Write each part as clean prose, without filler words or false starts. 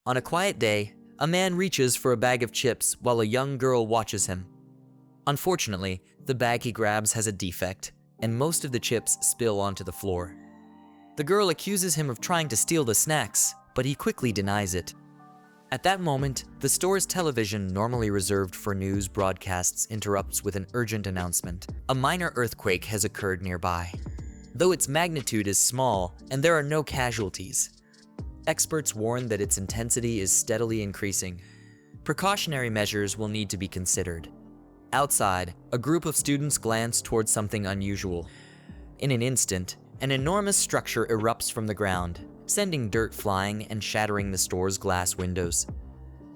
On a quiet day, a man reaches for a bag of chips while a young girl watches him. Unfortunately, the bag he grabs has a defect, and most of the chips spill onto the floor. The girl accuses him of trying to steal the snacks, but he quickly denies it. At that moment, the store's television, normally reserved for news broadcasts, interrupts with an urgent announcement. A minor earthquake has occurred nearby, though its magnitude is small and there are no casualties. Experts warn that its intensity is steadily increasing. Precautionary measures will need to be considered. Outside, a group of students glance towards something unusual. In an instant, an enormous structure erupts from the ground, sending dirt flying and shattering the store's glass windows.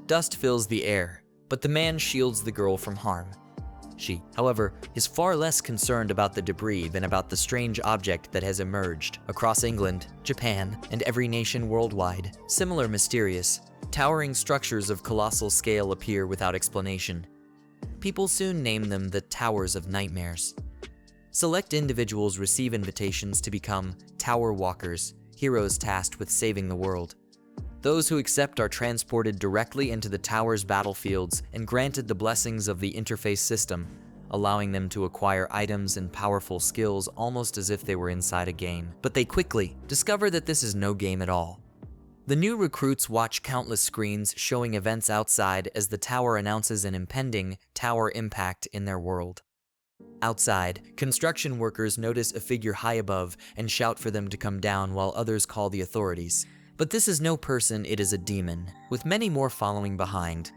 Dust fills the air, but the man shields the girl from harm. She, however, is far less concerned about the debris than about the strange object that has emerged. Across England, Japan, and every nation worldwide, similar mysterious, towering structures of colossal scale appear without explanation. People soon name them the Towers of Nightmares. Select individuals receive invitations to become Tower Walkers, heroes tasked with saving the world. Those who accept are transported directly into the tower's battlefields and granted the blessings of the interface system, allowing them to acquire items and powerful skills almost as if they were inside a game. But they quickly discover that this is no game at all. The new recruits watch countless screens showing events outside as the tower announces an impending tower impact in their world. Outside, construction workers notice a figure high above and shout for them to come down while others call the authorities. But this is no person, it is a demon, with many more following behind.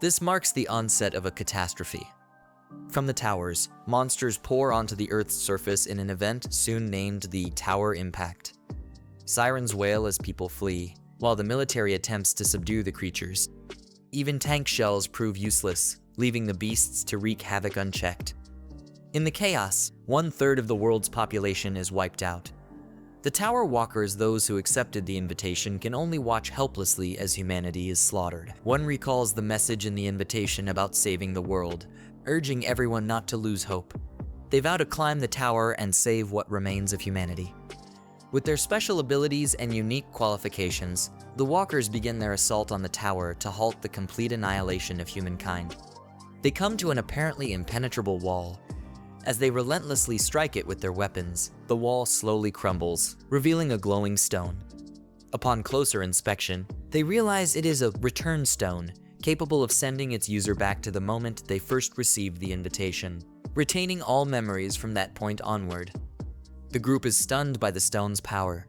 This marks the onset of a catastrophe. From the towers, monsters pour onto the Earth's surface in an event soon named the Tower Impact. Sirens wail as people flee, while the military attempts to subdue the creatures. Even tank shells prove useless, leaving the beasts to wreak havoc unchecked. In the chaos, 1/3 of the world's population is wiped out. The Tower Walkers, those who accepted the invitation, can only watch helplessly as humanity is slaughtered. One recalls the message in the invitation about saving the world, urging everyone not to lose hope. They vow to climb the tower and save what remains of humanity. With their special abilities and unique qualifications, the Walkers begin their assault on the tower to halt the complete annihilation of humankind. They come to an apparently impenetrable wall. As they relentlessly strike it with their weapons, the wall slowly crumbles, revealing a glowing stone. Upon closer inspection, they realize it is a return stone, capable of sending its user back to the moment they first received the invitation, retaining all memories from that point onward. The group is stunned by the stone's power.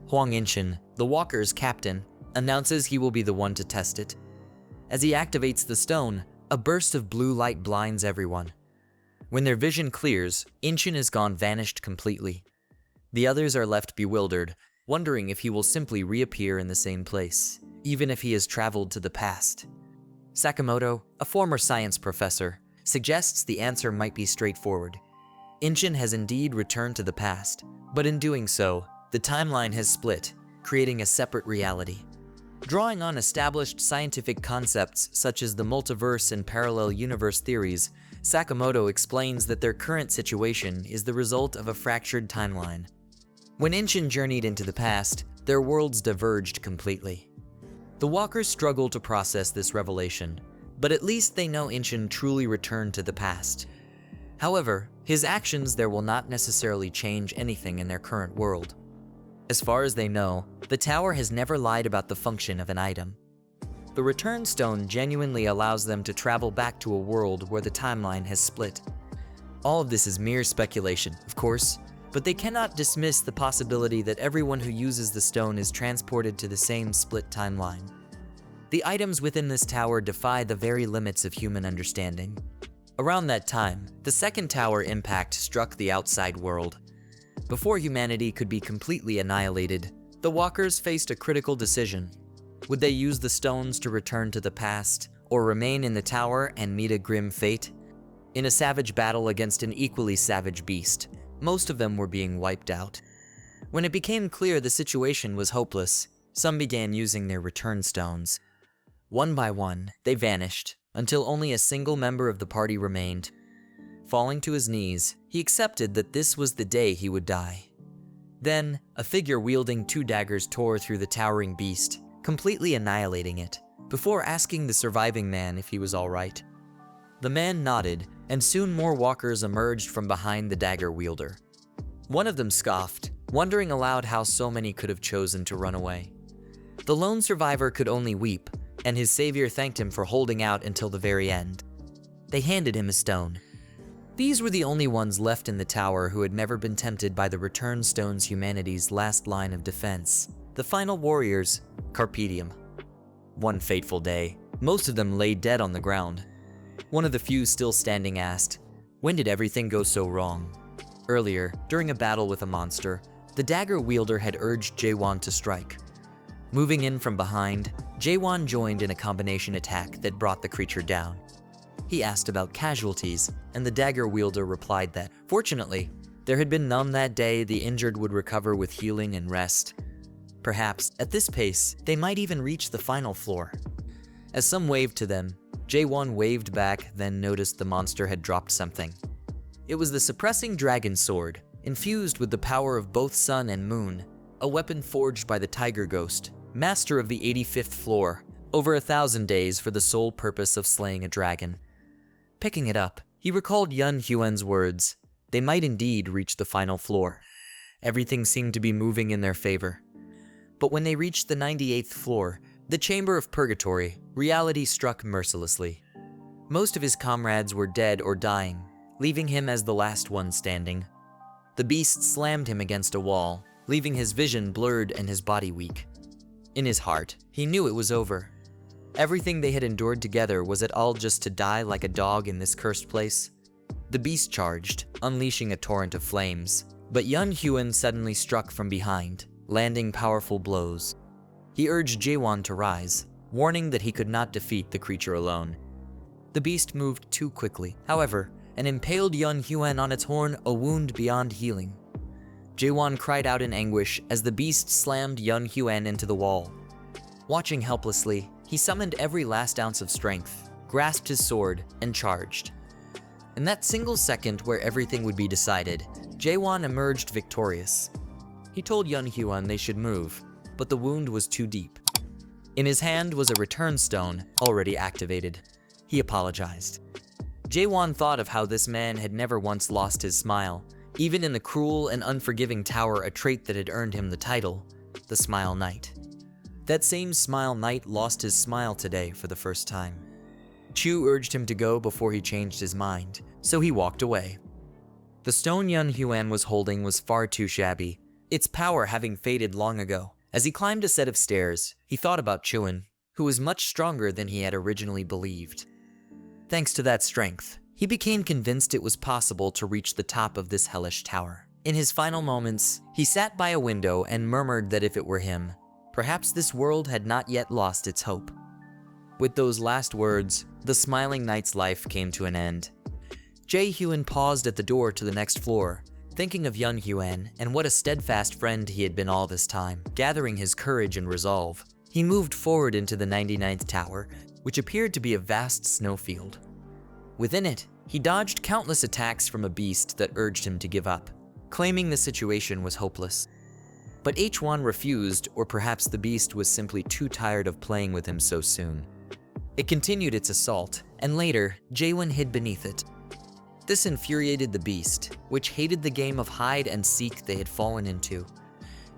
Hwang Inchin, the Walker's captain, announces he will be the one to test it. As he activates the stone, a burst of blue light blinds everyone. When their vision clears, Inchin is vanished completely. The others are left bewildered, wondering if he will simply reappear in the same place, even if he has traveled to the past. Sakamoto, a former science professor, suggests the answer might be straightforward. Inchin has indeed returned to the past, but in doing so, the timeline has split, creating a separate reality. Drawing on established scientific concepts such as the multiverse and parallel universe theories, Sakamoto explains that their current situation is the result of a fractured timeline. When Inchin journeyed into the past, their worlds diverged completely. The Walkers struggle to process this revelation, but at least they know Inchin truly returned to the past. However, his actions there will not necessarily change anything in their current world. As far as they know, the tower has never lied about the function of an item. The return stone genuinely allows them to travel back to a world where the timeline has split. All of this is mere speculation, of course, but they cannot dismiss the possibility that everyone who uses the stone is transported to the same split timeline. The items within this tower defy the very limits of human understanding. Around that time, the second tower impact struck the outside world. Before humanity could be completely annihilated, the Walkers faced a critical decision. Would they use the stones to return to the past, or remain in the tower and meet a grim fate? In a savage battle against an equally savage beast, most of them were being wiped out. When it became clear the situation was hopeless, some began using their return stones. One by one, they vanished, until only a single member of the party remained. Falling to his knees, he accepted that this was the day he would die. Then, a figure wielding 2 daggers tore through the towering beast, completely annihilating it, before asking the surviving man if he was alright. The man nodded, and soon more walkers emerged from behind the dagger wielder. One of them scoffed, wondering aloud how so many could have chosen to run away. The lone survivor could only weep, and his savior thanked him for holding out until the very end. They handed him a stone. These were the only ones left in the tower who had never been tempted by the return stone's humanity's last line of defense. The final warriors, Carpe Diem. One fateful day, most of them lay dead on the ground. One of the few still standing asked, "When did everything go so wrong?" Earlier, during a battle with a monster, the dagger wielder had urged Jaehwan to strike. Moving in from behind, Jaehwan joined in a combination attack that brought the creature down. He asked about casualties, and the dagger wielder replied that, fortunately, there had been none that day. The injured would recover with healing and rest. Perhaps, at this pace, they might even reach the final floor. As some waved to them, Jaehwan waved back, then noticed the monster had dropped something. It was the suppressing dragon sword, infused with the power of both sun and moon, a weapon forged by the tiger ghost, master of the 85th floor, over 1,000 days for the sole purpose of slaying a dragon. Picking it up, he recalled Yun Huan's words. They might indeed reach the final floor. Everything seemed to be moving in their favor. But when they reached the 98th floor, the chamber of purgatory, reality struck mercilessly. Most of his comrades were dead or dying, leaving him as the last one standing. The beast slammed him against a wall, leaving his vision blurred and his body weak. In his heart, he knew it was over. Everything they had endured together, was it all just to die like a dog in this cursed place? The beast charged, unleashing a torrent of flames, but Yun Huan suddenly struck from behind, landing powerful blows. He urged Jaehwan to rise, warning that he could not defeat the creature alone. The beast moved too quickly, however, and impaled Yun Huan on its horn, a wound beyond healing. Jaehwan cried out in anguish as the beast slammed Yun Huan into the wall. Watching helplessly, he summoned every last ounce of strength, grasped his sword, and charged. In that single second where everything would be decided, Jaehwan emerged victorious. He told Yun Huan they should move, but the wound was too deep. In his hand was a return stone, already activated. He apologized. Jaehwan thought of how this man had never once lost his smile, even in the cruel and unforgiving tower, a trait that had earned him the title, the Smile Knight. That same Smile Knight lost his smile today for the first time. Chu urged him to go before he changed his mind, so he walked away. The stone Yun Huan was holding was far too shabby, its power having faded long ago. As he climbed a set of stairs, he thought about Chuan, who was much stronger than he had originally believed. Thanks to that strength, he became convinced it was possible to reach the top of this hellish tower. In his final moments, he sat by a window and murmured that if it were him, perhaps this world had not yet lost its hope. With those last words, the smiling knight's life came to an end. Jaehwan paused at the door to the next floor, thinking of Yun Huan and what a steadfast friend he had been all this time. Gathering his courage and resolve, he moved forward into the 99th tower, which appeared to be a vast snowfield. Within it, he dodged countless attacks from a beast that urged him to give up, claiming the situation was hopeless. But Jaehwan refused, or perhaps the beast was simply too tired of playing with him so soon. It continued its assault, and later, Jaehwan hid beneath it. This infuriated the beast, which hated the game of hide and seek they had fallen into.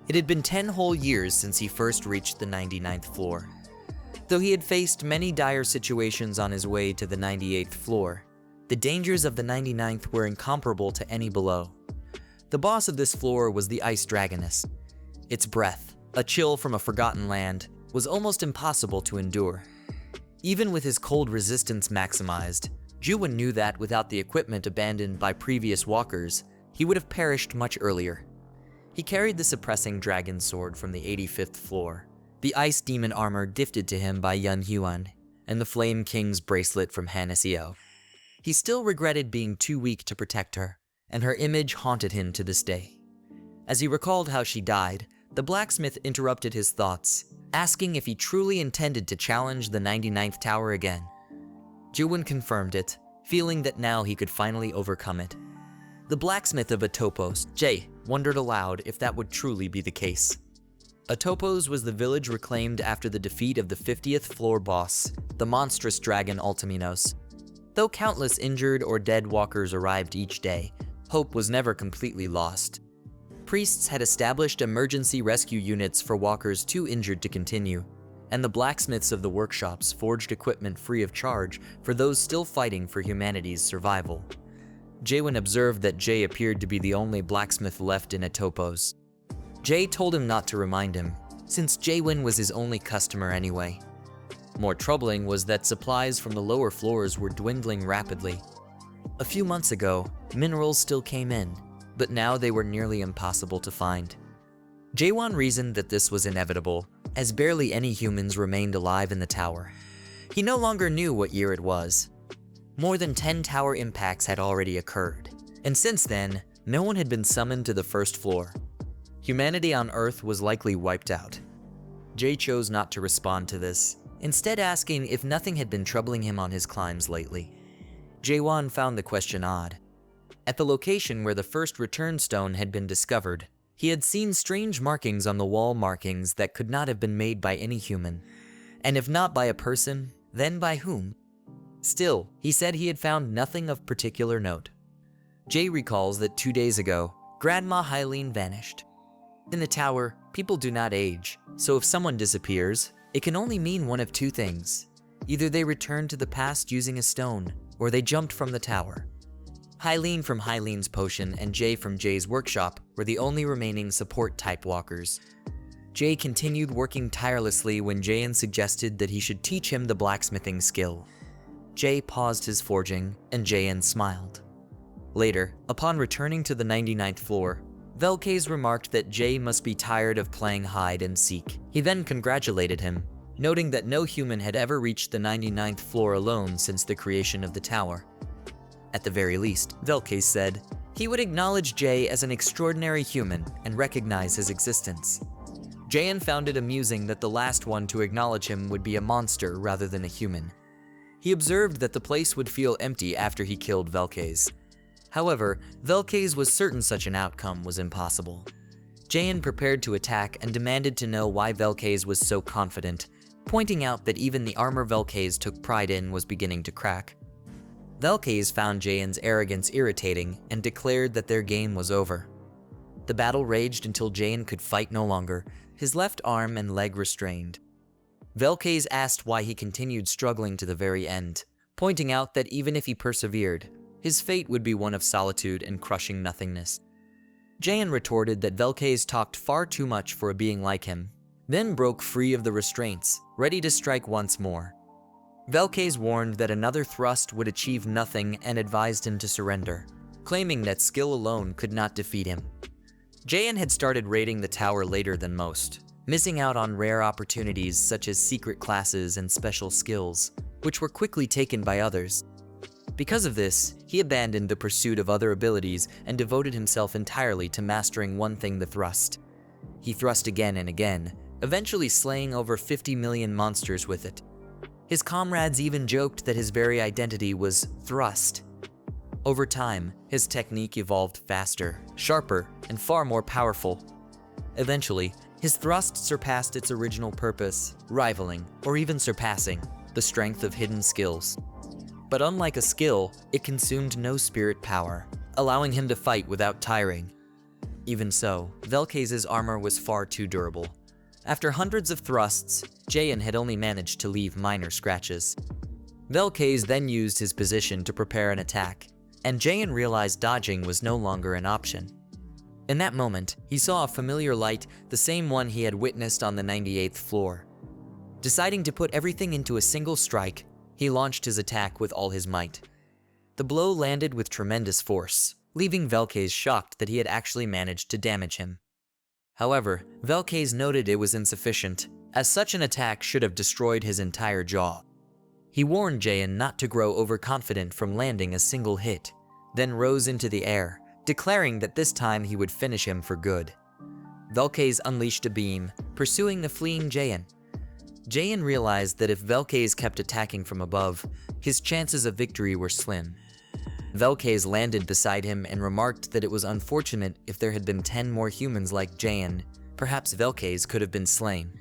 It had been 10 whole years since he first reached the 99th floor. Though he had faced many dire situations on his way to the 98th floor, the dangers of the 99th were incomparable to any below. The boss of this floor was the Ice Dragoness. Its breath, a chill from a forgotten land, was almost impossible to endure. Even with his cold resistance maximized, Jaehwan knew that without the equipment abandoned by previous walkers, he would have perished much earlier. He carried the suppressing dragon sword from the 85th floor, the ice demon armor gifted to him by Yun Huan, and the Flame King's bracelet from Hannesio. He still regretted being too weak to protect her, and her image haunted him to this day. As he recalled how she died, the blacksmith interrupted his thoughts, asking if he truly intended to challenge the 99th tower again. Jaehwan confirmed it, feeling that now he could finally overcome it. The blacksmith of Atopos, Jae, wondered aloud if that would truly be the case. Atopos was the village reclaimed after the defeat of the 50th floor boss, the monstrous dragon Altaminos. Though countless injured or dead walkers arrived each day, hope was never completely lost. Priests had established emergency rescue units for walkers too injured to continue, and the blacksmiths of the workshops forged equipment free of charge for those still fighting for humanity's survival. Jaehwan observed that Jae appeared to be the only blacksmith left in Atopos. Jae told him not to remind him, since Jaehwan was his only customer anyway. More troubling was that supplies from the lower floors were dwindling rapidly. A few months ago, minerals still came in, but now they were nearly impossible to find. Jaehwan reasoned that this was inevitable, as barely any humans remained alive in the tower. He no longer knew what year it was. More than 10 tower impacts had already occurred, and since then, no one had been summoned to the first floor. Humanity on Earth was likely wiped out. Jae chose not to respond to this, instead asking if nothing had been troubling him on his climbs lately. Jaehwan found the question odd. At the location where the first return stone had been discovered, he had seen strange markings on the wall, markings that could not have been made by any human. And if not by a person, then by whom? Still, he said he had found nothing of particular note. Jae recalls that 2 days ago, Grandma Hyline vanished. In the tower, people do not age, so if someone disappears, it can only mean one of two things. Either they returned to the past using a stone, or they jumped from the tower. Hyline from Hyline's potion and Jae from Jae's workshop were the only remaining support-type walkers. Jae continued working tirelessly when Jaehwan suggested that he should teach him the blacksmithing skill. Jae paused his forging, and Jaehwan smiled. Later, upon returning to the 99th floor, Velkays remarked that Jae must be tired of playing hide and seek. He then congratulated him, noting that no human had ever reached the 99th floor alone since the creation of the tower. At the very least, Velkays said, he would acknowledge Jae as an extraordinary human and recognize his existence. Jaehwan found it amusing that the last one to acknowledge him would be a monster rather than a human. He observed that the place would feel empty after he killed Velkays. However, Velkays was certain such an outcome was impossible. Jaehwan prepared to attack and demanded to know why Velkays was so confident, pointing out that even the armor Velkays took pride in was beginning to crack. Velkays found Jaehwan's arrogance irritating and declared that their game was over. The battle raged until Jaehwan could fight no longer, his left arm and leg restrained. Velkays asked why he continued struggling to the very end, pointing out that even if he persevered, his fate would be one of solitude and crushing nothingness. Jaehwan retorted that Velkays talked far too much for a being like him, then broke free of the restraints, ready to strike once more. Velkays warned that another thrust would achieve nothing and advised him to surrender, claiming that skill alone could not defeat him. Jaehwan had started raiding the tower later than most, missing out on rare opportunities such as secret classes and special skills, which were quickly taken by others. Because of this, he abandoned the pursuit of other abilities and devoted himself entirely to mastering one thing, the thrust. He thrust again and again, eventually slaying over 50 million monsters with it. His comrades even joked that his very identity was thrust. Over time, his technique evolved faster, sharper, and far more powerful. Eventually, his thrust surpassed its original purpose, rivaling, or even surpassing, the strength of hidden skills. But unlike a skill, it consumed no spirit power, allowing him to fight without tiring. Even so, Velkays' armor was far too durable. After hundreds of thrusts, Jaehwan had only managed to leave minor scratches. Velkays then used his position to prepare an attack, and Jaehwan realized dodging was no longer an option. In that moment, he saw a familiar light, the same one he had witnessed on the 98th floor. Deciding to put everything into a single strike, he launched his attack with all his might. The blow landed with tremendous force, leaving Velkays shocked that he had actually managed to damage him. However, Velkays noted it was insufficient, as such an attack should have destroyed his entire jaw. He warned Jaehwan not to grow overconfident from landing a single hit, then rose into the air, declaring that this time he would finish him for good. Velkays unleashed a beam, pursuing the fleeing Jaehwan. Jaehwan realized that if Velkays kept attacking from above, his chances of victory were slim. Velkays landed beside him and remarked that it was unfortunate if there had been 10 more humans like Jaehwan, Perhaps Velkes could have been slain.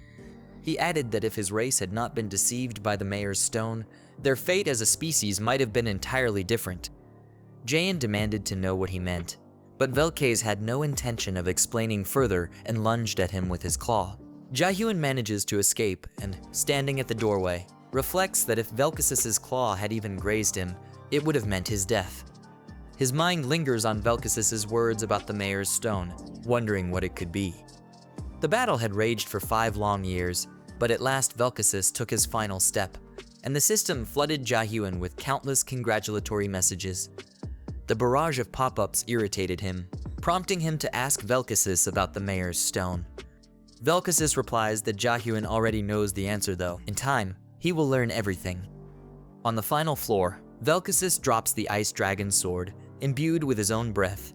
He added that if his race had not been deceived by the mayor's stone, their fate as a species might have been entirely different. Jaehwan demanded to know what he meant, but Velkes had no intention of explaining further and lunged at him with his claw. Jaehwan manages to escape and, standing at the doorway, reflects that if Velkes' claw had even grazed him, it would have meant his death. His mind lingers on Velkes' words about the mayor's stone, wondering what it could be. The battle had raged for 5 long years, but at last Velkes took his final step, and the system flooded Jaehwan with countless congratulatory messages. The barrage of pop-ups irritated him, prompting him to ask Velkes about the mayor's stone. Velkes replies that Jaehwan already knows the answer though. In time, he will learn everything. On the final floor, Velkes drops the ice dragon sword, imbued with his own breath.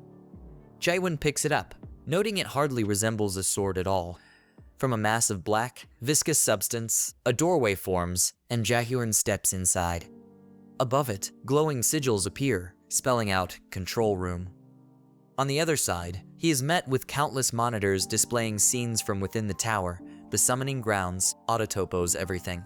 Jaehwan picks it up, noting it hardly resembles a sword at all. From a mass of black, viscous substance, a doorway forms, and Jaehwan steps inside. Above it, glowing sigils appear, spelling out "Control Room." On the other side, he is met with countless monitors displaying scenes from within the tower, the summoning grounds, autotopos, everything.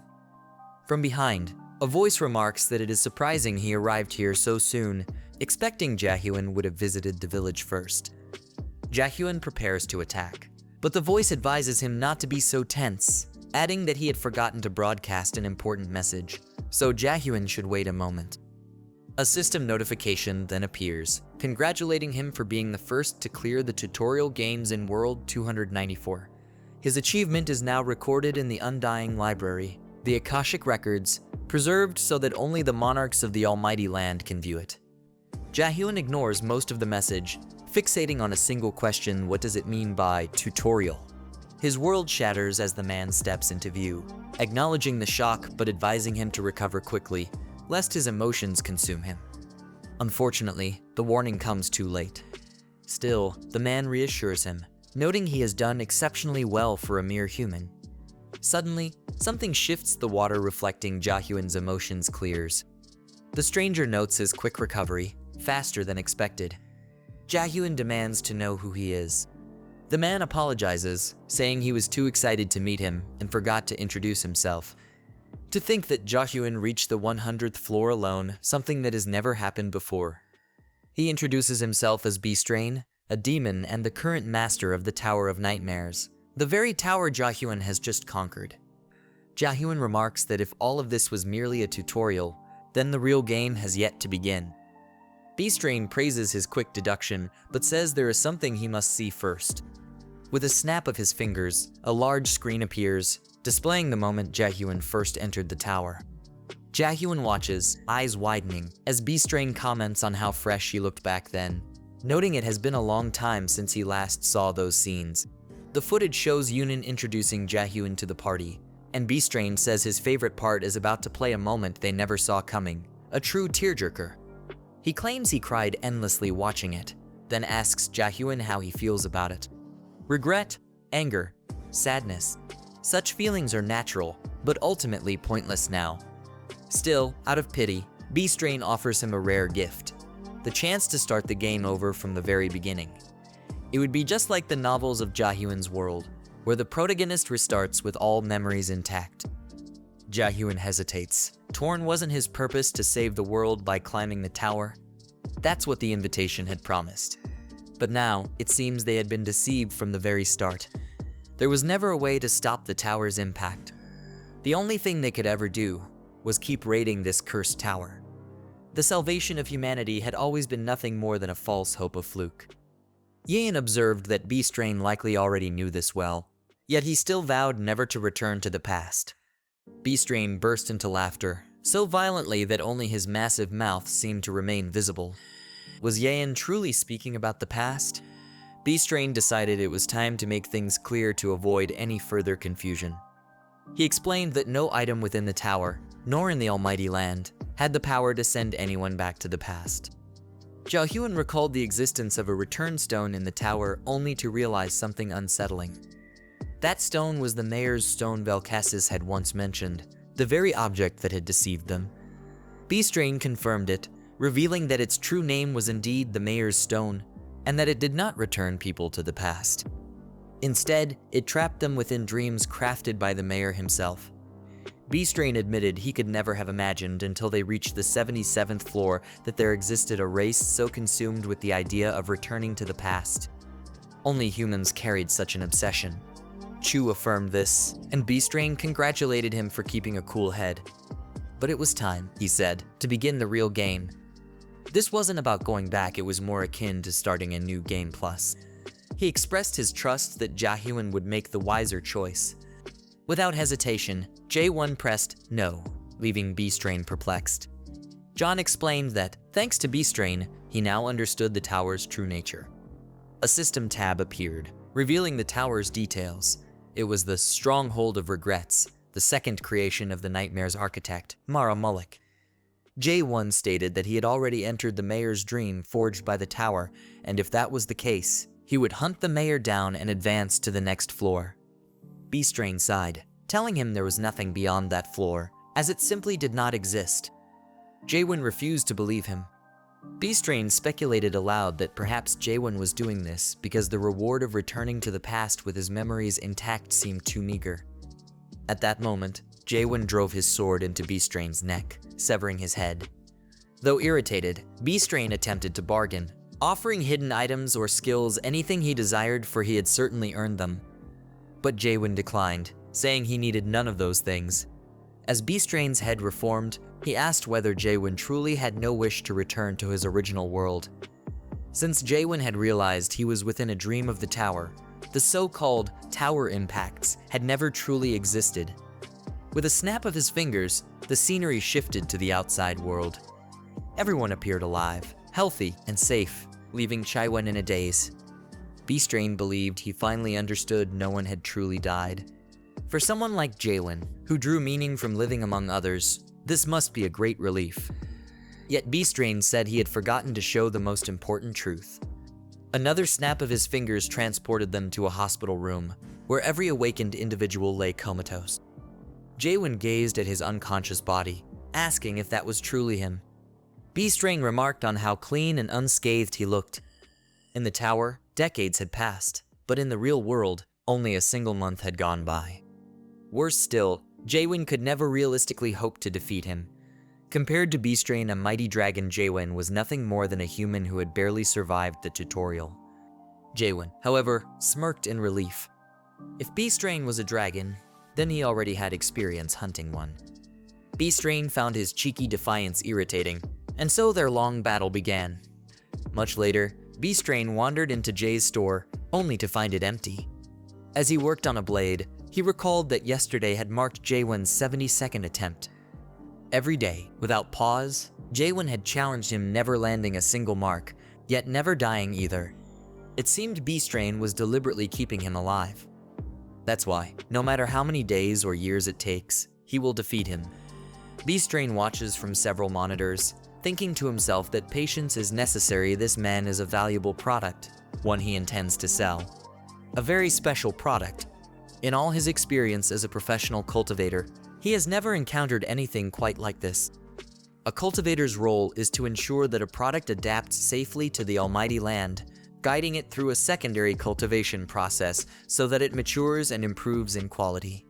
From behind, a voice remarks that it is surprising he arrived here so soon, expecting Jaehwan would have visited the village first. Jaehwan prepares to attack, but the voice advises him not to be so tense, adding that he had forgotten to broadcast an important message, so Jaehwan should wait a moment. A system notification then appears, congratulating him for being the first to clear the tutorial games in World 294. His achievement is now recorded in the Undying Library, the Akashic Records, preserved so that only the monarchs of the Almighty Land can view it. Jaehwan ignores most of the message, fixating on a single question: what does it mean by tutorial? His world shatters as the man steps into view, acknowledging the shock but advising him to recover quickly, lest his emotions consume him. Unfortunately, the warning comes too late. Still, the man reassures him, noting he has done exceptionally well for a mere human. Suddenly, something shifts the water, reflecting Jaehwan's emotions clears. The stranger notes his quick recovery, faster than expected. Jaehwan demands to know who he is. The man apologizes, saying he was too excited to meet him and forgot to introduce himself. To think that Jaehwan reached the 100th floor alone, something that has never happened before. He introduces himself as Bestrain, a demon and the current master of the Tower of Nightmares, the very tower Jaehwan has just conquered. Jaehwan remarks that if all of this was merely a tutorial, then the real game has yet to begin. Bestrain praises his quick deduction, but says there is something he must see first. With a snap of his fingers, a large screen appears, displaying the moment Jaehwan first entered the tower. Jaehwan watches, eyes widening, as Bestrain comments on how fresh she looked back then, noting it has been a long time since he last saw those scenes. The footage shows Yunin introducing Jaehwan to the party, and Bestrain says his favorite part is about to play a moment they never saw coming, a true tearjerker. He claims he cried endlessly watching it, then asks Jaehwan how he feels about it. Regret, anger, sadness. Such feelings are natural, but ultimately pointless now. Still, out of pity, Bestrain offers him a rare gift, the chance to start the game over from the very beginning. It would be just like the novels of Jaehwan's world, where the protagonist restarts with all memories intact. Jaehwan hesitates. Torn wasn't his purpose to save the world by climbing the tower. That's what the invitation had promised. But now, it seems they had been deceived from the very start. There was never a way to stop the tower's impact. The only thing they could ever do was keep raiding this cursed tower. The salvation of humanity had always been nothing more than a false hope of fluke. Jaehwan observed that Bestrain likely already knew this well, yet he still vowed never to return to the past. Bestrain burst into laughter, so violently that only his massive mouth seemed to remain visible. Was Jaehwan truly speaking about the past? Bestrain decided it was time to make things clear to avoid any further confusion. He explained that no item within the tower, nor in the Almighty Land, had the power to send anyone back to the past. Jaehwan recalled the existence of a return stone in the tower only to realize something unsettling. That stone was the mayor's stone Velkes had once mentioned, the very object that had deceived them. Bestrain confirmed it, revealing that its true name was indeed the mayor's stone, and that it did not return people to the past. Instead, it trapped them within dreams crafted by the mayor himself. B-Strain admitted he could never have imagined until they reached the 77th floor that there existed a race so consumed with the idea of returning to the past. Only humans carried such an obsession. Chu affirmed this, and B-Strain congratulated him for keeping a cool head. But it was time, he said, to begin the real game. This wasn't about going back, it was more akin to starting a new game plus. He expressed his trust that Jaehwan would make the wiser choice. Without hesitation, Jaehwan pressed no, leaving B-Strain perplexed. John explained that, thanks to B-Strain, he now understood the tower's true nature. A system tab appeared, revealing the tower's details. It was the Stronghold of Regrets, the second creation of the Nightmare's architect, Mara Mullick. Jaehwan stated that he had already entered the mayor's dream forged by the tower, and if that was the case, he would hunt the mayor down and advance to the next floor. B-Strain sighed, telling him there was nothing beyond that floor, as it simply did not exist. Jaehwan refused to believe him. B-Strain speculated aloud that perhaps Jaehwan was doing this because the reward of returning to the past with his memories intact seemed too meager. At that moment, Jaehwan drove his sword into B-Strain's neck, severing his head. Though irritated, B-Strain attempted to bargain, offering hidden items or skills, anything he desired, for he had certainly earned them. But Jaehwan declined, saying he needed none of those things. As B-Strain's head reformed, he asked whether Jaehwan truly had no wish to return to his original world. Since Jaehwan had realized he was within a dream of the tower, the so-called tower impacts had never truly existed. With a snap of his fingers, the scenery shifted to the outside world. Everyone appeared alive, healthy, and safe, leaving Jaehwan in a daze. B-Strain believed he finally understood no one had truly died. For someone like Jaehwan, who drew meaning from living among others, this must be a great relief. Yet B-Strain said he had forgotten to show the most important truth. Another snap of his fingers transported them to a hospital room, where every awakened individual lay comatose. Jaehwan gazed at his unconscious body, asking if that was truly him. B-Strain remarked on how clean and unscathed he looked. In the tower, decades had passed, but in the real world, only a single month had gone by. Worse still, Jaehwan could never realistically hope to defeat him. Compared to B-Strain, a mighty dragon, Jaehwan was nothing more than a human who had barely survived the tutorial. Jaehwan, however, smirked in relief. If B-Strain was a dragon, then he already had experience hunting one. B-Strain found his cheeky defiance irritating, and so their long battle began. Much later, B-Strain wandered into Jay's store, only to find it empty. As he worked on a blade, he recalled that yesterday had marked Jaehwan's 72nd attempt. Every day, without pause, Jaehwan had challenged him, never landing a single mark, yet never dying either. It seemed B-Strain was deliberately keeping him alive. That's why, no matter how many days or years it takes, he will defeat him. B-Strain watches from several monitors, thinking to himself that patience is necessary. This man is a valuable product, one he intends to sell. A very special product. In all his experience as a professional cultivator, he has never encountered anything quite like this. A cultivator's role is to ensure that a product adapts safely to the almighty land, guiding it through a secondary cultivation process so that it matures and improves in quality.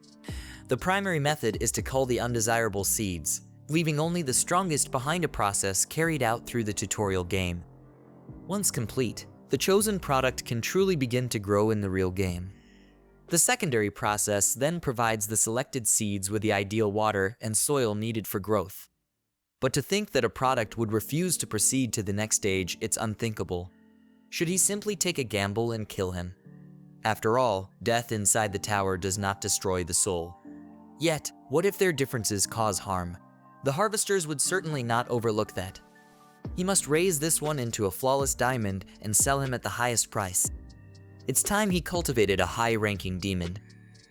The primary method is to cull the undesirable seeds, leaving only the strongest behind, a process carried out through the tutorial game. Once complete, the chosen product can truly begin to grow in the real game. The secondary process then provides the selected seeds with the ideal water and soil needed for growth. But to think that a product would refuse to proceed to the next stage, it's unthinkable. Should he simply take a gamble and kill him? After all, death inside the tower does not destroy the soul. Yet, what if their differences cause harm? The harvesters would certainly not overlook that. He must raise this one into a flawless diamond and sell him at the highest price. It's time he cultivated a high-ranking demon.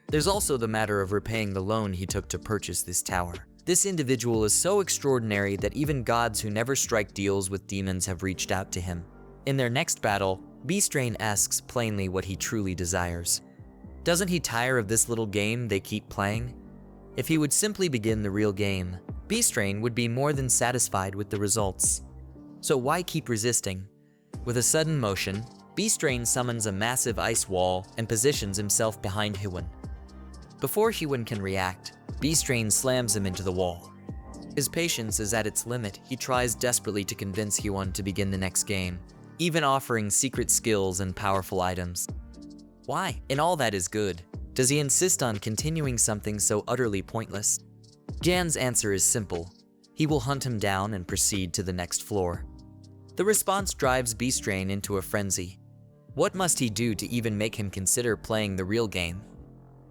There's also the matter of repaying the loan he took to purchase this tower. This individual is so extraordinary that even gods who never strike deals with demons have reached out to him. In their next battle, B-Strain asks plainly what he truly desires. Doesn't he tire of this little game they keep playing? If he would simply begin the real game, B-Strain would be more than satisfied with the results. So why keep resisting? With a sudden motion, Beastrain summons a massive ice wall and positions himself behind Jaehwan. Before Jaehwan can react, Beastrain slams him into the wall. His patience is at its limit. He tries desperately to convince Jaehwan to begin the next game, even offering secret skills and powerful items. Why, in all that is good, does he insist on continuing something so utterly pointless? Jan's answer is simple. He will hunt him down and proceed to the next floor. The response drives Beastrain into a frenzy. What must he do to even make him consider playing the real game?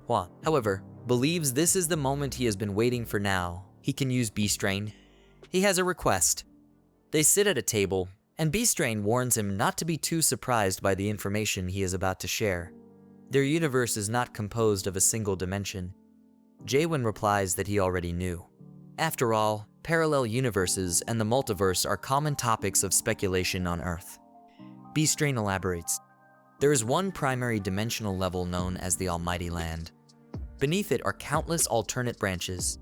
Hua, however, believes this is the moment he has been waiting for now. He can use Beastrain. He has a request. They sit at a table, and Beastrain warns him not to be too surprised by the information he is about to share. Their universe is not composed of a single dimension. Jaehwan replies that he already knew. After all, parallel universes and the multiverse are common topics of speculation on Earth. Beastrain elaborates. There is one primary dimensional level known as the Almighty Land. Beneath it are countless alternate branches.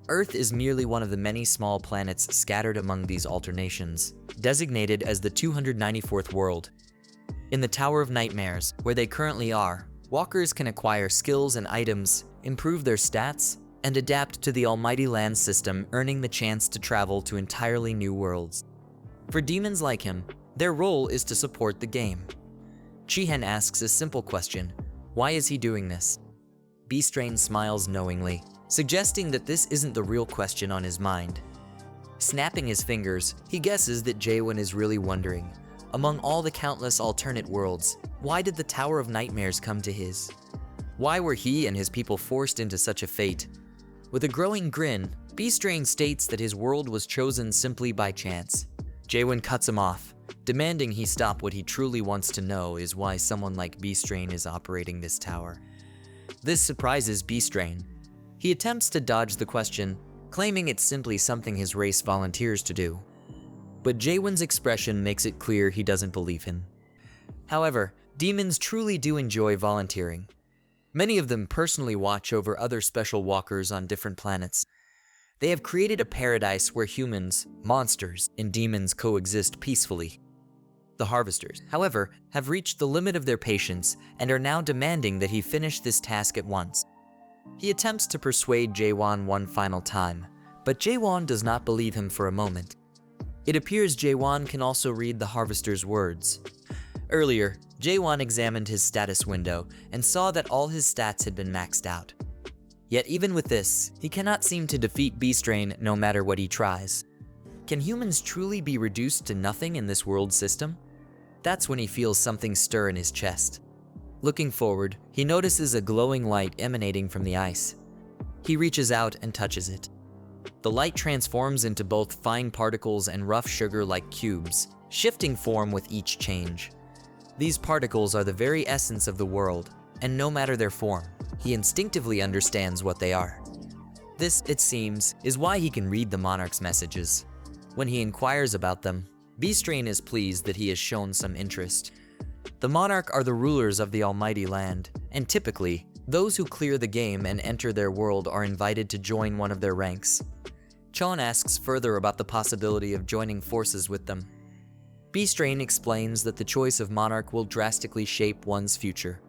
Earth is merely one of the many small planets scattered among these alternations, designated as the 294th world. In the Tower of Nightmares, where they currently are, walkers can acquire skills and items, improve their stats, and adapt to the Almighty Land system, earning the chance to travel to entirely new worlds. For demons like him, their role is to support the game. Jaehwan asks a simple question: why is he doing this? Beastrain smiles knowingly, suggesting that this isn't the real question on his mind. Snapping his fingers, he guesses that Jaehwan is really wondering, among all the countless alternate worlds, why did the Tower of Nightmares come to his? Why were he and his people forced into such a fate? With a growing grin, Beastrain states that his world was chosen simply by chance. Jaehwan cuts him off, demanding he stop. What he truly wants to know is why someone like Beastrain is operating this tower. This surprises Beastrain. He attempts to dodge the question, claiming it's simply something his race volunteers to do. But Jaehwan's expression makes it clear he doesn't believe him. However, demons truly do enjoy volunteering. Many of them personally watch over other special walkers on different planets. They have created a paradise where humans, monsters, and demons coexist peacefully. The Harvesters, however, have reached the limit of their patience and are now demanding that he finish this task at once. He attempts to persuade Jaehwan one final time, but Jaehwan does not believe him for a moment. It appears Jaehwan can also read the Harvester's words. Earlier, Jaehwan examined his status window and saw that all his stats had been maxed out. Yet even with this, he cannot seem to defeat Beastrain no matter what he tries. Can humans truly be reduced to nothing in this world system? That's when he feels something stir in his chest. Looking forward, he notices a glowing light emanating from the ice. He reaches out and touches it. The light transforms into both fine particles and rough sugar-like cubes, shifting form with each change. These particles are the very essence of the world, and no matter their form, he instinctively understands what they are. This, it seems, is why he can read the monarch's messages. When he inquires about them, Beastrain is pleased that he has shown some interest. The monarch are the rulers of the Almighty Land, and typically, those who clear the game and enter their world are invited to join one of their ranks. Chon asks further about the possibility of joining forces with them. Beastrain explains that the choice of monarch will drastically shape one's future.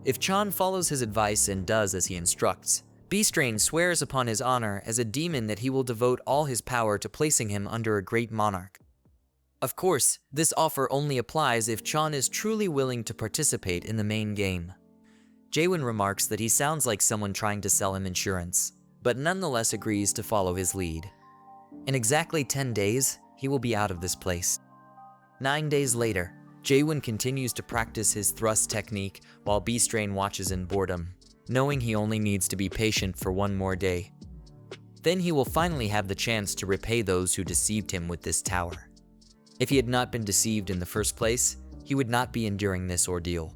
If Chon follows his advice and does as he instructs, Beastrain swears upon his honor as a demon that he will devote all his power to placing him under a great monarch. Of course, this offer only applies if Chon is truly willing to participate in the main game. Jaehwan remarks that he sounds like someone trying to sell him insurance, but nonetheless agrees to follow his lead. In exactly 10 days, he will be out of this place. 9 days later, Jaehwan continues to practice his thrust technique while Beastrain watches in boredom, knowing he only needs to be patient for one more day. Then he will finally have the chance to repay those who deceived him with this tower. If he had not been deceived in the first place, he would not be enduring this ordeal.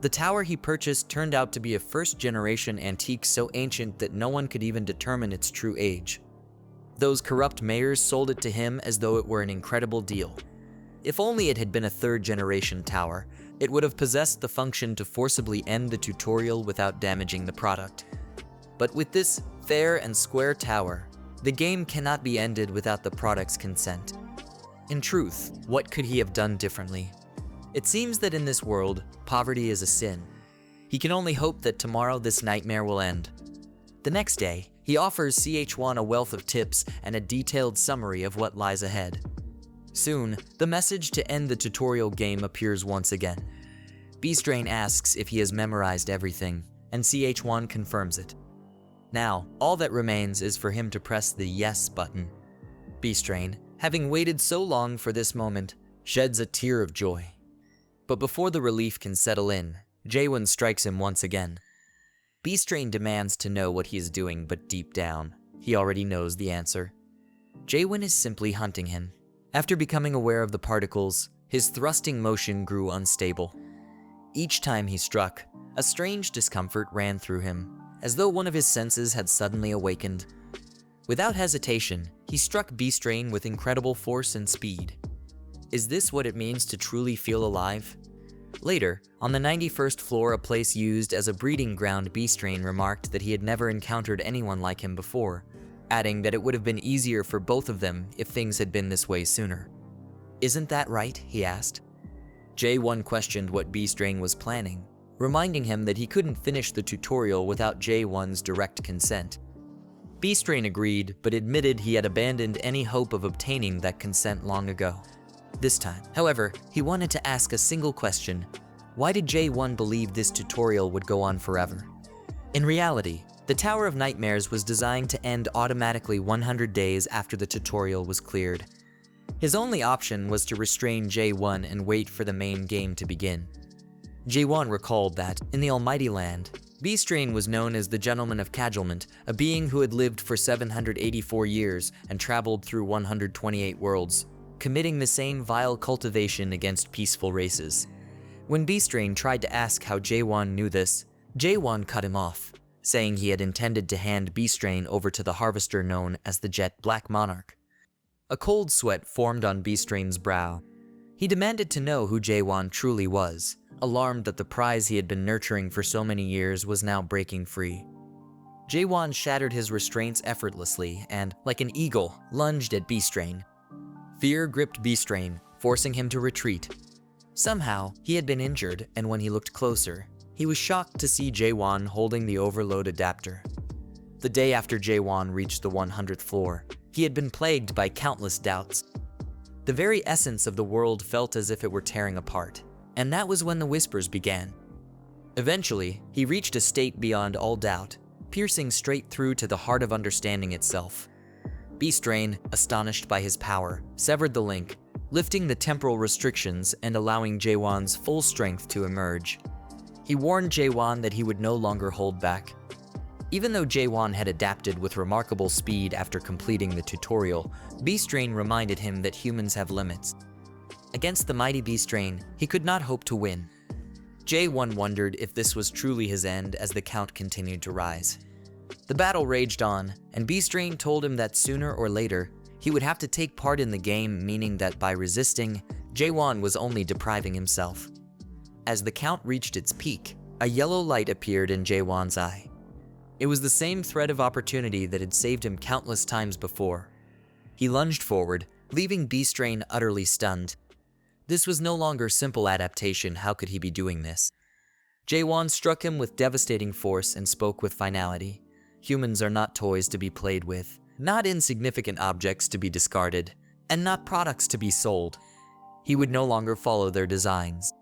The tower he purchased turned out to be a first-generation antique so ancient that no one could even determine its true age. Those corrupt mayors sold it to him as though it were an incredible deal. If only it had been a third-generation tower, it would have possessed the function to forcibly end the tutorial without damaging the product. But with this fair and square tower, the game cannot be ended without the product's consent. In truth, what could he have done differently? It seems that in this world, poverty is a sin. He can only hope that tomorrow this nightmare will end. The next day, he offers Jaehwan a wealth of tips and a detailed summary of what lies ahead. Soon, the message to end the tutorial game appears once again. Beastrain asks if he has memorized everything, and Jaehwan confirms it. Now, all that remains is for him to press the yes button. Beastrain, having waited so long for this moment, sheds a tear of joy. But before the relief can settle in, Jaehwan strikes him once again. Beastrain demands to know what he is doing, but deep down, he already knows the answer. Jaehwan is simply hunting him. After becoming aware of the particles, his thrusting motion grew unstable. Each time he struck, a strange discomfort ran through him, as though one of his senses had suddenly awakened. Without hesitation, he struck Beastrain with incredible force and speed. Is this what it means to truly feel alive? Later, on the 91st floor, a place used as a breeding ground, Beastrain remarked that he had never encountered anyone like him before, adding that it would have been easier for both of them if things had been this way sooner. Isn't that right? He asked. Jaehwan questioned what Beastrain was planning, reminding him that he couldn't finish the tutorial without Jaehwan's direct consent. Beastrain agreed, but admitted he had abandoned any hope of obtaining that consent long ago. This time, however, he wanted to ask a single question. Why did Jaehwan believe this tutorial would go on forever? In reality, the Tower of Nightmares was designed to end automatically 100 days after the tutorial was cleared. His only option was to restrain Jaehwan and wait for the main game to begin. Jaehwan recalled that, in the Almighty Land, Beastrain was known as the Gentleman of Cajolment, a being who had lived for 784 years and traveled through 128 worlds, committing the same vile cultivation against peaceful races. When Beastrain tried to ask how Jaehwan knew this, Jaehwan cut him off, saying he had intended to hand Beastrain over to the harvester known as the Jet Black Monarch. A cold sweat formed on Beastrain's brow. He demanded to know who Jaehwan truly was, alarmed that the prize he had been nurturing for so many years was now breaking free. Jaehwan shattered his restraints effortlessly and, like an eagle, lunged at Beastrain. Fear gripped Beastrain, forcing him to retreat. Somehow, he had been injured, and when he looked closer, he was shocked to see Jaehwan holding the overload adapter. The day after Jaehwan reached the 100th floor, he had been plagued by countless doubts. The very essence of the world felt as if it were tearing apart, and that was when the whispers began. Eventually, he reached a state beyond all doubt, piercing straight through to the heart of understanding itself. Beastrain, astonished by his power, severed the link, lifting the temporal restrictions and allowing Jaehwan's full strength to emerge. He warned Jaehwan that he would no longer hold back. Even though Jaehwan had adapted with remarkable speed after completing the tutorial, Beastrain reminded him that humans have limits. Against the mighty Beastrain, he could not hope to win. Jaehwan wondered if this was truly his end as the count continued to rise. The battle raged on, and Beastrain told him that sooner or later, he would have to take part in the game, meaning that by resisting, Jaehwan was only depriving himself. As the count reached its peak, a yellow light appeared in Jaehwan's eye. It was the same thread of opportunity that had saved him countless times before. He lunged forward, leaving Beastrain utterly stunned. This was no longer simple adaptation. How could he be doing this? Jaehwan struck him with devastating force and spoke with finality. Humans are not toys to be played with, not insignificant objects to be discarded, and not products to be sold. He would no longer follow their designs.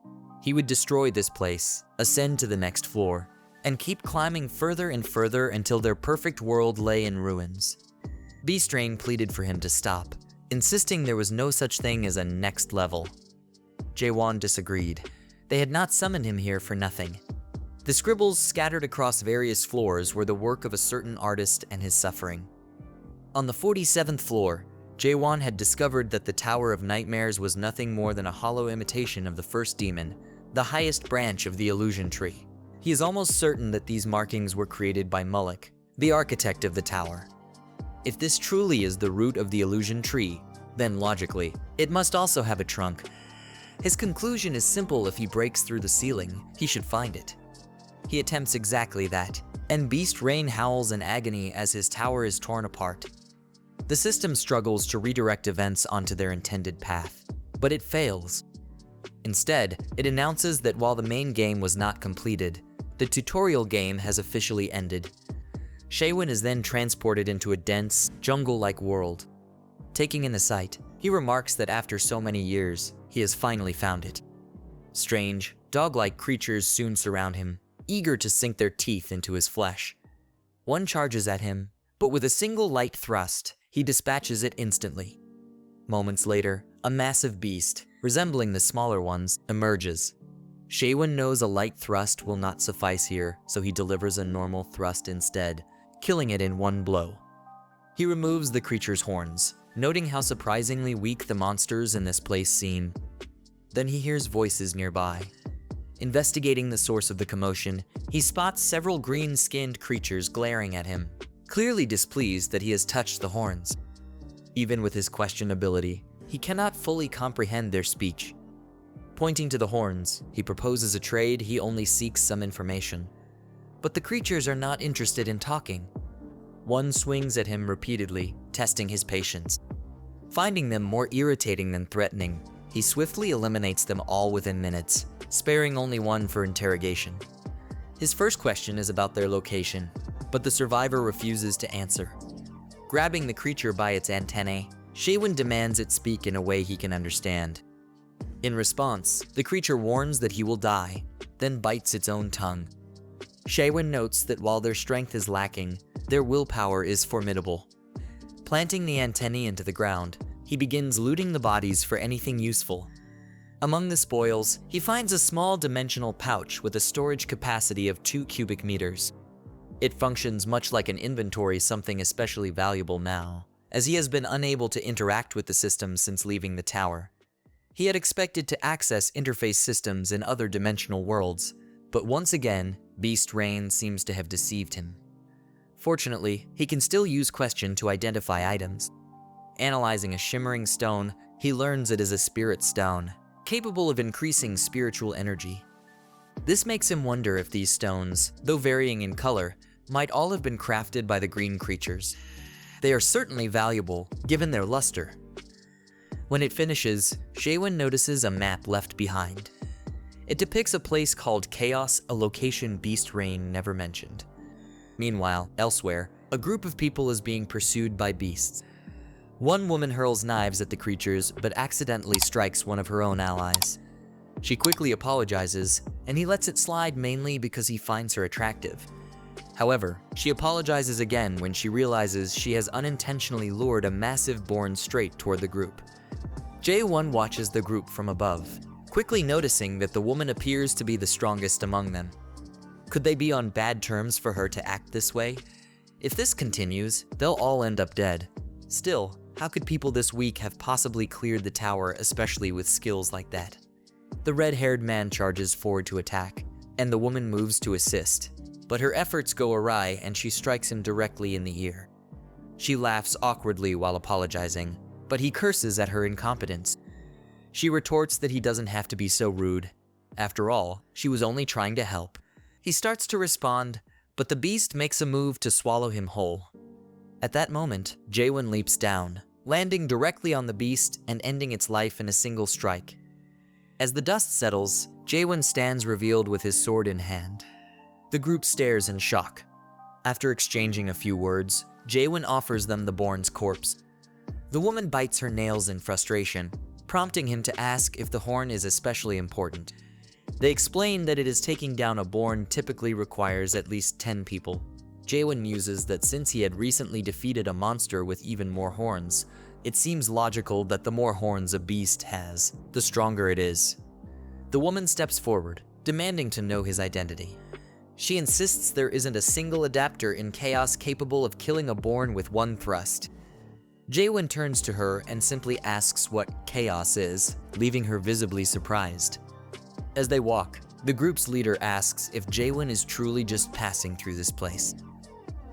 He would destroy this place, ascend to the next floor, and keep climbing further and further until their perfect world lay in ruins. Beastrain pleaded for him to stop, insisting there was no such thing as a next level. Jaehwan disagreed. They had not summoned him here for nothing. The scribbles scattered across various floors were the work of a certain artist and his suffering. On the 47th floor, Jaehwan had discovered that the Tower of Nightmares was nothing more than a hollow imitation of the first demon, the highest branch of the illusion tree. He is almost certain that these markings were created by Mullik, the architect of the tower. If this truly is the root of the illusion tree, then logically, it must also have a trunk. His conclusion is simple: if he breaks through the ceiling, he should find it. He attempts exactly that, and Beastrain howls in agony as his tower is torn apart. The system struggles to redirect events onto their intended path, but it fails. Instead, it announces that while the main game was not completed, the tutorial game has officially ended. Jaehwan is then transported into a dense, jungle-like world. Taking in the sight, he remarks that after so many years, he has finally found it. Strange, dog-like creatures soon surround him, eager to sink their teeth into his flesh. One charges at him, but with a single light thrust, he dispatches it instantly. Moments later, a massive beast, resembling the smaller ones, emerges. Jaehwan knows a light thrust will not suffice here, so he delivers a normal thrust instead, killing it in one blow. He removes the creature's horns, noting how surprisingly weak the monsters in this place seem. Then he hears voices nearby. Investigating the source of the commotion, he spots several green-skinned creatures glaring at him, clearly displeased that he has touched the horns. Even with his questionability, he cannot fully comprehend their speech. Pointing to the horns, he proposes a trade. He only seeks some information. But the creatures are not interested in talking. One swings at him repeatedly, testing his patience. Finding them more irritating than threatening, he swiftly eliminates them all within minutes, sparing only one for interrogation. His first question is about their location, but the survivor refuses to answer. Grabbing the creature by its antennae, Jaehwan demands it speak in a way he can understand. In response, the creature warns that he will die, then bites its own tongue. Jaehwan notes that while their strength is lacking, their willpower is formidable. Planting the antennae into the ground, he begins looting the bodies for anything useful. Among the spoils, he finds a small dimensional pouch with a storage capacity of 2 cubic meters. It functions much like an inventory, something especially valuable now, as he has been unable to interact with the system since leaving the tower. He had expected to access interface systems in other dimensional worlds, but once again, Beast Rain seems to have deceived him. Fortunately, he can still use question to identify items. Analyzing a shimmering stone, he learns it is a spirit stone, capable of increasing spiritual energy. This makes him wonder if these stones, though varying in color, might all have been crafted by the green creatures. They are certainly valuable, given their luster. When it finishes, Jaehwan notices a map left behind. It depicts a place called Chaos, a location Beast Rain never mentioned. Meanwhile, elsewhere, a group of people is being pursued by beasts. One woman hurls knives at the creatures, but accidentally strikes one of her own allies. She quickly apologizes, and he lets it slide mainly because he finds her attractive. However, she apologizes again when she realizes she has unintentionally lured a massive bourne straight toward the group. Jaehwan watches the group from above, quickly noticing that the woman appears to be the strongest among them. Could they be on bad terms for her to act this way? If this continues, they'll all end up dead. Still, how could people this weak have possibly cleared the tower, especially with skills like that? The red-haired man charges forward to attack, and the woman moves to assist, but her efforts go awry and she strikes him directly in the ear. She laughs awkwardly while apologizing, but he curses at her incompetence. She retorts that he doesn't have to be so rude. After all, she was only trying to help. He starts to respond, but the beast makes a move to swallow him whole. At that moment, Jaehwan leaps down, landing directly on the beast and ending its life in a single strike. As the dust settles, Jaehwan stands revealed with his sword in hand. The group stares in shock. After exchanging a few words, Jaehwan offers them the Bourne's corpse. The woman bites her nails in frustration, prompting him to ask if the horn is especially important. They explain that it is taking down a Bourne typically requires at least 10 people. Jaehwan muses that since he had recently defeated a monster with even more horns, it seems logical that the more horns a beast has, the stronger it is. The woman steps forward, demanding to know his identity. She insists there isn't a single adapter in Chaos capable of killing a Bourne with one thrust. Jaehwan turns to her and simply asks what Chaos is, leaving her visibly surprised. As they walk, the group's leader asks if Jaehwan is truly just passing through this place.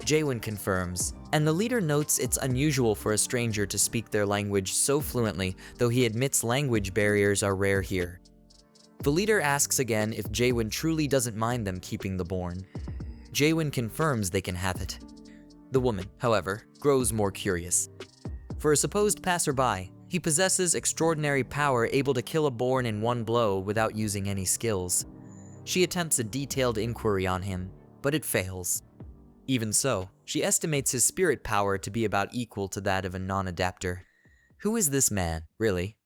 Jaehwan confirms, and the leader notes it's unusual for a stranger to speak their language so fluently, though he admits language barriers are rare here. The leader asks again if Jaehwan truly doesn't mind them keeping the Bourne. Jaehwan confirms they can have it. The woman, however, grows more curious. For a supposed passerby, He possesses extraordinary power, able to kill a born in one blow without using any skills. She attempts a detailed inquiry on him, but it fails. Even so, she estimates his spirit power to be about equal to that of a non-adapter. Who is this man, really?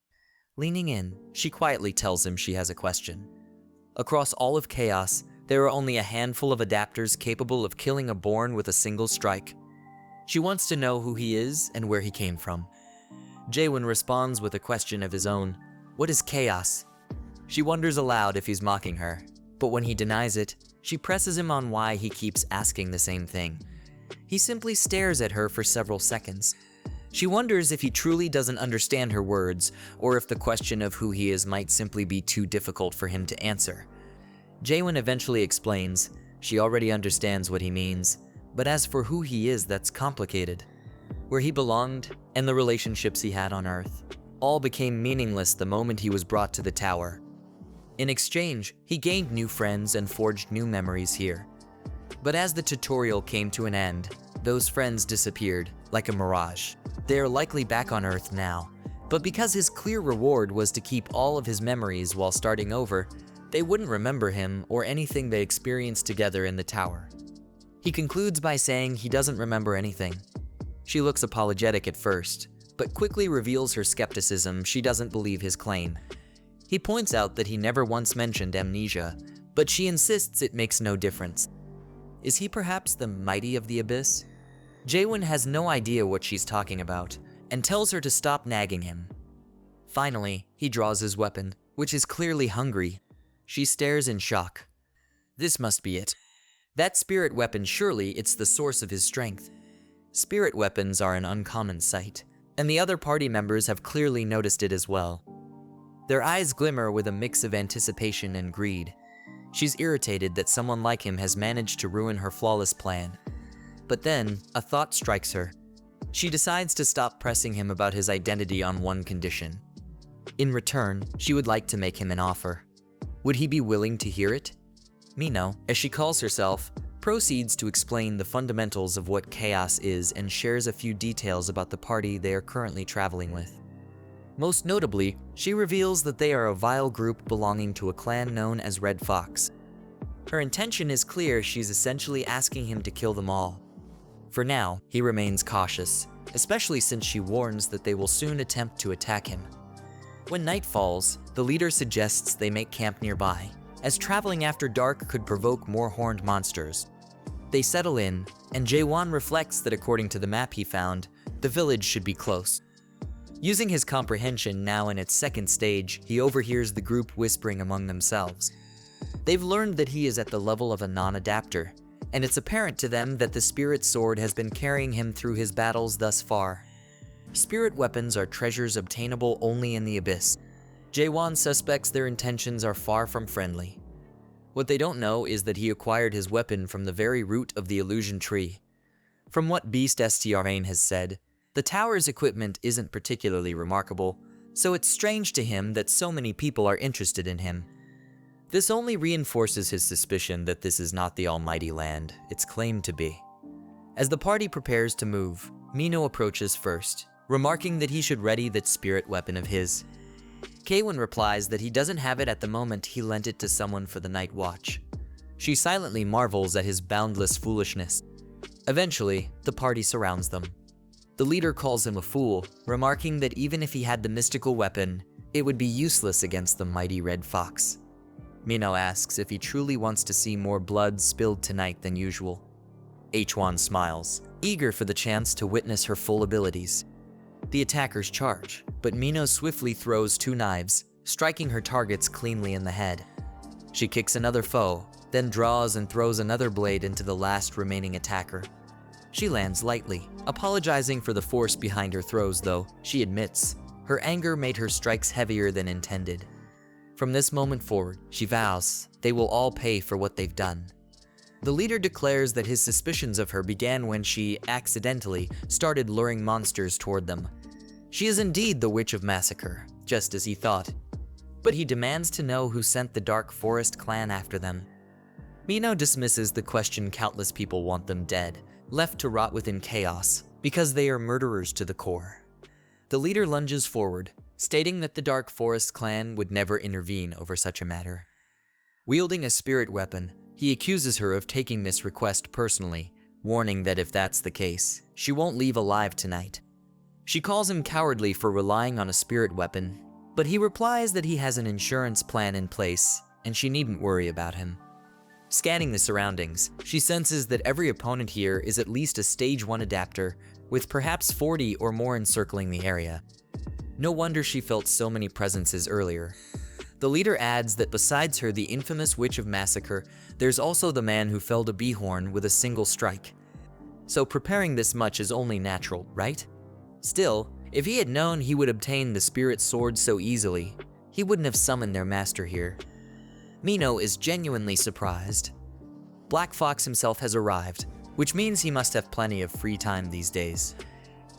Leaning in, she quietly tells him she has a question. Across all of Chaos, there are only a handful of adapters capable of killing a born with a single strike. She wants to know who he is and where he came from. Jaehwan responds with a question of his own. What is Chaos? She wonders aloud if he's mocking her, but when he denies it, she presses him on why he keeps asking the same thing. He simply stares at her for several seconds. She wonders if he truly doesn't understand her words, or if the question of who he is might simply be too difficult for him to answer. Jaehwan eventually explains she already understands what he means, but as for who he is, that's complicated. Where he belonged, and the relationships he had on Earth, all became meaningless the moment he was brought to the tower. In exchange, he gained new friends and forged new memories here. But as the tutorial came to an end, those friends disappeared, like a mirage. They are likely back on Earth now, but because his clear reward was to keep all of his memories while starting over, they wouldn't remember him or anything they experienced together in the tower. He concludes by saying he doesn't remember anything. She looks apologetic at first, but quickly reveals her skepticism. She doesn't believe his claim. He points out that he never once mentioned amnesia, but she insists it makes no difference. Is he perhaps the mighty of the abyss? Jaehwan has no idea what she's talking about, and tells her to stop nagging him. Finally, he draws his weapon, which is clearly hungry. She stares in shock. This must be it. That spirit weapon, surely it's the source of his strength. Spirit weapons are an uncommon sight, and the other party members have clearly noticed it as well. Their eyes glimmer with a mix of anticipation and greed. She's irritated that someone like him has managed to ruin her flawless plan. But then, a thought strikes her. She decides to stop pressing him about his identity on one condition. In return, she would like to make him an offer. Would he be willing to hear it? Mino, as she calls herself, proceeds to explain the fundamentals of what chaos is and shares a few details about the party they are currently traveling with. Most notably, she reveals that they are a vile group belonging to a clan known as Red Fox. Her intention is clear. She's essentially asking him to kill them all. For now, he remains cautious, especially since she warns that they will soon attempt to attack him. When night falls, the leader suggests they make camp nearby, as traveling after dark could provoke more horned monsters. They settle in, and Jaehwan reflects that according to the map he found, the village should be close. Using his comprehension now in its second stage, he overhears the group whispering among themselves. They've learned that he is at the level of a non-adapter, and it's apparent to them that the spirit sword has been carrying him through his battles thus far. Spirit weapons are treasures obtainable only in the abyss. Jaehwan suspects their intentions are far from friendly. What they don't know is that he acquired his weapon from the very root of the illusion tree. From what Beast Strn has said, the tower's equipment isn't particularly remarkable, so it's strange to him that so many people are interested in him. This only reinforces his suspicion that this is not the almighty land it's claimed to be. As the party prepares to move, Mino approaches first, remarking that he should ready that spirit weapon of his. Jaehwan replies that he doesn't have it at the moment. He lent it to someone for the night watch. She silently marvels at his boundless foolishness. Eventually, the party surrounds them. The leader calls him a fool, remarking that even if he had the mystical weapon, it would be useless against the mighty Red Fox. Mino asks if he truly wants to see more blood spilled tonight than usual. Jaehwan smiles, eager for the chance to witness her full abilities. The attackers charge, but Mino swiftly throws 2 knives, striking her targets cleanly in the head. She kicks another foe, then draws and throws another blade into the last remaining attacker. She lands lightly, apologizing for the force behind her throws, though she admits her anger made her strikes heavier than intended. From this moment forward, she vows they will all pay for what they've done. The leader declares that his suspicions of her began when she accidentally started luring monsters toward them. She is indeed the Witch of Massacre, just as he thought. But he demands to know who sent the Dark Forest clan after them. Mino dismisses the question. Countless people want them dead, left to rot within chaos, because they are murderers to the core. The leader lunges forward, stating that the Dark Forest clan would never intervene over such a matter. Wielding a spirit weapon, he accuses her of taking this request personally, warning that if that's the case, she won't leave alive tonight. She calls him cowardly for relying on a spirit weapon, but he replies that he has an insurance plan in place and she needn't worry about him. Scanning the surroundings, she senses that every opponent here is at least a stage 1 adapter, with perhaps 40 or more encircling the area. No wonder she felt so many presences earlier. The leader adds that besides her, the infamous Witch of Massacre, there's also the man who felled a beehorn with a single strike. So preparing this much is only natural, right? Still, if he had known he would obtain the spirit sword so easily, he wouldn't have summoned their master here. Mino is genuinely surprised. Black Fox himself has arrived, which means he must have plenty of free time these days.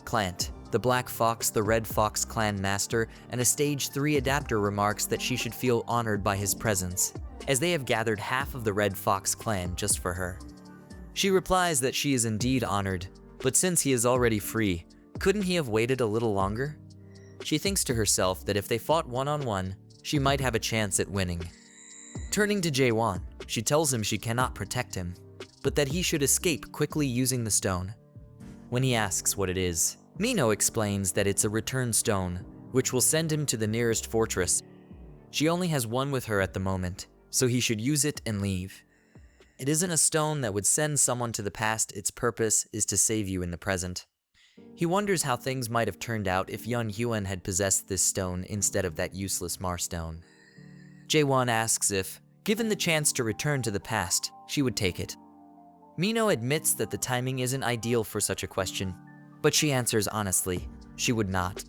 Clant, the Black Fox, the Red Fox clan master, and a stage 3 adapter remarks that she should feel honored by his presence, as they have gathered half of the Red Fox clan just for her. She replies that she is indeed honored, but since he is already free, couldn't he have waited a little longer? She thinks to herself that if they fought one-on-one, she might have a chance at winning. Turning to Jaehwan, she tells him she cannot protect him, but that he should escape quickly using the stone. When he asks what it is, Mino explains that it's a return stone, which will send him to the nearest fortress. She only has one with her at the moment, so he should use it and leave. It isn't a stone that would send someone to the past, its purpose is to save you in the present. He wonders how things might have turned out if Jaehwan had possessed this stone instead of that useless Marstone. Jaehwan asks if, given the chance to return to the past, she would take it. Mino admits that the timing isn't ideal for such a question, but she answers honestly, she would not.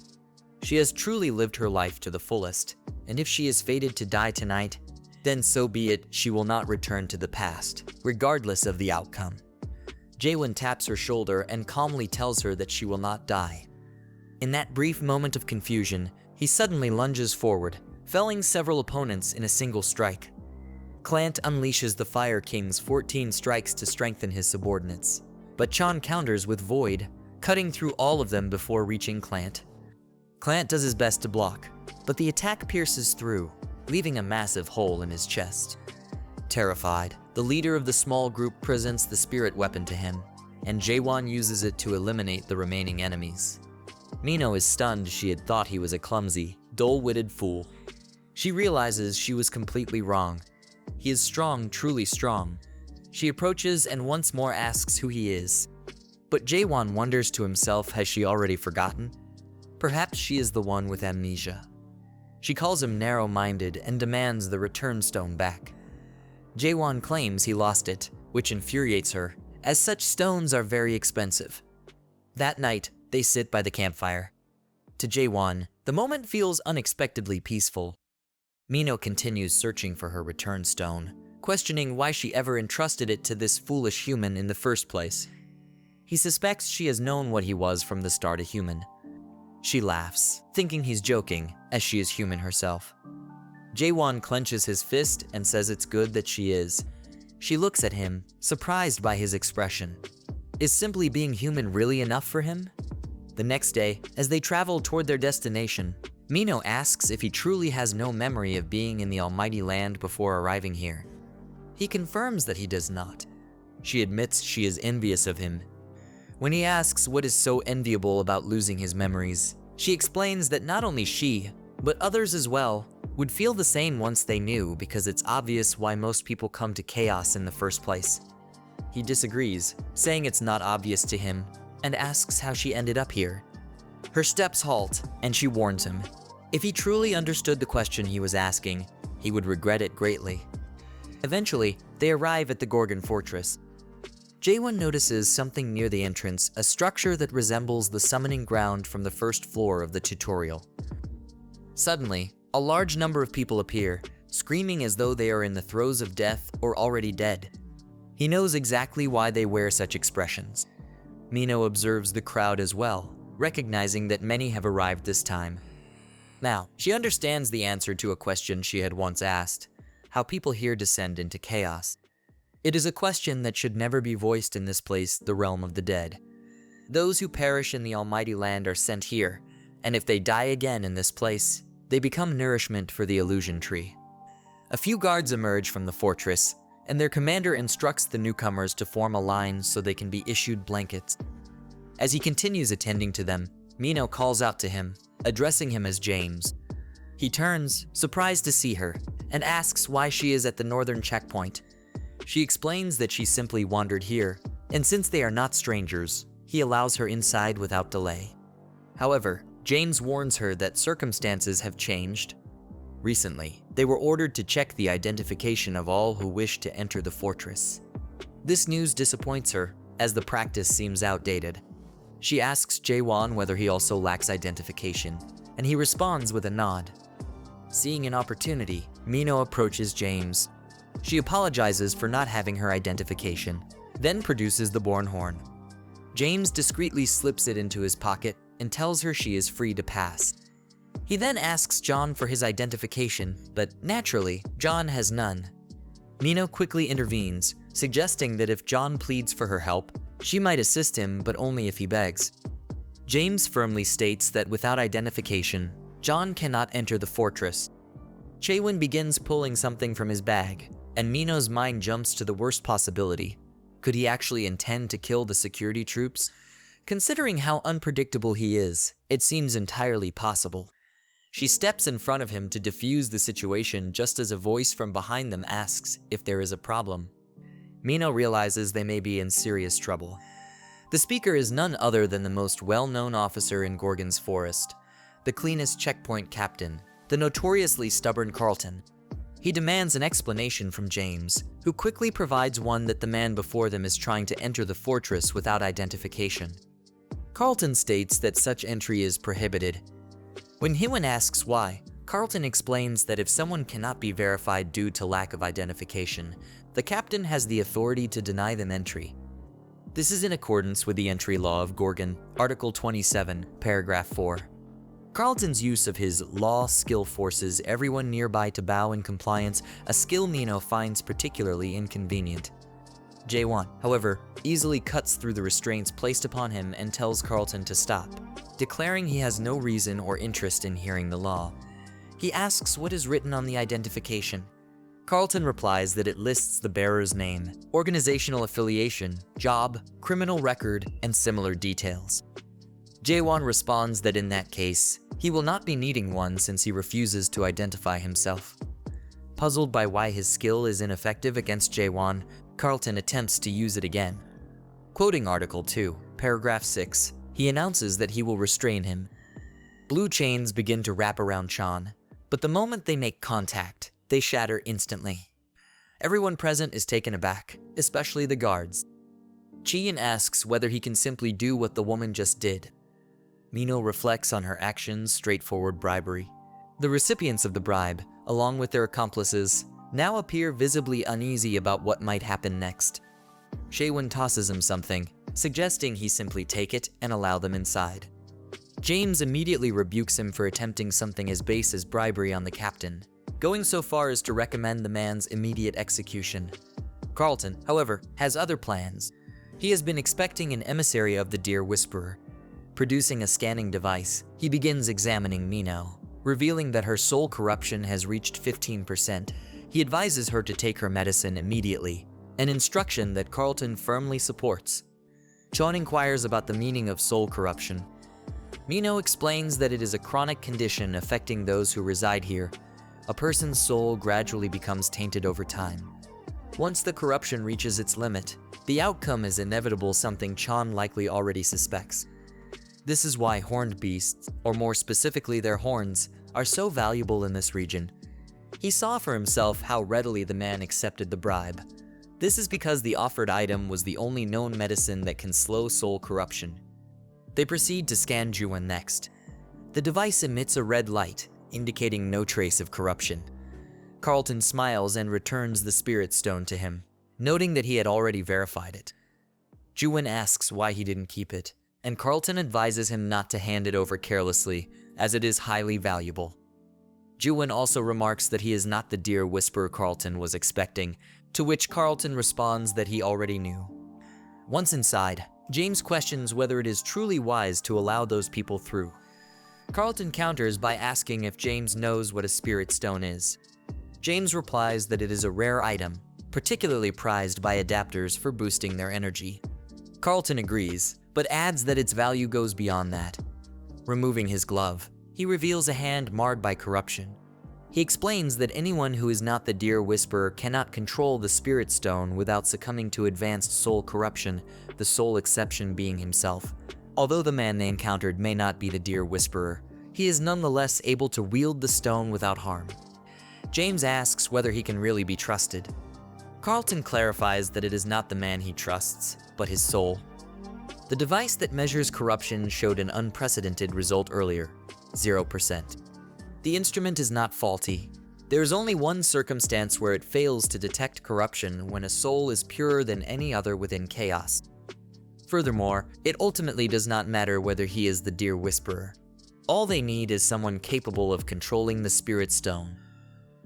She has truly lived her life to the fullest, and if she is fated to die tonight, then so be it, she will not return to the past, regardless of the outcome. Jaehwan taps her shoulder and calmly tells her that she will not die. In that brief moment of confusion, he suddenly lunges forward, felling several opponents in a single strike. Clant unleashes the Fire King's 14 strikes to strengthen his subordinates, but Chan counters with Void, cutting through all of them before reaching Clant. Clant does his best to block, but the attack pierces through, leaving a massive hole in his chest. Terrified, the leader of the small group presents the spirit weapon to him, and Jaehwan uses it to eliminate the remaining enemies. Mino is stunned. She had thought he was a clumsy, dull-witted fool. She realizes she was completely wrong. He is strong, truly strong. She approaches and once more asks who he is. But Jaehwan wonders to himself, has she already forgotten? Perhaps she is the one with amnesia. She calls him narrow-minded and demands the return stone back. Jaehwan claims he lost it, which infuriates her, as such stones are very expensive. That night, they sit by the campfire. To Jaehwan, the moment feels unexpectedly peaceful. Mino continues searching for her return stone, questioning why she ever entrusted it to this foolish human in the first place. He suspects she has known what he was from the start, a human. She laughs, thinking he's joking, as she is human herself. Jaehwan clenches his fist and says it's good that she is. She looks at him, surprised by his expression. Is simply being human really enough for him? The next day, as they travel toward their destination, Mino asks if he truly has no memory of being in the Almighty Land before arriving here. He confirms that he does not. She admits she is envious of him. When he asks what is so enviable about losing his memories, she explains that not only she, but others as well, would feel the same once they knew, because it's obvious why most people come to chaos in the first place. He disagrees, saying it's not obvious to him, and asks how she ended up here. Her steps halt, and she warns him. If he truly understood the question he was asking, he would regret it greatly. Eventually, they arrive at the Gorgon Fortress. Jaehwan notices something near the entrance, a structure that resembles the summoning ground from the first floor of the tutorial. Suddenly, a large number of people appear, screaming as though they are in the throes of death or already dead. He knows exactly why they wear such expressions. Mino observes the crowd as well, recognizing that many have arrived this time. Now, she understands the answer to a question she had once asked, how people here descend into chaos. It is a question that should never be voiced in this place, the realm of the dead. Those who perish in the Almighty Land are sent here, and if they die again in this place, they become nourishment for the illusion tree. A few guards emerge from the fortress, and their commander instructs the newcomers to form a line so they can be issued blankets. As he continues attending to them, Mino calls out to him, addressing him as James. He turns, surprised to see her, and asks why she is at the northern checkpoint. She explains that she simply wandered here, and since they are not strangers, he allows her inside without delay. However, James warns her that circumstances have changed. Recently, they were ordered to check the identification of all who wish to enter the fortress. This news disappoints her, as the practice seems outdated. She asks Jaehwan whether he also lacks identification, and he responds with a nod. Seeing an opportunity, Mino approaches James. She apologizes for not having her identification, then produces the Born Horn. James discreetly slips it into his pocket and tells her she is free to pass. He then asks John for his identification, but naturally, John has none. Mino quickly intervenes, suggesting that if John pleads for her help, she might assist him, but only if he begs. James firmly states that without identification, John cannot enter the fortress. Jaehwan begins pulling something from his bag, and Mino's mind jumps to the worst possibility. Could he actually intend to kill the security troops? Considering how unpredictable he is, it seems entirely possible. She steps in front of him to defuse the situation just as a voice from behind them asks if there is a problem. Mino realizes they may be in serious trouble. The speaker is none other than the most well-known officer in Gorgon's forest, the cleanest checkpoint captain, the notoriously stubborn Carlton. He demands an explanation from James, who quickly provides one that the man before them is trying to enter the fortress without identification. Carlton states that such entry is prohibited. When Jaehwan asks why, Carlton explains that if someone cannot be verified due to lack of identification, the captain has the authority to deny them entry. This is in accordance with the entry law of Gorgon, Article 27, Paragraph 4. Carlton's use of his law skill forces everyone nearby to bow in compliance, a skill Mino finds particularly inconvenient. Jaehwan, however, easily cuts through the restraints placed upon him and tells Carlton to stop, declaring he has no reason or interest in hearing the law. He asks what is written on the identification. Carlton replies that it lists the bearer's name, organizational affiliation, job, criminal record, and similar details. Jaehwan responds that in that case, he will not be needing one since he refuses to identify himself. Puzzled by why his skill is ineffective against Jaehwan, Carlton attempts to use it again. Quoting Article 2, Paragraph 6, he announces that he will restrain him. Blue chains begin to wrap around Chan, but the moment they make contact, they shatter instantly. Everyone present is taken aback, especially the guards. Chian asks whether he can simply do what the woman just did. Mino reflects on her actions' straightforward bribery. The recipients of the bribe, along with their accomplices, now appear visibly uneasy about what might happen next. Jaehwan tosses him something, suggesting he simply take it and allow them inside. James immediately rebukes him for attempting something as base as bribery on the captain, going so far as to recommend the man's immediate execution. Carlton, however, has other plans. He has been expecting an emissary of the Dear Whisperer. Producing a scanning device, he begins examining Mino, revealing that her soul corruption has reached 15%. He advises her to take her medicine immediately, an instruction that Carlton firmly supports. Chan inquires about the meaning of soul corruption. Mino explains that it is a chronic condition affecting those who reside here. A person's soul gradually becomes tainted over time. Once the corruption reaches its limit, the outcome is inevitable, something Chan likely already suspects. This is why horned beasts, or more specifically their horns, are so valuable in this region. He saw for himself how readily the man accepted the bribe. This is because the offered item was the only known medicine that can slow soul corruption. They proceed to scan Jaehwan next. The device emits a red light, indicating no trace of corruption. Carlton smiles and returns the spirit stone to him, noting that he had already verified it. Jaehwan asks why he didn't keep it, and Carlton advises him not to hand it over carelessly, as it is highly valuable. Jaehwan also remarks that he is not the Dear Whisperer Carlton was expecting, to which Carlton responds that he already knew. Once inside, James questions whether it is truly wise to allow those people through. Carlton counters by asking if James knows what a spirit stone is. James replies that it is a rare item, particularly prized by adapters for boosting their energy. Carlton agrees, but adds that its value goes beyond that. Removing his glove, he reveals a hand marred by corruption. He explains that anyone who is not the Dear Whisperer cannot control the Spirit Stone without succumbing to advanced soul corruption, the sole exception being himself. Although the man they encountered may not be the Dear Whisperer, he is nonetheless able to wield the stone without harm. James asks whether he can really be trusted. Carlton clarifies that it is not the man he trusts, but his soul. The device that measures corruption showed an unprecedented result earlier, 0%. The instrument is not faulty. There is only one circumstance where it fails to detect corruption, when a soul is purer than any other within chaos. Furthermore, it ultimately does not matter whether he is the Dear Whisperer. All they need is someone capable of controlling the Spirit Stone.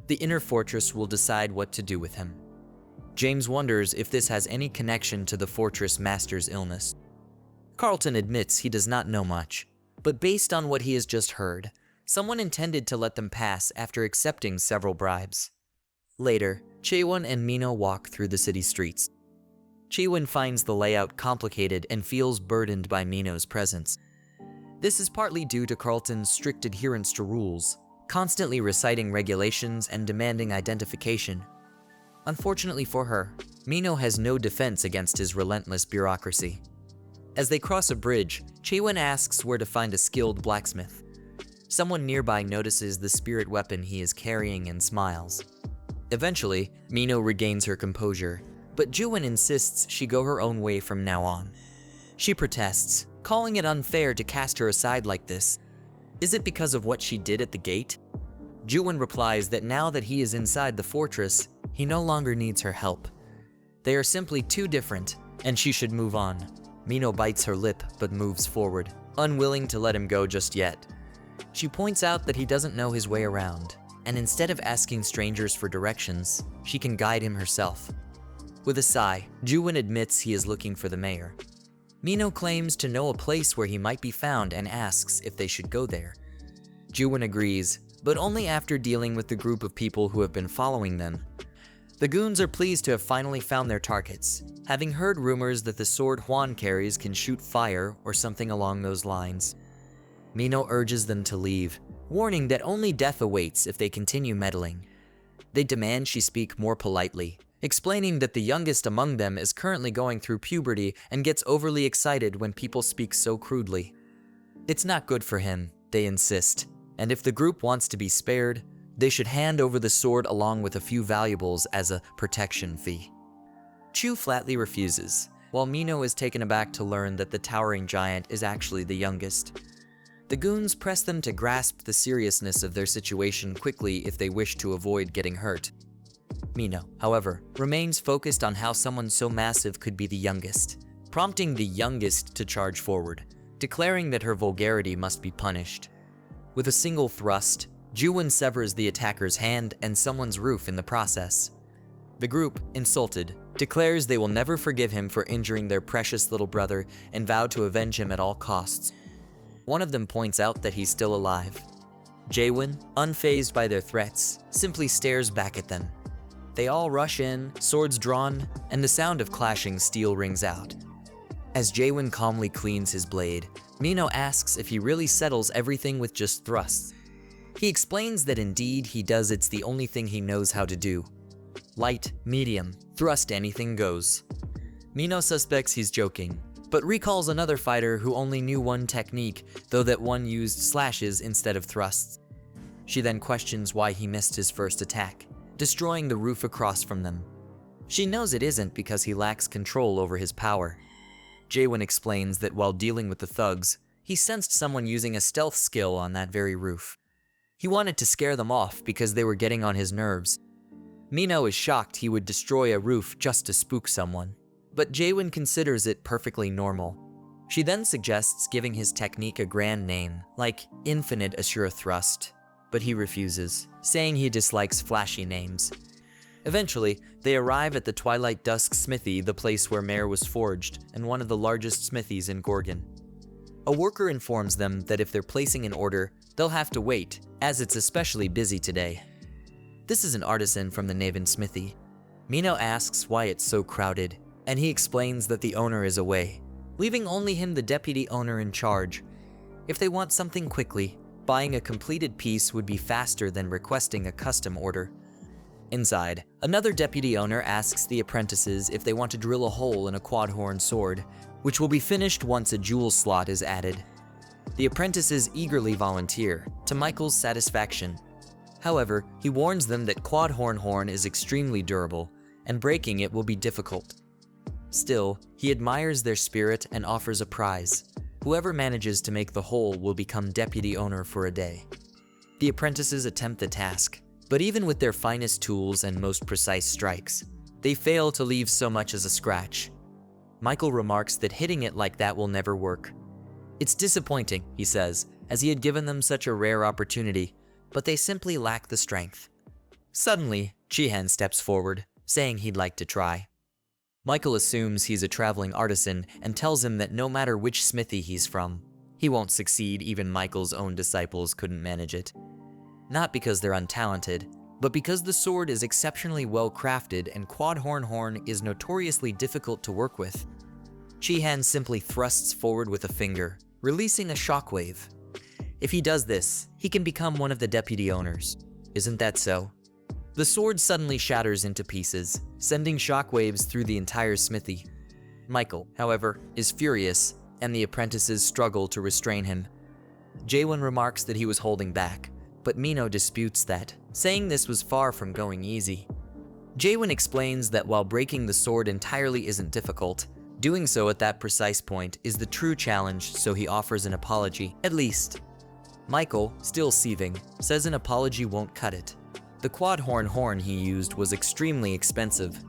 The inner fortress will decide what to do with him. James wonders if this has any connection to the Fortress Master's illness. Carlton admits he does not know much, but based on what he has just heard, someone intended to let them pass after accepting several bribes. Later, Jaehwan and Mino walk through the city streets. Jaehwan finds the layout complicated and feels burdened by Mino's presence. This is partly due to Carlton's strict adherence to rules, constantly reciting regulations and demanding identification. Unfortunately for her, Mino has no defense against his relentless bureaucracy. As they cross a bridge, Jaehwan asks where to find a skilled blacksmith. Someone nearby notices the spirit weapon he is carrying and smiles. Eventually, Mino regains her composure, but Jaehwan insists she go her own way from now on. She protests, calling it unfair to cast her aside like this. Is it because of what she did at the gate? Jaehwan replies that now that he is inside the fortress, he no longer needs her help. They are simply too different, and she should move on. Mino bites her lip but moves forward, unwilling to let him go just yet. She points out that he doesn't know his way around, and instead of asking strangers for directions, she can guide him herself. With a sigh, Jaehwan admits he is looking for the mayor. Mino claims to know a place where he might be found and asks if they should go there. Jaehwan agrees, but only after dealing with the group of people who have been following them. The goons are pleased to have finally found their targets, having heard rumors that the sword Jaehwan carries can shoot fire or something along those lines. Mino urges them to leave, warning that only death awaits if they continue meddling. They demand she speak more politely, explaining that the youngest among them is currently going through puberty and gets overly excited when people speak so crudely. It's not good for him, they insist, and if the group wants to be spared, they should hand over the sword along with a few valuables as a protection fee. Chu flatly refuses, while Mino is taken aback to learn that the towering giant is actually the youngest. The goons press them to grasp the seriousness of their situation quickly if they wish to avoid getting hurt. Mino, however, remains focused on how someone so massive could be the youngest, prompting the youngest to charge forward, declaring that her vulgarity must be punished. With a single thrust, Jaehwan severs the attacker's hand and someone's roof in the process. The group, insulted, declares they will never forgive him for injuring their precious little brother and vow to avenge him at all costs. One of them points out that he's still alive. Jaehwan, unfazed by their threats, simply stares back at them. They all rush in, swords drawn, and the sound of clashing steel rings out. As Jaehwan calmly cleans his blade, Mino asks if he really settles everything with just thrusts. He explains that indeed he does, it's the only thing he knows how to do. Light, medium, thrust, anything goes. Mino suspects he's joking, but recalls another fighter who only knew one technique, though that one used slashes instead of thrusts. She then questions why he missed his first attack, destroying the roof across from them. She knows it isn't because he lacks control over his power. Jaehwan explains that while dealing with the thugs, he sensed someone using a stealth skill on that very roof. He wanted to scare them off because they were getting on his nerves. Mino is shocked he would destroy a roof just to spook someone, but Jaehwan considers it perfectly normal. She then suggests giving his technique a grand name, like Infinite Assure Thrust, but he refuses, saying he dislikes flashy names. Eventually, they arrive at the Twilight Dusk Smithy, the place where Mare was forged, and one of the largest smithies in Gorgon. A worker informs them that if they're placing an order, they'll have to wait, as it's especially busy today. This is an artisan from the Naven smithy. Mino asks why it's so crowded, and he explains that the owner is away, leaving only him the deputy owner in charge. If they want something quickly, buying a completed piece would be faster than requesting a custom order. Inside, another deputy owner asks the apprentices if they want to drill a hole in a quad-horn sword, which will be finished once a jewel slot is added. The apprentices eagerly volunteer, to Michael's satisfaction. However, he warns them that quad-horn is extremely durable, and breaking it will be difficult. Still, he admires their spirit and offers a prize. Whoever manages to make the hole will become deputy owner for a day. The apprentices attempt the task, but even with their finest tools and most precise strikes, they fail to leave so much as a scratch. Michael remarks that hitting it like that will never work. It's disappointing, he says, as he had given them such a rare opportunity, but they simply lack the strength. Suddenly, Jaehwan steps forward, saying he'd like to try. Michael assumes he's a traveling artisan and tells him that no matter which smithy he's from, he won't succeed. Even Michael's own disciples couldn't manage it. Not because they're untalented, but because the sword is exceptionally well crafted and quad-horn is notoriously difficult to work with. Jaehwan simply thrusts forward with a finger, releasing a shockwave. If he does this, he can become one of the deputy owners. Isn't that so? The sword suddenly shatters into pieces, sending shockwaves through the entire smithy. Michael, however, is furious, and the apprentices struggle to restrain him. Jaehwan remarks that he was holding back, but Mino disputes that, saying this was far from going easy. Jaehwan explains that while breaking the sword entirely isn't difficult, doing so at that precise point is the true challenge, so he offers an apology, at least. Michael, still seething, says an apology won't cut it. The quad-horn he used was extremely expensive.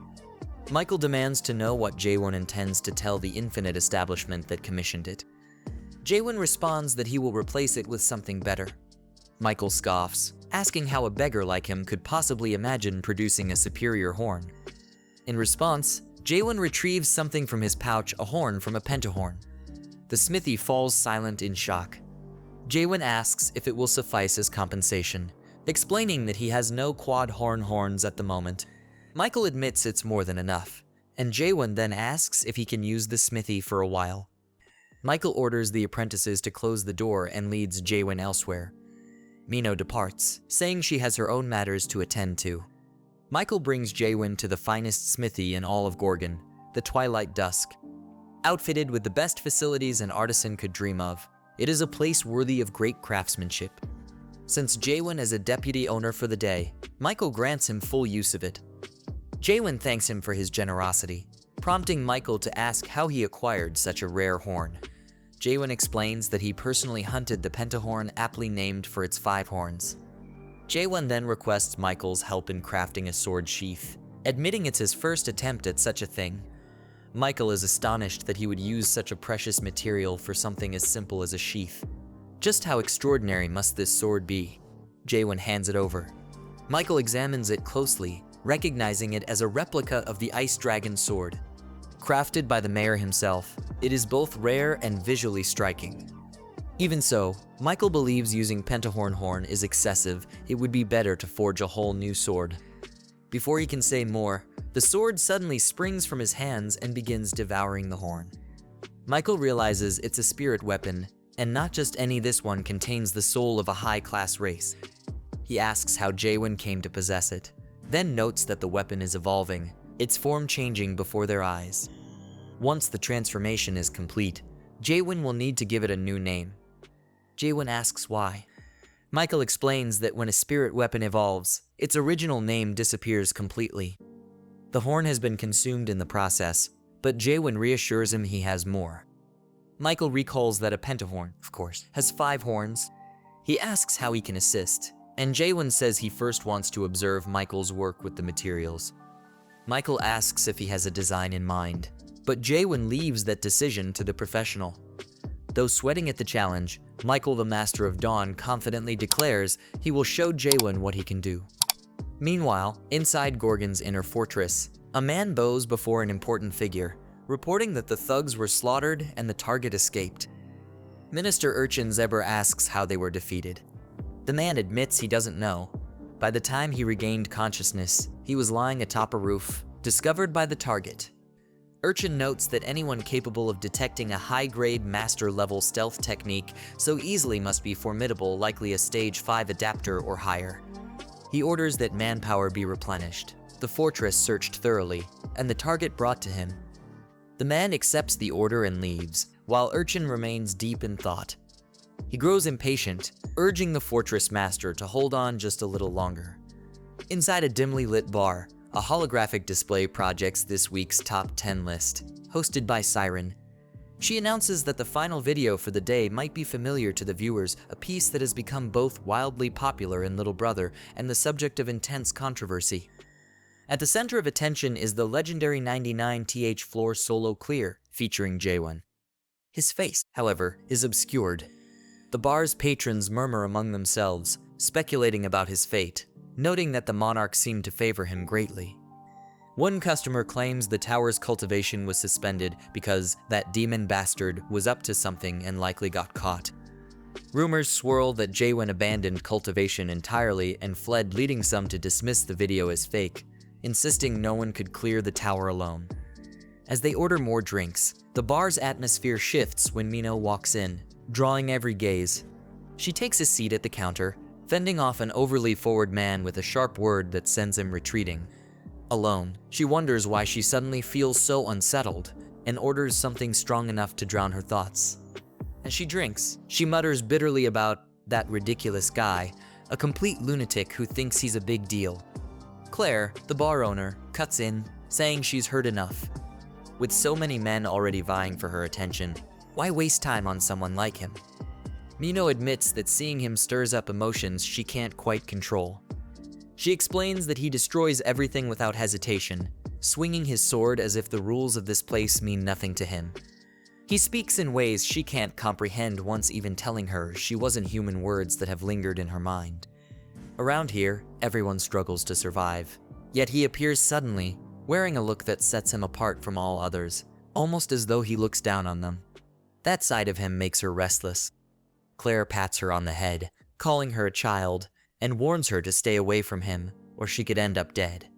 Michael demands to know what Jaehwan intends to tell the Infinite establishment that commissioned it. Jaehwan responds that he will replace it with something better. Michael scoffs, asking how a beggar like him could possibly imagine producing a superior horn. In response, Jaehwan retrieves something from his pouch, a horn from a pentahorn. The smithy falls silent in shock. Jaehwan asks if it will suffice as compensation, explaining that he has no quad-horns at the moment. Michael admits it's more than enough, and Jaehwan then asks if he can use the smithy for a while. Michael orders the apprentices to close the door and leads Jaehwan elsewhere. Mino departs, saying she has her own matters to attend to. Michael brings Jaehwan to the finest smithy in all of Gorgon, the Twilight Dusk. Outfitted with the best facilities an artisan could dream of, it is a place worthy of great craftsmanship. Since Jaehwan is a deputy owner for the day, Michael grants him full use of it. Jaehwan thanks him for his generosity, prompting Michael to ask how he acquired such a rare horn. Jaehwan explains that he personally hunted the pentahorn, aptly named for its 5 horns. Jaehwan then requests Michael's help in crafting a sword sheath, admitting it's his first attempt at such a thing. Michael is astonished that he would use such a precious material for something as simple as a sheath. Just how extraordinary must this sword be? Jaehwan hands it over. Michael examines it closely, recognizing it as a replica of the Ice Dragon sword. Crafted by the mayor himself, it is both rare and visually striking. Even so, Michael believes using pentahorn horn is excessive. It would be better to forge a whole new sword. Before he can say more, the sword suddenly springs from his hands and begins devouring the horn. Michael realizes it's a spirit weapon, and not just any. This one contains the soul of a high-class race. He asks how Jaehwan came to possess it, then notes that the weapon is evolving, its form changing before their eyes. Once the transformation is complete, Jaehwan will need to give it a new name. Jaehwan asks why. Michael explains that when a spirit weapon evolves, its original name disappears completely. The horn has been consumed in the process, but Jaehwan reassures him he has more. Michael recalls that a pentahorn, of course, has 5 horns. He asks how he can assist, and Jaehwan says he first wants to observe Michael's work with the materials. Michael asks if he has a design in mind, but Jaehwan leaves that decision to the professional. Though sweating at the challenge, Michael, the Master of Dawn, confidently declares he will show Jaehwan what he can do. Meanwhile, inside Gorgon's inner fortress, a man bows before an important figure, reporting that the thugs were slaughtered and the target escaped. Minister Urchin Zebra asks how they were defeated. The man admits he doesn't know. By the time he regained consciousness, he was lying atop a roof, discovered by the target. Urchin notes that anyone capable of detecting a high-grade master-level stealth technique so easily must be formidable, likely a stage 5 adapter or higher. He orders that manpower be replenished, the fortress searched thoroughly, and the target brought to him. The man accepts the order and leaves, while Urchin remains deep in thought. He grows impatient, urging the fortress master to hold on just a little longer. Inside a dimly lit bar, a holographic display projects this week's top 10 list, hosted by Siren. She announces that the final video for the day might be familiar to the viewers, a piece that has become both wildly popular in Little Brother and the subject of intense controversy. At the center of attention is the legendary 99th floor solo clear, featuring Jaehwan. His face, however, is obscured. The bar's patrons murmur among themselves, speculating about his fate, noting that the monarch seemed to favor him greatly. One customer claims the tower's cultivation was suspended because that demon bastard was up to something and likely got caught. Rumors swirl that Jaehwan abandoned cultivation entirely and fled, leading some to dismiss the video as fake, insisting no one could clear the tower alone. As they order more drinks, the bar's atmosphere shifts when Mino walks in, drawing every gaze. She takes a seat at the counter, fending off an overly forward man with a sharp word that sends him retreating. Alone, she wonders why she suddenly feels so unsettled and orders something strong enough to drown her thoughts. As she drinks, she mutters bitterly about that ridiculous guy, a complete lunatic who thinks he's a big deal. Claire, the bar owner, cuts in, saying she's heard enough. With so many men already vying for her attention, why waste time on someone like him? Mino admits that seeing him stirs up emotions she can't quite control. She explains that he destroys everything without hesitation, swinging his sword as if the rules of this place mean nothing to him. He speaks in ways she can't comprehend, once even telling her she wasn't human words that have lingered in her mind. Around here, everyone struggles to survive, yet he appears suddenly, wearing a look that sets him apart from all others, almost as though he looks down on them. That side of him makes her restless. Claire pats her on the head, calling her a child, and warns her to stay away from him, or she could end up dead.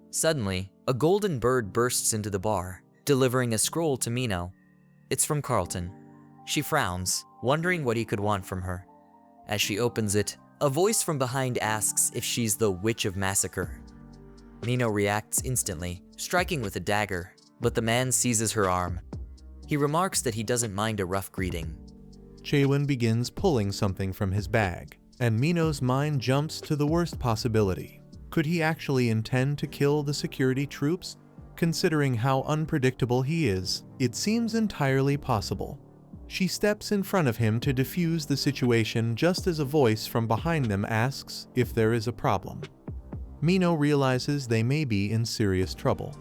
Suddenly, a golden bird bursts into the bar, delivering a scroll to Mino. It's from Carlton. She frowns, wondering what he could want from her. As she opens it, a voice from behind asks if she's the Witch of Massacre. Mino reacts instantly, striking with a dagger, but the man seizes her arm. He remarks that he doesn't mind a rough greeting. Jaehwan begins pulling something from his bag, and Mino's mind jumps to the worst possibility. Could he actually intend to kill the security troops? Considering how unpredictable he is, it seems entirely possible. She steps in front of him to defuse the situation just as a voice from behind them asks if there is a problem. Mino realizes they may be in serious trouble.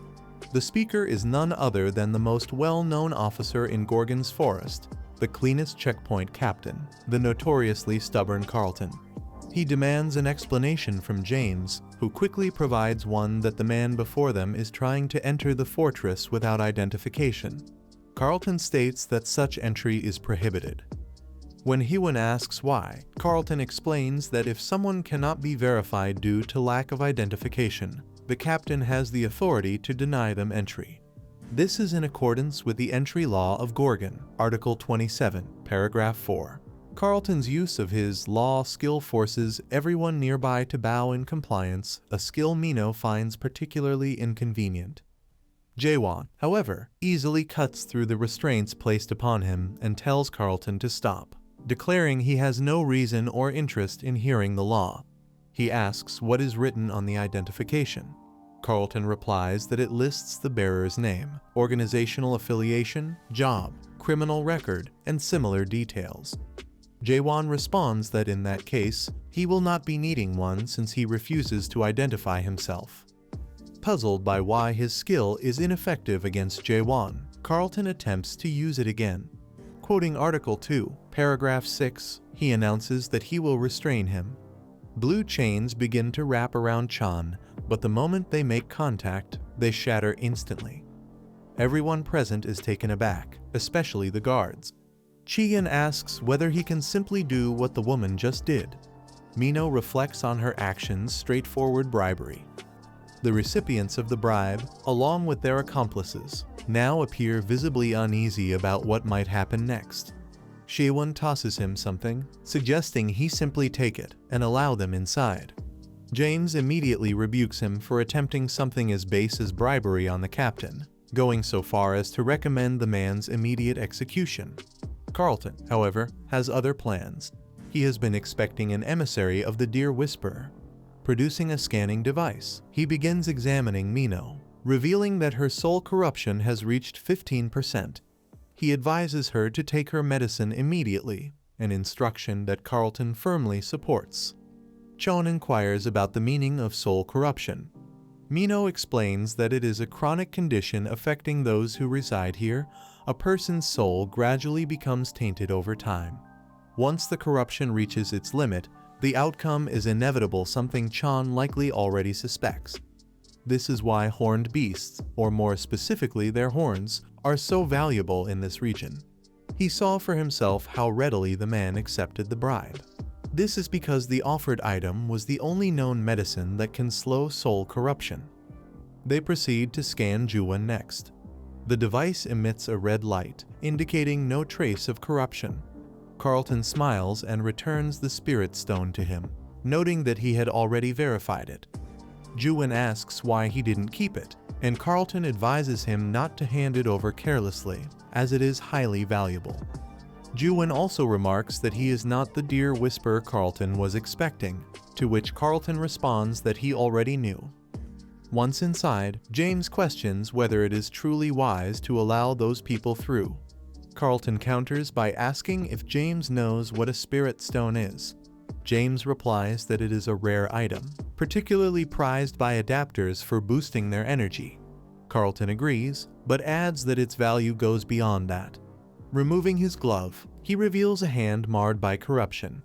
The speaker is none other than the most well-known officer in Gorgon's Forest, the cleanest checkpoint captain, the notoriously stubborn Carlton. He demands an explanation from James, who quickly provides one that the man before them is trying to enter the fortress without identification. Carlton states that such entry is prohibited. When Jaehwan asks why, Carlton explains that if someone cannot be verified due to lack of identification, the captain has the authority to deny them entry. This is in accordance with the entry law of Gorgon, Article 27, Paragraph 4. Carlton's use of his law skill forces everyone nearby to bow in compliance, a skill Mino finds particularly inconvenient. Jaehwan, however, easily cuts through the restraints placed upon him and tells Carlton to stop, declaring he has no reason or interest in hearing the law. He asks what is written on the identification. Carlton replies that it lists the bearer's name, organizational affiliation, job, criminal record, and similar details. Jaehwan responds that in that case, he will not be needing one since he refuses to identify himself. Puzzled by why his skill is ineffective against Jaehwan, Carlton attempts to use it again. Quoting Article 2, Paragraph 6, he announces that he will restrain him. Blue chains begin to wrap around Chan, but the moment they make contact, they shatter instantly. Everyone present is taken aback, especially the guards. Chian asks whether he can simply do what the woman just did. Mino reflects on her actions' straightforward bribery. The recipients of the bribe, along with their accomplices, now appear visibly uneasy about what might happen next. Jaehwan tosses him something, suggesting he simply take it and allow them inside. James immediately rebukes him for attempting something as base as bribery on the captain, going so far as to recommend the man's immediate execution. Carlton, however, has other plans. He has been expecting an emissary of the Dear Whisperer. Producing a scanning device, he begins examining Mino, revealing that her soul corruption has reached 15%. He advises her to take her medicine immediately, an instruction that Carlton firmly supports. Chon inquires about the meaning of soul corruption. Mino explains that it is a chronic condition affecting those who reside here. A person's soul gradually becomes tainted over time. Once the corruption reaches its limit, the outcome is inevitable, something Chon likely already suspects. This is why horned beasts, or more specifically their horns, are so valuable in this region. He saw for himself how readily the man accepted the bribe. This is because the offered item was the only known medicine that can slow soul corruption. They proceed to scan Jaehwan next. The device emits a red light, indicating no trace of corruption. Carlton smiles and returns the spirit stone to him, noting that he had already verified it. Jaehwan asks why he didn't keep it, and Carlton advises him not to hand it over carelessly, as it is highly valuable. Jaehwan also remarks that he is not the Dear Whisperer Carlton was expecting, to which Carlton responds that he already knew. Once inside, James questions whether it is truly wise to allow those people through. Carlton counters by asking if James knows what a spirit stone is. James replies that it is a rare item, particularly prized by adapters for boosting their energy. Carlton agrees, but adds that its value goes beyond that. Removing his glove, he reveals a hand marred by corruption.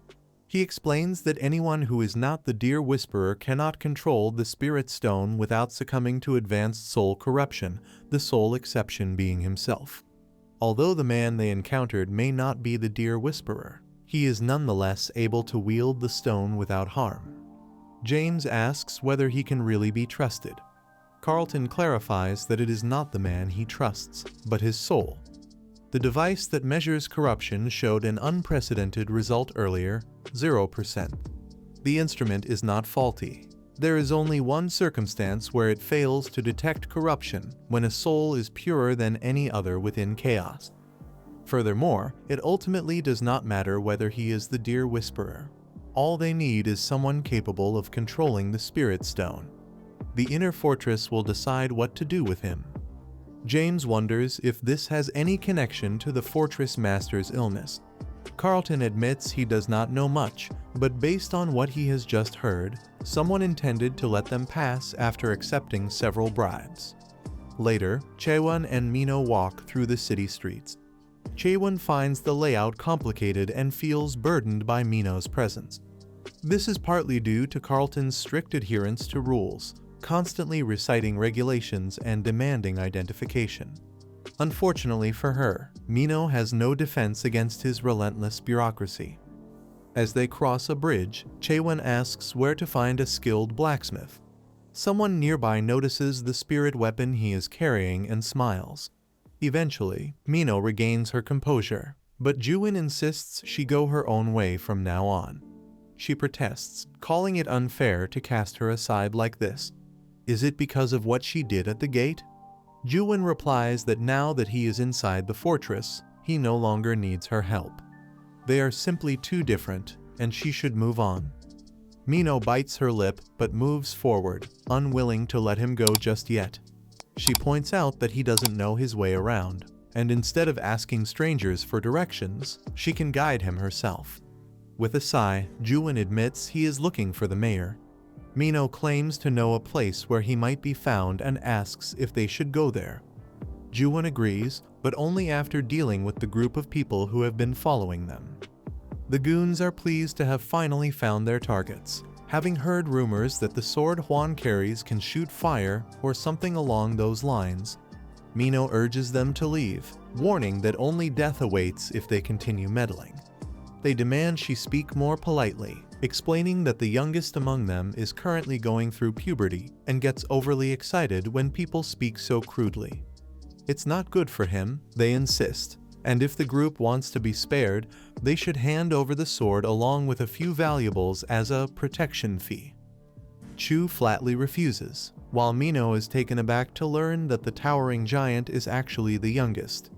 He explains that anyone who is not the Dear Whisperer cannot control the spirit stone without succumbing to advanced soul corruption, the sole exception being himself. Although the man they encountered may not be the Dear Whisperer, he is nonetheless able to wield the stone without harm. James asks whether he can really be trusted. Carlton clarifies that it is not the man he trusts, but his soul. The device that measures corruption showed an unprecedented result earlier, 0%. The instrument is not faulty. There is only one circumstance where it fails to detect corruption, when a soul is purer than any other within chaos. Furthermore, it ultimately does not matter whether he is the Dear Whisperer. All they need is someone capable of controlling the Spirit Stone. The inner fortress will decide what to do with him. James wonders if this has any connection to the Fortress Master's illness. Carlton admits he does not know much, but based on what he has just heard, someone intended to let them pass after accepting several bribes. Later, Jaehwan and Mino walk through the city streets. Jaehwan finds the layout complicated and feels burdened by Mino's presence. This is partly due to Carlton's strict adherence to rules, constantly reciting regulations and demanding identification. Unfortunately for her, Mino has no defense against his relentless bureaucracy. As they cross a bridge, Jaehwan asks where to find a skilled blacksmith. Someone nearby notices the spirit weapon he is carrying and smiles. Eventually, Mino regains her composure, but Jaehwan insists she go her own way from now on. She protests, calling it unfair to cast her aside like this. Is it because of what she did at the gate? Jaehwan replies that now that he is inside the fortress, he no longer needs her help. They are simply too different, and she should move on. Mino bites her lip but moves forward, unwilling to let him go just yet. She points out that he doesn't know his way around, and instead of asking strangers for directions, she can guide him herself. With a sigh, Jaehwan admits he is looking for the mayor. Mino claims to know a place where he might be found and asks if they should go there. Jaehwan agrees, but only after dealing with the group of people who have been following them. The goons are pleased to have finally found their targets, having heard rumors that the sword Juan carries can shoot fire or something along those lines. Mino urges them to leave, warning that only death awaits if they continue meddling. They demand she speak more politely, explaining that the youngest among them is currently going through puberty and gets overly excited when people speak so crudely. It's not good for him, they insist, and if the group wants to be spared, they should hand over the sword along with a few valuables as a protection fee. Chu flatly refuses, while Mino is taken aback to learn that the towering giant is actually the youngest.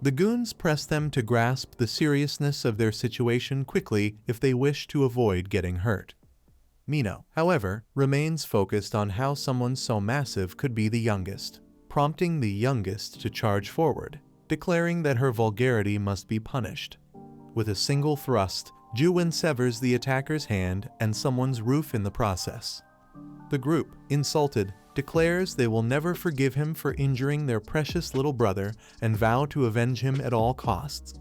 The goons press them to grasp the seriousness of their situation quickly if they wish to avoid getting hurt. Mino, however, remains focused on how someone so massive could be the youngest, prompting the youngest to charge forward, declaring that her vulgarity must be punished. With a single thrust, Jaehwan severs the attacker's hand and someone's roof in the process. The group, insulted, declares they will never forgive him for injuring their precious little brother and vow to avenge him at all costs.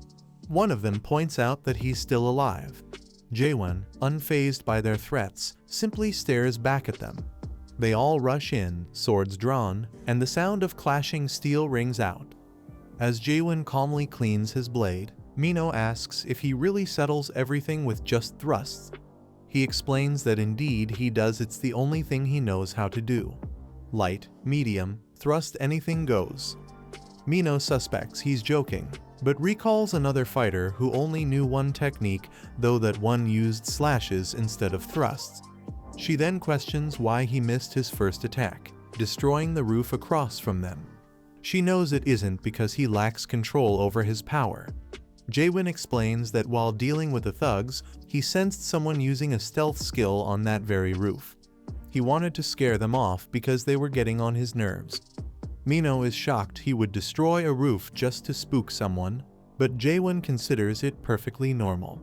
One of them points out that he's still alive. Jaehwan, unfazed by their threats, simply stares back at them. They all rush in, swords drawn, and the sound of clashing steel rings out. As Jaehwan calmly cleans his blade, Mino asks if he really settles everything with just thrusts. He explains that indeed he does, it's the only thing he knows how to do. Light, medium, thrust, anything goes. Mino suspects he's joking, but recalls another fighter who only knew one technique, though that one used slashes instead of thrusts. She then questions why he missed his first attack, destroying the roof across from them. She knows it isn't because he lacks control over his power. Jaehwan explains that while dealing with the thugs, he sensed someone using a stealth skill on that very roof. He wanted to scare them off because they were getting on his nerves. Mino is shocked he would destroy a roof just to spook someone, but Jaehwan considers it perfectly normal.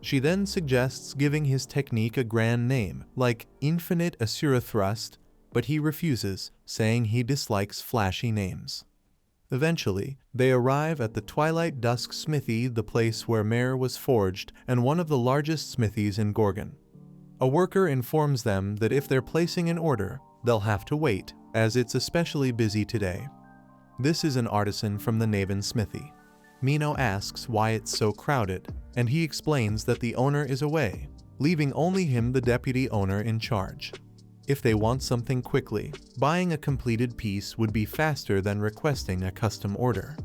She then suggests giving his technique a grand name, like Infinite Asura Thrust, but he refuses, saying he dislikes flashy names. Eventually, they arrive at the Twilight Dusk Smithy, the place where Mare was forged and one of the largest smithies in Gorgon. A worker informs them that if they're placing an order, they'll have to wait, as it's especially busy today. This is an artisan from the Naven smithy. Mino asks why it's so crowded, and he explains that the owner is away, leaving only him, the deputy owner, in charge. If they want something quickly, buying a completed piece would be faster than requesting a custom order.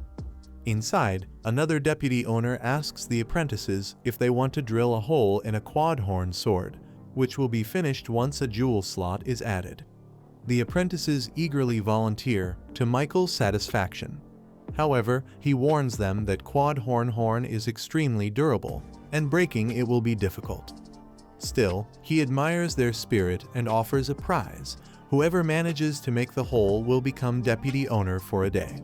Inside, another deputy owner asks the apprentices if they want to drill a hole in a quad-horn sword, which will be finished once a jewel slot is added. The apprentices eagerly volunteer, to Michael's satisfaction. However, he warns them that quad-horn is extremely durable, and breaking it will be difficult. Still, he admires their spirit and offers a prize. Whoever manages to make the hole will become deputy owner for a day.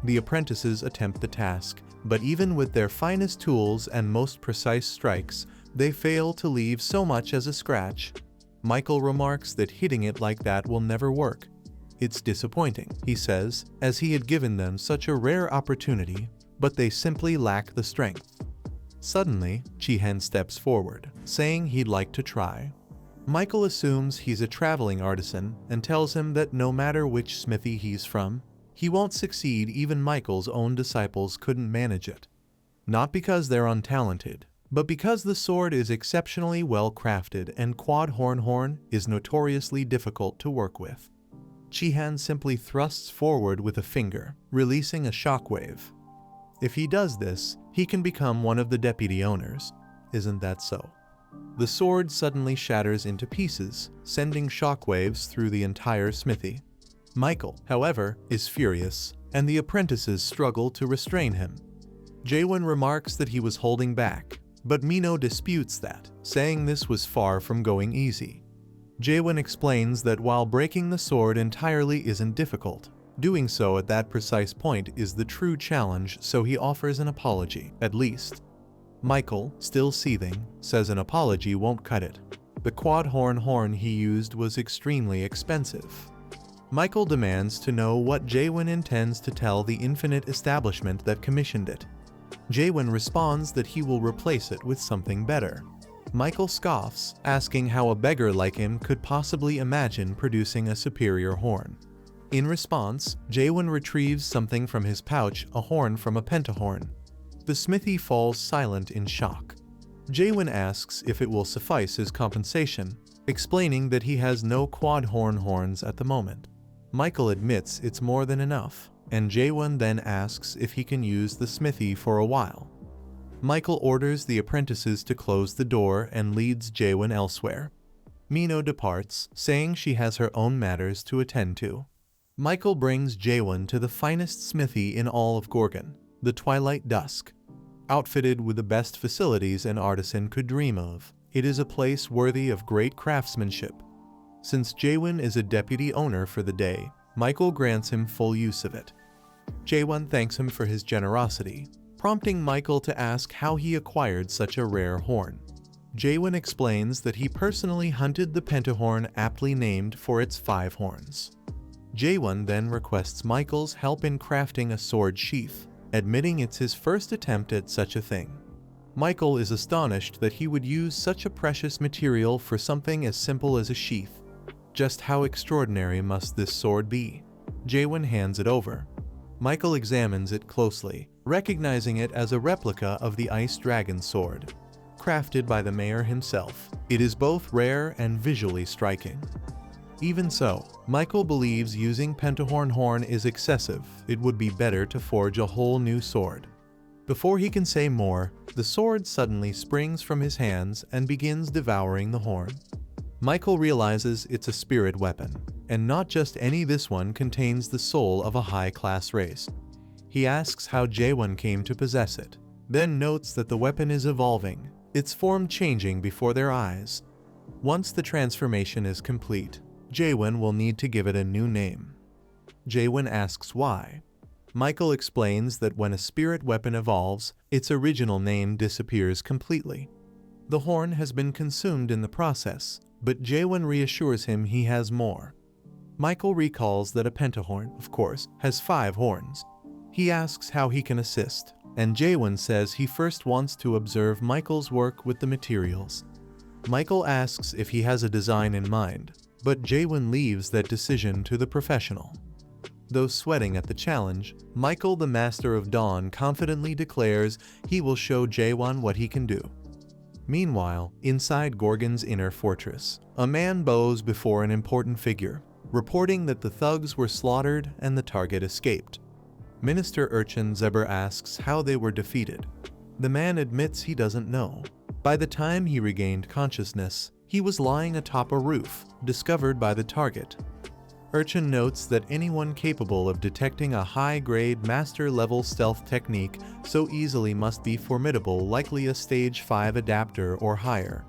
The apprentices attempt the task, but even with their finest tools and most precise strikes, they fail to leave so much as a scratch. Michael remarks that hitting it like that will never work. It's disappointing, he says, as he had given them such a rare opportunity, but they simply lack the strength. Suddenly, Jaehwan steps forward, saying he'd like to try. Michael assumes he's a traveling artisan and tells him that no matter which smithy he's from, he won't succeed. Even Michael's own disciples couldn't manage it. Not because they're untalented, but because the sword is exceptionally well crafted and quad-horn is notoriously difficult to work with. Jaehwan simply thrusts forward with a finger, releasing a shockwave. If he does this, he can become one of the deputy owners. Isn't that so? The sword suddenly shatters into pieces, sending shockwaves through the entire smithy. Michael, however, is furious, and the apprentices struggle to restrain him. Jaehwan remarks that he was holding back, but Mino disputes that, saying this was far from going easy. Jaehwan explains that while breaking the sword entirely isn't difficult, doing so at that precise point is the true challenge, so he offers an apology, at least. Michael, still seething, says an apology won't cut it. The quad-horn he used was extremely expensive. Michael demands to know what Jaehwan intends to tell the Infinite establishment that commissioned it. Jaehwan responds that he will replace it with something better. Michael scoffs, asking how a beggar like him could possibly imagine producing a superior horn. In response, Jaehwan retrieves something from his pouch, a horn from a pentahorn. The smithy falls silent in shock. Jaehwan asks if it will suffice as compensation, explaining that he has no quad horns at the moment. Michael admits it's more than enough, and Jaehwan then asks if he can use the smithy for a while. Michael orders the apprentices to close the door and leads Jaehwan elsewhere. Mino departs, saying she has her own matters to attend to. Michael brings Jaehwan to the finest smithy in all of Gorgon, the Twilight Dusk. Outfitted with the best facilities an artisan could dream of, it is a place worthy of great craftsmanship. Since Jaehwan is a deputy owner for the day, Michael grants him full use of it. Jaehwan thanks him for his generosity, prompting Michael to ask how he acquired such a rare horn. Jaehwan explains that he personally hunted the pentahorn aptly named for its 5 horns. Jaehwan then requests Michael's help in crafting a sword sheath, admitting it's his first attempt at such a thing. Michael is astonished that he would use such a precious material for something as simple as a sheath. Just how extraordinary must this sword be? Jaehwan hands it over. Michael examines it closely, recognizing it as a replica of the Ice Dragon sword. Crafted by the mayor himself, it is both rare and visually striking. Even so, Michael believes using pentahorn horn is excessive. It would be better to forge a whole new sword. Before he can say more, the sword suddenly springs from his hands and begins devouring the horn. Michael realizes it's a spirit weapon, and not just any. This one contains the soul of a high-class race. He asks how Jaehwan came to possess it, then notes that the weapon is evolving, its form changing before their eyes. Once the transformation is complete, Jaehwan will need to give it a new name. Jaehwan asks why. Michael explains that when a spirit weapon evolves, its original name disappears completely. The horn has been consumed in the process, but Jaehwan reassures him he has more. Michael recalls that a pentahorn, of course, has 5 horns. He asks how he can assist, and Jaehwan says he first wants to observe Michael's work with the materials. Michael asks if he has a design in mind, but Jaehwan leaves that decision to the professional. Though sweating at the challenge, Michael, the Master of Dawn, confidently declares he will show Jaehwan what he can do. Meanwhile, inside Gorgon's inner fortress, a man bows before an important figure, reporting that the thugs were slaughtered and the target escaped. Minister Urchin Zeber asks how they were defeated. The man admits he doesn't know. By the time he regained consciousness, he was lying atop a roof, discovered by the target. Urchin notes that anyone capable of detecting a high-grade master-level stealth technique so easily must be formidable, likely a stage 5 adapter or higher.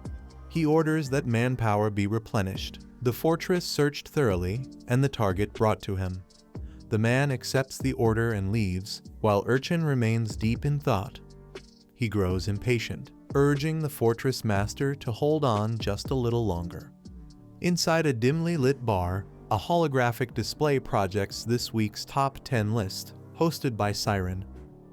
He orders that manpower be replenished, the fortress searched thoroughly, and the target brought to him. The man accepts the order and leaves, while Urchin remains deep in thought. He grows impatient, urging the fortress master to hold on just a little longer. Inside a dimly lit bar, a holographic display projects this week's top 10 list, hosted by Siren.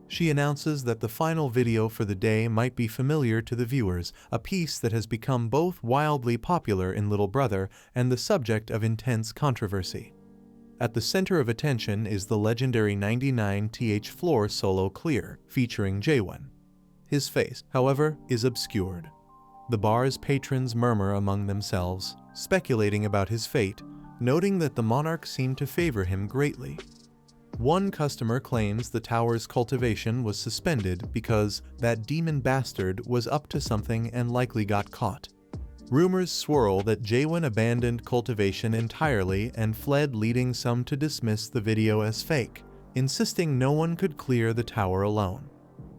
She announces that the final video for the day might be familiar to the viewers, a piece that has become both wildly popular in Little Brother and the subject of intense controversy. At the center of attention is the legendary 99th floor solo clear, featuring Jaehwan. His face, however, is obscured. The bar's patrons murmur among themselves, speculating about his fate, noting that the monarch seemed to favor him greatly. One customer claims the tower's cultivation was suspended because that demon bastard was up to something and likely got caught. Rumors swirl that Jaehwan abandoned cultivation entirely and fled, leading some to dismiss the video as fake, insisting no one could clear the tower alone.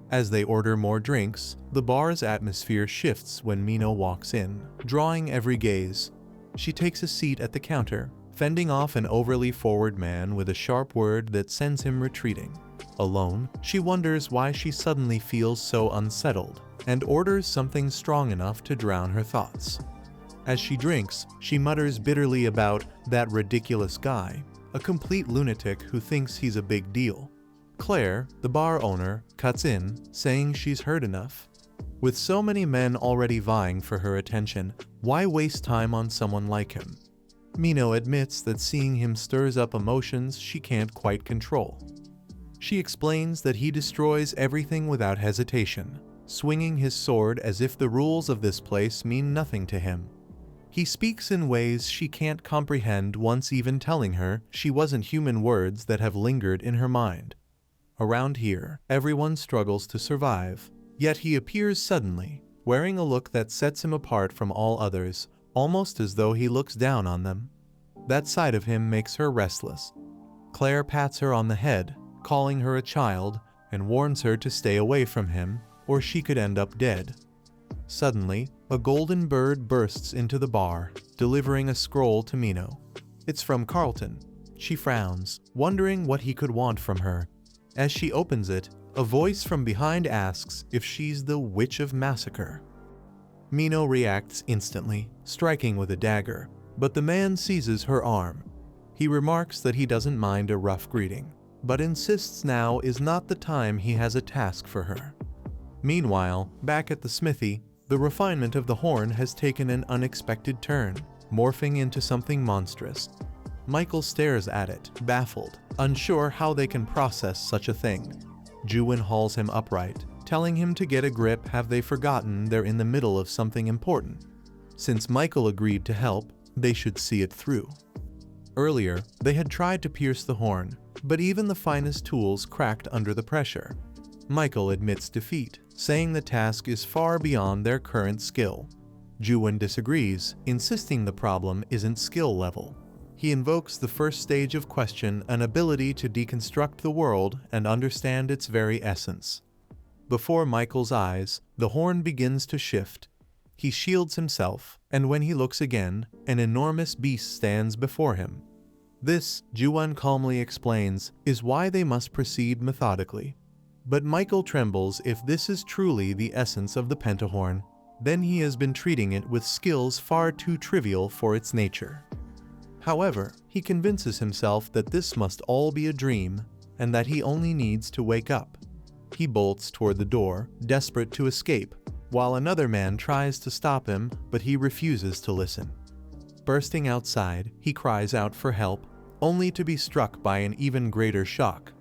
As they order more drinks, the bar's atmosphere shifts when Mino walks in, drawing every gaze. She takes a seat at the counter, fending off an overly forward man with a sharp word that sends him retreating. Alone, she wonders why she suddenly feels so unsettled, and orders something strong enough to drown her thoughts. As she drinks, she mutters bitterly about that ridiculous guy, a complete lunatic who thinks he's a big deal. Claire, the bar owner, cuts in, saying she's heard enough. With so many men already vying for her attention, why waste time on someone like him? Mino admits that seeing him stirs up emotions she can't quite control. She explains that he destroys everything without hesitation, swinging his sword as if the rules of this place mean nothing to him. He speaks in ways she can't comprehend, once even telling her she wasn't human, words that have lingered in her mind. Around here, everyone struggles to survive, yet he appears suddenly, wearing a look that sets him apart from all others, almost as though he looks down on them. That side of him makes her restless. Claire pats her on the head, calling her a child, and warns her to stay away from him, or she could end up dead. Suddenly, a golden bird bursts into the bar, delivering a scroll to Mino. It's from Carlton. She frowns, wondering what he could want from her. As she opens it, a voice from behind asks if she's the Witch of Massacre. Mino reacts instantly, striking with a dagger, but the man seizes her arm. He remarks that he doesn't mind a rough greeting, but insists now is not the time, he has a task for her. Meanwhile, back at the smithy, the refinement of the horn has taken an unexpected turn, morphing into something monstrous. Michael stares at it, baffled, unsure how they can process such a thing. Jaehwan hauls him upright, telling him to get a grip. Have they forgotten they're in the middle of something important? Since Michael agreed to help, they should see it through. Earlier, they had tried to pierce the horn, but even the finest tools cracked under the pressure. Michael admits defeat, saying the task is far beyond their current skill. Jaehwan disagrees, insisting the problem isn't skill level. He invokes the first stage of question, an ability to deconstruct the world and understand its very essence. Before Michael's eyes, the horn begins to shift. He shields himself, and when he looks again, an enormous beast stands before him. This, Jaehwan calmly explains, is why they must proceed methodically. But Michael trembles. If this is truly the essence of the pentahorn, then he has been treating it with skills far too trivial for its nature. However, he convinces himself that this must all be a dream, and that he only needs to wake up. He bolts toward the door, desperate to escape, while another man tries to stop him, but he refuses to listen. Bursting outside, he cries out for help, only to be struck by an even greater shock.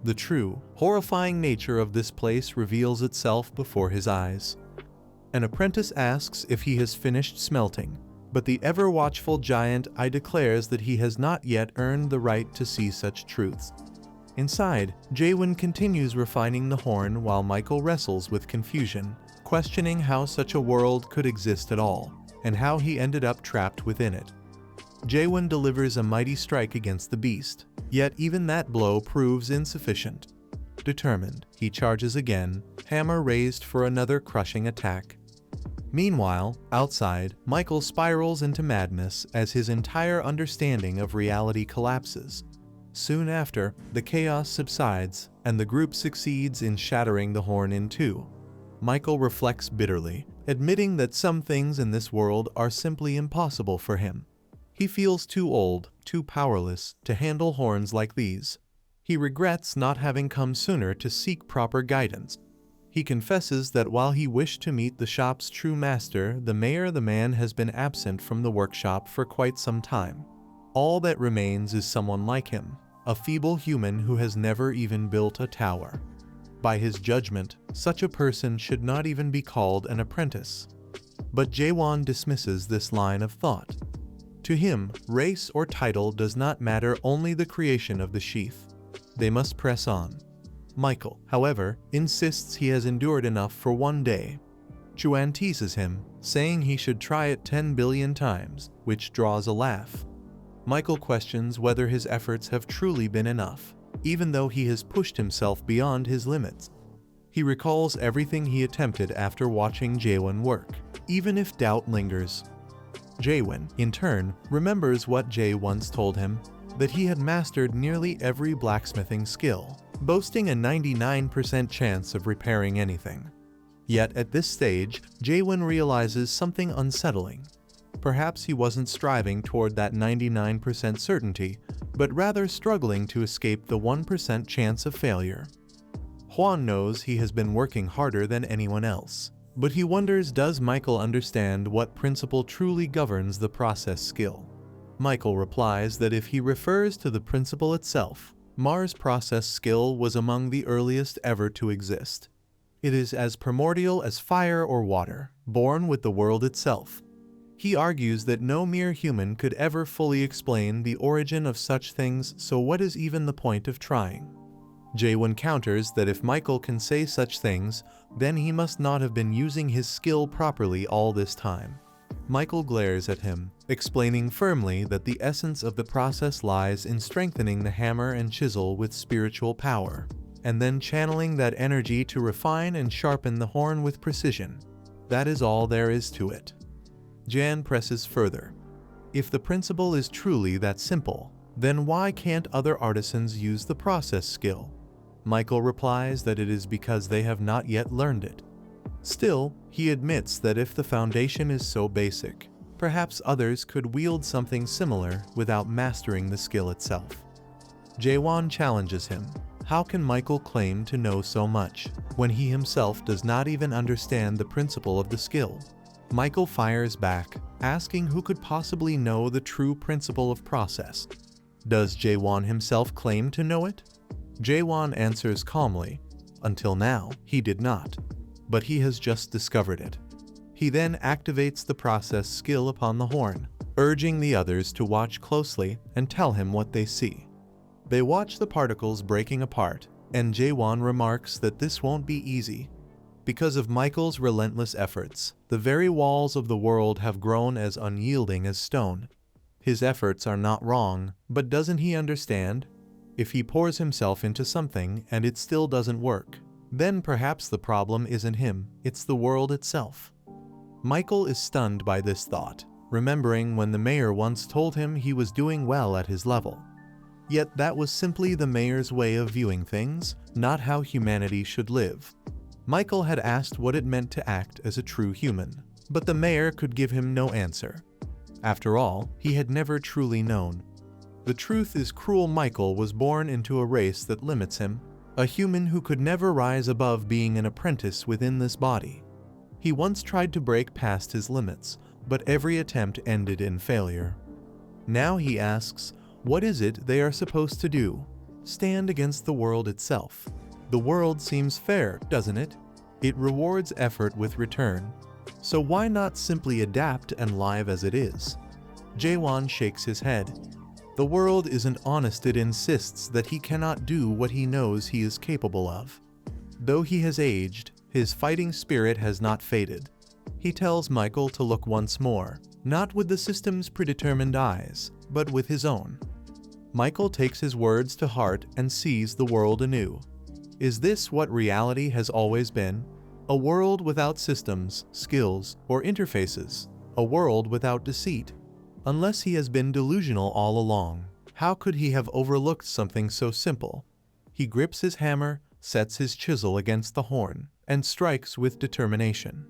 The true, horrifying nature of this place reveals itself before his eyes. An apprentice asks if he has finished smelting, but the ever-watchful giant eye declares that he has not yet earned the right to see such truths. Inside, Jaehwan continues refining the horn while Michael wrestles with confusion, questioning how such a world could exist at all, and how he ended up trapped within it. Jaehwan delivers a mighty strike against the beast, yet even that blow proves insufficient. Determined, he charges again, hammer raised for another crushing attack. Meanwhile, outside, Michael spirals into madness as his entire understanding of reality collapses. Soon after, the chaos subsides, and the group succeeds in shattering the horn in two. Michael reflects bitterly, admitting that some things in this world are simply impossible for him. He feels too old, too powerless, to handle horns like these. He regrets not having come sooner to seek proper guidance. He confesses that while he wished to meet the shop's true master, the man has been absent from the workshop for quite some time. All that remains is someone like him, a feeble human who has never even built a tower. By his judgment, such a person should not even be called an apprentice. But Jaehwan dismisses this line of thought. To him, race or title does not matter, only the creation of the sheath. They must press on. Michael, however, insists he has endured enough for one day. Jaehwan teases him, saying he should try it 10 billion times, which draws a laugh. Michael questions whether his efforts have truly been enough, even though he has pushed himself beyond his limits. He recalls everything he attempted after watching Jaehwan work, even if doubt lingers. Jaehwan, in turn, remembers what Jay once told him, that he had mastered nearly every blacksmithing skill, boasting a 99% chance of repairing anything. Yet at this stage, Jaehwan realizes something unsettling. Perhaps he wasn't striving toward that 99% certainty, but rather struggling to escape the 1% chance of failure. Hwan knows he has been working harder than anyone else, but he wonders, does Michael understand what principle truly governs the process skill? Michael replies that if he refers to the principle itself, Mars' process skill was among the earliest ever to exist. It is as primordial as fire or water, born with the world itself. He argues that no mere human could ever fully explain the origin of such things, so what is even the point of trying? Jaehwan counters that if Michael can say such things, then he must not have been using his skill properly all this time. Michael glares at him, explaining firmly that the essence of the process lies in strengthening the hammer and chisel with spiritual power, and then channeling that energy to refine and sharpen the horn with precision. That is all there is to it. Jan presses further. If the principle is truly that simple, then why can't other artisans use the process skill? Michael replies that it is because they have not yet learned it. Still, he admits that if the foundation is so basic, perhaps others could wield something similar without mastering the skill itself. Jaehwan challenges him. How can Michael claim to know so much, when he himself does not even understand the principle of the skill? Michael fires back, asking who could possibly know the true principle of process. Does Jaehwan himself claim to know it? Jaehwan answers calmly, until now, he did not. But he has just discovered it. He then activates the process skill upon the horn, urging the others to watch closely and tell him what they see. They watch the particles breaking apart, and Jaehwan remarks that this won't be easy. Because of Michael's relentless efforts, the very walls of the world have grown as unyielding as stone. His efforts are not wrong, but doesn't he understand? If he pours himself into something and it still doesn't work, then perhaps the problem isn't him, it's the world itself. Michael is stunned by this thought, remembering when the mayor once told him he was doing well at his level. Yet that was simply the mayor's way of viewing things, not how humanity should live. Michael had asked what it meant to act as a true human, but the mayor could give him no answer. After all, he had never truly known. The truth is, cruel Michael was born into a race that limits him, a human who could never rise above being an apprentice within this body. He once tried to break past his limits, but every attempt ended in failure. Now he asks, what is it they are supposed to do? Stand against the world itself. The world seems fair, doesn't it? It rewards effort with return. So why not simply adapt and live as it is? Jaehwan shakes his head. The world isn't honest. It insists that he cannot do what he knows he is capable of. Though he has aged, his fighting spirit has not faded. He tells Michael to look once more, not with the system's predetermined eyes, but with his own. Michael takes his words to heart and sees the world anew. Is this what reality has always been? A world without systems, skills, or interfaces. A world without deceit. Unless he has been delusional all along, how could he have overlooked something so simple? He grips his hammer, sets his chisel against the horn, and strikes with determination.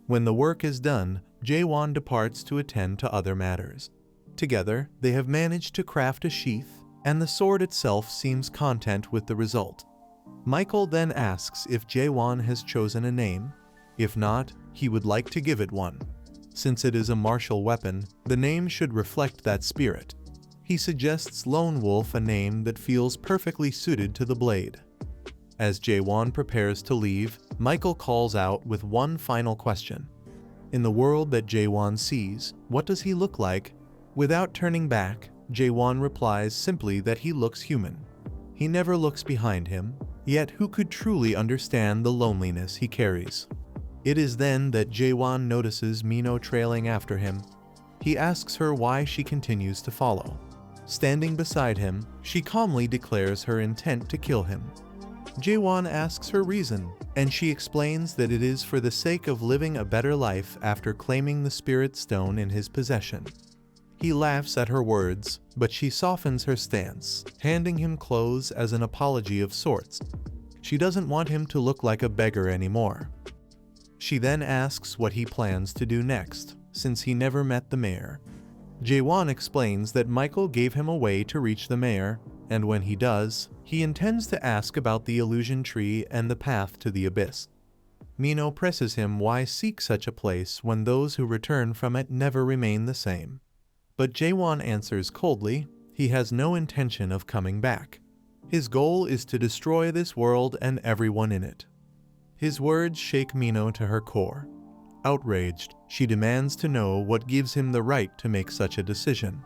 When the work is done, Jaehwan departs to attend to other matters. Together, they have managed to craft a sheath, and the sword itself seems content with the result. Michael then asks if Jaehwan has chosen a name. If not, he would like to give it one. Since it is a martial weapon, the name should reflect that spirit. He suggests Lone Wolf, a name that feels perfectly suited to the blade. As Jaehwan prepares to leave, Michael calls out with one final question. In the world that Jaehwan sees, what does he look like? Without turning back, Jaehwan replies simply that he looks human. He never looks behind him, yet who could truly understand the loneliness he carries? It is then that Jaehwan notices Mino trailing after him. He asks her why she continues to follow. Standing beside him, she calmly declares her intent to kill him. Jaehwan asks her reason, and she explains that it is for the sake of living a better life after claiming the spirit stone in his possession. He laughs at her words, but she softens her stance, handing him clothes as an apology of sorts. She doesn't want him to look like a beggar anymore. She then asks what he plans to do next, since he never met the mayor. Jaehwan explains that Michael gave him a way to reach the mayor, and when he does, he intends to ask about the illusion tree and the path to the abyss. Mino presses him why seek such a place when those who return from it never remain the same. But Jaehwan answers coldly, he has no intention of coming back. His goal is to destroy this world and everyone in it. His words shake Mino to her core. Outraged, she demands to know what gives him the right to make such a decision.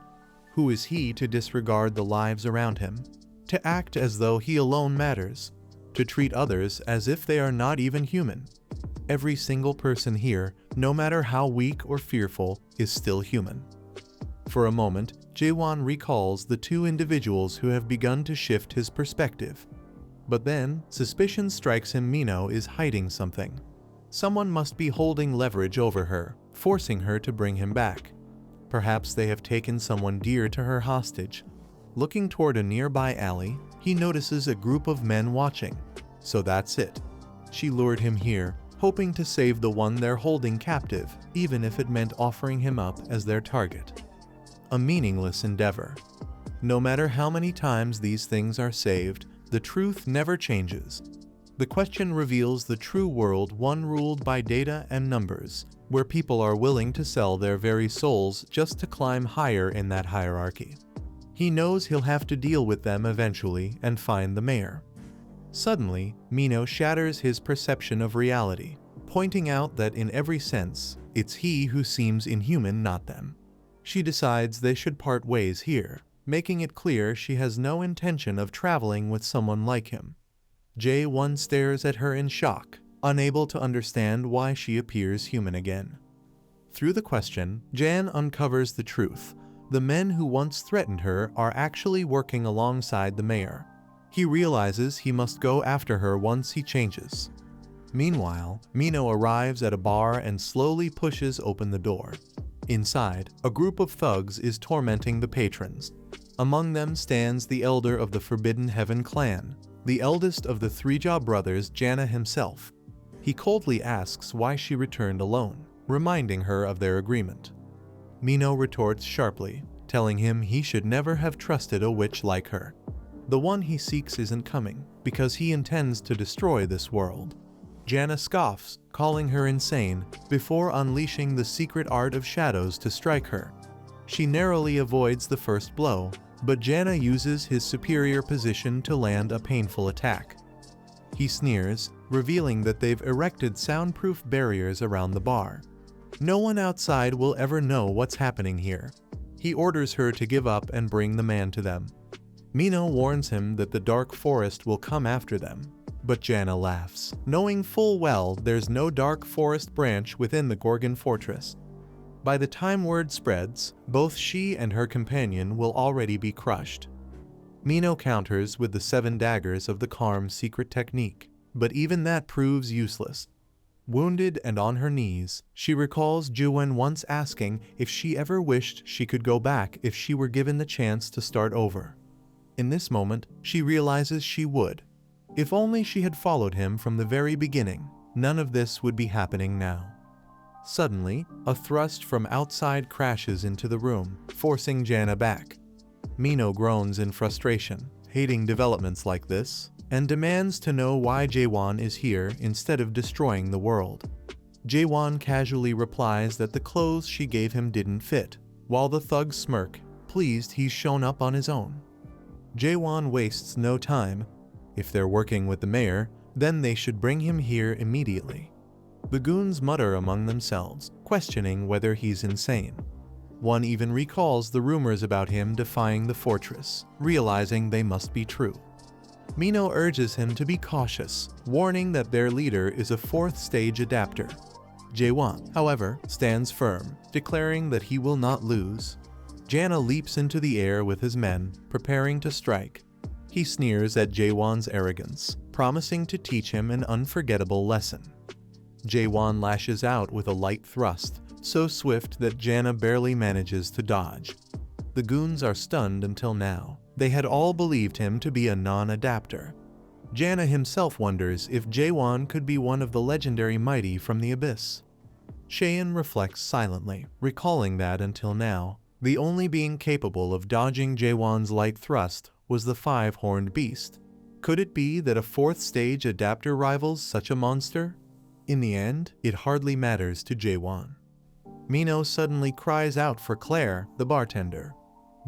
Who is he to disregard the lives around him? To act as though he alone matters? To treat others as if they are not even human? Every single person here, no matter how weak or fearful, is still human. For a moment, Jaehwan recalls the two individuals who have begun to shift his perspective. But then, suspicion strikes him Mino is hiding something. Someone must be holding leverage over her, forcing her to bring him back. Perhaps they have taken someone dear to her hostage. Looking toward a nearby alley, he notices a group of men watching. So that's it. She lured him here, hoping to save the one they're holding captive, even if it meant offering him up as their target. A meaningless endeavor. No matter how many times these things are saved, the truth never changes. The question reveals the true world, one ruled by data and numbers, where people are willing to sell their very souls just to climb higher in that hierarchy. He knows he'll have to deal with them eventually and find the mayor. Suddenly, Mino shatters his perception of reality, pointing out that in every sense, it's he who seems inhuman, not them. She decides they should part ways here, making it clear she has no intention of traveling with someone like him. Jaehwan stares at her in shock, unable to understand why she appears human again. Through the question, Jan uncovers the truth. The men who once threatened her are actually working alongside the mayor. He realizes he must go after her once he changes. Meanwhile, Mino arrives at a bar and slowly pushes open the door. Inside, a group of thugs is tormenting the patrons. Among them stands the elder of the Forbidden Heaven clan, the eldest of the Three-Jaw brothers, Jana himself. He coldly asks why she returned alone, reminding her of their agreement. Mino retorts sharply, telling him he should never have trusted a witch like her. The one he seeks isn't coming, because he intends to destroy this world. Jana scoffs, calling her insane, before unleashing the secret art of shadows to strike her. She narrowly avoids the first blow, but Jana uses his superior position to land a painful attack. He sneers, revealing that they've erected soundproof barriers around the bar. No one outside will ever know what's happening here. He orders her to give up and bring the man to them. Mino warns him that the dark forest will come after them. But Jana laughs, knowing full well there's no dark forest branch within the Gorgon fortress. By the time word spreads, both she and her companion will already be crushed. Mino counters with the 7 daggers of the Karm's secret technique, but even that proves useless. Wounded and on her knees, she recalls Jaehwan once asking if she ever wished she could go back if she were given the chance to start over. In this moment, she realizes she would. If only she had followed him from the very beginning, none of this would be happening now. Suddenly, a thrust from outside crashes into the room, forcing Jana back. Mino groans in frustration, hating developments like this, and demands to know why Jaehwan is here instead of destroying the world. Jaehwan casually replies that the clothes she gave him didn't fit, while the thugs smirk, pleased he's shown up on his own. Jaehwan wastes no time. If they're working with the mayor, then they should bring him here immediately. The goons mutter among themselves, questioning whether he's insane. One even recalls the rumors about him defying the fortress, realizing they must be true. Mino urges him to be cautious, warning that their leader is a 4th stage adapter. Jaehwan, however, stands firm, declaring that he will not lose. Jana leaps into the air with his men, preparing to strike. He sneers at Jaehwan's arrogance, promising to teach him an unforgettable lesson. Jaehwan lashes out with a light thrust, so swift that Jana barely manages to dodge. The goons are stunned until now. They had all believed him to be a non-adapter. Jana himself wonders if Jaehwan could be one of the legendary mighty from the abyss. Cheyenne reflects silently, recalling that until now, the only being capable of dodging Jaehwan's light thrust was the 5-horned beast. Could it be that a 4th stage adapter rivals such a monster? In the end, it hardly matters to Jaehwan. Mino suddenly cries out for Claire, the bartender.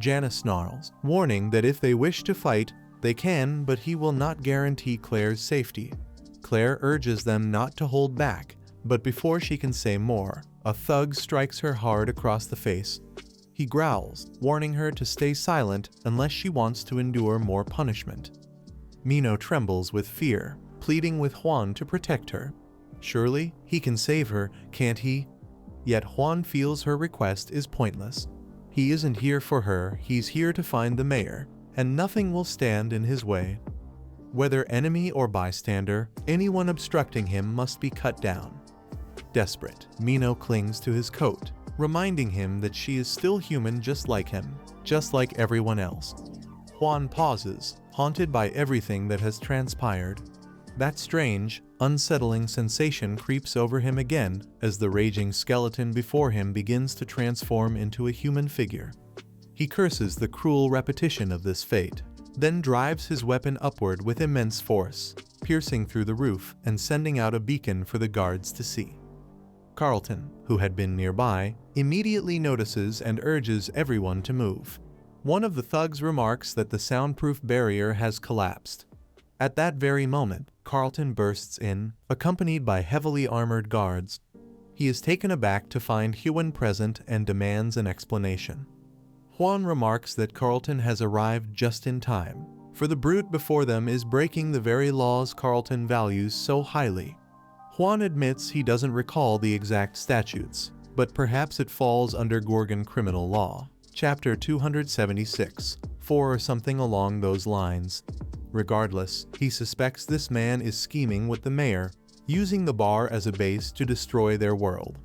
Jana snarls, warning that if they wish to fight, they can, but he will not guarantee Claire's safety. Claire urges them not to hold back, but before she can say more, a thug strikes her hard across the face. He growls, warning her to stay silent unless she wants to endure more punishment. Mino trembles with fear, pleading with Juan to protect her. Surely, he can save her, can't he? Yet Juan feels her request is pointless. He isn't here for her, he's here to find the mayor, and nothing will stand in his way. Whether enemy or bystander, anyone obstructing him must be cut down. Desperate, Mino clings to his coat, reminding him that she is still human just like him, just like everyone else. Juan pauses, haunted by everything that has transpired. That strange, unsettling sensation creeps over him again as the raging skeleton before him begins to transform into a human figure. He curses the cruel repetition of this fate, then drives his weapon upward with immense force, piercing through the roof and sending out a beacon for the guards to see. Carlton, who had been nearby, immediately notices and urges everyone to move. One of the thugs remarks that the soundproof barrier has collapsed. At that very moment, Carlton bursts in, accompanied by heavily armored guards. He is taken aback to find Jaehwan present and demands an explanation. Juan remarks that Carlton has arrived just in time, for the brute before them is breaking the very laws Carlton values so highly. Juan admits he doesn't recall the exact statutes, but perhaps it falls under Gorgon criminal law, chapter 276, 4 or something along those lines. Regardless, he suspects this man is scheming with the mayor, using the bar as a base to destroy their world.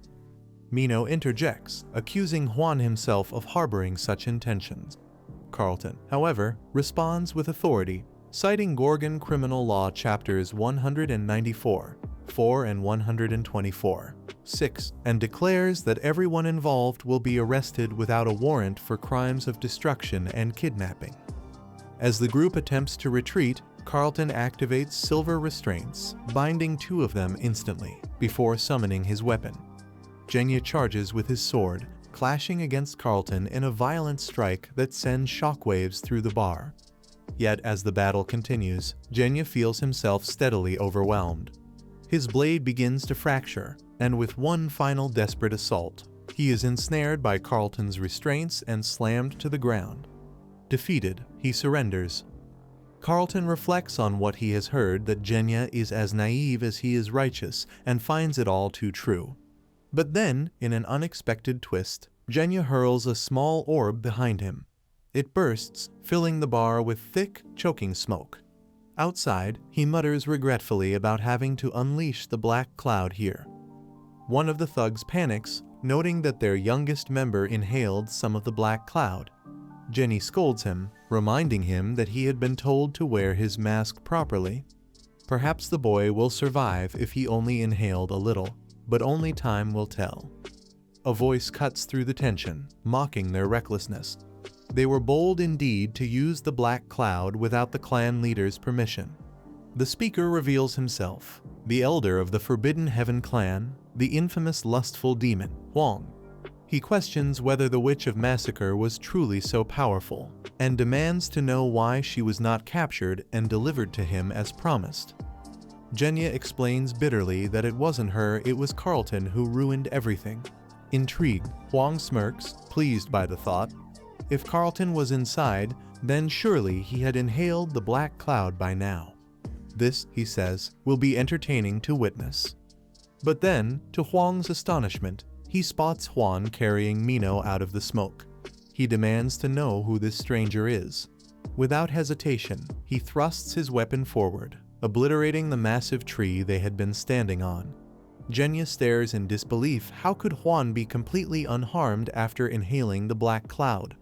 Mino interjects, accusing Juan himself of harboring such intentions. Carlton, however, responds with authority, citing Gorgon criminal law chapters 194, 4 and 124, 6, and declares that everyone involved will be arrested without a warrant for crimes of destruction and kidnapping. As the group attempts to retreat, Carlton activates silver restraints, binding 2 of them instantly, before summoning his weapon. Jaehwan charges with his sword, clashing against Carlton in a violent strike that sends shockwaves through the bar. Yet as the battle continues, Jaehwan feels himself steadily overwhelmed. His blade begins to fracture, and with one final desperate assault, he is ensnared by Carlton's restraints and slammed to the ground. Defeated, he surrenders. Carlton reflects on what he has heard, that Jaehwan is as naive as he is righteous, and finds it all too true. But then, in an unexpected twist, Jaehwan hurls a small orb behind him. It bursts, filling the bar with thick, choking smoke. Outside, he mutters regretfully about having to unleash the black cloud here. One of the thugs panics, noting that their youngest member inhaled some of the black cloud. Jaehwan scolds him, reminding him that he had been told to wear his mask properly. Perhaps the boy will survive if he only inhaled a little, but only time will tell. A voice cuts through the tension, mocking their recklessness. They were bold indeed to use the black cloud without the clan leader's permission. The speaker reveals himself, the elder of the Forbidden Heaven clan, the infamous lustful demon, Huang. He questions whether the Witch of Massacre was truly so powerful, and demands to know why she was not captured and delivered to him as promised. Jaehwan explains bitterly that it wasn't her, it was Carlton who ruined everything. Intrigued, Huang smirks, pleased by the thought. If Carlton was inside, then surely he had inhaled the black cloud by now. This, he says, will be entertaining to witness. But then, to Huang's astonishment, he spots Juan carrying Mino out of the smoke. He demands to know who this stranger is. Without hesitation, he thrusts his weapon forward, obliterating the massive tree they had been standing on. Jaehwan stares in disbelief. How could Juan be completely unharmed after inhaling the black cloud?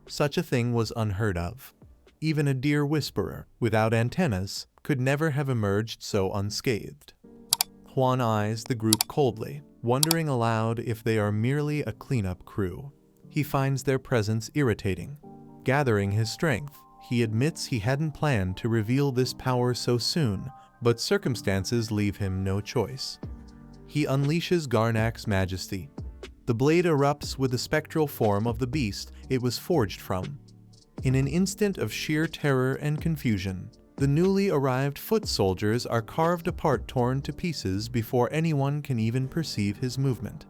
Such a thing was unheard of. Even a deer whisperer, without antennas, could never have emerged so unscathed. Juan eyes the group coldly, wondering aloud if they are merely a cleanup crew. He finds their presence irritating. Gathering his strength, he admits he hadn't planned to reveal this power so soon, but circumstances leave him no choice. He unleashes Garnak's majesty. The blade erupts with the spectral form of the beast it was forged from. In an instant of sheer terror and confusion, the newly arrived foot soldiers are carved apart, torn to pieces before anyone can even perceive his movement.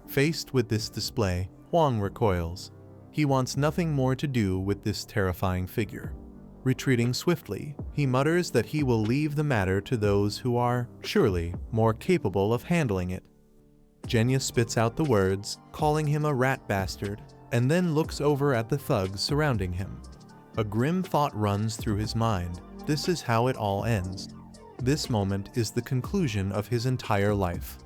Faced with this display, Huang recoils. He wants nothing more to do with this terrifying figure. Retreating swiftly, he mutters that he will leave the matter to those who are, surely, more capable of handling it. Genya spits out the words, calling him a rat bastard, and then looks over at the thugs surrounding him. A grim thought runs through his mind. This is how it all ends. This moment is the conclusion of his entire life.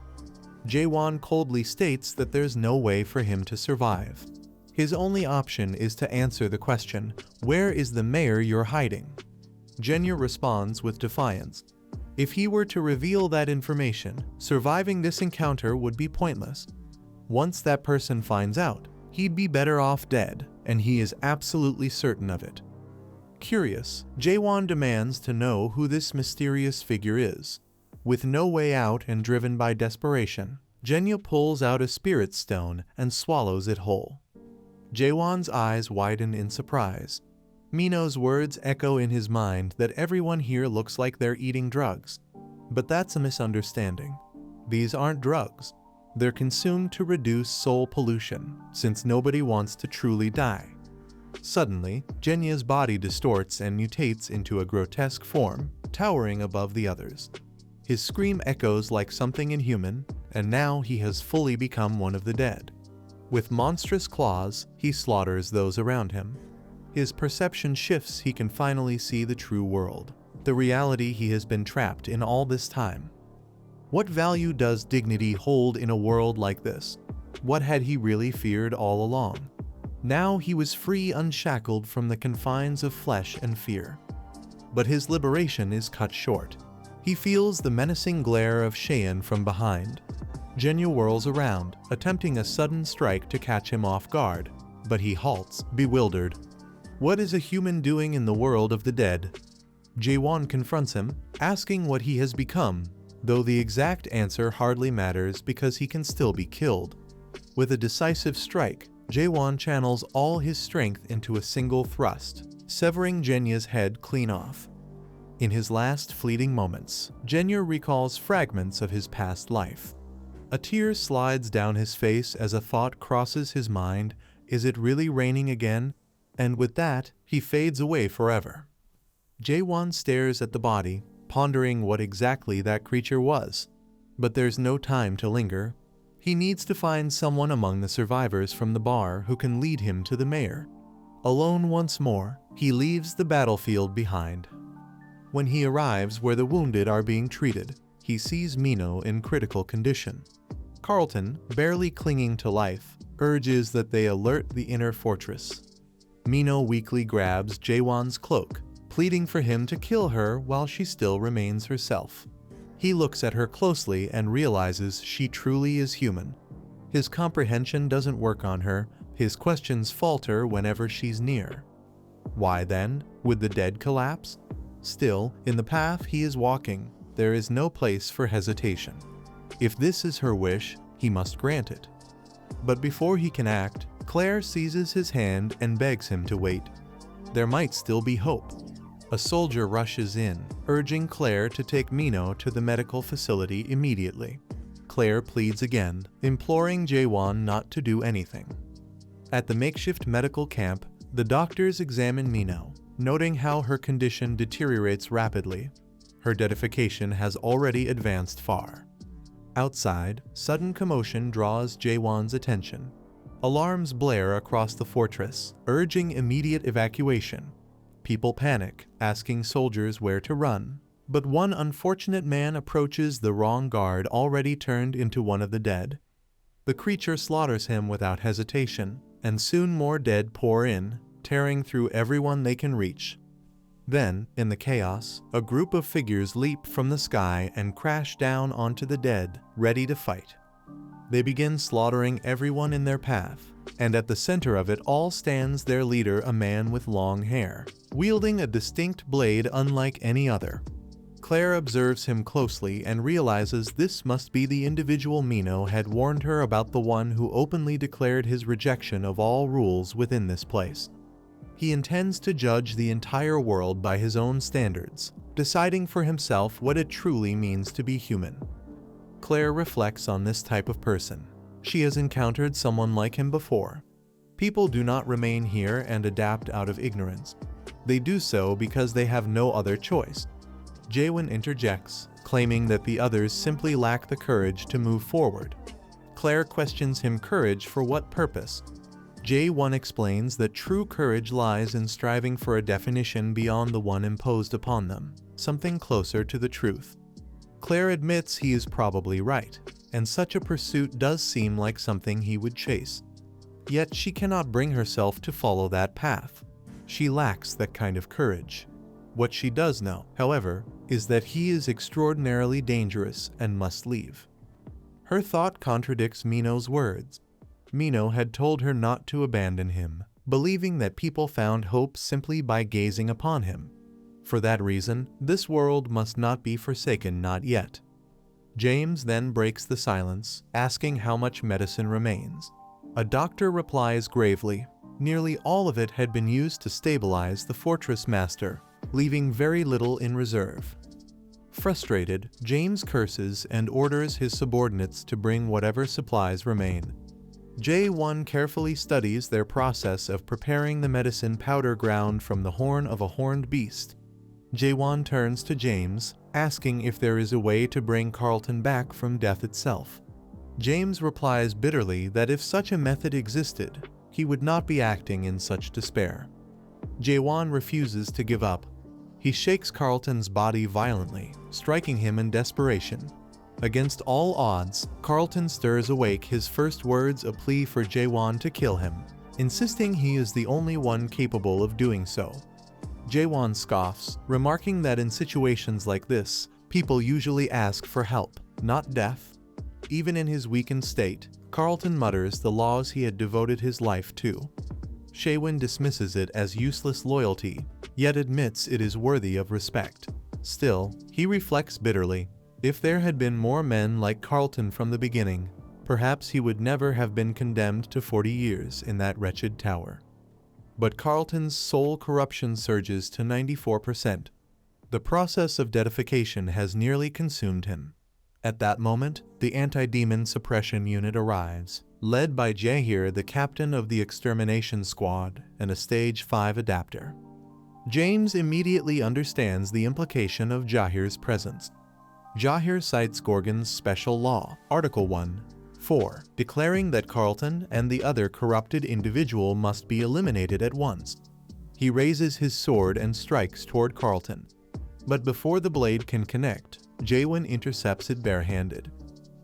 Jaehwan coldly states that there's no way for him to survive. His only option is to answer the question, "Where is the mayor you're hiding?" Genya responds with defiance. If he were to reveal that information, surviving this encounter would be pointless. Once that person finds out, he'd be better off dead, and he is absolutely certain of it. Curious, Jaehwan demands to know who this mysterious figure is. With no way out and driven by desperation, Genya pulls out a spirit stone and swallows it whole. Jaehwan's eyes widen in surprise. Mino's words echo in his mind that everyone here looks like they're eating drugs. But that's a misunderstanding. These aren't drugs. They're consumed to reduce soul pollution, since nobody wants to truly die. Suddenly, Genya's body distorts and mutates into a grotesque form, towering above the others. His scream echoes like something inhuman, and now he has fully become one of the dead. With monstrous claws, he slaughters those around him. His perception shifts. He can finally see the true world, the reality he has been trapped in all this time. What value does dignity hold in a world like this? What had he really feared all along? Now he was free, unshackled from the confines of flesh and fear. But his liberation is cut short. He feels the menacing glare of Cheyenne from behind. Genya whirls around, attempting a sudden strike to catch him off guard, but he halts, bewildered. What is a human doing in the world of the dead? Jaehwan confronts him, asking what he has become, though the exact answer hardly matters because he can still be killed. With a decisive strike, Jaehwan channels all his strength into a single thrust, severing Genya's head clean off. In his last fleeting moments, Genya recalls fragments of his past life. A tear slides down his face as a thought crosses his mind. Is it really raining again? And with that, he fades away forever. Jaehwan stares at the body, pondering what exactly that creature was. But there's no time to linger. He needs to find someone among the survivors from the bar who can lead him to the mayor. Alone once more, he leaves the battlefield behind. When he arrives where the wounded are being treated, he sees Mino in critical condition. Carlton, barely clinging to life, urges that they alert the inner fortress. Mino weakly grabs Jaehwan's cloak, pleading for him to kill her while she still remains herself. He looks at her closely and realizes she truly is human. His comprehension doesn't work on her. His questions falter whenever she's near. Why then would the dead collapse? Still, in the path he is walking, there is no place for hesitation. If this is her wish, he must grant it. But before he can act, Claire seizes his hand and begs him to wait. There might still be hope. A soldier rushes in, urging Claire to take Mino to the medical facility immediately. Claire pleads again, imploring Jaehwan not to do anything. At the makeshift medical camp, the doctors examine Mino, noting how her condition deteriorates rapidly. Her dedication has already advanced far. Outside, sudden commotion draws Jaehwan's attention. Alarms blare across the fortress, urging immediate evacuation. People panic, asking soldiers where to run. But one unfortunate man approaches the wrong guard, already turned into one of the dead. The creature slaughters him without hesitation, and soon more dead pour in, tearing through everyone they can reach. Then, in the chaos, a group of figures leap from the sky and crash down onto the dead, ready to fight. They begin slaughtering everyone in their path, and at the center of it all stands their leader, a man with long hair, wielding a distinct blade unlike any other. Claire observes him closely and realizes this must be the individual Mino had warned her about, the one who openly declared his rejection of all rules within this place. He intends to judge the entire world by his own standards, deciding for himself what it truly means to be human. Claire reflects on this type of person. She has encountered someone like him before. People do not remain here and adapt out of ignorance. They do so because they have no other choice. Jaehwan interjects, claiming that the others simply lack the courage to move forward. Claire questions him, courage for what purpose? Jaehwan explains that true courage lies in striving for a definition beyond the one imposed upon them, something closer to the truth. Claire admits he is probably right, and such a pursuit does seem like something he would chase. Yet she cannot bring herself to follow that path. She lacks that kind of courage. What she does know, however, is that he is extraordinarily dangerous and must leave. Her thought contradicts Mino's words. Mino had told her not to abandon him, believing that people found hope simply by gazing upon him. For that reason, this world must not be forsaken, not yet. James then breaks the silence, asking how much medicine remains. A doctor replies gravely, nearly all of it had been used to stabilize the fortress master, leaving very little in reserve. Frustrated, James curses and orders his subordinates to bring whatever supplies remain. Jaehwan carefully studies their process of preparing the medicine powder ground from the horn of a horned beast. Jaehwan turns to James, asking if there is a way to bring Carlton back from death itself. James replies bitterly that if such a method existed, he would not be acting in such despair. Jaehwan refuses to give up. He shakes Carlton's body violently, striking him in desperation. Against all odds, Carlton stirs awake, his first words a plea for Jaehwan to kill him, insisting he is the only one capable of doing so. Jaehwan scoffs, remarking that in situations like this, people usually ask for help, not death. Even in his weakened state, Carlton mutters the laws he had devoted his life to. Jaehwan dismisses it as useless loyalty, yet admits it is worthy of respect. Still, he reflects bitterly. If there had been more men like Carlton from the beginning, perhaps he would never have been condemned to 40 years in that wretched tower. But Carlton's soul corruption surges to 94%. The process of deification has nearly consumed him. At that moment, the anti-demon suppression unit arrives, led by Jaehir, the captain of the extermination squad and a stage 5 adapter. James immediately understands the implication of Jaehir's presence. Jaehir cites Gorgon's special law, Article 1(4), declaring that Carlton and the other corrupted individual must be eliminated at once. He raises his sword and strikes toward Carlton. But before the blade can connect, Jaehwan intercepts it barehanded.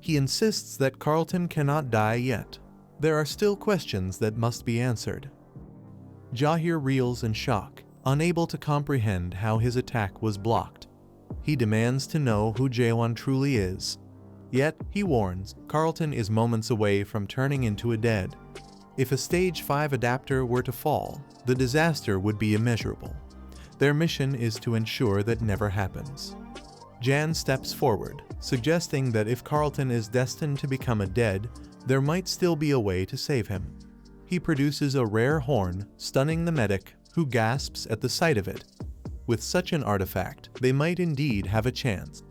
He insists that Carlton cannot die yet. There are still questions that must be answered. Jaehir reels in shock, unable to comprehend how his attack was blocked. He demands to know who Jaehwan truly is. Yet, he warns, Carlton is moments away from turning into a dead. If a stage 5 adapter were to fall, the disaster would be immeasurable. Their mission is to ensure that never happens. Jan steps forward, suggesting that if Carlton is destined to become a dead, there might still be a way to save him. He produces a rare horn, stunning the medic, who gasps at the sight of it. With such an artifact, they might indeed have a chance.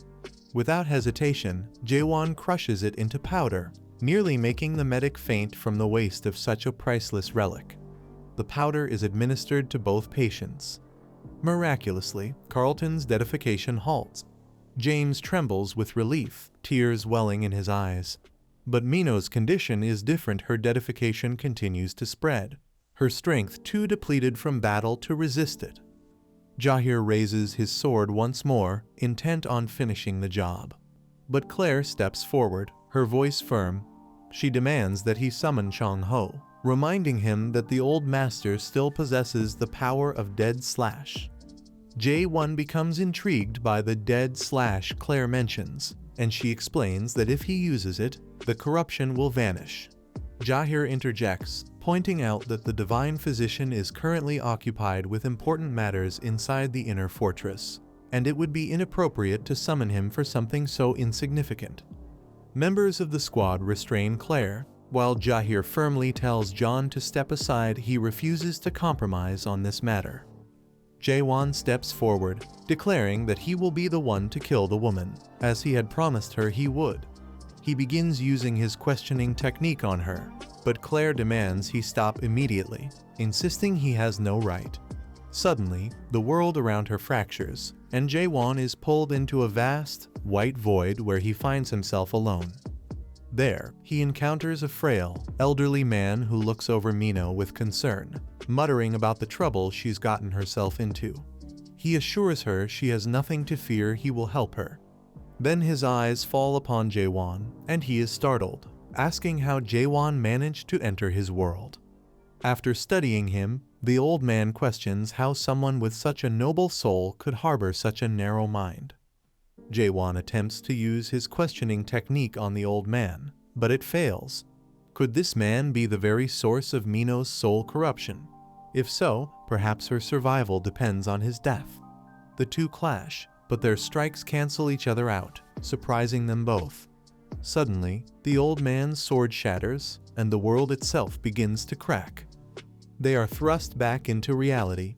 Without hesitation, Jaehwan crushes it into powder, nearly making the medic faint from the waste of such a priceless relic. The powder is administered to both patients. Miraculously, Carlton's deification halts. James trembles with relief, tears welling in his eyes. But Mino's condition is different. Her deification continues to spread, her strength too depleted from battle to resist it. Jaehir raises his sword once more, intent on finishing the job. But Claire steps forward, her voice firm. She demands that he summon Chang-ho, reminding him that the old master still possesses the power of dead slash. Jaehwan becomes intrigued by the dead slash Claire mentions, and she explains that if he uses it, the corruption will vanish. Jaehir interjects, pointing out that the divine physician is currently occupied with important matters inside the inner fortress. and it would be inappropriate to summon him for something so insignificant. Members of the squad restrain Claire, while Jaehwan firmly tells John to step aside. He refuses to compromise on this matter. Jaehwan steps forward, declaring that he will be the one to kill the woman, as he had promised her he would. He begins using his questioning technique on her, but Claire demands he stop immediately, insisting he has no right. Suddenly, the world around her fractures, and Jaehwan is pulled into a vast, white void where he finds himself alone. There, he encounters a frail, elderly man who looks over Mino with concern, muttering about the trouble she's gotten herself into. He assures her she has nothing to fear. He will help her. Then his eyes fall upon Jaehwan, and he is startled, asking how Jaehwan managed to enter his world. After studying him, the old man questions how someone with such a noble soul could harbor such a narrow mind. Jaehwan attempts to use his questioning technique on the old man, but it fails. Could this man be the very source of Mino's soul corruption? If so, perhaps her survival depends on his death. The two clash, but their strikes cancel each other out, surprising them both. Suddenly, the old man's sword shatters, and the world itself begins to crack. They are thrust back into reality.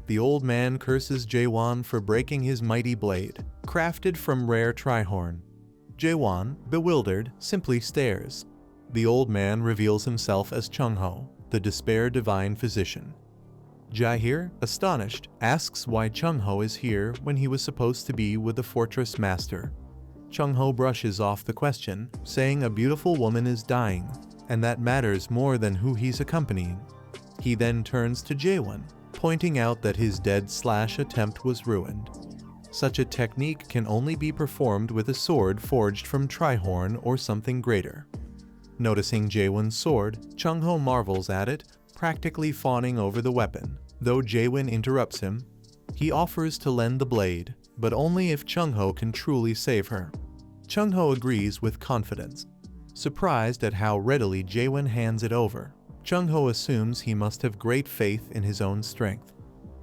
The old man curses Jaehwan for breaking his mighty blade, crafted from rare trihorn. Jaehwan, bewildered, simply stares. The old man reveals himself as Chung-ho, the despair divine physician. Jaehwan, astonished, asks why Chung-ho is here when he was supposed to be with the fortress master. Chung-ho brushes off the question, saying a beautiful woman is dying, and that matters more than who he's accompanying. He then turns to Jaehwan, pointing out that his dead/attempt was ruined. Such a technique can only be performed with a sword forged from trihorn or something greater. Noticing Jaehwan's sword, Chung-ho marvels at it, practically fawning over the weapon. Though Jaehwan interrupts him, he offers to lend the blade, but only if Chung-ho can truly save her. Chung-ho agrees with confidence. Surprised at how readily Jaehwan hands it over, Chung-ho assumes he must have great faith in his own strength.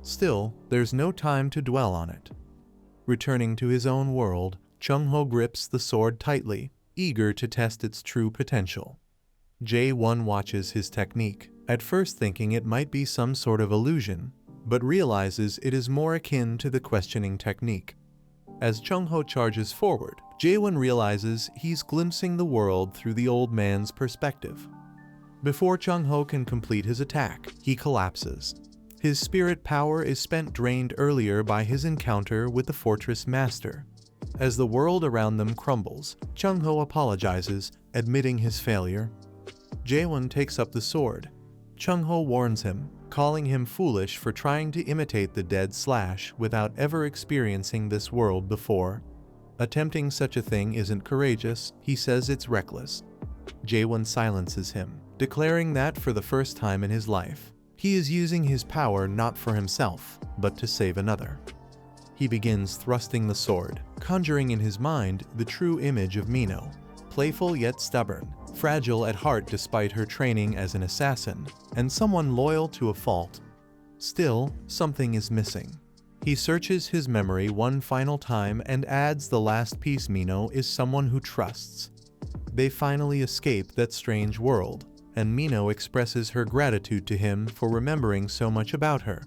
Still, there's no time to dwell on it. Returning to his own world, Chung-ho grips the sword tightly, eager to test its true potential. Jaehwan watches his technique, at first thinking it might be some sort of illusion, but realizes it is more akin to the questioning technique. As Chung-ho charges forward, Jaehwan realizes he's glimpsing the world through the old man's perspective. Before Chung-ho can complete his attack, he collapses. His spirit power is spent, drained earlier by his encounter with the fortress master. As the world around them crumbles, Chung-ho apologizes, admitting his failure. Jaehwan takes up the sword. Chung-ho warns him, calling him foolish for trying to imitate the dead slash without ever experiencing this world before. Attempting such a thing isn't courageous, he says it's reckless. Jaehwan silences him, declaring that for the first time in his life, he is using his power not for himself, but to save another. He begins thrusting the sword, conjuring in his mind the true image of Mino, playful yet stubborn, fragile at heart despite her training as an assassin, and someone loyal to a fault. Still, something is missing. He searches his memory one final time and adds the last piece: Mino is someone who trusts. They finally escape that strange world, and Mino expresses her gratitude to him for remembering so much about her.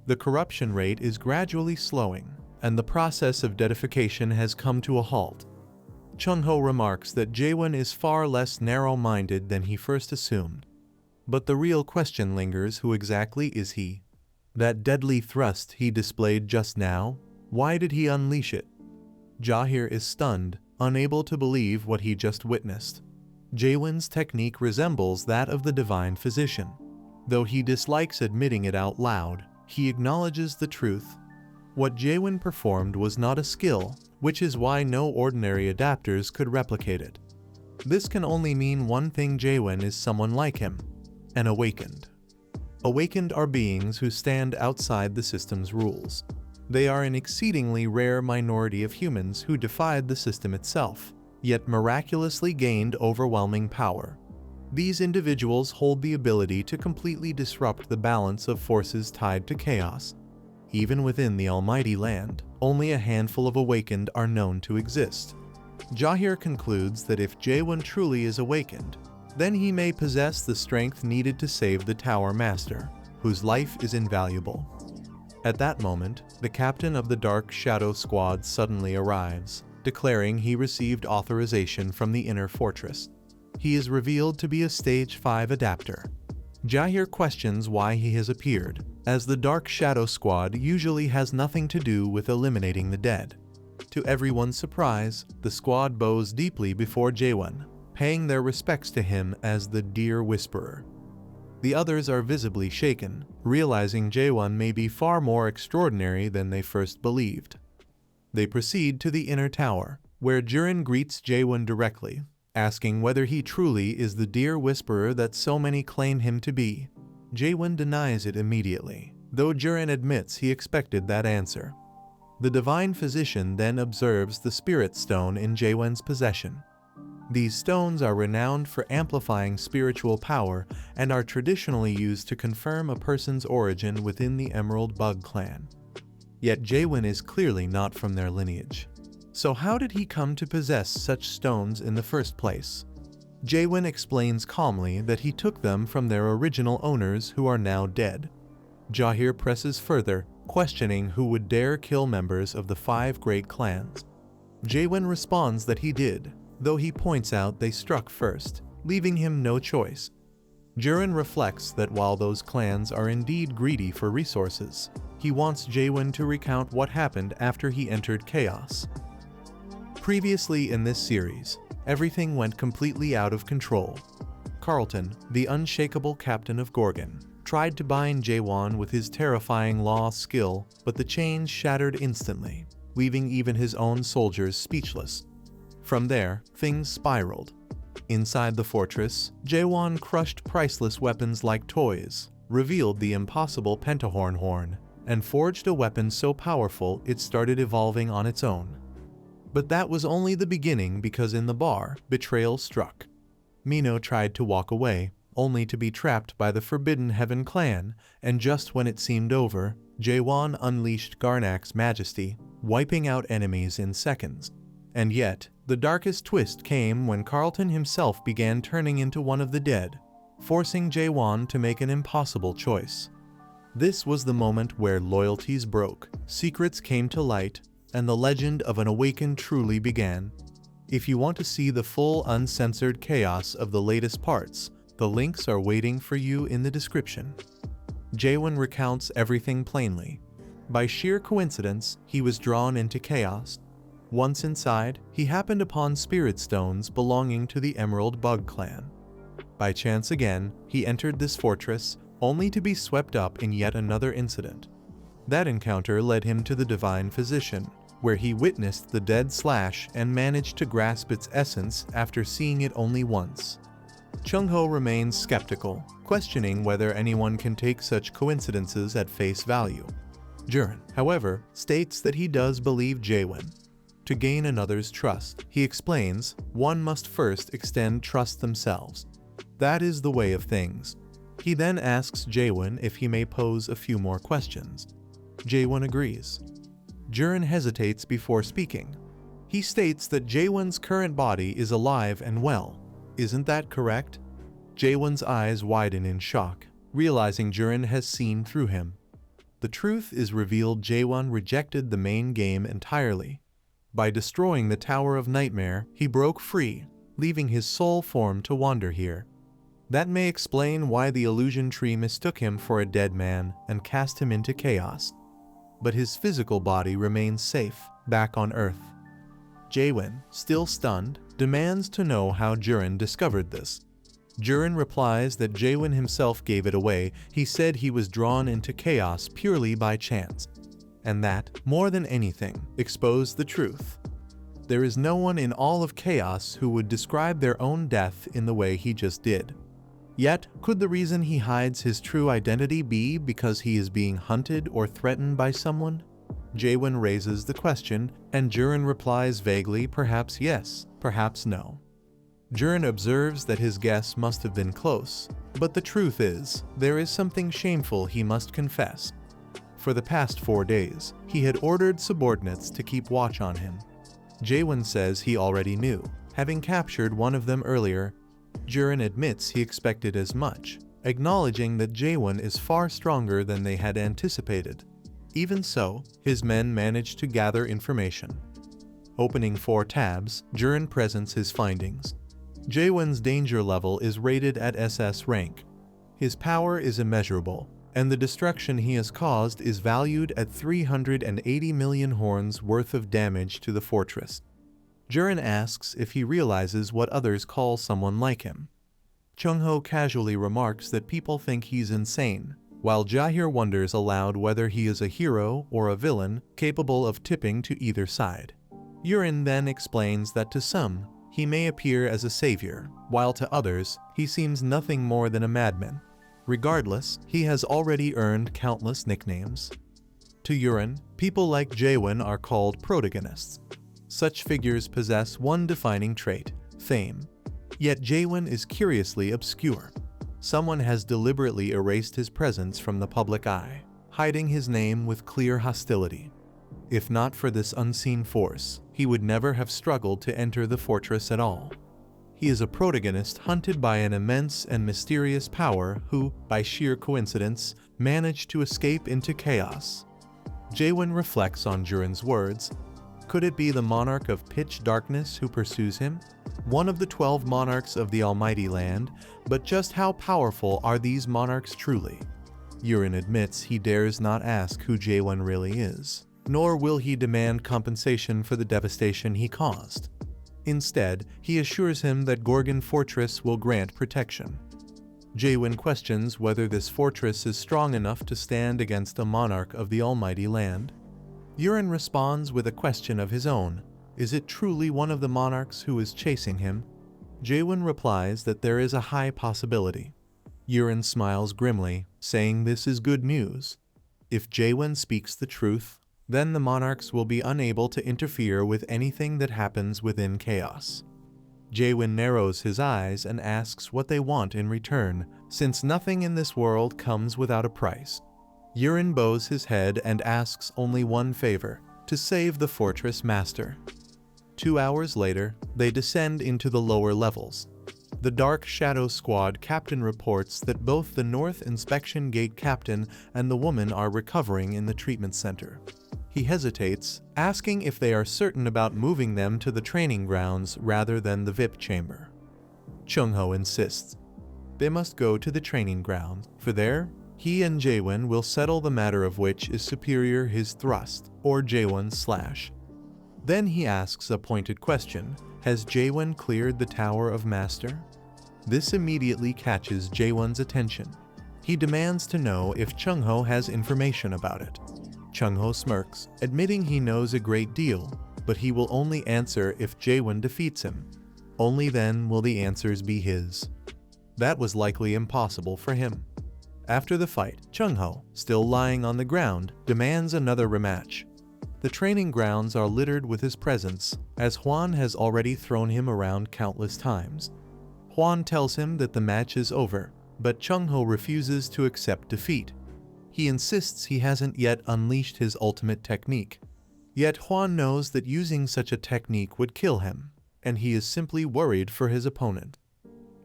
The corruption rate is gradually slowing, and the process of deadification has come to a halt. Chung-ho remarks that Jaehwan is far less narrow-minded than he first assumed. But the real question lingers: who exactly is he? That deadly thrust he displayed just now, why did he unleash it? Jaehwan is stunned, unable to believe what he just witnessed. Jaehwan's technique resembles that of the divine physician. Though he dislikes admitting it out loud, he acknowledges the truth. What Jaehwan performed was not a skill, which is why no ordinary adapters could replicate it. This can only mean one thing: Jaehwan is someone like him, an awakened. Awakened are beings who stand outside the system's rules. They are an exceedingly rare minority of humans who defied the system itself, yet miraculously gained overwhelming power. These individuals hold the ability to completely disrupt the balance of forces tied to chaos. Even within the Almighty Land, only a handful of awakened are known to exist. Jaehwan concludes that if Jaehwan truly is awakened, then he may possess the strength needed to save the Tower Master, whose life is invaluable. At that moment, the captain of the Dark Shadow Squad suddenly arrives, declaring he received authorization from the inner fortress. He is revealed to be a Stage 5 adapter. Jaehwan questions why he has appeared, as the Dark Shadow Squad usually has nothing to do with eliminating the dead. To everyone's surprise, the squad bows deeply before Jaehwan, paying their respects to him as the Dear Whisperer. The others are visibly shaken, realizing Jaehwan may be far more extraordinary than they first believed. They proceed to the inner tower, where Jiren greets Jaehwan directly, asking whether he truly is the Dear Whisperer that so many claim him to be. Jaehwan denies it immediately, though Jiren admits he expected that answer. The Divine Physician then observes the Spirit Stone in Jaehwan's possession. These stones are renowned for amplifying spiritual power and are traditionally used to confirm a person's origin within the Emerald Bug clan. Yet Jaehwan is clearly not from their lineage. So how did he come to possess such stones in the first place? Jaehwan explains calmly that he took them from their original owners who are now dead. Jaehwan presses further, questioning who would dare kill members of the 5 great clans. Jaehwan responds that he did, though he points out they struck first, leaving him no choice. Jiren reflects that while those clans are indeed greedy for resources, he wants Jaehwan to recount what happened after he entered Chaos. Previously in this series, everything went completely out of control. Carlton, the unshakable captain of Gorgon, tried to bind Jaehwan with his terrifying law skill, but the chains shattered instantly, leaving even his own soldiers speechless. From there, things spiraled. Inside the fortress, Jaehwan crushed priceless weapons like toys, revealed the impossible Pentahorn horn, and forged a weapon so powerful it started evolving on its own. But that was only the beginning, because in the bar, betrayal struck. Mino tried to walk away, only to be trapped by the Forbidden Heaven clan, and just when it seemed over, Jaehwan unleashed Garnak's majesty, wiping out enemies in seconds. And yet, the darkest twist came when Carlton himself began turning into one of the dead, forcing Jaehwan to make an impossible choice. This was the moment where loyalties broke, secrets came to light, and the legend of an awakened truly began. If you want to see the full uncensored chaos of the latest parts, the links are waiting for you in the description. Jaehwan recounts everything plainly. By sheer coincidence, he was drawn into chaos. Once inside, he happened upon spirit stones belonging to the Emerald Bug clan. By chance again, he entered this fortress, only to be swept up in yet another incident. That encounter led him to the Divine Physician, where he witnessed the dead Slash and managed to grasp its essence after seeing it only once. Chung-ho remains skeptical, questioning whether anyone can take such coincidences at face value. Jiren, however, states that he does believe Jaehwan. To gain another's trust, he explains, one must first extend trust themselves. That is the way of things. He then asks Jaehwan if he may pose a few more questions. Jaehwan agrees. Jiren hesitates before speaking. He states that Jaehwan's current body is alive and well. Isn't that correct? Jaehwan's eyes widen in shock, realizing Jiren has seen through him. The truth is revealed. Jaehwan rejected the main game entirely. By destroying the Tower of Nightmare, he broke free, leaving his soul form to wander here. That may explain why the illusion tree mistook him for a dead man and cast him into chaos. But his physical body remains safe, back on Earth. Jaehwan, still stunned, demands to know how Jiren discovered this. Jiren replies that Jaehwan himself gave it away. He said he was drawn into chaos purely by chance. And that, more than anything, exposed the truth. There is no one in all of chaos who would describe their own death in the way he just did. Yet, could the reason he hides his true identity be because he is being hunted or threatened by someone? Jaehwan raises the question, and Jiren replies vaguely, perhaps yes, perhaps no. Jiren observes that his guess must have been close, but the truth is, there is something shameful he must confess. For the past 4 days, he had ordered subordinates to keep watch on him. Jaehwan says he already knew, having captured one of them earlier. Jurin admits he expected as much, acknowledging that Jaehwan is far stronger than they had anticipated. Even so, his men managed to gather information. Opening 4 tabs, Jurin presents his findings. Jaehwan's danger level is rated at SS rank. His power is immeasurable, and the destruction he has caused is valued at 380 million horns worth of damage to the fortress. Jurin asks if he realizes what others call someone like him. Chung-ho casually remarks that people think he's insane, while Jaehwan wonders aloud whether he is a hero or a villain capable of tipping to either side. Jurin then explains that to some, he may appear as a savior, while to others, he seems nothing more than a madman. Regardless, he has already earned countless nicknames. To Jurin, people like Jaehwan are called protagonists. Such figures possess one defining trait: fame. Yet Jaehwan is curiously obscure. Someone has deliberately erased his presence from the public eye, hiding his name with clear hostility. If not for this unseen force, he would never have struggled to enter the fortress at all. He is a protagonist hunted by an immense and mysterious power who, by sheer coincidence, managed to escape into chaos. Jaehwan reflects on Jurin's words. Could it be the monarch of pitch darkness who pursues him? One of the 12 monarchs of the Almighty Land, but just how powerful are these monarchs truly? Jurin admits he dares not ask who Jaehwan really is, nor will he demand compensation for the devastation he caused. Instead, he assures him that Gorgon Fortress will grant protection. Jaehwan questions whether this fortress is strong enough to stand against a monarch of the Almighty Land. Jurin responds with a question of his own. Is it truly one of the monarchs who is chasing him? Jaehwan replies that there is a high possibility. Jurin smiles grimly, saying this is good news. If Jaehwan speaks the truth, then the monarchs will be unable to interfere with anything that happens within chaos. Jaehwan narrows his eyes and asks what they want in return, since nothing in this world comes without a price. Jurin bows his head and asks only one favor: to save the fortress master. 2 hours later, they descend into the lower levels. The Dark Shadow Squad captain reports that both the North Inspection Gate captain and the woman are recovering in the treatment center. He hesitates, asking if they are certain about moving them to the training grounds rather than the VIP chamber. Chung-ho insists. They must go to the training grounds, for there, he and Jaehwan will settle the matter of which is superior, his thrust, or Jaehwan's slash. Then he asks a pointed question: has Jaehwan cleared the Tower of Master? This immediately catches Jaehwan's attention. He demands to know if Chung-ho has information about it. Chung-ho smirks, admitting he knows a great deal, but he will only answer if Jaehwan defeats him. Only then will the answers be his. That was likely impossible for him. After the fight, Chung-ho, still lying on the ground, demands another rematch. The training grounds are littered with his presence, as Hwan has already thrown him around countless times. Hwan tells him that the match is over, but Chung-ho refuses to accept defeat. He insists he hasn't yet unleashed his ultimate technique. Yet Hwan knows that using such a technique would kill him, and he is simply worried for his opponent.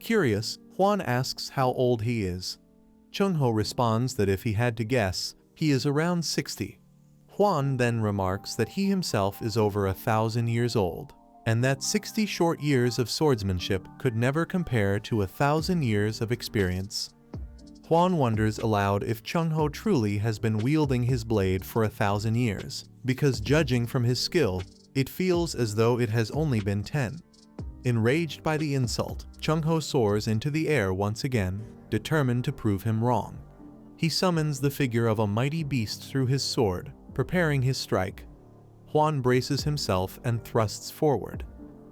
Curious, Hwan asks how old he is. Chung-ho responds that if he had to guess, he is around 60. Hwan then remarks that he himself is over 1,000 years old, and that 60 short years of swordsmanship could never compare to 1,000 years of experience. Hwan wonders aloud if Chung-ho truly has been wielding his blade for 1,000 years, because judging from his skill, it feels as though it has only been 10. Enraged by the insult, Chung-ho soars into the air once again, determined to prove him wrong. He summons the figure of a mighty beast through his sword, preparing his strike. Hwan braces himself and thrusts forward.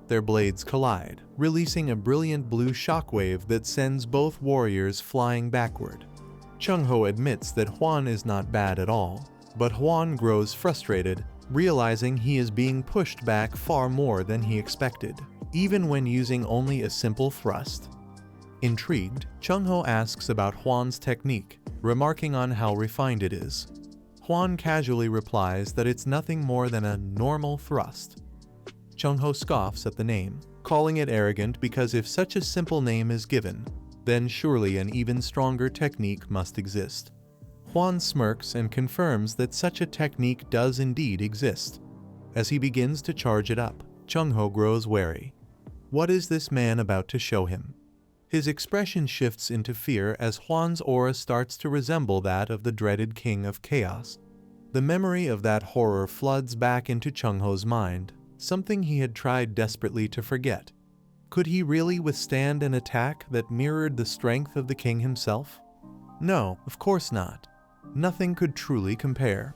Their blades collide, releasing a brilliant blue shockwave that sends both warriors flying backward. Chung-ho admits that Hwan is not bad at all, but Hwan grows frustrated, realizing he is being pushed back far more than he expected, even when using only a simple thrust. Intrigued, Chung-ho asks about Hwan's technique, remarking on how refined it is. Hwan casually replies that it's nothing more than a normal thrust. Chung-ho scoffs at the name, calling it arrogant because if such a simple name is given, then surely an even stronger technique must exist. Hwan smirks and confirms that such a technique does indeed exist. As he begins to charge it up, Chung-ho grows wary. What is this man about to show him? His expression shifts into fear as Hwan's aura starts to resemble that of the dreaded King of Chaos. The memory of that horror floods back into Chung-ho's mind, something he had tried desperately to forget. Could he really withstand an attack that mirrored the strength of the king himself? No, of course not. Nothing could truly compare.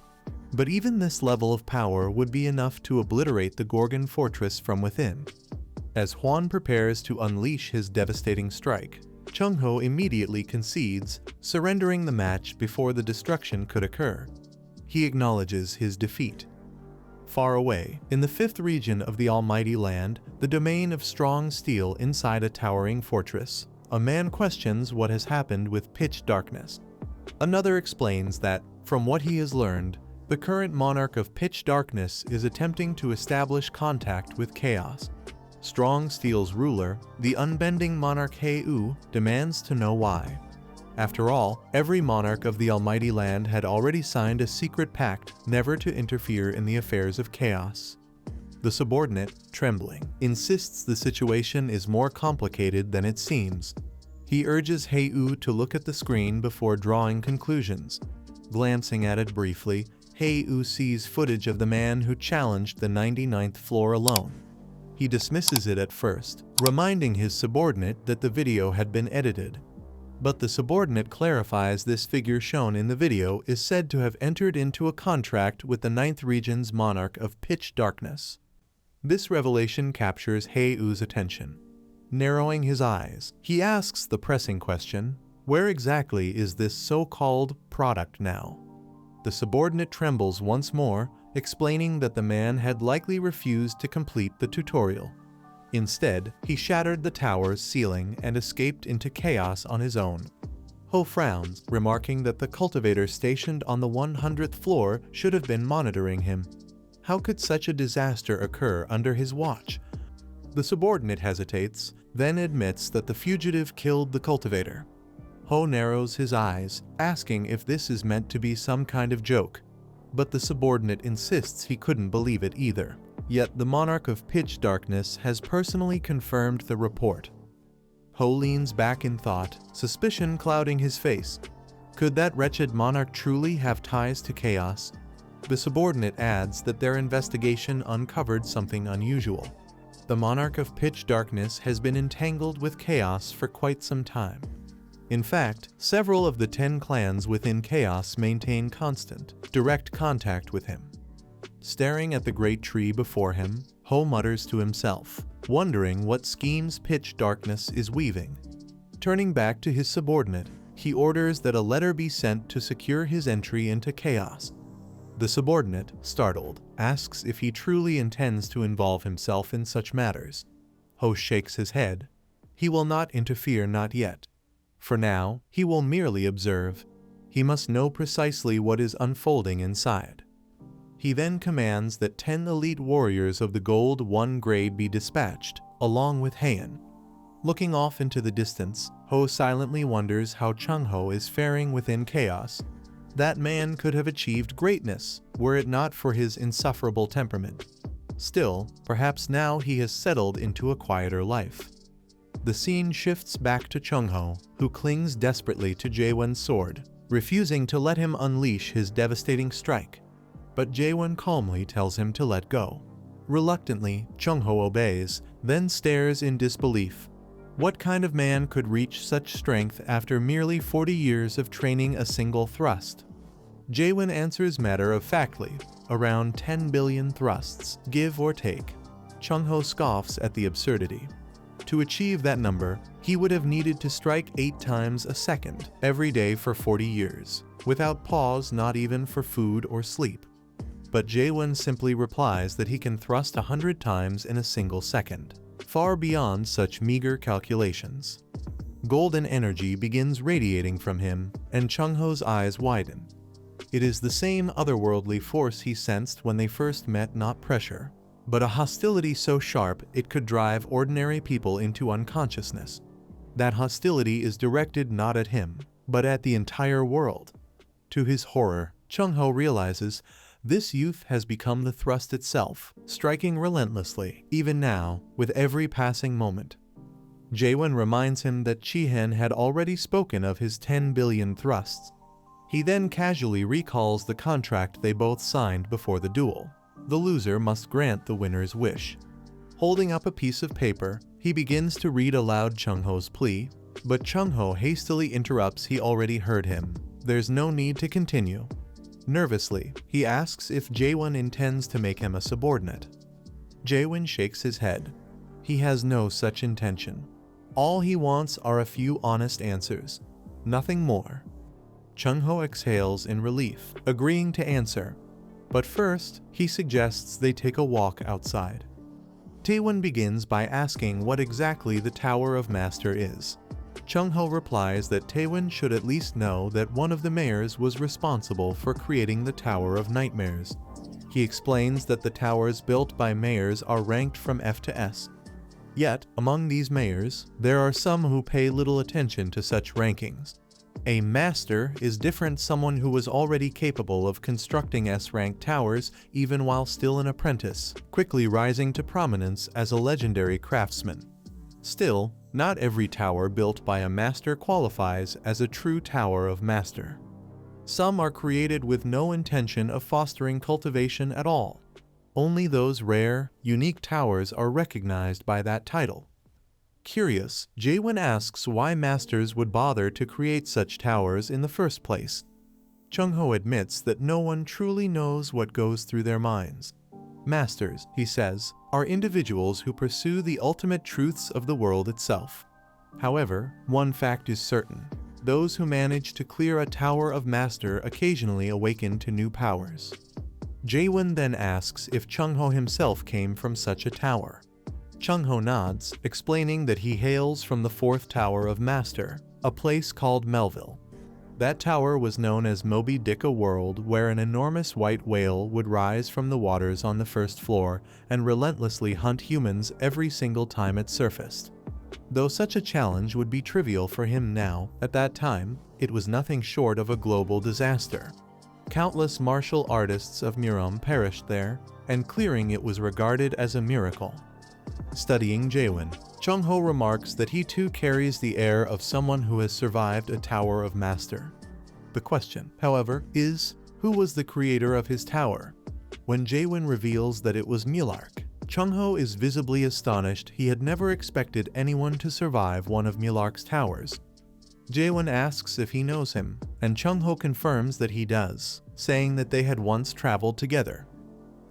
But even this level of power would be enough to obliterate the Gorgon fortress from within. As Hwan prepares to unleash his devastating strike, Chung-ho immediately concedes, surrendering the match before the destruction could occur. He acknowledges his defeat. Far away, in the 5th region of the Almighty Land, the domain of strong steel inside a towering fortress, a man questions what has happened with pitch darkness. Another explains that, from what he has learned, the current monarch of pitch darkness is attempting to establish contact with chaos. Strong Steel's ruler, the unbending monarch Hae-u, demands to know why. After all, every monarch of the Almighty Land had already signed a secret pact never to interfere in the affairs of chaos. The subordinate, trembling, insists the situation is more complicated than it seems. He urges Hae-u to look at the screen before drawing conclusions. Glancing at it briefly, Hae-u sees footage of the man who challenged the 99th floor alone. He dismisses it at first, reminding his subordinate that the video had been edited. But the subordinate clarifies this figure shown in the video is said to have entered into a contract with the 9th region's monarch of pitch darkness. This revelation captures Hae-u's attention. Narrowing his eyes, he asks the pressing question, where exactly is this so-called product now? The subordinate trembles once more, explaining that the man had likely refused to complete the tutorial. Instead, he shattered the tower's ceiling and escaped into chaos on his own. Ho frowns, remarking that the cultivator stationed on the 100th floor should have been monitoring him. How could such a disaster occur under his watch? The subordinate hesitates, then admits that the fugitive killed the cultivator. Ho narrows his eyes, asking if this is meant to be some kind of joke. But the subordinate insists he couldn't believe it either. Yet the monarch of pitch darkness has personally confirmed the report. Ho leans back in thought, suspicion clouding his face. Could that wretched monarch truly have ties to chaos? The subordinate adds that their investigation uncovered something unusual. The monarch of pitch darkness has been entangled with chaos for quite some time. In fact, several of the 10 clans within chaos maintain constant, direct contact with him. Staring at the great tree before him, Ho mutters to himself, wondering what schemes pitch darkness is weaving. Turning back to his subordinate, he orders that a letter be sent to secure his entry into chaos. The subordinate, startled, asks if he truly intends to involve himself in such matters. Ho shakes his head. He will not interfere, not yet. For now, he will merely observe. He must know precisely what is unfolding inside. He then commands that 10 elite warriors of the Gold 1 grade be dispatched, along with Haein. Looking off into the distance, Ho silently wonders how Chung-ho is faring within chaos. That man could have achieved greatness, were it not for his insufferable temperament. Still, perhaps now he has settled into a quieter life. The scene shifts back to Chung-ho, who clings desperately to Jaehwan's sword, refusing to let him unleash his devastating strike. But Jaehwan calmly tells him to let go. Reluctantly, Chung-ho obeys, then stares in disbelief. What kind of man could reach such strength after merely 40 years of training a single thrust? Jaehwan answers matter-of-factly, around 10 billion thrusts, give or take. Chung-ho scoffs at the absurdity. To achieve that number, he would have needed to strike 8 times a second, every day for 40 years, without pause, not even for food or sleep. But Jaehwan simply replies that he can thrust 100 times in a single second, far beyond such meager calculations. Golden energy begins radiating from him, and Chung-ho's eyes widen. It is the same otherworldly force he sensed when they first met, not pressure, but a hostility so sharp it could drive ordinary people into unconsciousness. That hostility is directed not at him, but at the entire world. To his horror, Chung-ho realizes this youth has become the thrust itself, striking relentlessly, even now, with every passing moment. Jaehwan reminds him that Chi-hen had already spoken of his 10 billion thrusts. He then casually recalls the contract they both signed before the duel. The loser must grant the winner's wish. Holding up a piece of paper, he begins to read aloud Chung-ho's plea, but Chung-ho hastily interrupts. He already heard him. There's no need to continue. Nervously, he asks if Jaehwan intends to make him a subordinate. Jaehwan shakes his head. He has no such intention. All he wants are a few honest answers. Nothing more. Chung-ho exhales in relief, agreeing to answer. But first, he suggests they take a walk outside. Jaehwan begins by asking what exactly the Tower of Master is. Chung-ho replies that Jaehwan should at least know that one of the mayors was responsible for creating the Tower of Nightmares. He explains that the towers built by mayors are ranked from F to S. Yet, among these mayors, there are some who pay little attention to such rankings. A master is different, someone who was already capable of constructing S-rank towers even while still an apprentice, quickly rising to prominence as a legendary craftsman. Still, not every tower built by a master qualifies as a true Tower of Master. Some are created with no intention of fostering cultivation at all. Only those rare, unique towers are recognized by that title. Curious, Jaehwan asks why masters would bother to create such towers in the first place. Chung-ho admits that no one truly knows what goes through their minds. Masters, he says, are individuals who pursue the ultimate truths of the world itself. However, one fact is certain. Those who manage to clear a Tower of Master occasionally awaken to new powers. Jaehwan then asks if Chung-ho himself came from such a tower. Chung-ho nods, explaining that he hails from the 4th Tower of Master, a place called Melville. That tower was known as Moby Dick, a world where an enormous white whale would rise from the waters on the 1st floor and relentlessly hunt humans every single time it surfaced. Though such a challenge would be trivial for him now, at that time, it was nothing short of a global disaster. Countless martial artists of Miram perished there, and clearing it was regarded as a miracle. Studying Jaehwan, Chung-ho remarks that he too carries the air of someone who has survived a Tower of Master. The question, however, is, who was the creator of his tower? When Jaehwan reveals that it was Mulark, Chung-ho is visibly astonished. He had never expected anyone to survive one of Mulark's towers. Jaehwan asks if he knows him, and Chung-ho confirms that he does, saying that they had once traveled together.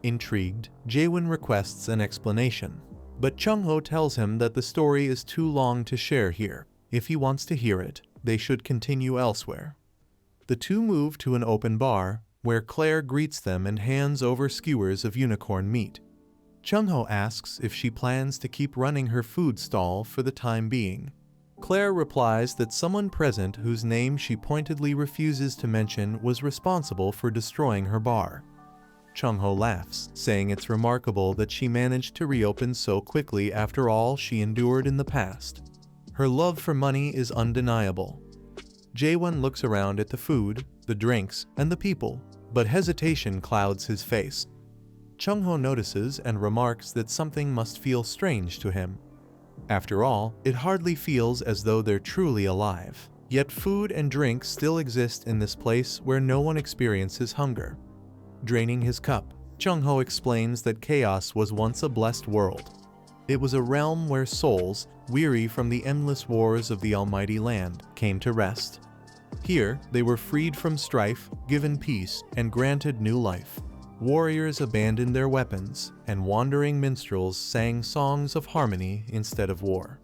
Intrigued, Jaehwan requests an explanation. But Chung-ho tells him that the story is too long to share here. If he wants to hear it, they should continue elsewhere. The two move to an open bar, where Claire greets them and hands over skewers of unicorn meat. Chung-ho asks if she plans to keep running her food stall for the time being. Claire replies that someone present whose name she pointedly refuses to mention was responsible for destroying her bar. Chung-ho laughs, saying it's remarkable that she managed to reopen so quickly after all she endured in the past. Her love for money is undeniable. Jaehwan looks around at the food, the drinks, and the people, but hesitation clouds his face. Chung-ho notices and remarks that something must feel strange to him. After all, it hardly feels as though they're truly alive. Yet food and drink still exist in this place where no one experiences hunger. Draining his cup, Chung-ho explains that chaos was once a blessed world. It was a realm where souls, weary from the endless wars of the almighty land, came to rest. Here, they were freed from strife, given peace, and granted new life. Warriors abandoned their weapons, and wandering minstrels sang songs of harmony instead of war.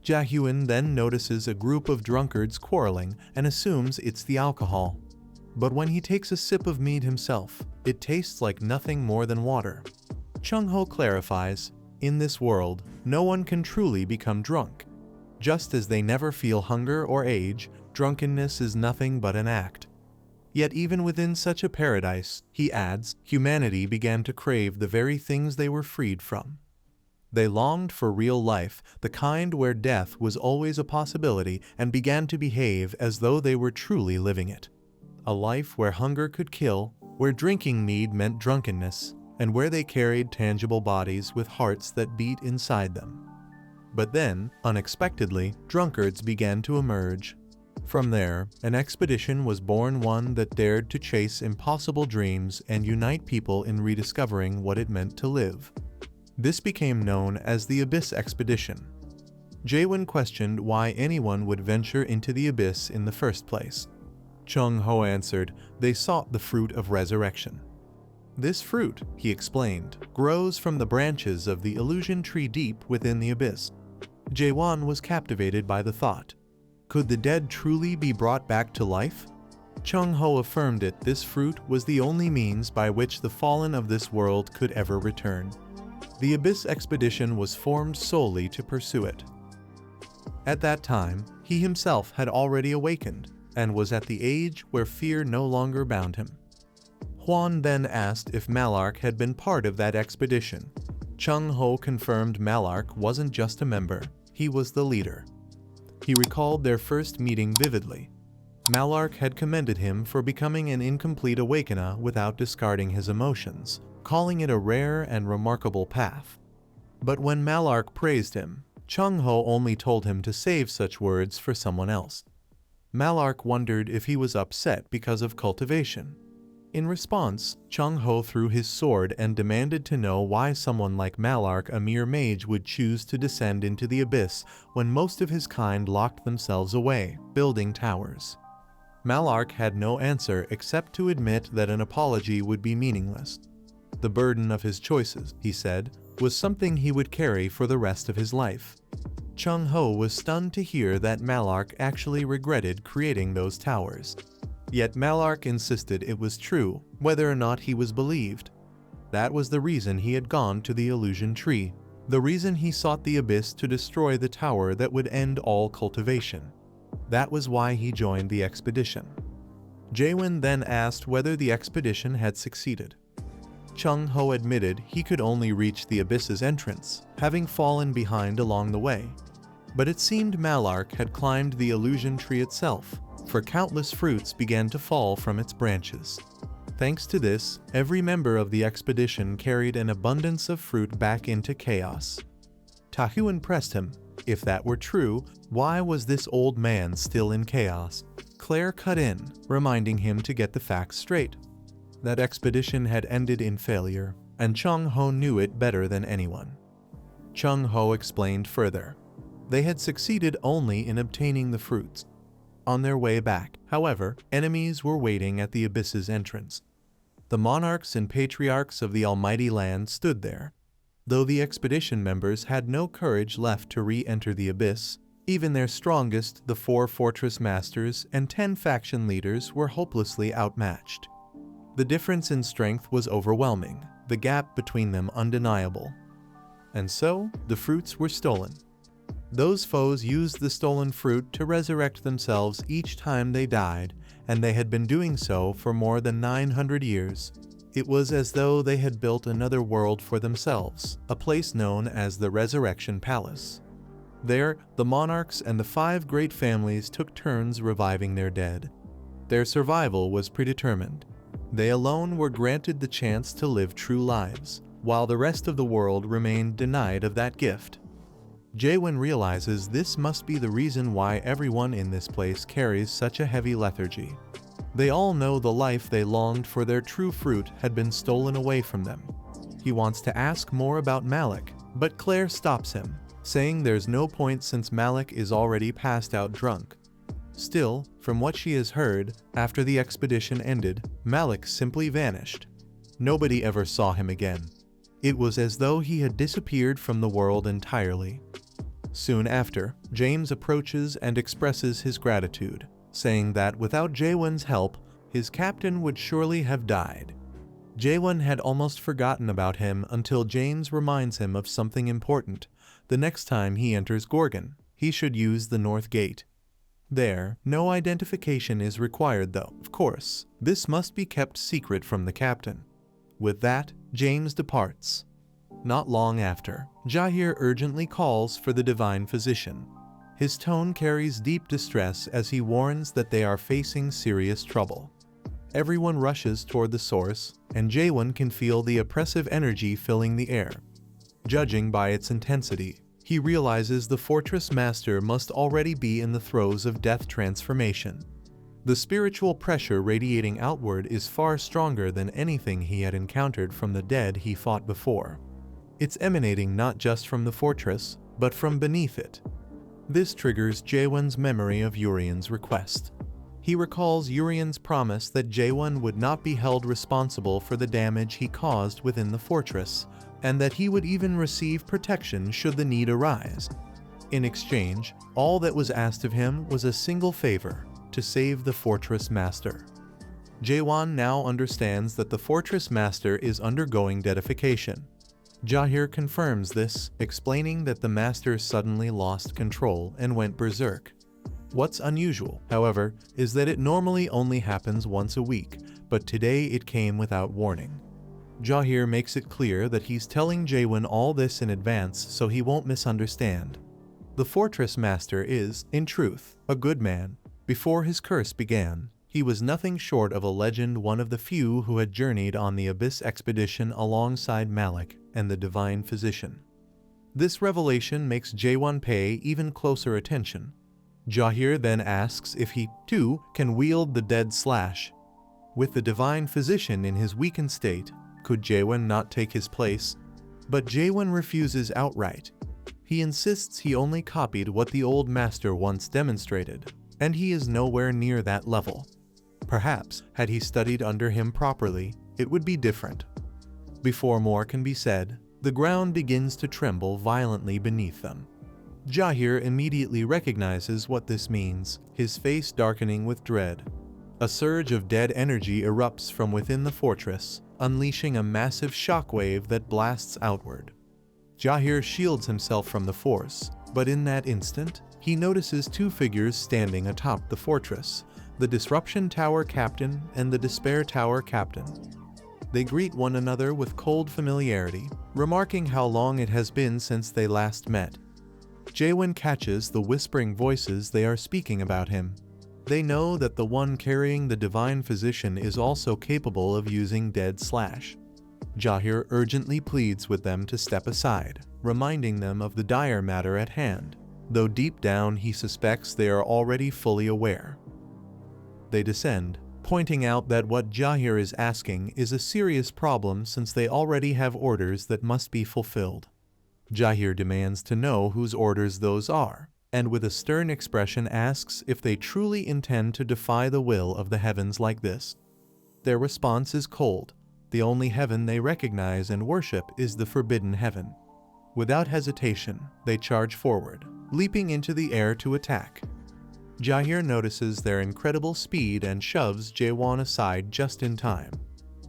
Jaehwan then notices a group of drunkards quarreling and assumes it's the alcohol. But when he takes a sip of mead himself, it tastes like nothing more than water. Chung-ho clarifies, in this world, no one can truly become drunk. Just as they never feel hunger or age, drunkenness is nothing but an act. Yet even within such a paradise, he adds, humanity began to crave the very things they were freed from. They longed for real life, the kind where death was always a possibility, and began to behave as though they were truly living it. A life where hunger could kill, where drinking mead meant drunkenness, and where they carried tangible bodies with hearts that beat inside them. But then, unexpectedly, drunkards began to emerge. From there, an expedition was born, one that dared to chase impossible dreams and unite people in rediscovering what it meant to live. This became known as the Abyss Expedition. Jaehwan questioned why anyone would venture into the abyss in the first place. Chung Ho answered, they sought the fruit of resurrection. This fruit, he explained, grows from the branches of the illusion tree deep within the abyss. Jaehwan was captivated by the thought. Could the dead truly be brought back to life? Chung Ho affirmed it, this fruit was the only means by which the fallen of this world could ever return. The Abyss Expedition was formed solely to pursue it. At that time, he himself had already awakened, and was at the age where fear no longer bound him. Hwan then asked if Malark had been part of that expedition. Chung Ho confirmed Malark wasn't just a member, he was the leader. He recalled their first meeting vividly. Malark had commended him for becoming an incomplete awakener without discarding his emotions, calling it a rare and remarkable path. But when Malark praised him, Chung Ho only told him to save such words for someone else. Malark wondered if he was upset because of cultivation. In response, Chung Ho threw his sword and demanded to know why someone like Malark, a mere mage, would choose to descend into the abyss when most of his kind locked themselves away, building towers. Malark had no answer except to admit that an apology would be meaningless. The burden of his choices, he said, was something he would carry for the rest of his life. Chung Ho was stunned to hear that Malark actually regretted creating those towers. Yet Malark insisted it was true, whether or not he was believed. That was the reason he had gone to the illusion tree, the reason he sought the abyss to destroy the tower that would end all cultivation. That was why he joined the expedition. Jaehwan then asked whether the expedition had succeeded. Chung Ho admitted he could only reach the abyss's entrance, having fallen behind along the way. But it seemed Malark had climbed the illusion tree itself, for countless fruits began to fall from its branches. Thanks to this, every member of the expedition carried an abundance of fruit back into chaos. Jaehwan pressed him. If that were true, why was this old man still in chaos? Claire cut in, reminding him to get the facts straight. That expedition had ended in failure, and Chung Ho knew it better than anyone. Chung Ho explained further. They had succeeded only in obtaining the fruits. On their way back, however, enemies were waiting at the abyss's entrance. The monarchs and patriarchs of the almighty land stood there. Though the expedition members had no courage left to re-enter the abyss, even their strongest, the 4 fortress masters and 10 faction leaders, were hopelessly outmatched. The difference in strength was overwhelming, the gap between them undeniable. And so, the fruits were stolen. Those foes used the stolen fruit to resurrect themselves each time they died, and they had been doing so for more than 900 years. It was as though they had built another world for themselves, a place known as the Resurrection Palace. There, the monarchs and the 5 great families took turns reviving their dead. Their survival was predetermined. They alone were granted the chance to live true lives, while the rest of the world remained denied of that gift. Jaehwan realizes this must be the reason why everyone in this place carries such a heavy lethargy. They all know the life they longed for, their true fruit, had been stolen away from them. He wants to ask more about Malik, but Claire stops him, saying there's no point since Malik is already passed out drunk. Still, from what she has heard, after the expedition ended, Malik simply vanished. Nobody ever saw him again. It was as though he had disappeared from the world entirely. Soon after, James approaches and expresses his gratitude, saying that without Jaehwan's help, his captain would surely have died. Jaehwan had almost forgotten about him until James reminds him of something important. The next time he enters Gorgon, he should use the North Gate. There, no identification is required though, of course. This must be kept secret from the captain. With that, James departs. Not long after, Jaehwan urgently calls for the divine physician. His tone carries deep distress as he warns that they are facing serious trouble. Everyone rushes toward the source, and Jaehwan can feel the oppressive energy filling the air. Judging by its intensity, he realizes the fortress master must already be in the throes of death transformation. The spiritual pressure radiating outward is far stronger than anything he had encountered from the dead he fought before. It's emanating not just from the fortress, but from beneath it. This triggers Jaehwan's memory of Urian's request. He recalls Urian's promise that Jaehwan would not be held responsible for the damage he caused within the fortress, and that he would even receive protection should the need arise. In exchange, all that was asked of him was a single favor: to save the fortress master. Jaehwan now understands that the fortress master is undergoing deadification. Jaehwan confirms this, explaining that the master suddenly lost control and went berserk. What's unusual, however, is that it normally only happens once a week, but today it came without warning. Jaehwan makes it clear that he's telling Jaehwan all this in advance so he won't misunderstand. The fortress master is, in truth, a good man. Before his curse began, he was nothing short of a legend, one of the few who had journeyed on the Abyss expedition alongside Malik and the divine physician. This revelation makes Jaehwan pay even closer attention. Jaehwan then asks if he, too, can wield the dead slash. With the divine physician in his weakened state, could Jaehwan not take his place? But Jaehwan refuses outright. He insists he only copied what the old master once demonstrated, and he is nowhere near that level. Perhaps, had he studied under him properly, it would be different. Before more can be said, the ground begins to tremble violently beneath them. Jaehwan immediately recognizes what this means, his face darkening with dread. A surge of dead energy erupts from within the fortress, unleashing a massive shockwave that blasts outward. Jaehwan shields himself from the force, but in that instant, he notices two figures standing atop the fortress: the Disruption Tower Captain and the Despair Tower Captain. They greet one another with cold familiarity, remarking how long it has been since they last met. Jaehwan catches the whispering voices they are speaking about him. They know that the one carrying the divine physician is also capable of using dead slash. Jaehwan urgently pleads with them to step aside, reminding them of the dire matter at hand, though deep down he suspects they are already fully aware. They descend, pointing out that what Jaehwan is asking is a serious problem since they already have orders that must be fulfilled. Jaehwan demands to know whose orders those are, and with a stern expression asks if they truly intend to defy the will of the heavens like this. Their response is cold. The only heaven they recognize and worship is the forbidden heaven. Without hesitation, they charge forward, leaping into the air to attack. Jaehwan notices their incredible speed and shoves Jaehwan aside just in time.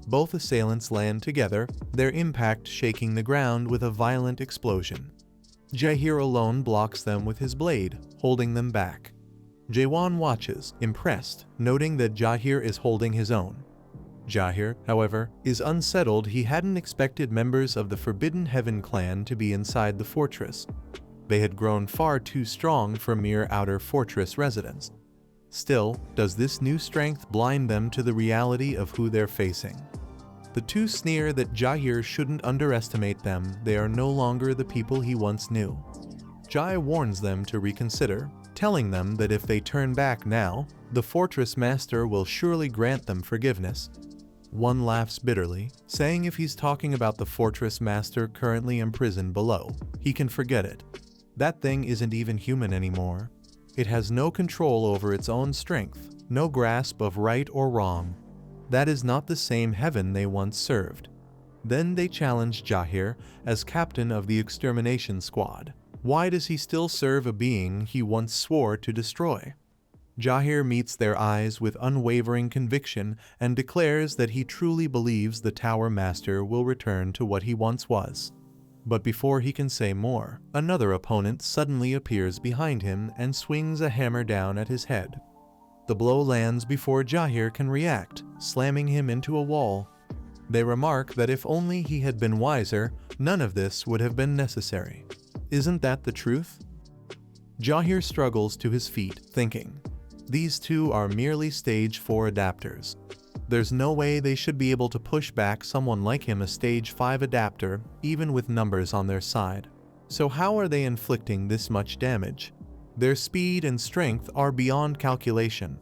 Both assailants land together, their impact shaking the ground with a violent explosion. Jaehwan alone blocks them with his blade, holding them back. Jaehwan watches, impressed, noting that Jaehwan is holding his own. Jaehwan, however, is unsettled. He hadn't expected members of the Forbidden Heaven clan to be inside the fortress. They had grown far too strong for mere outer fortress residents. Still, does this new strength blind them to the reality of who they're facing? The two sneer that Jaehwan shouldn't underestimate them. They are no longer the people he once knew. Jaehwan warns them to reconsider, telling them that if they turn back now, the fortress master will surely grant them forgiveness. One laughs bitterly, saying if he's talking about the fortress master currently imprisoned below, he can forget it. That thing isn't even human anymore. It has no control over its own strength, no grasp of right or wrong. That is not the same heaven they once served. Then they challenge Jaehwan as captain of the extermination squad. Why does he still serve a being he once swore to destroy? Jaehwan meets their eyes with unwavering conviction and declares that he truly believes the Tower Master will return to what he once was. But before he can say more, another opponent suddenly appears behind him and swings a hammer down at his head. The blow lands before Jaehwan can react, slamming him into a wall. They remark that if only he had been wiser, none of this would have been necessary. Isn't that the truth? Jaehwan struggles to his feet, thinking, these two are merely stage 4 adapters. There's no way they should be able to push back someone like him, a stage 5 adapter, even with numbers on their side. So how are they inflicting this much damage? Their speed and strength are beyond calculation.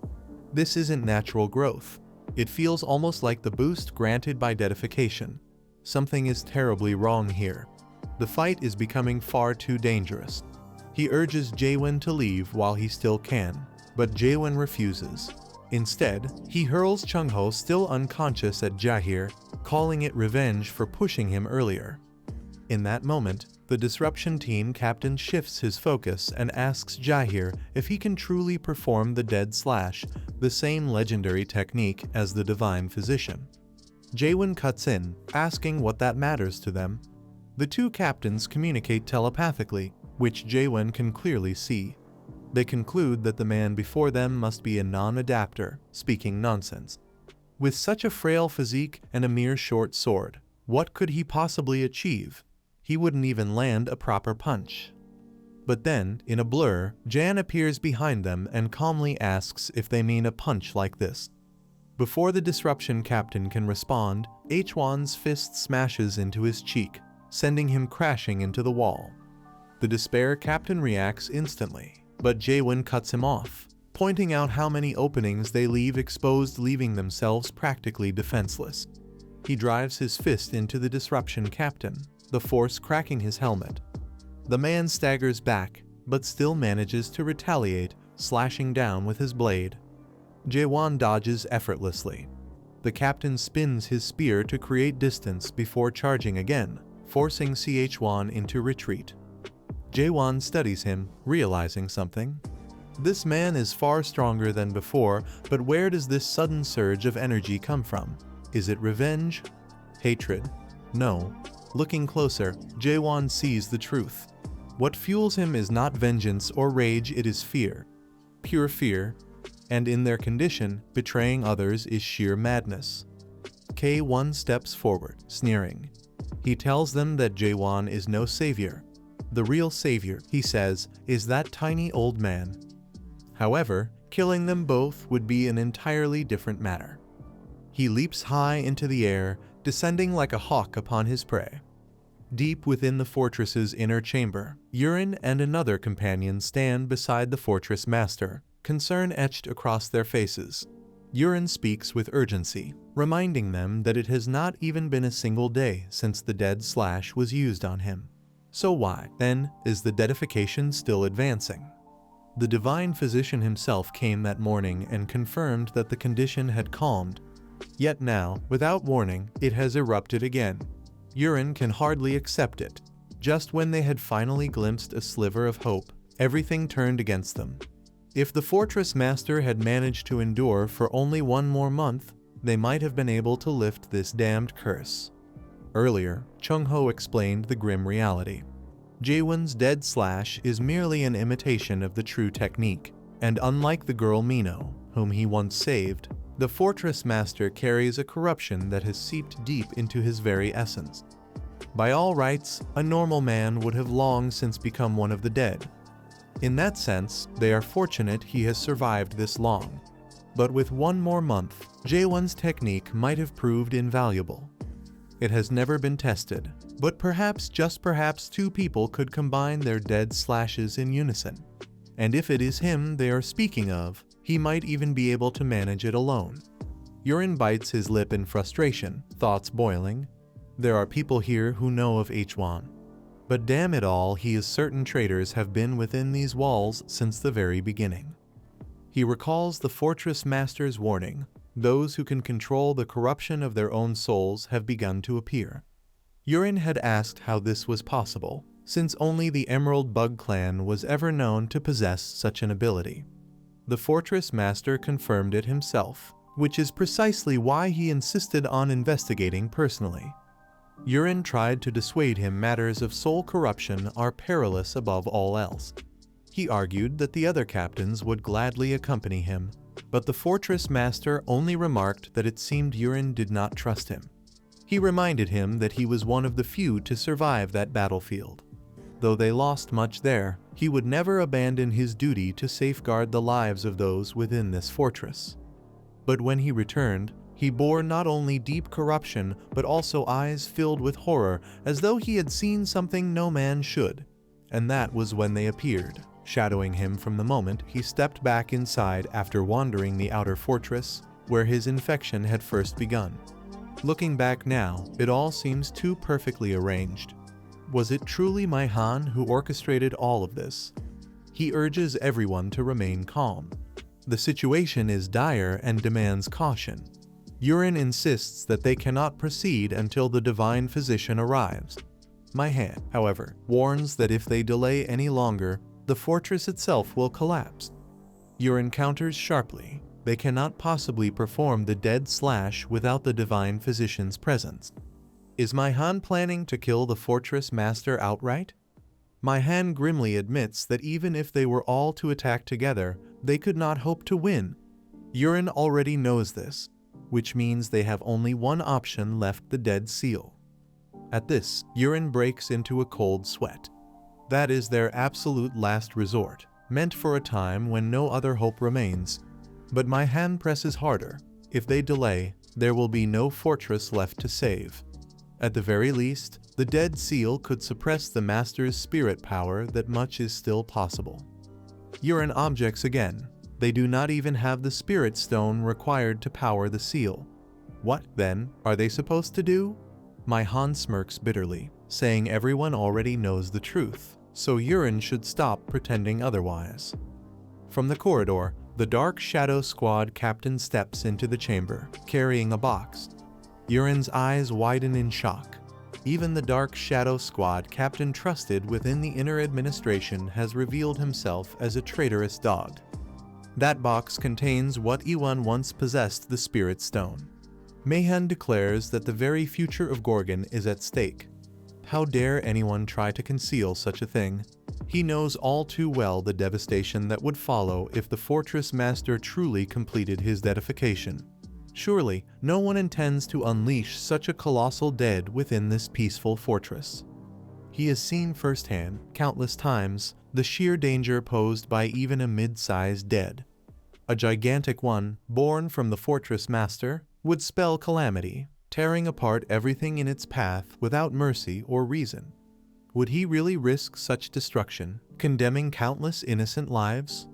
This isn't natural growth. It feels almost like the boost granted by dedication. Something is terribly wrong here. The fight is becoming far too dangerous. He urges Jaehwan to leave while he still can, but Jaehwan refuses. Instead, he hurls Chung-ho still unconscious at Jaehwan, calling it revenge for pushing him earlier. In that moment, the disruption team captain shifts his focus and asks Jaehwan if he can truly perform the dead slash, the same legendary technique as the divine physician. Jaehwan cuts in, asking what that matters to them. The two captains communicate telepathically, which Jaehwan can clearly see. They conclude that the man before them must be a non-adapter, speaking nonsense. With such a frail physique and a mere short sword, what could he possibly achieve? He wouldn't even land a proper punch. But then, in a blur, Jan appears behind them and calmly asks if they mean a punch like this. Before the disruption captain can respond, Jaehwan's fist smashes into his cheek, sending him crashing into the wall. The despair captain reacts instantly, but Jaehwan cuts him off, pointing out how many openings they leave exposed, leaving themselves practically defenseless. He drives his fist into the disruption captain, the force cracking his helmet. The man staggers back, but still manages to retaliate, slashing down with his blade. Jaehwan dodges effortlessly. The captain spins his spear to create distance before charging again, forcing Jaehwan into retreat. Jaehwan studies him, realizing something. This man is far stronger than before, but where does this sudden surge of energy come from? Is it revenge? Hatred? No. Looking closer, Jaehwan sees the truth. What fuels him is not vengeance or rage, it is fear. Pure fear. And in their condition, betraying others is sheer madness. K1 steps forward, sneering. He tells them that Jaehwan is no savior. The real savior, he says, is that tiny old man. However, killing them both would be an entirely different matter. He leaps high into the air, descending like a hawk upon his prey. Deep within the fortress's inner chamber, Yurin and another companion stand beside the fortress master, concern etched across their faces. Yurin speaks with urgency, reminding them that it has not even been a single day since the dead slash was used on him. So why, then, is the dedication still advancing? The divine physician himself came that morning and confirmed that the condition had calmed. Yet now, without warning, it has erupted again. Yurin can hardly accept it. Just when they had finally glimpsed a sliver of hope, everything turned against them. If the fortress master had managed to endure for only one more month, they might have been able to lift this damned curse. Earlier, Chung-ho explained the grim reality. Jaehwan's dead slash is merely an imitation of the true technique, and unlike the girl Mino, whom he once saved, the fortress master carries a corruption that has seeped deep into his very essence. By all rights, a normal man would have long since become one of the dead. In that sense, they are fortunate he has survived this long. But with one more month, Jaehwan's technique might have proved invaluable. It has never been tested, but perhaps, just perhaps, two people could combine their dead slashes in unison. And if it is him they are speaking of, he might even be able to manage it alone. Yurin bites his lip in frustration, thoughts boiling. There are people here who know of Jaehwan. But damn it all, he is certain traitors have been within these walls since the very beginning. He recalls the fortress master's warning. Those who can control the corruption of their own souls have begun to appear. Yurin had asked how this was possible, since only the Emerald Bug clan was ever known to possess such an ability. The fortress master confirmed it himself, which is precisely why he insisted on investigating personally. Yurin tried to dissuade him matters of soul corruption are perilous above all else. He argued that the other captains would gladly accompany him, but the fortress master only remarked that it seemed Yurin did not trust him. He reminded him that he was one of the few to survive that battlefield. Though they lost much there, he would never abandon his duty to safeguard the lives of those within this fortress. But when he returned, he bore not only deep corruption but also eyes filled with horror, as though he had seen something no man should. And that was when they appeared, shadowing him from the moment he stepped back inside after wandering the outer fortress, where his infection had first begun. Looking back now, it all seems too perfectly arranged. Was it truly Manhwa who orchestrated all of this? He urges everyone to remain calm. The situation is dire and demands caution. Yurin insists that they cannot proceed until the divine physician arrives. Manhwa, however, warns that if they delay any longer, the fortress itself will collapse. Yurin counters sharply. They cannot possibly perform the dead slash without the divine physician's presence. Is Manhwa planning to kill the fortress master outright? Manhwa grimly admits that even if they were all to attack together, they could not hope to win. Yurin already knows this, which means they have only one option left: the dead seal. At this, Yurin breaks into a cold sweat. That is their absolute last resort, meant for a time when no other hope remains. But Manhwa presses harder. If they delay, there will be no fortress left to save. At the very least, the dead seal could suppress the master's spirit power. That much is still possible. Yurin objects again. They do not even have the spirit stone required to power the seal. What, then, are they supposed to do? Manhwa smirks bitterly, saying everyone already knows the truth, so Yurin should stop pretending otherwise. From the corridor, the Dark Shadow Squad captain steps into the chamber, carrying a box. Yurin's eyes widen in shock. Even the Dark Shadow Squad captain trusted within the inner administration has revealed himself as a traitorous dog. That box contains what Jaehwan once possessed: the Spirit Stone. Manhwa declares that the very future of Gorgon is at stake. How dare anyone try to conceal such a thing? He knows all too well the devastation that would follow if the fortress master truly completed his deification. Surely, no one intends to unleash such a colossal dead within this peaceful fortress. He has seen firsthand, countless times, the sheer danger posed by even a mid-sized dead. A gigantic one, born from the fortress master, would spell calamity, tearing apart everything in its path without mercy or reason. Would he really risk such destruction, condemning countless innocent lives?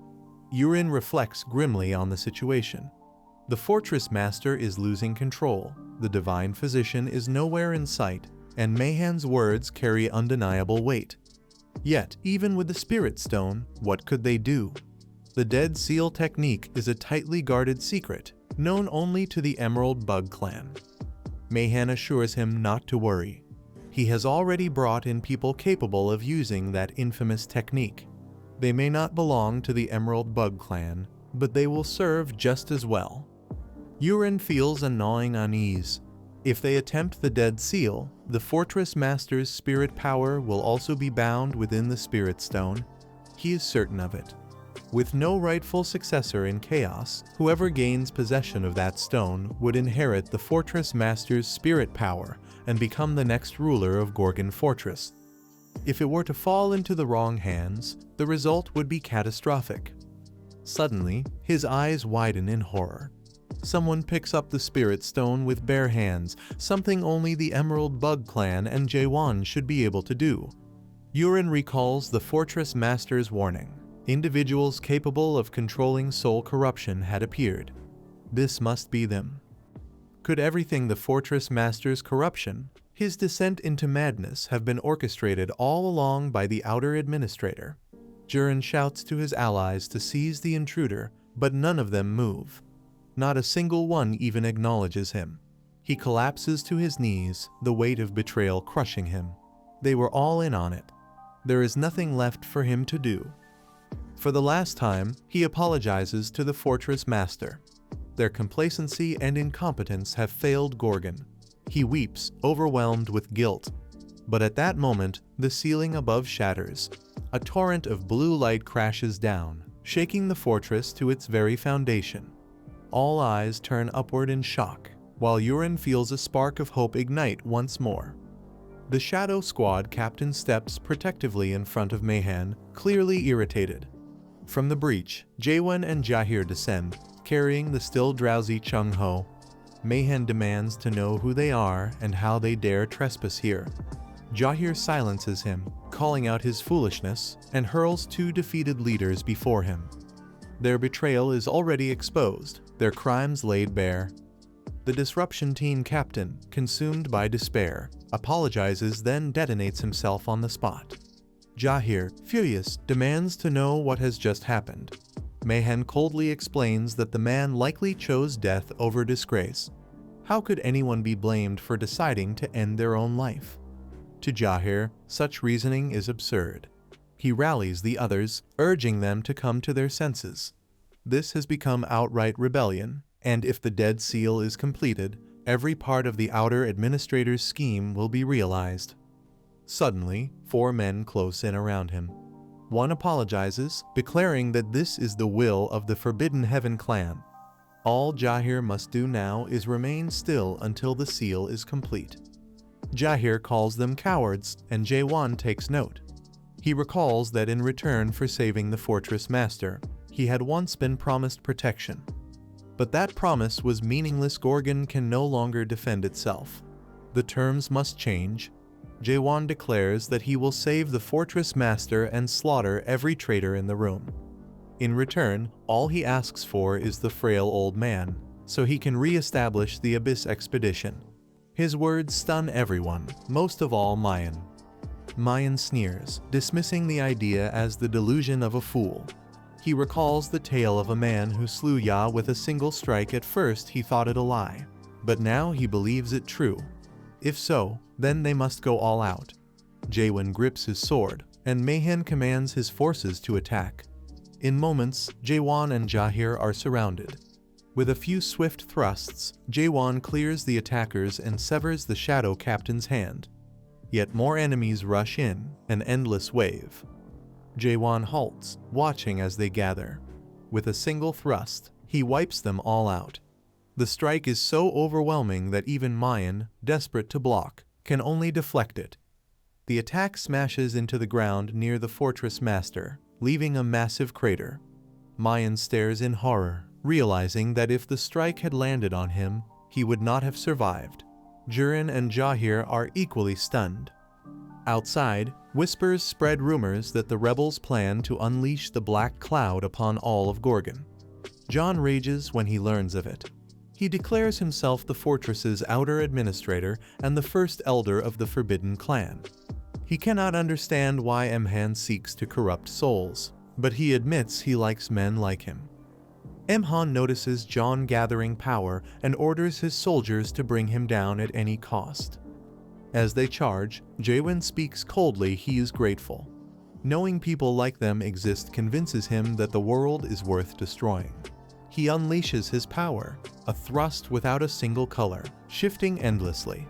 Yurin reflects grimly on the situation. The fortress master is losing control, the divine physician is nowhere in sight, and Manhwa's words carry undeniable weight. Yet, even with the Spirit Stone, what could they do? The Dead Seal technique is a tightly guarded secret, known only to the Emerald Bug clan. Manhwa assures him not to worry. He has already brought in people capable of using that infamous technique. They may not belong to the Emerald Bug clan, but they will serve just as well. Yurin feels a gnawing unease. If they attempt the Dead Seal, the Fortress Master's spirit power will also be bound within the Spirit Stone. He is certain of it. With no rightful successor in Chaos, whoever gains possession of that stone would inherit the Fortress Master's spirit power and become the next ruler of Gorgon Fortress. If it were to fall into the wrong hands, the result would be catastrophic. Suddenly, his eyes widen in horror. Someone picks up the Spirit Stone with bare hands, something only the Emerald Bug clan and Jaehwan should be able to do. Yurin recalls the Fortress Master's warning. Individuals capable of controlling soul corruption had appeared. This must be them. Could everything the Fortress Master's corruption, his descent into madness, have been orchestrated all along by the outer administrator? Yurin shouts to his allies to seize the intruder, but none of them move. Not a single one even acknowledges him. He collapses to his knees, the weight of betrayal crushing him. They were all in on it. There is nothing left for him to do. For the last time, he apologizes to the Fortress Master. Their complacency and incompetence have failed Gorgon. He weeps, overwhelmed with guilt. But at that moment, the ceiling above shatters. A torrent of blue light crashes down, shaking the fortress to its very foundation. All eyes turn upward in shock, while Yurin feels a spark of hope ignite once more. The Shadow Squad captain steps protectively in front of Mayhan, clearly irritated. From the breach, Jaehwan and Jaehwan descend, carrying the still drowsy Chung-ho. Mayhan demands to know who they are and how they dare trespass here. Jaehwan silences him, calling out his foolishness, and hurls two defeated leaders before him. Their betrayal is already exposed, their crimes laid bare. The Disruption Team captain, consumed by despair, apologizes, then detonates himself on the spot. Jaehwan, furious, demands to know what has just happened. Mayhan coldly explains that the man likely chose death over disgrace. How could anyone be blamed for deciding to end their own life? To Jaehwan, such reasoning is absurd. He rallies the others, urging them to come to their senses. This has become outright rebellion, and if the Dead Seal is completed, every part of the Outer Administrator's scheme will be realized. Suddenly, 4 men close in around him. One apologizes, declaring that this is the will of the Forbidden Heaven clan. All Jaehwan must do now is remain still until the seal is complete. Jaehwan calls them cowards, and Jaehwan takes note. He recalls that in return for saving the Fortress Master, he had once been promised protection. But that promise was meaningless. Gorgon can no longer defend itself. The terms must change. Jaehwan declares that he will save the Fortress Master and slaughter every traitor in the room. In return, all he asks for is the frail old man, so he can re-establish the Abyss Expedition. His words stun everyone, most of all Mayan. Mayan sneers, dismissing the idea as the delusion of a fool. He recalls the tale of a man who slew Ya with a single strike. At first he thought it a lie, but now he believes it true. If so, then they must go all out. Jaehwan grips his sword, and Mayhan commands his forces to attack. In moments, Jaehwan and Jaehwan are surrounded. With a few swift thrusts, Jaehwan clears the attackers and severs the Shadow Captain's hand. Yet more enemies rush in, an endless wave. Jaehwan halts, watching as they gather. With a single thrust, he wipes them all out. The strike is so overwhelming that even Mayan, desperate to block, can only deflect it. The attack smashes into the ground near the Fortress Master, leaving a massive crater. Mayan stares in horror, realizing that if the strike had landed on him, he would not have survived. Yurin and Jaehwan are equally stunned. Outside, whispers spread rumors that the rebels plan to unleash the Black Cloud upon all of Gorgon. John rages when he learns of it. He declares himself the fortress's outer administrator and the first elder of the Forbidden Clan. He cannot understand why Emhan seeks to corrupt souls, but he admits he likes men like him. Emhan notices John gathering power and orders his soldiers to bring him down at any cost. As they charge, Jaehwan speaks coldly. He is grateful. Knowing people like them exist convinces him that the world is worth destroying. He unleashes his power, a thrust without a single color, shifting endlessly.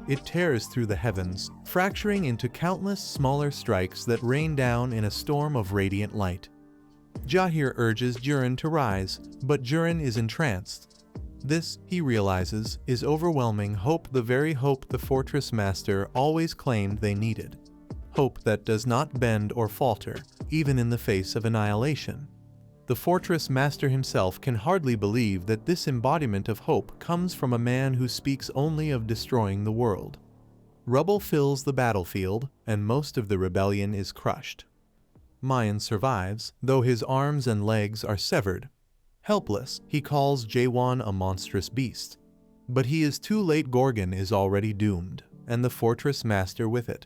It tears through the heavens, fracturing into countless smaller strikes that rain down in a storm of radiant light. Jaehwan urges Yurin to rise, but Yurin is entranced. This, he realizes, is overwhelming hope, the very hope the Fortress Master always claimed they needed. Hope that does not bend or falter, even in the face of annihilation. The Fortress Master himself can hardly believe that this embodiment of hope comes from a man who speaks only of destroying the world. Rubble fills the battlefield, and most of the rebellion is crushed. Mayan survives, though his arms and legs are severed. Helpless, he calls Jaehwan a monstrous beast. But he is too late. Gorgon is already doomed, and the Fortress Master with it.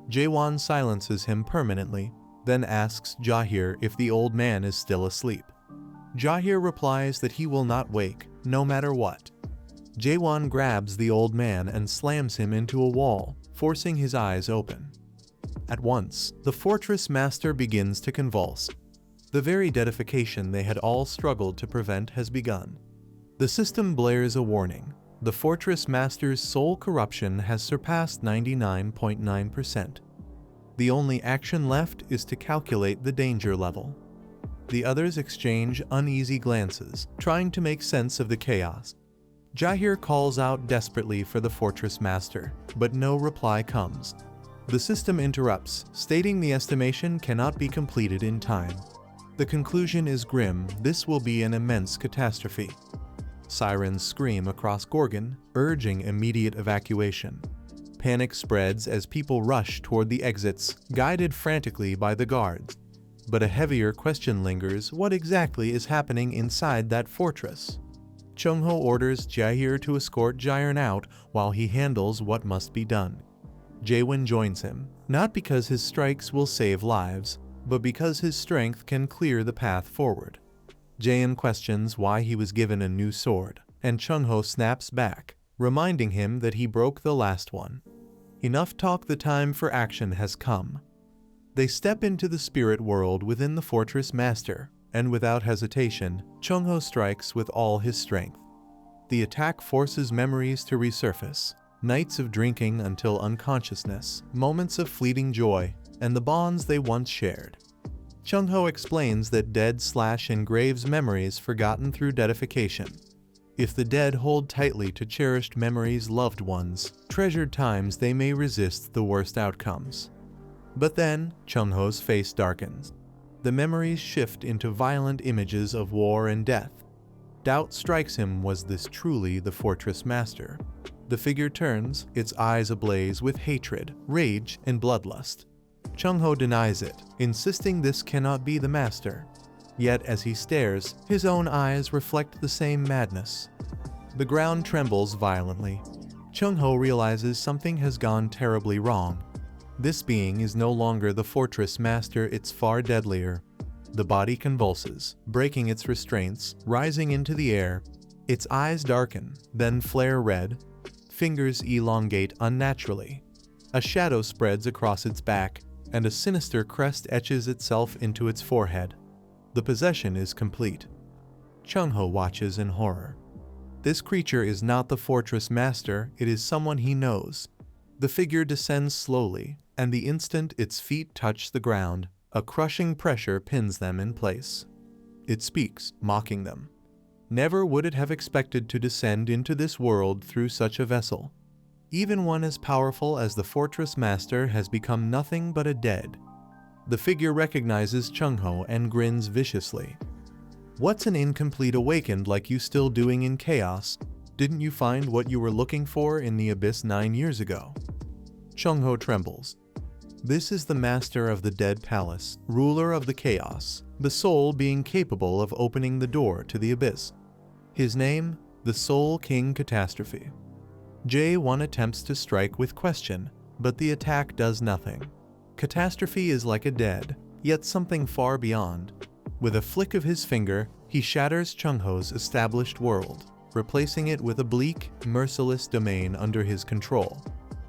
Jaehwan silences him permanently, then asks Jaehwan if the old man is still asleep. Jaehwan replies that he will not wake, no matter what. Jaehwan grabs the old man and slams him into a wall, forcing his eyes open. At once, the Fortress Master begins to convulse. The very deadification they had all struggled to prevent has begun. The system blares a warning. The Fortress Master's soul corruption has surpassed 99.9%. The only action left is to calculate the danger level. The others exchange uneasy glances, trying to make sense of the chaos. Jaehwan calls out desperately for the Fortress Master, but no reply comes. The system interrupts, stating the estimation cannot be completed in time. The conclusion is grim: this will be an immense catastrophe. Sirens scream across Gorgon, urging immediate evacuation. Panic spreads as people rush toward the exits, guided frantically by the guards. But a heavier question lingers: what exactly is happening inside that fortress? Chung-ho orders Jaehwan to escort Jaehwan out while he handles what must be done. Jaehwan joins him, not because his strikes will save lives, but because his strength can clear the path forward. Jaehwan questions why he was given a new sword, and Chung-ho snaps back, reminding him that he broke the last one. Enough talk, the time for action has come. They step into the spirit world within the Fortress Master, and without hesitation, Chung-ho strikes with all his strength. The attack forces memories to resurface, nights of drinking until unconsciousness, moments of fleeting joy, and the bonds they once shared. Chung-ho explains that dead engraves memories forgotten through deadification. If the dead hold tightly to cherished memories, loved ones, treasured times, they may resist the worst outcomes. But then, Chung-ho's face darkens. The memories shift into violent images of war and death. Doubt strikes him: was this truly the Fortress Master? The figure turns, its eyes ablaze with hatred, rage, and bloodlust. Chung-ho denies it, insisting this cannot be the Master. Yet as he stares, his own eyes reflect the same madness. The ground trembles violently. Chung-ho realizes something has gone terribly wrong. This being is no longer the Fortress Master, it's far deadlier. The body convulses, breaking its restraints, rising into the air. Its eyes darken, then flare red. Fingers elongate unnaturally. A shadow spreads across its back, and a sinister crest etches itself into its forehead. The possession is complete. Chung-ho watches in horror. This creature is not the Fortress Master, it is someone he knows. The figure descends slowly, and the instant its feet touch the ground, a crushing pressure pins them in place. It speaks, mocking them. Never would it have expected to descend into this world through such a vessel. Even one as powerful as the Fortress Master has become nothing but a dead. The figure recognizes Chung-ho and grins viciously. "What's an incomplete awakened like you still doing in chaos? Didn't you find what you were looking for in the abyss 9 years ago?" Chung-ho trembles. This is the Master of the Dead Palace, ruler of the chaos, the soul being capable of opening the door to the abyss. His name, the Soul King Catastrophe. Jaehwan attempts to strike with question, but the attack does nothing. Catastrophe is like a dead, yet something far beyond. With a flick of his finger, he shatters Chung-ho's established world, replacing it with a bleak, merciless domain under his control.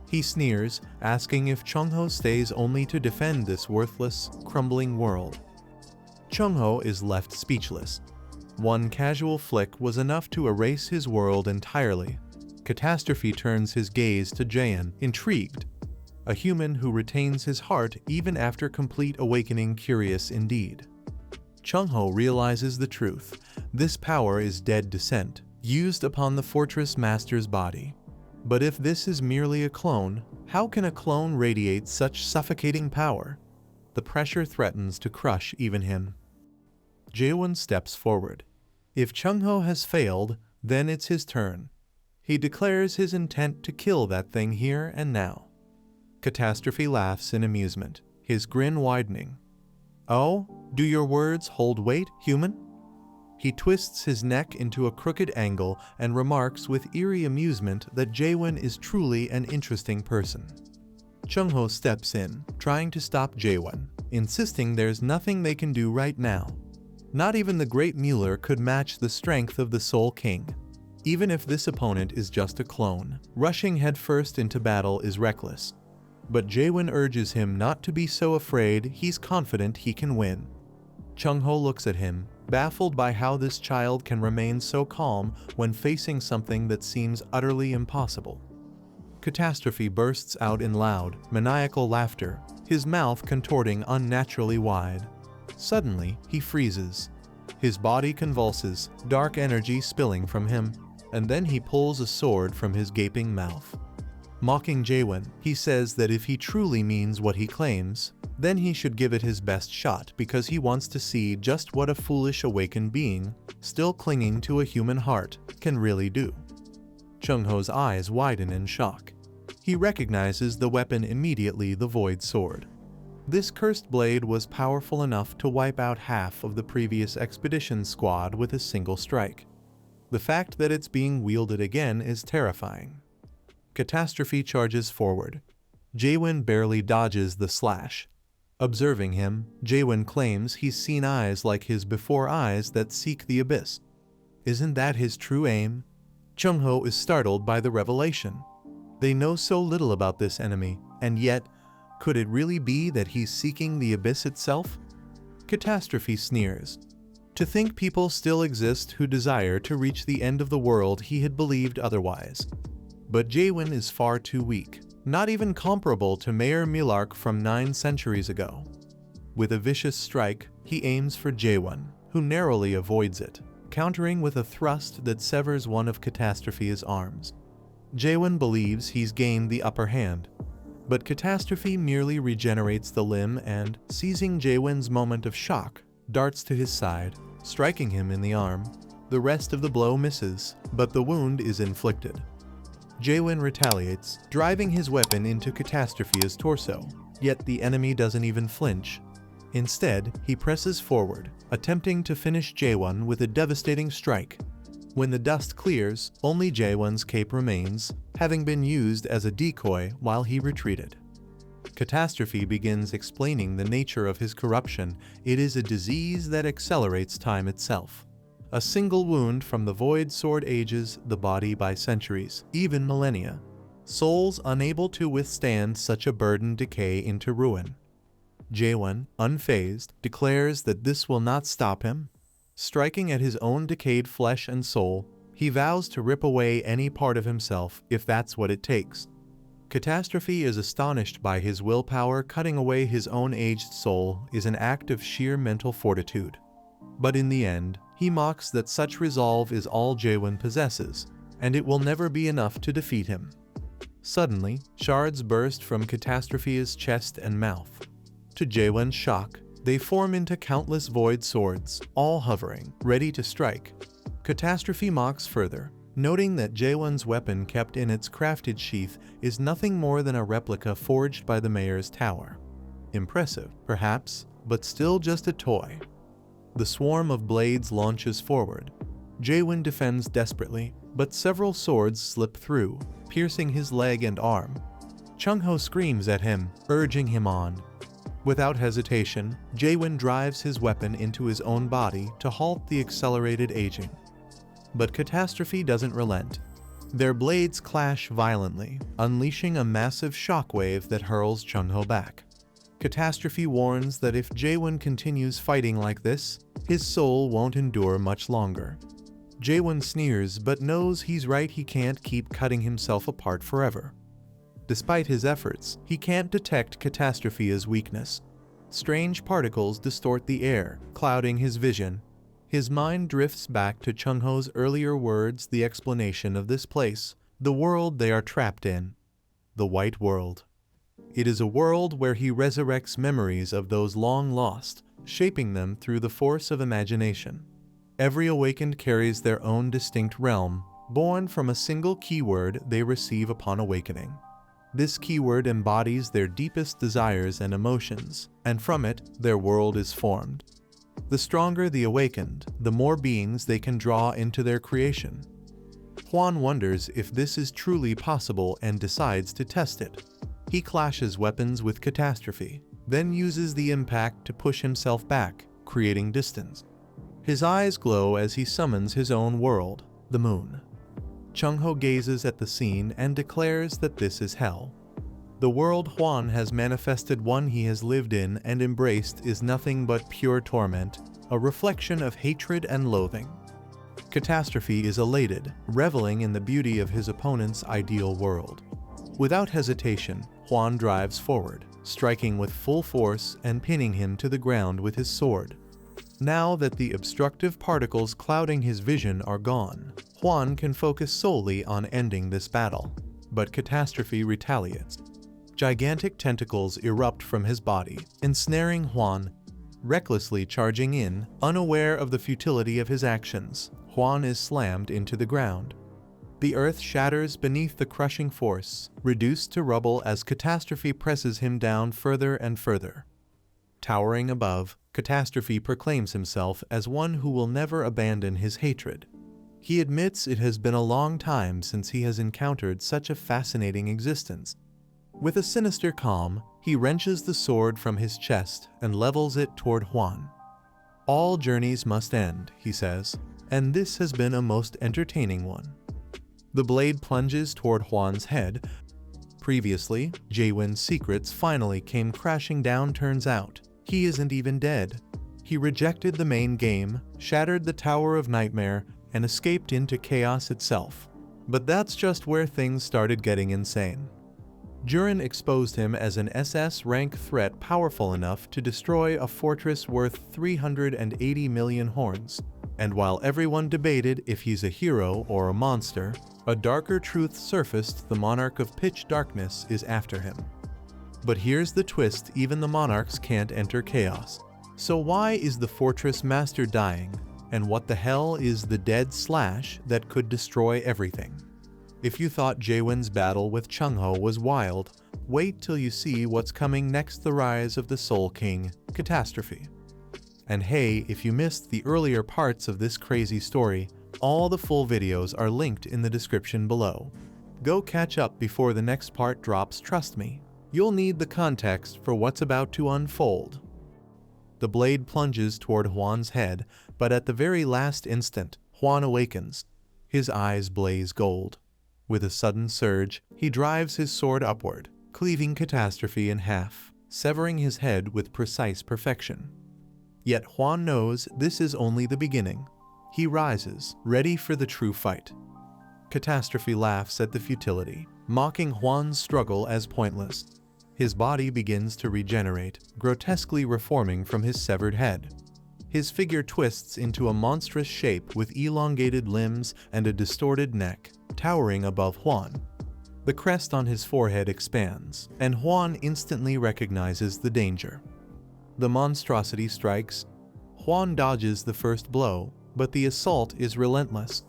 He sneers, asking if Chung-ho stays only to defend this worthless, crumbling world. Chung-ho is left speechless. One casual flick was enough to erase his world entirely. Catastrophe turns his gaze to Jaehwan, intrigued. A human who retains his heart even after complete awakening, curious indeed. Chung-ho realizes the truth. This power is dead descent, used upon the Fortress Master's body. But if this is merely a clone, how can a clone radiate such suffocating power? The pressure threatens to crush even him. Jaehwan steps forward. If Chung-ho has failed, then it's his turn. He declares his intent to kill that thing here and now. Catastrophe laughs in amusement, his grin widening. "Oh, do your words hold weight, human?" He twists his neck into a crooked angle and remarks with eerie amusement that Jaehwan is truly an interesting person. Chung-ho steps in, trying to stop Jaehwan, insisting there's nothing they can do right now. Not even the Great Mueller could match the strength of the Soul King. Even if this opponent is just a clone, rushing headfirst into battle is reckless. But Jaehwan urges him not to be so afraid, he's confident he can win. Chung-ho looks at him, baffled by how this child can remain so calm when facing something that seems utterly impossible. Catastrophe bursts out in loud, maniacal laughter, his mouth contorting unnaturally wide. Suddenly, he freezes. His body convulses, dark energy spilling from him, and then he pulls a sword from his gaping mouth. Mocking Jaehwan, he says that if he truly means what he claims, then he should give it his best shot because he wants to see just what a foolish awakened being, still clinging to a human heart, can really do. Chung-ho's eyes widen in shock. He recognizes the weapon immediately, the Void Sword. This cursed blade was powerful enough to wipe out half of the previous expedition squad with a single strike. The fact that it's being wielded again is terrifying. Catastrophe charges forward. Jaehwan barely dodges the slash. Observing him, Jaehwan claims he's seen eyes like his before, eyes that seek the abyss. Isn't that his true aim? Chung-ho is startled by the revelation. They know so little about this enemy, and yet, could it really be that he's seeking the abyss itself? Catastrophe sneers. To think people still exist who desire to reach the end of the world, he had believed otherwise. But Jaehwan is far too weak, not even comparable to Mayor Milark from 9 centuries ago. With a vicious strike, he aims for Jaehwan, who narrowly avoids it, countering with a thrust that severs one of Catastrophe's arms. Jaehwan believes he's gained the upper hand, but Catastrophe merely regenerates the limb and, seizing Jaehwan's moment of shock, darts to his side, striking him in the arm. The rest of the blow misses, but the wound is inflicted. Jaehwan retaliates, driving his weapon into Catastrophe's torso, yet the enemy doesn't even flinch. Instead, he presses forward, attempting to finish Jaehwan with a devastating strike. When the dust clears, only Jaehwan's cape remains, having been used as a decoy while he retreated. Catastrophe begins explaining the nature of his corruption. It is a disease that accelerates time itself. A single wound from the Void Sword ages the body by centuries, even millennia. Souls unable to withstand such a burden decay into ruin. Jaehwan, unfazed, declares that this will not stop him. Striking at his own decayed flesh and soul, he vows to rip away any part of himself if that's what it takes. Catastrophe is astonished by his willpower. Cutting away his own aged soul is an act of sheer mental fortitude. But in the end, he mocks that such resolve is all Jaehwan possesses, and it will never be enough to defeat him. Suddenly, shards burst from Catastrophe's chest and mouth. To Jaehwan's shock, they form into countless void swords, all hovering, ready to strike. Catastrophe mocks further, noting that Jaehwan's weapon kept in its crafted sheath is nothing more than a replica forged by the mayor's tower. Impressive, perhaps, but still just a toy. The swarm of blades launches forward. Jaehwan defends desperately, but several swords slip through, piercing his leg and arm. Chung-ho screams at him, urging him on. Without hesitation, Jaehwan drives his weapon into his own body to halt the accelerated aging. But Catastrophe doesn't relent. Their blades clash violently, unleashing a massive shockwave that hurls Chung-ho back. Catastrophe warns that if Jaehwan continues fighting like this, his soul won't endure much longer. Jaehwan sneers but knows he's right. He can't keep cutting himself apart forever. Despite his efforts, he can't detect Catastrophe's weakness. Strange particles distort the air, clouding his vision. His mind drifts back to Chung-ho's earlier words, the explanation of this place, the world they are trapped in. The White World. It is a world where he resurrects memories of those long lost, shaping them through the force of imagination. Every awakened carries their own distinct realm, born from a single keyword they receive upon awakening. This keyword embodies their deepest desires and emotions, and from it, their world is formed. The stronger the awakened, the more beings they can draw into their creation. Hwan wonders if this is truly possible and decides to test it. He clashes weapons with Catastrophe, then uses the impact to push himself back, creating distance. His eyes glow as he summons his own world, the moon. Chung-ho gazes at the scene and declares that this is hell. The world Hwan has manifested, one he has lived in and embraced, is nothing but pure torment, a reflection of hatred and loathing. Catastrophe is elated, reveling in the beauty of his opponent's ideal world. Without hesitation, Hwan drives forward, striking with full force and pinning him to the ground with his sword. Now that the obstructive particles clouding his vision are gone, Hwan can focus solely on ending this battle. But Catastrophe retaliates. Gigantic tentacles erupt from his body, ensnaring Hwan. Recklessly charging in, unaware of the futility of his actions, Hwan is slammed into the ground. The earth shatters beneath the crushing force, reduced to rubble as Catastrophe presses him down further and further. Towering above, Catastrophe proclaims himself as one who will never abandon his hatred. He admits it has been a long time since he has encountered such a fascinating existence. With a sinister calm, he wrenches the sword from his chest and levels it toward Hwan. "All journeys must end," he says, "and this has been a most entertaining one." The blade plunges toward Hwan's head. Previously, Jaehwan's secrets finally came crashing down. Turns out, he isn't even dead. He rejected the main game, shattered the Tower of Nightmare, and escaped into chaos itself. But that's just where things started getting insane. Jurin exposed him as an SS rank threat powerful enough to destroy a fortress worth 380 million horns. And while everyone debated if he's a hero or a monster, a darker truth surfaced: the Monarch of Pitch Darkness is after him. But here's the twist: even the monarchs can't enter chaos. So why is the fortress master dying? And what the hell is the dead slash that could destroy everything? If you thought Jaehwan's battle with Chungho was wild, wait till you see what's coming next: the rise of the Soul King, Catastrophe. And hey, if you missed the earlier parts of this crazy story, all the full videos are linked in the description below. Go catch up before the next part drops. Trust me, you'll need the context for what's about to unfold. The blade plunges toward Hwan's head, but at the very last instant, Hwan awakens. His eyes blaze gold. With a sudden surge, he drives his sword upward, cleaving Catastrophe in half, severing his head with precise perfection. Yet Hwan knows this is only the beginning. He rises, ready for the true fight. Catastrophe laughs at the futility, mocking Hwan's struggle as pointless. His body begins to regenerate, grotesquely reforming from his severed head. His figure twists into a monstrous shape with elongated limbs and a distorted neck, towering above Hwan. The crest on his forehead expands, and Hwan instantly recognizes the danger. The monstrosity strikes. Hwan dodges the first blow, but the assault is relentless.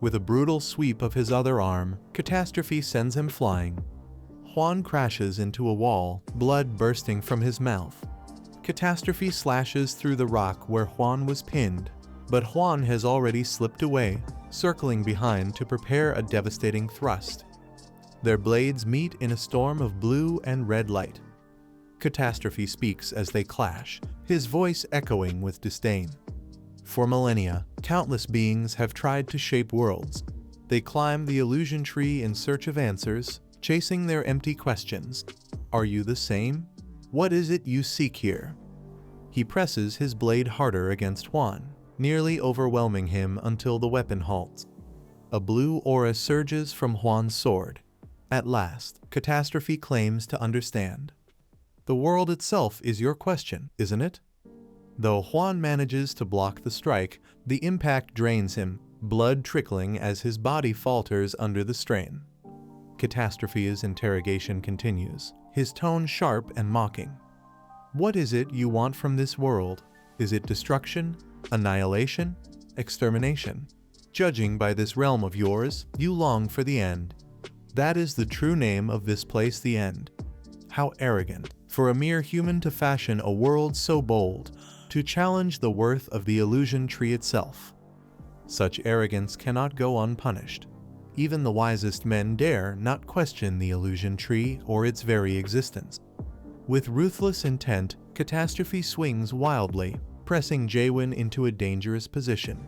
With a brutal sweep of his other arm, Catastrophe sends him flying. Hwan crashes into a wall, blood bursting from his mouth. Catastrophe slashes through the rock where Hwan was pinned, but Hwan has already slipped away, circling behind to prepare a devastating thrust. Their blades meet in a storm of blue and red light. Catastrophe speaks as they clash, his voice echoing with disdain. For millennia, countless beings have tried to shape worlds. They climb the illusion tree in search of answers, chasing their empty questions. Are you the same? What is it you seek here? He presses his blade harder against Hwan, nearly overwhelming him until the weapon halts. A blue aura surges from Hwan's sword. At last, Catastrophe claims to understand. The world itself is your question, isn't it? Though Hwan manages to block the strike, the impact drains him, blood trickling as his body falters under the strain. Catastrophe's interrogation continues, his tone sharp and mocking. What is it you want from this world? Is it destruction, annihilation, extermination? Judging by this realm of yours, you long for the end. That is the true name of this place, the end. How arrogant, for a mere human to fashion a world so bold, to challenge the worth of the illusion tree itself. Such arrogance cannot go unpunished. Even the wisest men dare not question the illusion tree or its very existence. With ruthless intent, Catastrophe swings wildly, pressing Jaehwan into a dangerous position.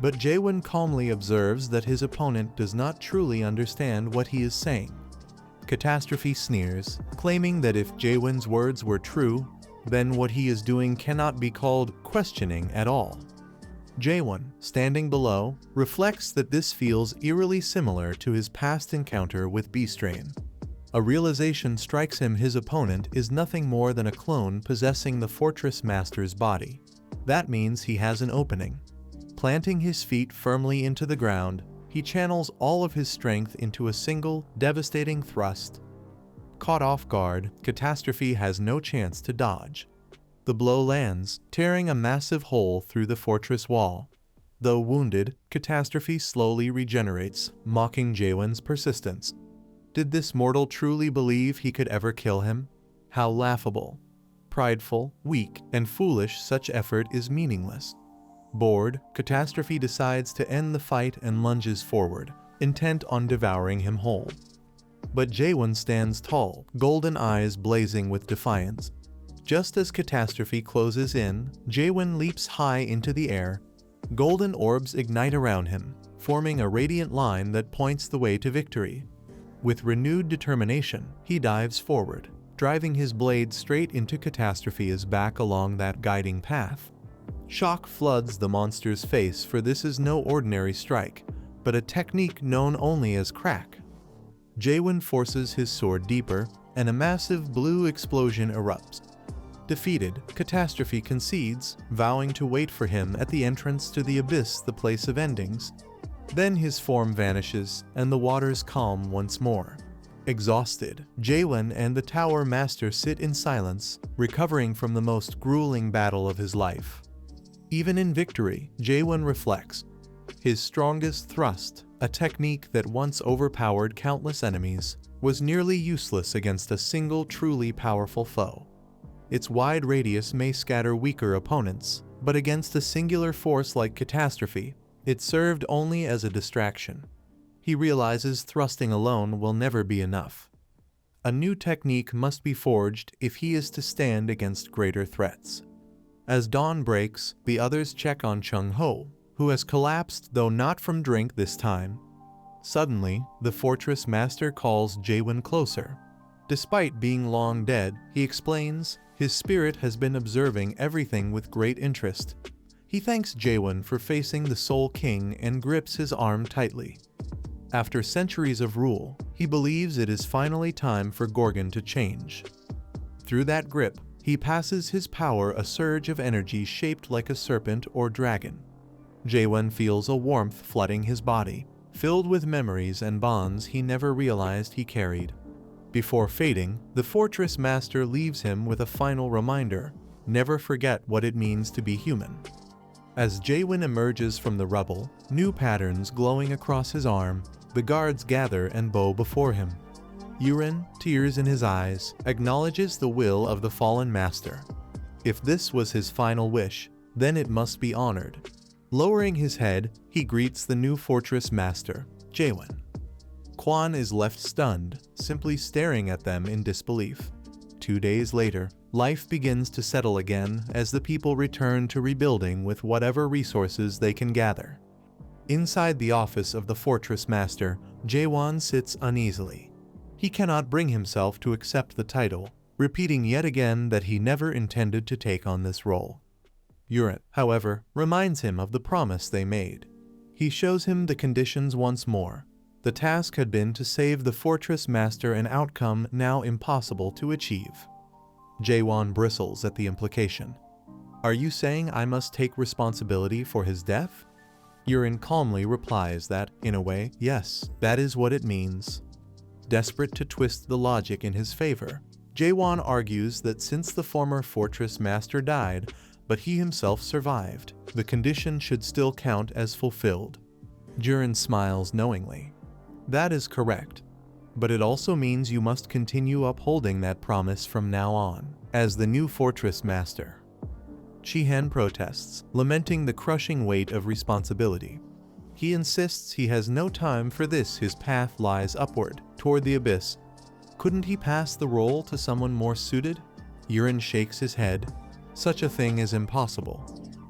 But Jaehwan calmly observes that his opponent does not truly understand what he is saying. Catastrophe sneers, claiming that if Jaehwan's words were true, then what he is doing cannot be called questioning at all. Jaehwan, standing below, reflects that this feels eerily similar to his past encounter with Beastrain. A realization strikes him his opponent is nothing more than a clone possessing the Fortress Master's body. That means he has an opening. Planting his feet firmly into the ground, he channels all of his strength into a single, devastating thrust. Caught off guard, Catastrophe has no chance to dodge. The blow lands, tearing a massive hole through the fortress wall. Though wounded, Catastrophe slowly regenerates, mocking Jaehwan's persistence. Did this mortal truly believe he could ever kill him? How laughable. Prideful, weak, and foolish such effort is meaningless. Bored, Catastrophe decides to end the fight and lunges forward, intent on devouring him whole. But Jaehwan stands tall, golden eyes blazing with defiance. Just as Catastrophe closes in, Jaehwan leaps high into the air. Golden orbs ignite around him, forming a radiant line that points the way to victory. With renewed determination, he dives forward, driving his blade straight into Catastrophe's back along that guiding path. Shock floods the monster's face, for this is no ordinary strike, but a technique known only as crack. Jaehwan forces his sword deeper, and a massive blue explosion erupts. Defeated, Catastrophe concedes, vowing to wait for him at the entrance to the abyss, the place of endings. Then his form vanishes, and the waters calm once more. Exhausted, Jaehwan and the Tower Master sit in silence, recovering from the most grueling battle of his life. Even in victory, Jaehwan reflects. His strongest thrust, a technique that once overpowered countless enemies, was nearly useless against a single truly powerful foe. Its wide radius may scatter weaker opponents, but against a singular force like Catastrophe, it served only as a distraction. He realizes thrusting alone will never be enough. A new technique must be forged if he is to stand against greater threats. As dawn breaks, the others check on Chung-ho, who has collapsed, though not from drink this time. Suddenly, the Fortress Master calls Jaehwan closer. Despite being long dead, he explains, his spirit has been observing everything with great interest. He thanks Jaehwan for facing the Soul King and grips his arm tightly. After centuries of rule, he believes it is finally time for Gorgon to change. Through that grip, he passes his power a surge of energy shaped like a serpent or dragon. Jaehwan feels a warmth flooding his body, filled with memories and bonds he never realized he carried. Before fading, the Fortress Master leaves him with a final reminder: never forget what it means to be human. As Jaehwan emerges from the rubble, new patterns glowing across his arm, the guards gather and bow before him. Yurin, tears in his eyes, acknowledges the will of the fallen master. If this was his final wish, then it must be honored. Lowering his head, he greets the new Fortress Master, Jaehwan. Kwan is left stunned, simply staring at them in disbelief. 2 days later, life begins to settle again as the people return to rebuilding with whatever resources they can gather. Inside the office of the Fortress Master, Jaehwan sits uneasily. He cannot bring himself to accept the title, repeating yet again that he never intended to take on this role. Yurin, however, reminds him of the promise they made. He shows him the conditions once more. The task had been to save the Fortress Master, an outcome now impossible to achieve. Jaehwan bristles at the implication. Are you saying I must take responsibility for his death? Yurin calmly replies that, in a way, yes, that is what it means. Desperate to twist the logic in his favor, Jaehwan argues that since the former Fortress Master died, but he himself survived, the condition should still count as fulfilled. Yurin smiles knowingly. That is correct, but it also means you must continue upholding that promise from now on, as the new Fortress Master. Shihan protests, lamenting the crushing weight of responsibility. He insists he has no time for this, his path lies upward, toward the abyss. Couldn't he pass the role to someone more suited? Yurin shakes his head. Such a thing is impossible.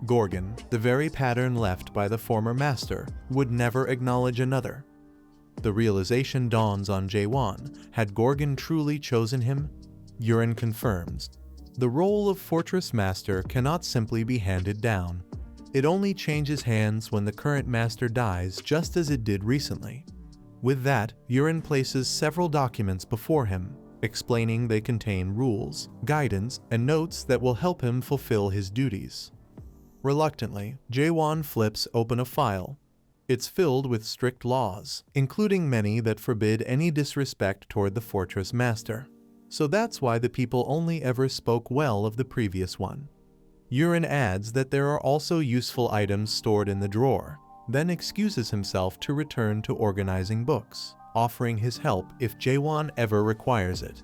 Gorgon, the very pattern left by the former master, would never acknowledge another. The realization dawns on Jaehwan. Had Gorgon truly chosen him? Yurin confirms. The role of Fortress Master cannot simply be handed down. It only changes hands when the current master dies, just as it did recently. With that, Yurin places several documents before him, explaining they contain rules, guidance, and notes that will help him fulfill his duties. Reluctantly, Jaehwan flips open a file. It's filled with strict laws, including many that forbid any disrespect toward the Fortress Master. So that's why the people only ever spoke well of the previous one. Yurin adds that there are also useful items stored in the drawer, then excuses himself to return to organizing books, offering his help if Jaehwan ever requires it.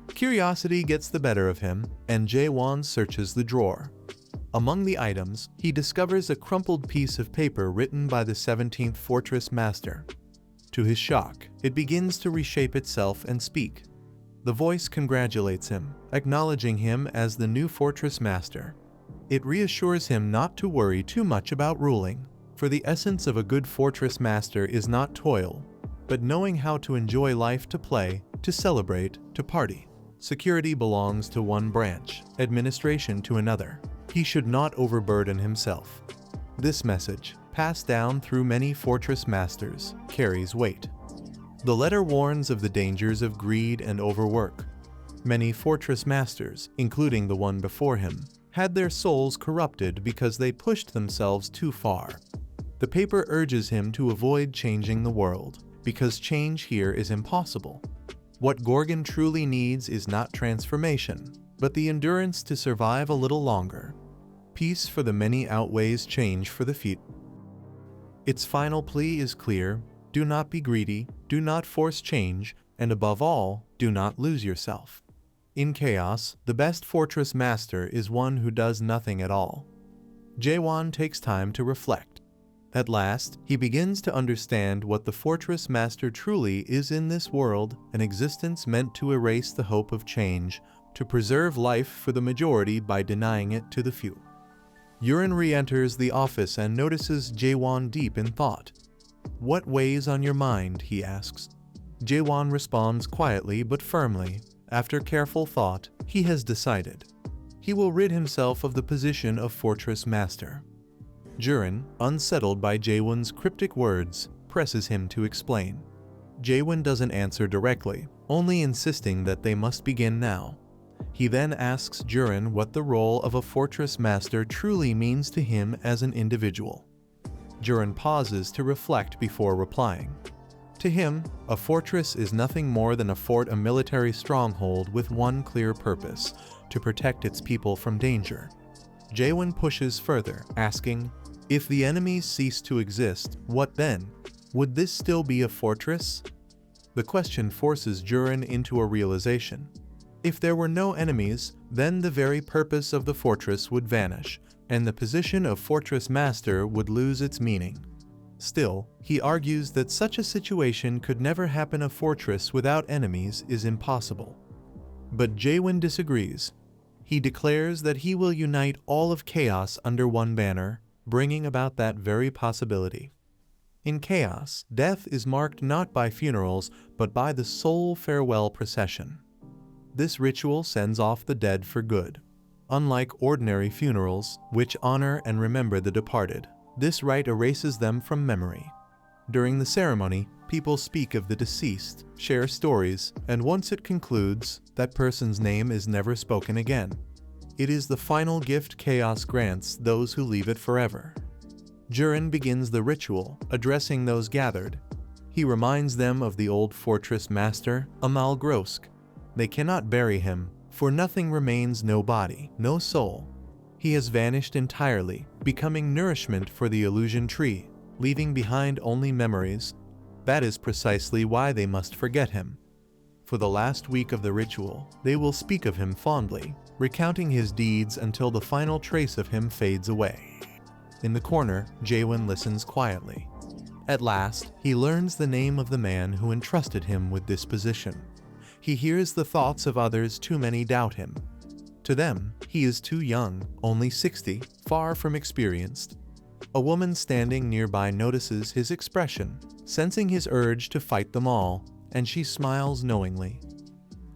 Curiosity gets the better of him, and Jaehwan searches the drawer. Among the items, he discovers a crumpled piece of paper written by the 17th Fortress Master. To his shock, it begins to reshape itself and speak. The voice congratulates him, acknowledging him as the new Fortress Master. It reassures him not to worry too much about ruling, for the essence of a good Fortress Master is not toil, but knowing how to enjoy life, to play, to celebrate, to party. Security belongs to one branch, administration to another. He should not overburden himself. This message, passed down through many Fortress Masters, carries weight. The letter warns of the dangers of greed and overwork. Many Fortress Masters, including the one before him, had their souls corrupted because they pushed themselves too far. The paper urges him to avoid changing the world, because change here is impossible. What Gorgon truly needs is not transformation, but the endurance to survive a little longer. Peace for the many outweighs change for the few. Its final plea is clear: do not be greedy, do not force change, and above all, do not lose yourself. In chaos, the best Fortress Master is one who does nothing at all. Jaehwan takes time to reflect. At last, he begins to understand what the Fortress Master truly is in this world: an existence meant to erase the hope of change, to preserve life for the majority by denying it to the few. Yurin re-enters the office and notices Jaehwan deep in thought. "What weighs on your mind?" he asks. Jaehwan responds quietly but firmly. After careful thought, he has decided. He will rid himself of the position of Fortress Master. Yurin, unsettled by Jaehwan's cryptic words, presses him to explain. Jaehwan doesn't answer directly, only insisting that they must begin now. He then asks Yurin what the role of a Fortress Master truly means to him as an individual. Yurin pauses to reflect before replying. To him, a fortress is nothing more than a fort, a military stronghold with one clear purpose: to protect its people from danger. Jaehwan pushes further, asking, "If the enemies cease to exist, what then? Would this still be a fortress?" The question forces Yurin into a realization. If there were no enemies, then the very purpose of the fortress would vanish, and the position of Fortress Master would lose its meaning. Still, he argues that such a situation could never happen. A fortress without enemies is impossible. But Jaehwan disagrees. He declares that he will unite all of chaos under one banner, bringing about that very possibility. In chaos, death is marked not by funerals, but by the soul farewell procession. This ritual sends off the dead for good. Unlike ordinary funerals, which honor and remember the departed, this rite erases them from memory. During the ceremony, people speak of the deceased, share stories, and once it concludes, that person's name is never spoken again. It is the final gift chaos grants those who leave it forever. Yurin begins the ritual, addressing those gathered. He reminds them of the old Fortress Master, Amal Grosk. They cannot bury him, for nothing remains: no body, no soul. He has vanished entirely, becoming nourishment for the illusion tree, leaving behind only memories. That is precisely why they must forget him. For the last week of the ritual, they will speak of him fondly, recounting his deeds until the final trace of him fades away. In the corner, Jaehwan listens quietly. At last, he learns the name of the man who entrusted him with this position. He hears the thoughts of others. Too many doubt him. To them, he is too young, only 60, far from experienced. A woman standing nearby notices his expression, sensing his urge to fight them all, and she smiles knowingly.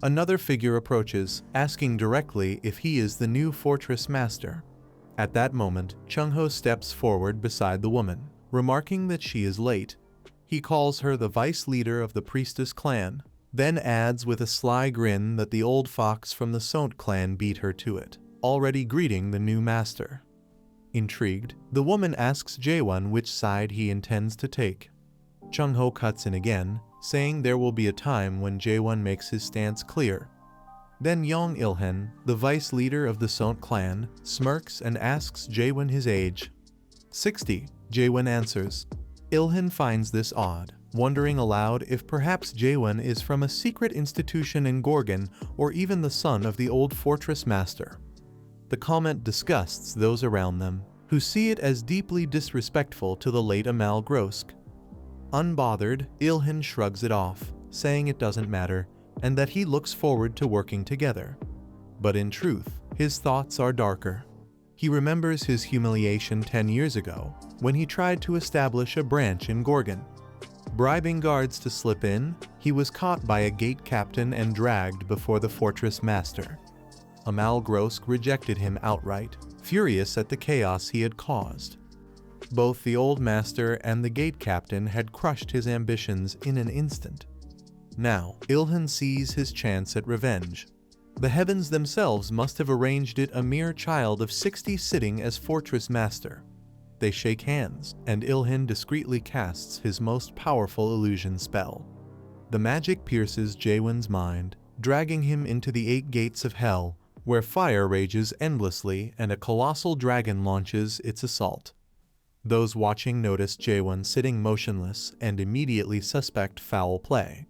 Another figure approaches, asking directly if he is the new fortress master. At that moment, Chung-ho steps forward beside the woman, remarking that she is late. He calls her the vice leader of the priestess clan, then adds with a sly grin that the old fox from the Sont clan beat her to it, already greeting the new master. Intrigued, the woman asks Jaehwan which side he intends to take. Chung-ho cuts in again, saying there will be a time when Jaehwan makes his stance clear. Then Yong Ilhan, the vice leader of the Sont clan, smirks and asks Jaehwan his age. 60, Jaehwan answers. Ilhan finds this odd, wondering aloud if perhaps Jaehwan is from a secret institution in Gorgon or even the son of the old fortress master. The comment disgusts those around them, who see it as deeply disrespectful to the late Amal Grosk. Unbothered, Ilhan shrugs it off, saying it doesn't matter, and that he looks forward to working together. But in truth, his thoughts are darker. He remembers his humiliation 10 years ago, when he tried to establish a branch in Gorgon. Bribing guards to slip in, he was caught by a gate captain and dragged before the fortress master. Amal Grosk rejected him outright, furious at the chaos he had caused. Both the old master and the gate captain had crushed his ambitions in an instant. Now, Ilhan sees his chance at revenge. The heavens themselves must have arranged it a mere child of 60 sitting as fortress master. They shake hands, and Ilhan discreetly casts his most powerful illusion spell. The magic pierces Jaehwan's mind, dragging him into the 8 gates of hell, where fire rages endlessly and a colossal dragon launches its assault. Those watching notice Jaehwan sitting motionless and immediately suspect foul play.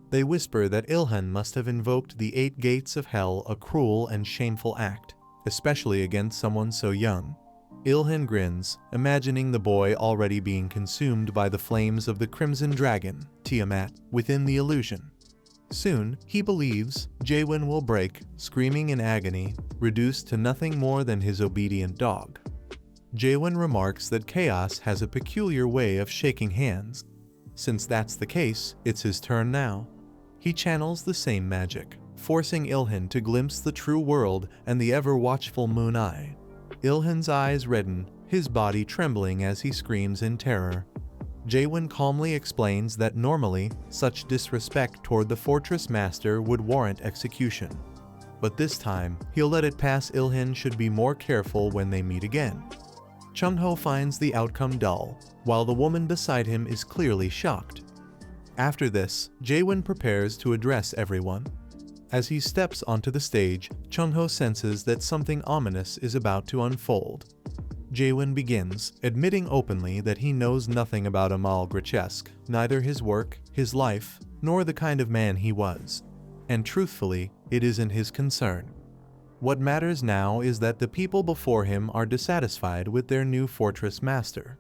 They whisper that Ilhan must have invoked the 8 gates of hell, a cruel and shameful act, especially against someone so young. Ilhan grins, imagining the boy already being consumed by the flames of the Crimson Dragon, Tiamat, within the illusion. Soon, he believes, Jaehwan will break, screaming in agony, reduced to nothing more than his obedient dog. Jaehwan remarks that chaos has a peculiar way of shaking hands. Since that's the case, it's his turn now. He channels the same magic, forcing Ilhan to glimpse the true world and the ever-watchful Moon Eye. Ilhan's eyes redden, his body trembling as he screams in terror. Jaehwan calmly explains that normally, such disrespect toward the fortress master would warrant execution. But this time, he'll let it pass. Ilhan should be more careful when they meet again. Chung-ho finds the outcome dull, while the woman beside him is clearly shocked. After this, Jaehwan prepares to address everyone. As he steps onto the stage, Chung-ho senses that something ominous is about to unfold. Jaehwan begins, admitting openly that he knows nothing about Amal Grosk, neither his work, his life, nor the kind of man he was. And truthfully, it isn't his concern. What matters now is that the people before him are dissatisfied with their new fortress master.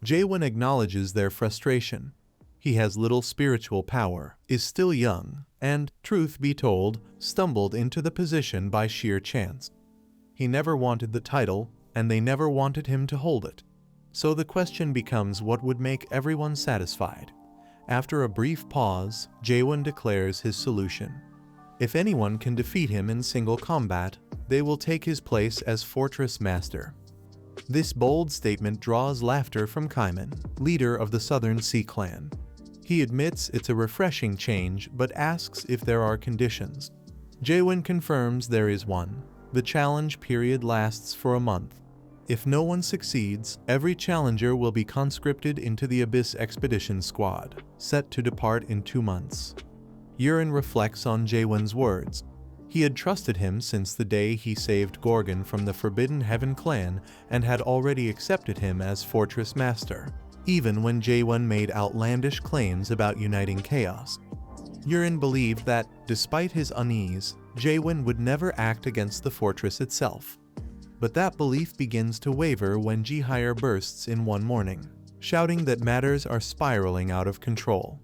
Jaehwan acknowledges their frustration. He has little spiritual power, is still young, and, truth be told, stumbled into the position by sheer chance. He never wanted the title, and they never wanted him to hold it. So the question becomes what would make everyone satisfied. After a brief pause, Jaehwan declares his solution. If anyone can defeat him in single combat, they will take his place as fortress master. This bold statement draws laughter from Kaiman, leader of the Southern Sea Clan. He admits it's a refreshing change but asks if there are conditions. Jaehwan confirms there is one. The challenge period lasts for a month. If no one succeeds, every challenger will be conscripted into the Abyss Expedition Squad, set to depart in 2 months. Yurin reflects on Jaehwan's words. He had trusted him since the day he saved Gorgon from the Forbidden Heaven clan and had already accepted him as Fortress Master, even when Jaehwan made outlandish claims about uniting chaos. Yurin believed that, despite his unease, Jaehwan would never act against the fortress itself. But that belief begins to waver when Jaehwan bursts in one morning, shouting that matters are spiraling out of control.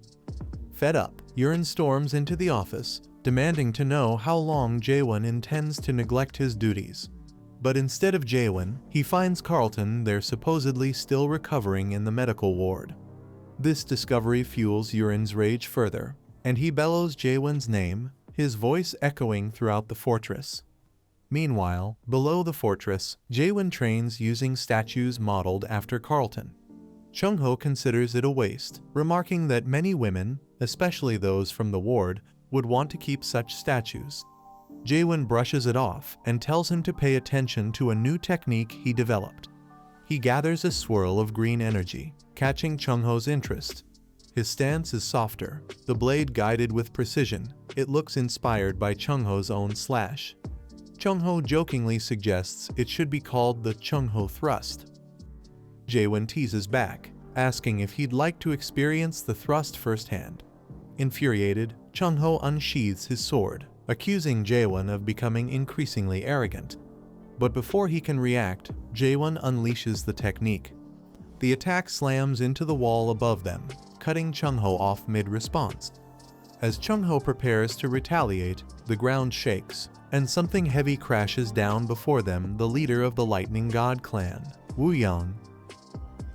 Fed up, Yurin storms into the office, demanding to know how long Jaehwan intends to neglect his duties. But instead of Jaehwan, he finds Carlton there supposedly still recovering in the medical ward. This discovery fuels Urin's rage further, and he bellows Jaehwan's name, his voice echoing throughout the fortress. Meanwhile, below the fortress, Jaehwan trains using statues modeled after Carlton. Chung-ho considers it a waste, remarking that many women, especially those from the ward, would want to keep such statues. Jaehwan brushes it off and tells him to pay attention to a new technique he developed. He gathers a swirl of green energy, catching Chung-ho's interest. His stance is softer, the blade guided with precision. It looks inspired by Chung-ho's own slash. Chung-ho jokingly suggests it should be called the Chung-ho thrust. Jaehwan teases back, asking if he'd like to experience the thrust firsthand. Infuriated, Chung-ho unsheathes his sword, accusing Jaehwan of becoming increasingly arrogant. But before he can react, Jaehwan unleashes the technique. The attack slams into the wall above them, cutting Chung-ho off mid-response. As Chung-ho prepares to retaliate, the ground shakes, and something heavy crashes down before them, the leader of the Lightning God clan, Wu Yang.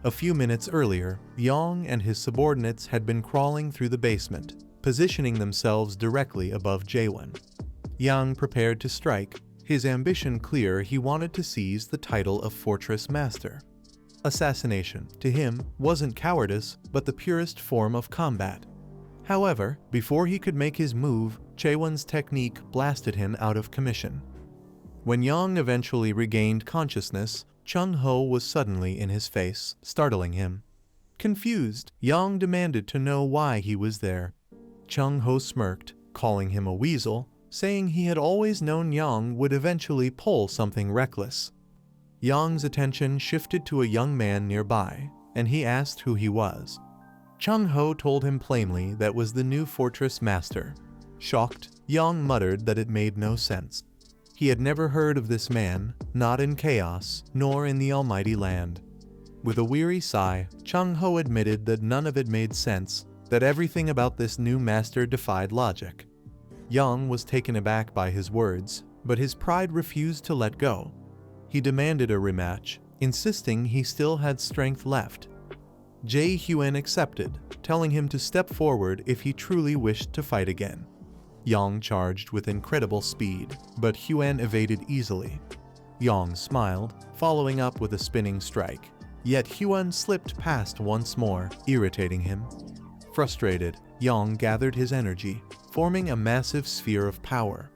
A few minutes earlier, Yang and his subordinates had been crawling through the basement, positioning themselves directly above Jaehwan. Yang prepared to strike, his ambition clear. He wanted to seize the title of Fortress Master. Assassination, to him, wasn't cowardice, but the purest form of combat. However, before he could make his move, Jaehwan's technique blasted him out of commission. When Yang eventually regained consciousness, Chung-ho was suddenly in his face, startling him. Confused, Yang demanded to know why he was there. Chung-ho smirked, calling him a weasel, saying he had always known Yang would eventually pull something reckless. Yang's attention shifted to a young man nearby, and he asked who he was. Chung-ho told him plainly that was the new fortress master. Shocked, Yang muttered that it made no sense. He had never heard of this man, not in chaos, nor in the almighty land. With a weary sigh, Chung-ho admitted that none of it made sense, that everything about this new master defied logic. Yang was taken aback by his words, but his pride refused to let go. He demanded a rematch, insisting he still had strength left. Jaehwan accepted, telling him to step forward if he truly wished to fight again. Yang charged with incredible speed, but Hwan evaded easily. Yang smiled, following up with a spinning strike. Yet Hwan slipped past once more, irritating him. Frustrated, Yang gathered his energy, forming a massive sphere of power.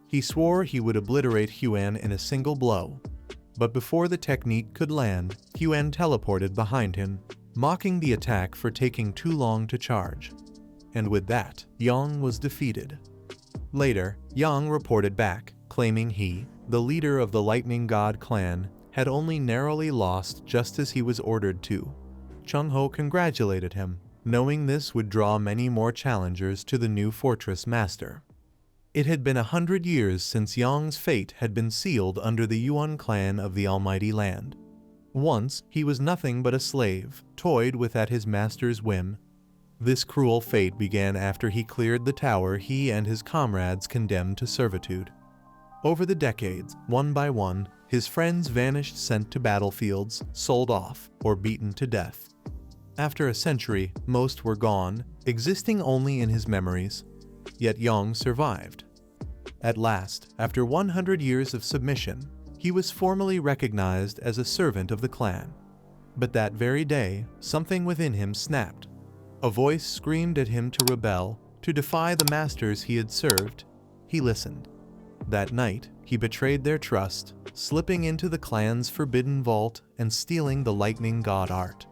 He swore he would obliterate Hwan in a single blow. But before the technique could land, Hwan teleported behind him, mocking the attack for taking too long to charge. And with that, Yang was defeated. Later, Yang reported back, claiming he, the leader of the Lightning God clan, had only narrowly lost just as he was ordered to. Chung-ho congratulated him, knowing this would draw many more challengers to the new fortress master. It had been 100 years since Yang's fate had been sealed under the Yuan clan of the Almighty Land. Once, he was nothing but a slave, toyed with at his master's whim. This cruel fate began after he cleared the tower he and his comrades condemned to servitude. Over the decades, one by one, his friends vanished, sent to battlefields, sold off, or beaten to death. After a century, most were gone, existing only in his memories. Yet Yang survived. At last, after 100 years of submission, he was formally recognized as a servant of the clan. But that very day, something within him snapped. A voice screamed at him to rebel, to defy the masters he had served. He listened. That night, he betrayed their trust, slipping into the clan's forbidden vault and stealing the Lightning God art.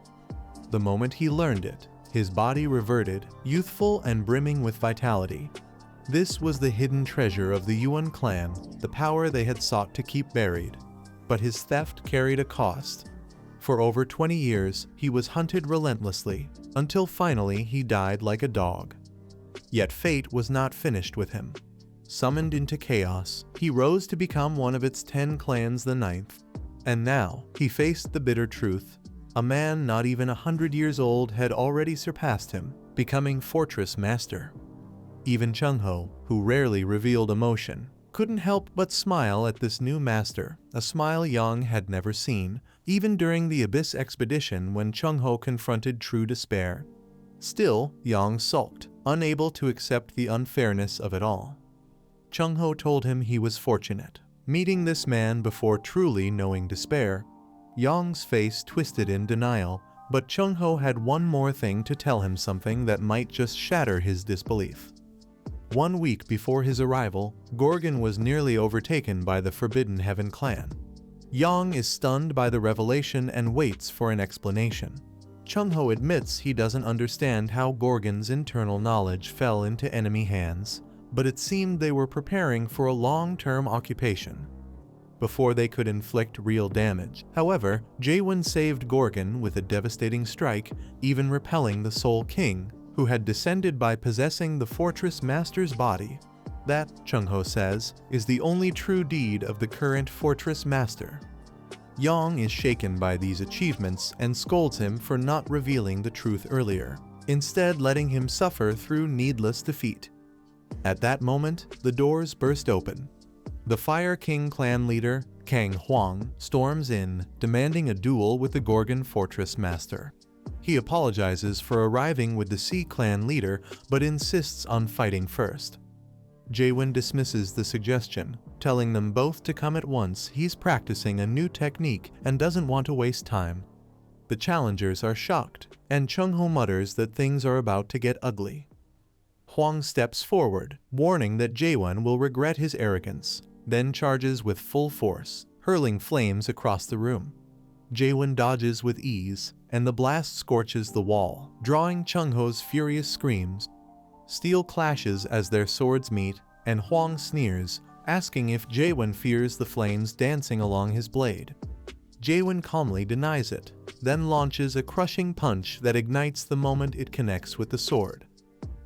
The moment he learned it, his body reverted, youthful and brimming with vitality. This was the hidden treasure of the Yuan clan, the power they had sought to keep buried. But his theft carried a cost. For over 20 years, he was hunted relentlessly, until finally he died like a dog. Yet fate was not finished with him. Summoned into chaos, he rose to become one of its 10 clans, the 9th. And now, he faced the bitter truth. A man not even 100 years old had already surpassed him, becoming Fortress Master. Even Chung-ho, who rarely revealed emotion, couldn't help but smile at this new master, a smile Yang had never seen, even during the Abyss expedition when Chung-ho confronted true despair. Still, Yang sulked, unable to accept the unfairness of it all. Chung-ho told him he was fortunate, meeting this man before truly knowing despair. Yang's face twisted in denial, but Chung-ho had one more thing to tell him, something that might just shatter his disbelief. 1 week before his arrival, Gorgon was nearly overtaken by the Forbidden Heaven clan. Yang is stunned by the revelation and waits for an explanation. Chung-ho admits he doesn't understand how Gorgon's internal knowledge fell into enemy hands, but it seemed they were preparing for a long-term occupation before they could inflict real damage. However, Jaehwan saved Gorgon with a devastating strike, even repelling the Soul King, who had descended by possessing the Fortress Master's body. That, Chung-ho says, is the only true deed of the current Fortress Master. Yang is shaken by these achievements and scolds him for not revealing the truth earlier, instead letting him suffer through needless defeat. At that moment, the doors burst open. The Fire King clan leader, Kang Huang, storms in, demanding a duel with the Gorgon Fortress Master. He apologizes for arriving with the Sea clan leader, but insists on fighting first. Jaehwan dismisses the suggestion, telling them both to come at once. He's practicing a new technique and doesn't want to waste time. The challengers are shocked, and Chung-ho mutters that things are about to get ugly. Huang steps forward, warning that Jaehwan will regret his arrogance, then charges with full force, hurling flames across the room. Jaehwan dodges with ease, and the blast scorches the wall, drawing Chung-ho's furious screams. Steel clashes as their swords meet, and Huang sneers, asking if Jaehwan fears the flames dancing along his blade. Jaehwan calmly denies it, then launches a crushing punch that ignites the moment it connects with the sword.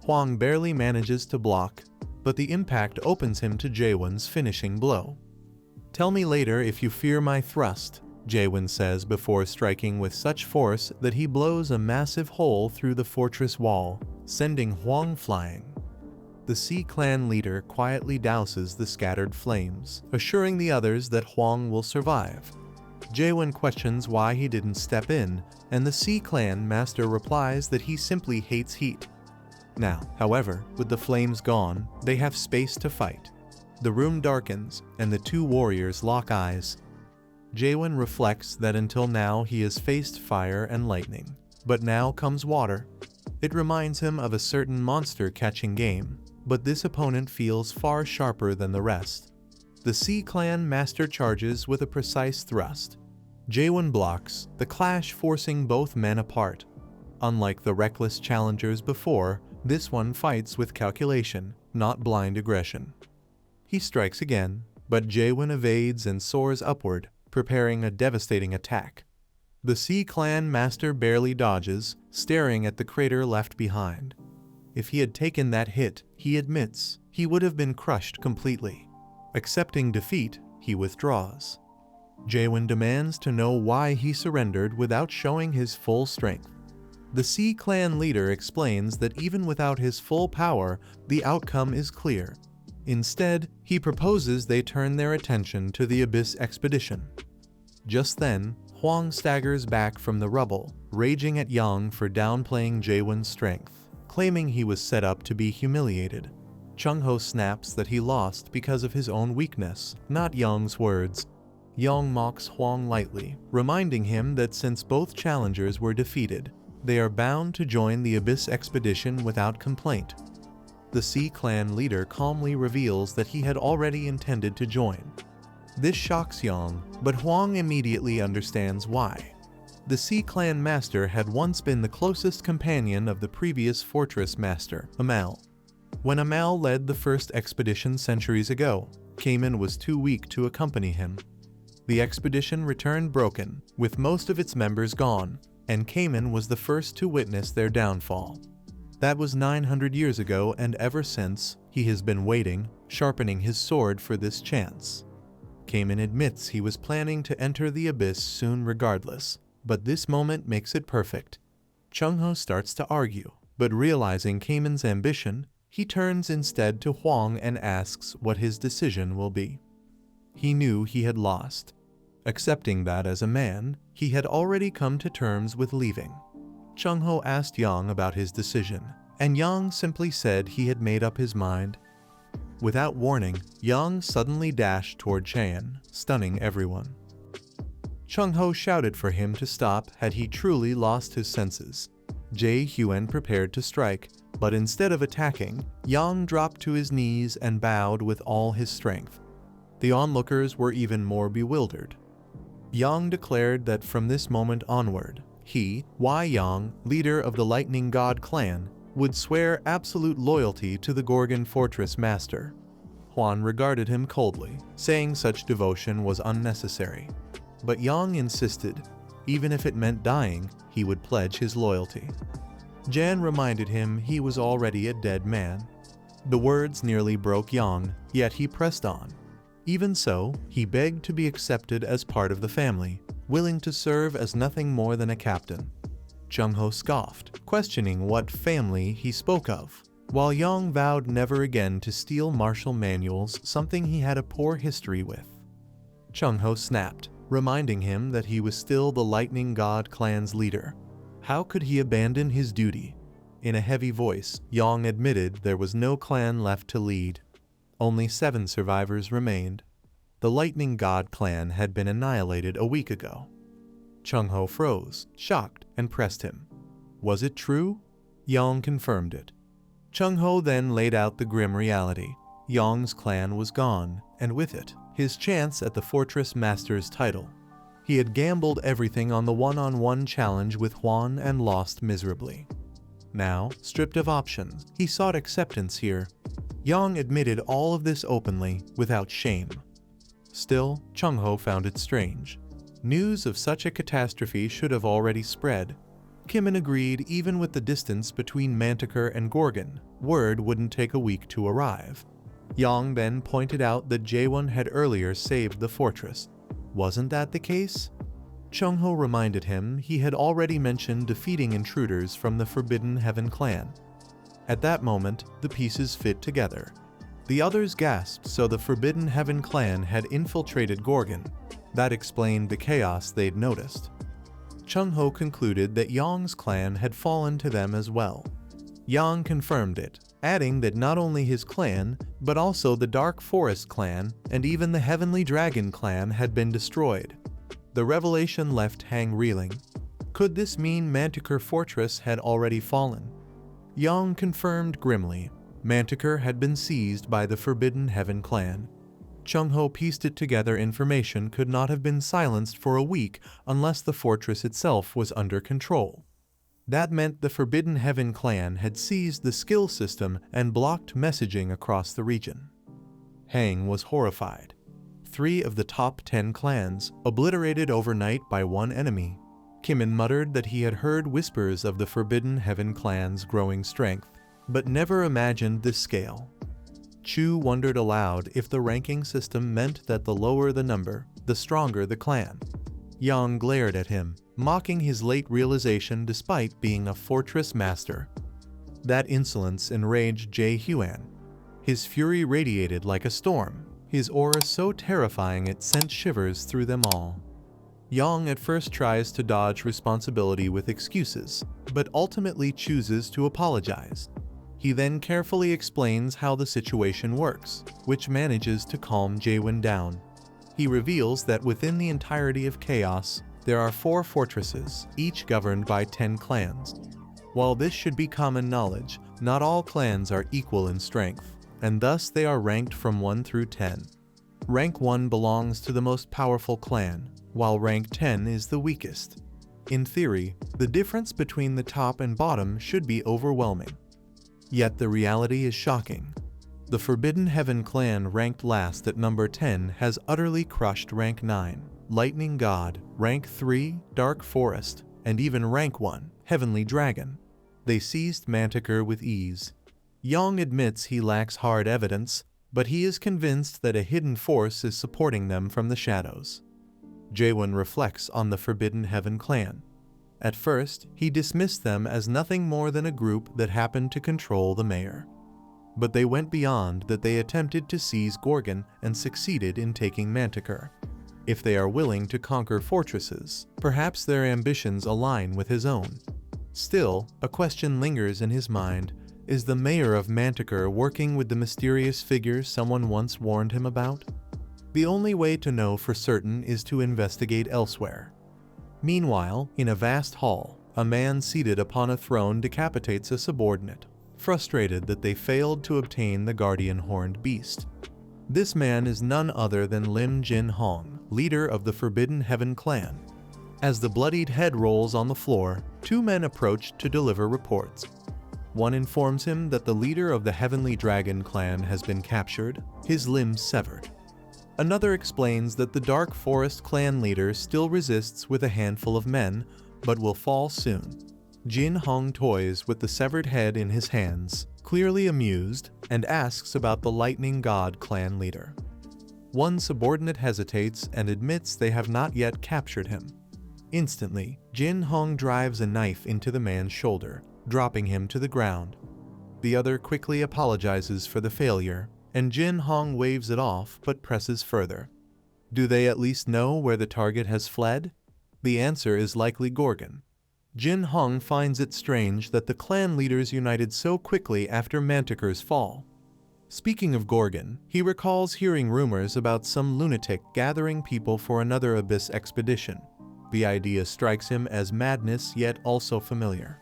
Huang barely manages to block, but the impact opens him to Jaehwan's finishing blow. "Tell me later if you fear my thrust," Jaehwan says before striking with such force that he blows a massive hole through the fortress wall, sending Huang flying. The Sea clan leader quietly douses the scattered flames, assuring the others that Huang will survive. Jaehwan questions why he didn't step in, and the Sea clan master replies that he simply hates heat. Now, however, with the flames gone, they have space to fight. The room darkens, and the two warriors lock eyes. Jaehwan reflects that until now he has faced fire and lightning, but now comes water. It reminds him of a certain monster-catching game, but this opponent feels far sharper than the rest. The Sea clan master charges with a precise thrust. Jaehwan blocks, the clash forcing both men apart. Unlike the reckless challengers before, this one fights with calculation, not blind aggression. He strikes again, but Jaehwan evades and soars upward, preparing a devastating attack. The Sea clan master barely dodges, staring at the crater left behind. If he had taken that hit, he admits, he would have been crushed completely. Accepting defeat, he withdraws. Jaehwan demands to know why he surrendered without showing his full strength. The Sea clan leader explains that even without his full power, the outcome is clear. Instead, he proposes they turn their attention to the Abyss expedition. Just then, Huang staggers back from the rubble, raging at Yang for downplaying Jaehwan's strength, claiming he was set up to be humiliated. Chung-ho snaps that he lost because of his own weakness, not Yang's words. Yang mocks Huang lightly, reminding him that since both challengers were defeated, they are bound to join the Abyss expedition without complaint. The Sea clan leader calmly reveals that he had already intended to join. This shocks Yang, but Huang immediately understands why. The Sea clan master had once been the closest companion of the previous fortress master, Amal. When Amal led the first expedition centuries ago, Kamen was too weak to accompany him. The expedition returned broken, with most of its members gone, and Kamen was the first to witness their downfall. That was 900 years ago, and ever since, he has been waiting, sharpening his sword for this chance. Kamen admits he was planning to enter the Abyss soon regardless, but this moment makes it perfect. Chung-ho starts to argue, but realizing Kamen's ambition, He turns instead to Huang and asks what his decision will be. He knew he had lost. Accepting that as a man, he had already come to terms with leaving. Chung-ho asked Yang about his decision, and Yang simply said he had made up his mind. Without warning, Yang suddenly dashed toward Chaeyeon, stunning everyone. Chung-ho shouted for him to stop had he truly lost his senses. Jaehwan prepared to strike, but instead of attacking, Yang dropped to his knees and bowed with all his strength. The onlookers were even more bewildered. Yang declared that from this moment onward, he, Yang, leader of the Lightning God clan, would swear absolute loyalty to the Gorgon Fortress Master. Hwan regarded him coldly, saying such devotion was unnecessary. But Yang insisted, even if it meant dying, he would pledge his loyalty. Jan reminded him he was already a dead man. The words nearly broke Yang, yet he pressed on. Even so, he begged to be accepted as part of the family, willing to serve as nothing more than a captain. Chung-ho scoffed, questioning what family he spoke of, while Yang vowed never again to steal martial manuals, something he had a poor history with. Chung-ho snapped, reminding him that he was still the Lightning God clan's leader. How could he abandon his duty? In a heavy voice, Yang admitted there was no clan left to lead. Only 7 survivors remained. The Lightning God clan had been annihilated a week ago. Chung-ho froze, shocked, and pressed him. Was it true? Yang confirmed it. Chung-ho then laid out the grim reality. Yang's clan was gone, and with it, his chance at the Fortress Master's title. He had gambled everything on the one-on-one challenge with Hwan and lost miserably. Now, stripped of options, he sought acceptance here. Yang admitted all of this openly, without shame. Still, Chung-ho found it strange. News of such a catastrophe should have already spread. Kimin agreed even with the distance between Manticore and Gorgon, word wouldn't take a week to arrive. Yang then pointed out that Jaehwan had earlier saved the fortress. Wasn't that the case? Chung-ho reminded him he had already mentioned defeating intruders from the Forbidden Heaven clan. At that moment, the pieces fit together. The others gasped, so the Forbidden Heaven clan had infiltrated Gorgon. That explained the chaos they'd noticed. Chung-ho concluded that Yang's clan had fallen to them as well. Yang confirmed it, adding that not only his clan, but also the Dark Forest clan and even the Heavenly Dragon clan had been destroyed. The revelation left Hang reeling. Could this mean Manticore Fortress had already fallen? Yang confirmed grimly. Manticore had been seized by the Forbidden Heaven clan. Chung-ho pieced it together. Information could not have been silenced for a week unless the fortress itself was under control. That meant the Forbidden Heaven clan had seized the skill system and blocked messaging across the region. Hang was horrified. 3 of the top 10 clans, obliterated overnight by one enemy. Kimin muttered that he had heard whispers of the Forbidden Heaven clan's growing strength, but never imagined this scale. Chu wondered aloud if the ranking system meant that the lower the number, the stronger the clan. Yang glared at him, mocking his late realization despite being a fortress master. That insolence enraged Jaehwan. His fury radiated like a storm, his aura so terrifying it sent shivers through them all. Yang at first tries to dodge responsibility with excuses, but ultimately chooses to apologize. He then carefully explains how the situation works, which manages to calm Jaehwan down. He reveals that within the entirety of Chaos, there are 4 fortresses, each governed by 10 clans. While this should be common knowledge, not all clans are equal in strength, and thus they are ranked from 1 through 10. Rank 1 belongs to the most powerful clan, while rank 10 is the weakest. In theory, the difference between the top and bottom should be overwhelming. Yet the reality is shocking. The Forbidden Heaven clan ranked last at number 10 has utterly crushed rank 9, Lightning God, rank 3, Dark Forest, and even rank 1, Heavenly Dragon. They seized Manticore with ease. Yang admits he lacks hard evidence, but he is convinced that a hidden force is supporting them from the shadows. Jaehwan reflects on the Forbidden Heaven clan. At first, he dismissed them as nothing more than a group that happened to control the mayor. But they went beyond that. They attempted to seize Gorgon and succeeded in taking Manticore. If they are willing to conquer fortresses, perhaps their ambitions align with his own. Still, a question lingers in his mind. Is the mayor of Manticore working with the mysterious figure someone once warned him about? The only way to know for certain is to investigate elsewhere. Meanwhile, in a vast hall, a man seated upon a throne decapitates a subordinate, frustrated that they failed to obtain the guardian horned beast. This man is none other than Lim Jin Hong, leader of the Forbidden Heaven clan. As the bloodied head rolls on the floor, two men approach to deliver reports. One informs him that the leader of the Heavenly Dragon clan has been captured, his limbs severed. Another explains that the Dark Forest clan leader still resists with a handful of men, but will fall soon. Jin Hong toys with the severed head in his hands, clearly amused, and asks about the Lightning God clan leader. One subordinate hesitates and admits they have not yet captured him. Instantly, Jin Hong drives a knife into the man's shoulder, dropping him to the ground. The other quickly apologizes for the failure, and Jin Hong waves it off but presses further. Do they at least know where the target has fled? The answer is likely Gorgon. Jin Hong finds it strange that the clan leaders united so quickly after Manticore's fall. Speaking of Gorgon, he recalls hearing rumors about some lunatic gathering people for another Abyss expedition. The idea strikes him as madness yet also familiar.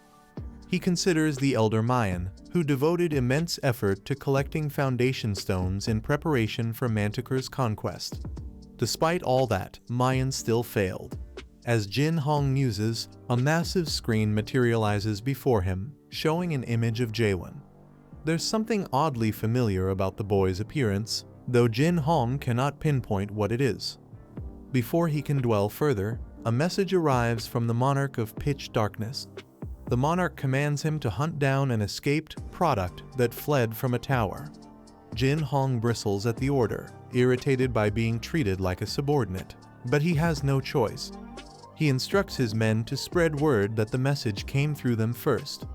He considers the elder Mayan, who devoted immense effort to collecting foundation stones in preparation for Manticore's conquest. Despite all that, Mayan still failed. As Jin Hong muses, a massive screen materializes before him, showing an image of Jaehwan. There's something oddly familiar about the boy's appearance, though Jin Hong cannot pinpoint what it is. Before he can dwell further, a message arrives from the Monarch of Pitch Darkness. The monarch commands him to hunt down an escaped product that fled from a tower. Jin Hong bristles at the order, irritated by being treated like a subordinate, but he has no choice. He instructs his men to spread word that the message came through them first.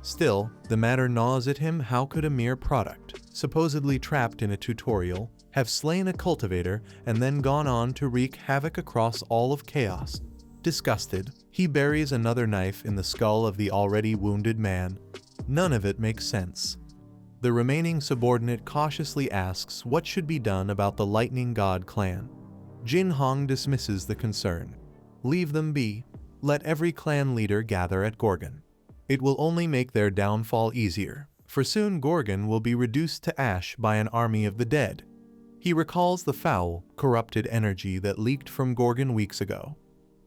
Still, the matter gnaws at him. How could a mere product, supposedly trapped in a tutorial, have slain a cultivator and then gone on to wreak havoc across all of chaos? Disgusted, he buries another knife in the skull of the already wounded man. None of it makes sense. The remaining subordinate cautiously asks what should be done about the Lightning God clan. Jin Hong dismisses the concern. Leave them be. Let every clan leader gather at Gorgon. It will only make their downfall easier, for soon Gorgon will be reduced to ash by an army of the dead. He recalls the foul, corrupted energy that leaked from Gorgon weeks ago.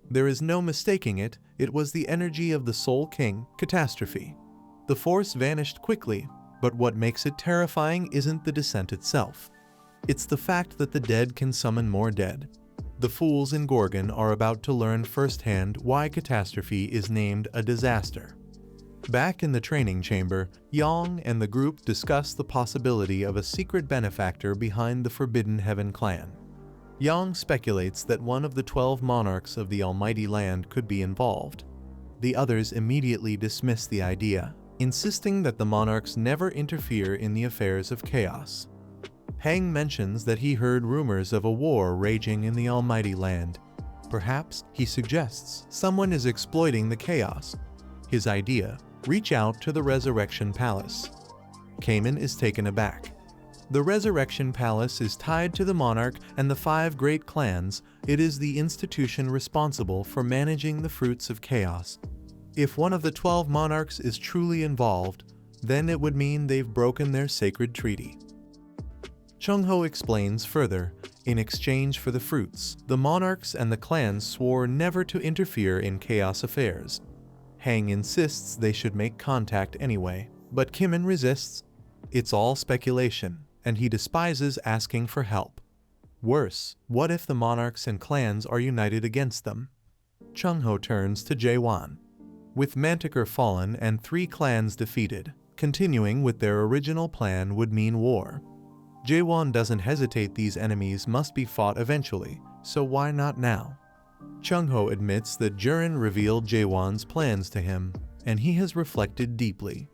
There is no mistaking it. It was the energy of the Soul King, Catastrophe. The force vanished quickly, but what makes it terrifying isn't the descent itself. It's the fact that the dead can summon more dead. The fools in Gorgon are about to learn firsthand why Catastrophe is named a disaster. Back in the training chamber, Yang and the group discuss the possibility of a secret benefactor behind the Forbidden Heaven clan. Yang speculates that one of the 12 monarchs of the Almighty Land could be involved. The others immediately dismiss the idea, insisting that the monarchs never interfere in the affairs of chaos. Hang mentions that he heard rumors of a war raging in the Almighty Land. Perhaps, he suggests, someone is exploiting the chaos. His idea: reach out to the Resurrection Palace. Kamen is taken aback. The Resurrection Palace is tied to the monarch and the 5 great clans. It is the institution responsible for managing the fruits of chaos. If one of the 12 monarchs is truly involved, then it would mean they've broken their sacred treaty. Chung-ho explains further, in exchange for the fruits, the monarchs and the clans swore never to interfere in chaos affairs. Hang insists they should make contact anyway, but Kimin resists. It's all speculation, and he despises asking for help. Worse, what if the monarchs and clans are united against them? Chung-ho turns to Jaehwan. With Manticore fallen and 3 clans defeated, continuing with their original plan would mean war. Jaehwan doesn't hesitate. These enemies must be fought eventually, so why not now? Chung-ho admits that Jurin revealed Jaehwan's plans to him, and he has reflected deeply.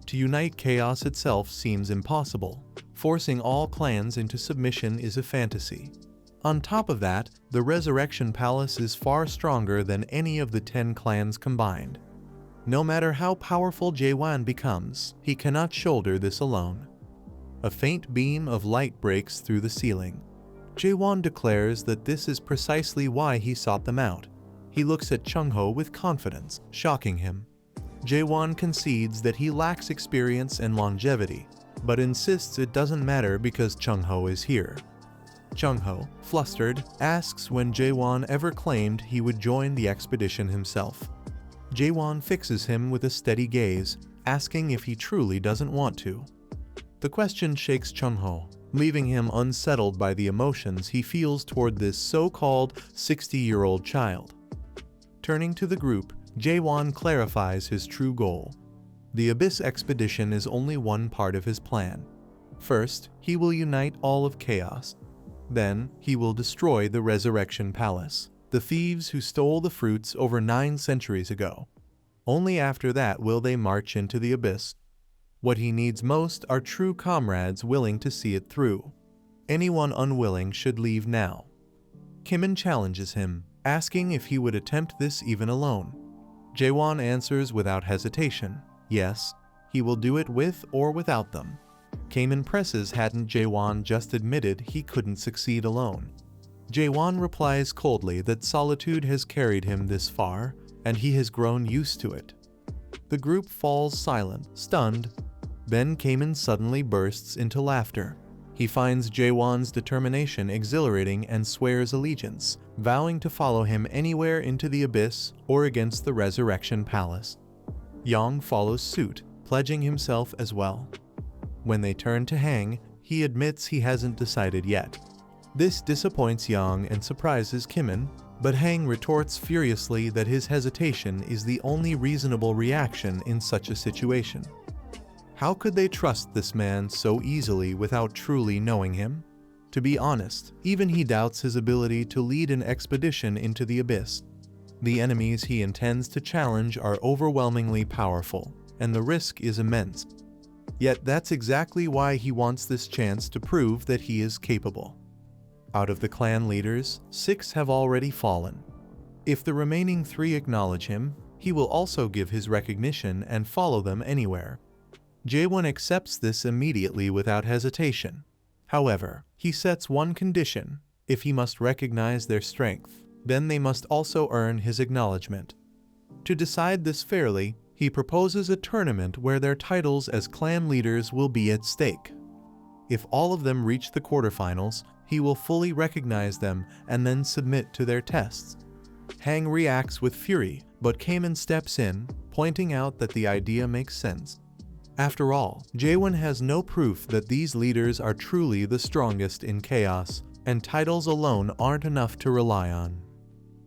To unite chaos itself seems impossible. Forcing all clans into submission is a fantasy. On top of that, the Resurrection Palace is far stronger than any of the 10 clans combined. No matter how powerful Jaehwan becomes, he cannot shoulder this alone. A faint beam of light breaks through the ceiling. Jaehwan declares that this is precisely why he sought them out. He looks at Chung-ho with confidence, shocking him. Jaehwan concedes that he lacks experience and longevity, but insists it doesn't matter because Chung-ho is here. Chung-ho, flustered, asks when Jaehwan ever claimed he would join the expedition himself. Jaehwan fixes him with a steady gaze, asking if he truly doesn't want to. The question shakes Chung-ho, leaving him unsettled by the emotions he feels toward this so-called 60-year-old child. Turning to the group, Jaehwan clarifies his true goal. The Abyss expedition is only one part of his plan. First, he will unite all of Chaos. Then, he will destroy the Resurrection Palace, the thieves who stole the fruits over 9 centuries ago. Only after that will they march into the Abyss. What he needs most are true comrades willing to see it through. Anyone unwilling should leave now. Kimin challenges him, asking if he would attempt this even alone. Jaehwan answers without hesitation, yes, he will do it with or without them. Kimin presses hadn't Jaehwan just admitted he couldn't succeed alone. Jaehwan replies coldly that solitude has carried him this far, and he has grown used to it. The group falls silent, stunned. Then Kimin suddenly bursts into laughter. He finds Jaehwan's determination exhilarating and swears allegiance, vowing to follow him anywhere into the Abyss or against the Resurrection Palace. Yang follows suit, pledging himself as well. When they turn to Hang, he admits he hasn't decided yet. This disappoints Yang and surprises Kimin, but Hang retorts furiously that his hesitation is the only reasonable reaction in such a situation. How could they trust this man so easily without truly knowing him? To be honest, even he doubts his ability to lead an expedition into the Abyss. The enemies he intends to challenge are overwhelmingly powerful, and the risk is immense. Yet that's exactly why he wants this chance to prove that he is capable. Out of the clan leaders, 6 have already fallen. If the remaining 3 acknowledge him, he will also give his recognition and follow them anywhere. Jaehwan accepts this immediately without hesitation. However, he sets one condition: if he must recognize their strength, then they must also earn his acknowledgement. To decide this fairly, he proposes a tournament where their titles as clan leaders will be at stake. If all of them reach the quarterfinals, he will fully recognize them and then submit to their tests. Hang reacts with fury, but Kimin steps in, pointing out that the idea makes sense. After all, Jaehwan has no proof that these leaders are truly the strongest in Chaos, and titles alone aren't enough to rely on.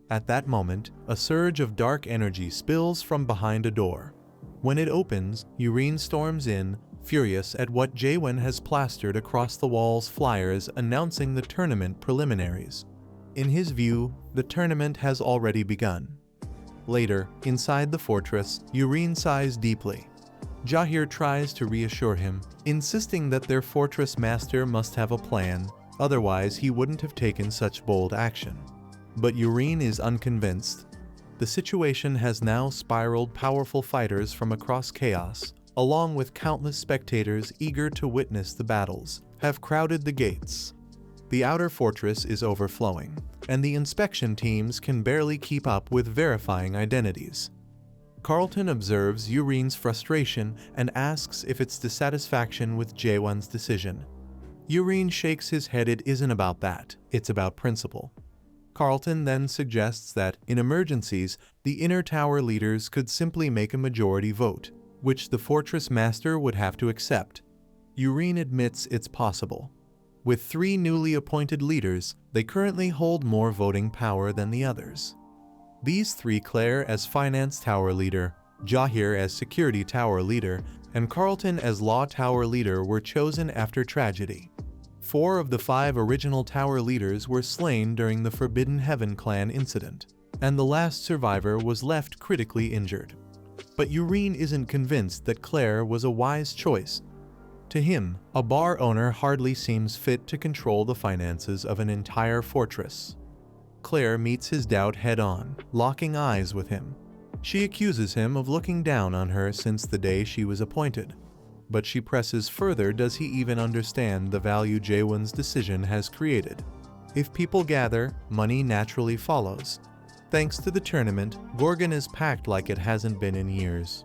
At that moment, a surge of dark energy spills from behind a door. When it opens, Urine storms in, furious at what Jaehwan has plastered across the wall's flyers announcing the tournament preliminaries. In his view, the tournament has already begun. Later, inside the fortress, Urine sighs deeply. Jaehwan tries to reassure him, insisting that their fortress master must have a plan, otherwise he wouldn't have taken such bold action. But Urine is unconvinced. The situation has now spiraled. Powerful fighters from across Chaos, along with countless spectators eager to witness the battles, have crowded the gates. The outer fortress is overflowing, and the inspection teams can barely keep up with verifying identities. Carlton observes Urine's frustration and asks if it's dissatisfaction with Jaehwan's decision. Urine shakes his head. It isn't about that, it's about principle. Carlton then suggests that, in emergencies, the inner tower leaders could simply make a majority vote, which the fortress master would have to accept. Urine admits it's possible. With 3 newly appointed leaders, they currently hold more voting power than the others. These 3, Claire as Finance Tower Leader, Jaehwan as Security Tower Leader, and Carlton as Law Tower Leader, were chosen after tragedy. 4 of the 5 original Tower Leaders were slain during the Forbidden Heaven clan incident, and the last survivor was left critically injured. But Urine isn't convinced that Claire was a wise choice. To him, a bar owner hardly seems fit to control the finances of an entire fortress. Claire meets his doubt head-on, locking eyes with him. She accuses him of looking down on her since the day she was appointed. But she presses further, does he even understand the value Jaehwan's decision has created? If people gather, money naturally follows. Thanks to the tournament, Gorgon is packed like it hasn't been in years.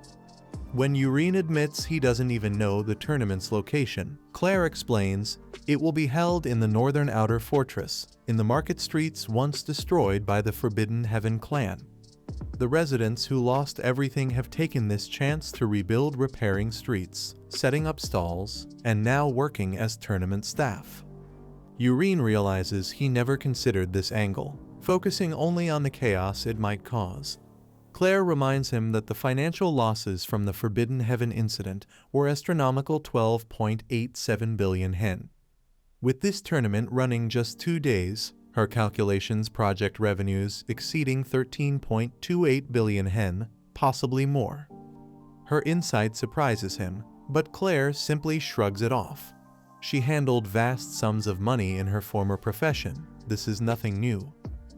When Urine admits he doesn't even know the tournament's location, Claire explains, it will be held in the northern outer fortress, in the market streets once destroyed by the Forbidden Heaven clan. The residents who lost everything have taken this chance to rebuild, repairing streets, setting up stalls, and now working as tournament staff. Urine realizes he never considered this angle, focusing only on the chaos it might cause. Claire reminds him that the financial losses from the Forbidden Heaven incident were astronomical 12.87 billion hen. With this tournament running just 2 days, her calculations project revenues exceeding 13.28 billion hen, possibly more. Her insight surprises him, but Claire simply shrugs it off. She handled vast sums of money in her former profession. This is nothing new.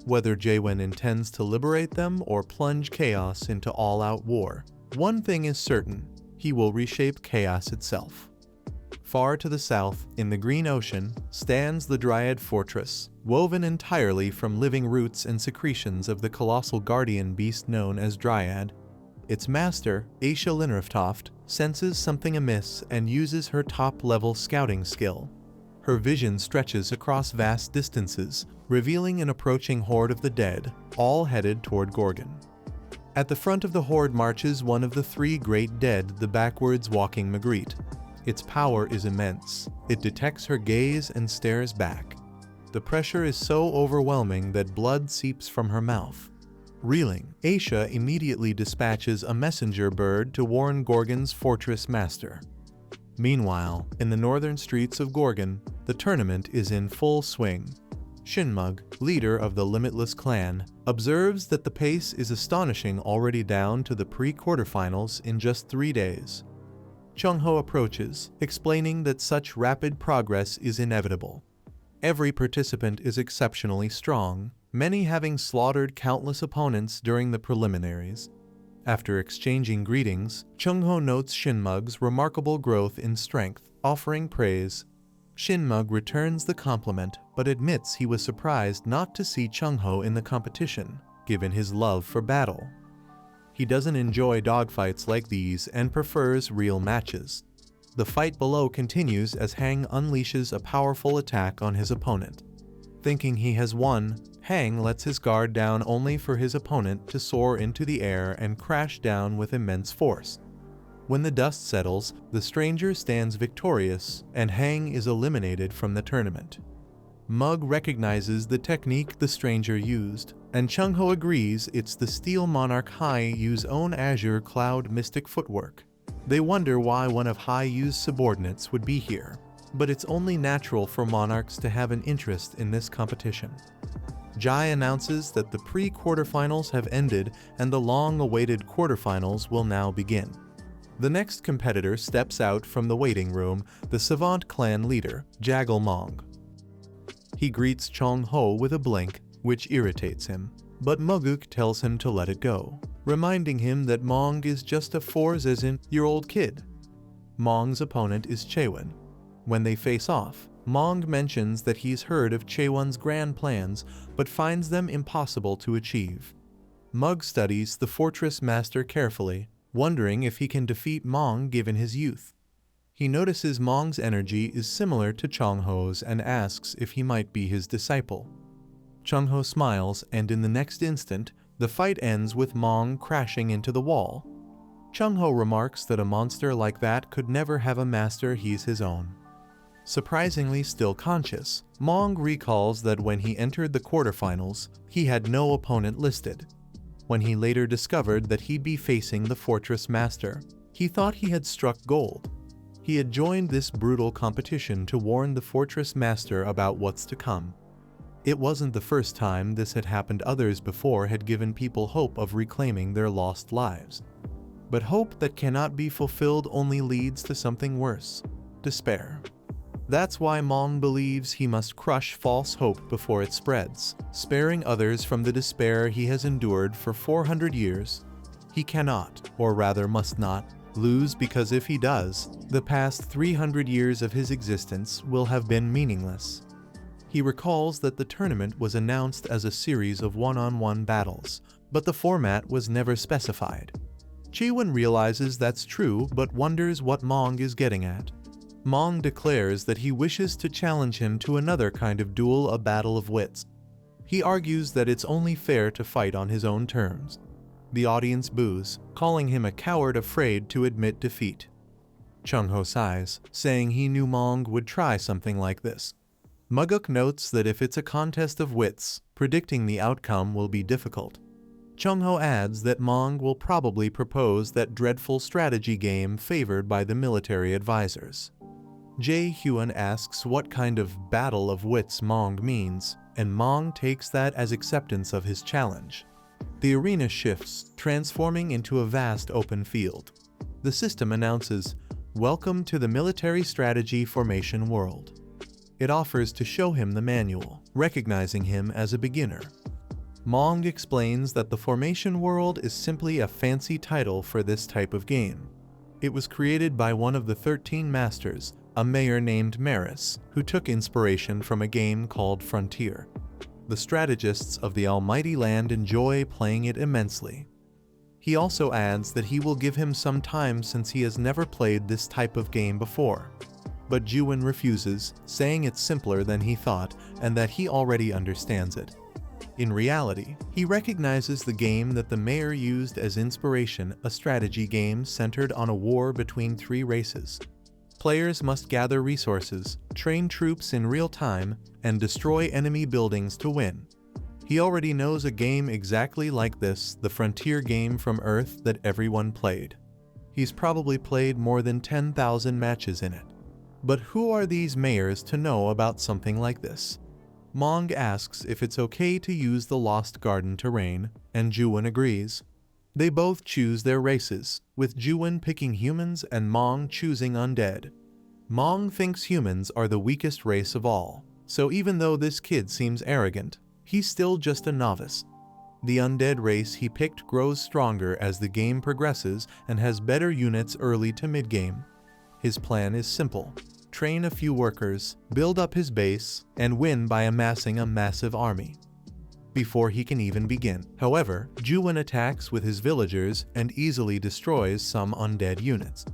Whether Jaehwan intends to liberate them or plunge chaos into all-out war, one thing is certain: he will reshape chaos itself. Far to the south, in the Green Ocean, stands the Dryad Fortress, woven entirely from living roots and secretions of the colossal guardian beast known as Dryad. Its master, Aisha Linraftoft, senses something amiss and uses her top-level scouting skill. Her vision stretches across vast distances, revealing an approaching horde of the dead, all headed toward Gorgon. At the front of the horde marches one of the 3 great dead, the backwards walking Magritte. Its power is immense. It detects her gaze and stares back. The pressure is so overwhelming that blood seeps from her mouth. Reeling, Aisha immediately dispatches a messenger bird to warn Gorgon's fortress master. Meanwhile, in the northern streets of Gorgon, the tournament is in full swing. Shinmug, leader of the Limitless clan, observes that the pace is astonishing, already down to the pre-quarterfinals in just 3 days. Chungho approaches, explaining that such rapid progress is inevitable. Every participant is exceptionally strong, many having slaughtered countless opponents during the preliminaries. After exchanging greetings, Chungho notes Shinmug's remarkable growth in strength, offering praise. Shinmug returns the compliment, but admits he was surprised not to see Chungho in the competition, given his love for battle. He doesn't enjoy dogfights like these and prefers real matches. The fight below continues as Hang unleashes a powerful attack on his opponent. Thinking he has won, Hang lets his guard down only for his opponent to soar into the air and crash down with immense force. When the dust settles, the stranger stands victorious, and Hang is eliminated from the tournament. Mug recognizes the technique the stranger used, and Chungho agrees it's the Steel Monarch Hai Yu's own Azure Cloud mystic footwork. They wonder why one of Hai Yu's subordinates would be here, but it's only natural for monarchs to have an interest in this competition. Jai announces that the pre-quarterfinals have ended and the long-awaited quarterfinals will now begin. The next competitor steps out from the waiting room, the Savant clan leader, Jagal Mong. He greets Chungho with a blink, which irritates him, but Moguk tells him to let it go, reminding him that Mong is just a 4-year-old kid. Mong's opponent is Jaehwan. When they face off, Mong mentions that he's heard of Jaehwan's grand plans, but finds them impossible to achieve. Mug studies the fortress master carefully, wondering if he can defeat Mong given his youth. He notices Mong's energy is similar to Chungho's and asks if he might be his disciple. Chungho smiles, and in the next instant, the fight ends with Mong crashing into the wall. Chungho remarks that a monster like that could never have a master he's his own. Surprisingly still conscious, Mong recalls that when he entered the quarterfinals, he had no opponent listed. When he later discovered that he'd be facing the fortress master, he thought he had struck gold. He had joined this brutal competition to warn the fortress master about what's to come. It wasn't the first time this had happened. Others before had given people hope of reclaiming their lost lives. But hope that cannot be fulfilled only leads to something worse: despair. That's why Mong believes he must crush false hope before it spreads, sparing others from the despair he has endured for 400 years. He cannot, or rather must not, lose, because if he does, the past 300 years of his existence will have been meaningless. He recalls that the tournament was announced as a series of one-on-one battles, but the format was never specified. Jaehwan realizes that's true but wonders what Mong is getting at. Mong declares that he wishes to challenge him to another kind of duel, a battle of wits. He argues that it's only fair to fight on his own terms. The audience boos, calling him a coward afraid to admit defeat. Chung-ho sighs, saying he knew Mong would try something like this. Muguk notes that if it's a contest of wits, predicting the outcome will be difficult. Chung-ho adds that Mong will probably propose that dreadful strategy game favored by the military advisors. Jaehwan asks what kind of battle of wits Mong means, and Mong takes that as acceptance of his challenge. The arena shifts, transforming into a vast open field. The system announces, "Welcome to the military strategy formation world." It offers to show him the manual, recognizing him as a beginner. Mong explains that the formation world is simply a fancy title for this type of game. It was created by one of the 13 masters, a mayor named Maris, who took inspiration from a game called Frontier. The strategists of the Almighty Land enjoy playing it immensely. He also adds that he will give him some time since he has never played this type of game before. But Jaehwan refuses, saying it's simpler than he thought and that he already understands it. In reality, he recognizes the game that the mayor used as inspiration, a strategy game centered on a war between 3 races. Players must gather resources, train troops in real time, and destroy enemy buildings to win. He already knows a game exactly like this, the Frontier game from Earth that everyone played. He's probably played more than 10,000 matches in it. But who are these mayors to know about something like this? Mong asks if it's okay to use the Lost Garden terrain, and Jaehwan agrees. They both choose their races, with Jaehwan picking humans and Mong choosing undead. Mong thinks humans are the weakest race of all, so even though this kid seems arrogant, he's still just a novice. The undead race he picked grows stronger as the game progresses and has better units early to mid-game. His plan is simple: train a few workers, build up his base, and win by amassing a massive army. Before he can even begin, however, Jaehwan attacks with his villagers and easily destroys some undead units.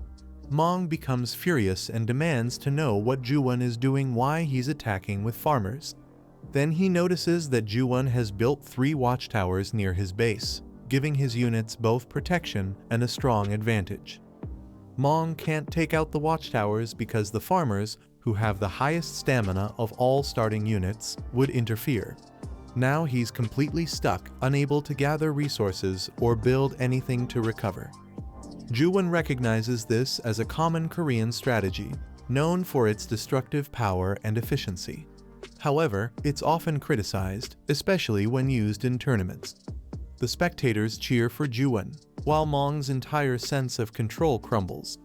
Mong becomes furious and demands to know what Jaehwan is doing, why he's attacking with farmers. Then he notices that Jaehwan has built 3 watchtowers near his base, giving his units both protection and a strong advantage. Mong can't take out the watchtowers because the farmers, who have the highest stamina of all starting units, would interfere. Now he's completely stuck, unable to gather resources or build anything to recover. Jaehwan recognizes this as a common Korean strategy, known for its destructive power and efficiency. However, it's often criticized, especially when used in tournaments. The spectators cheer for Jaehwan, while Mong's entire sense of control crumbles.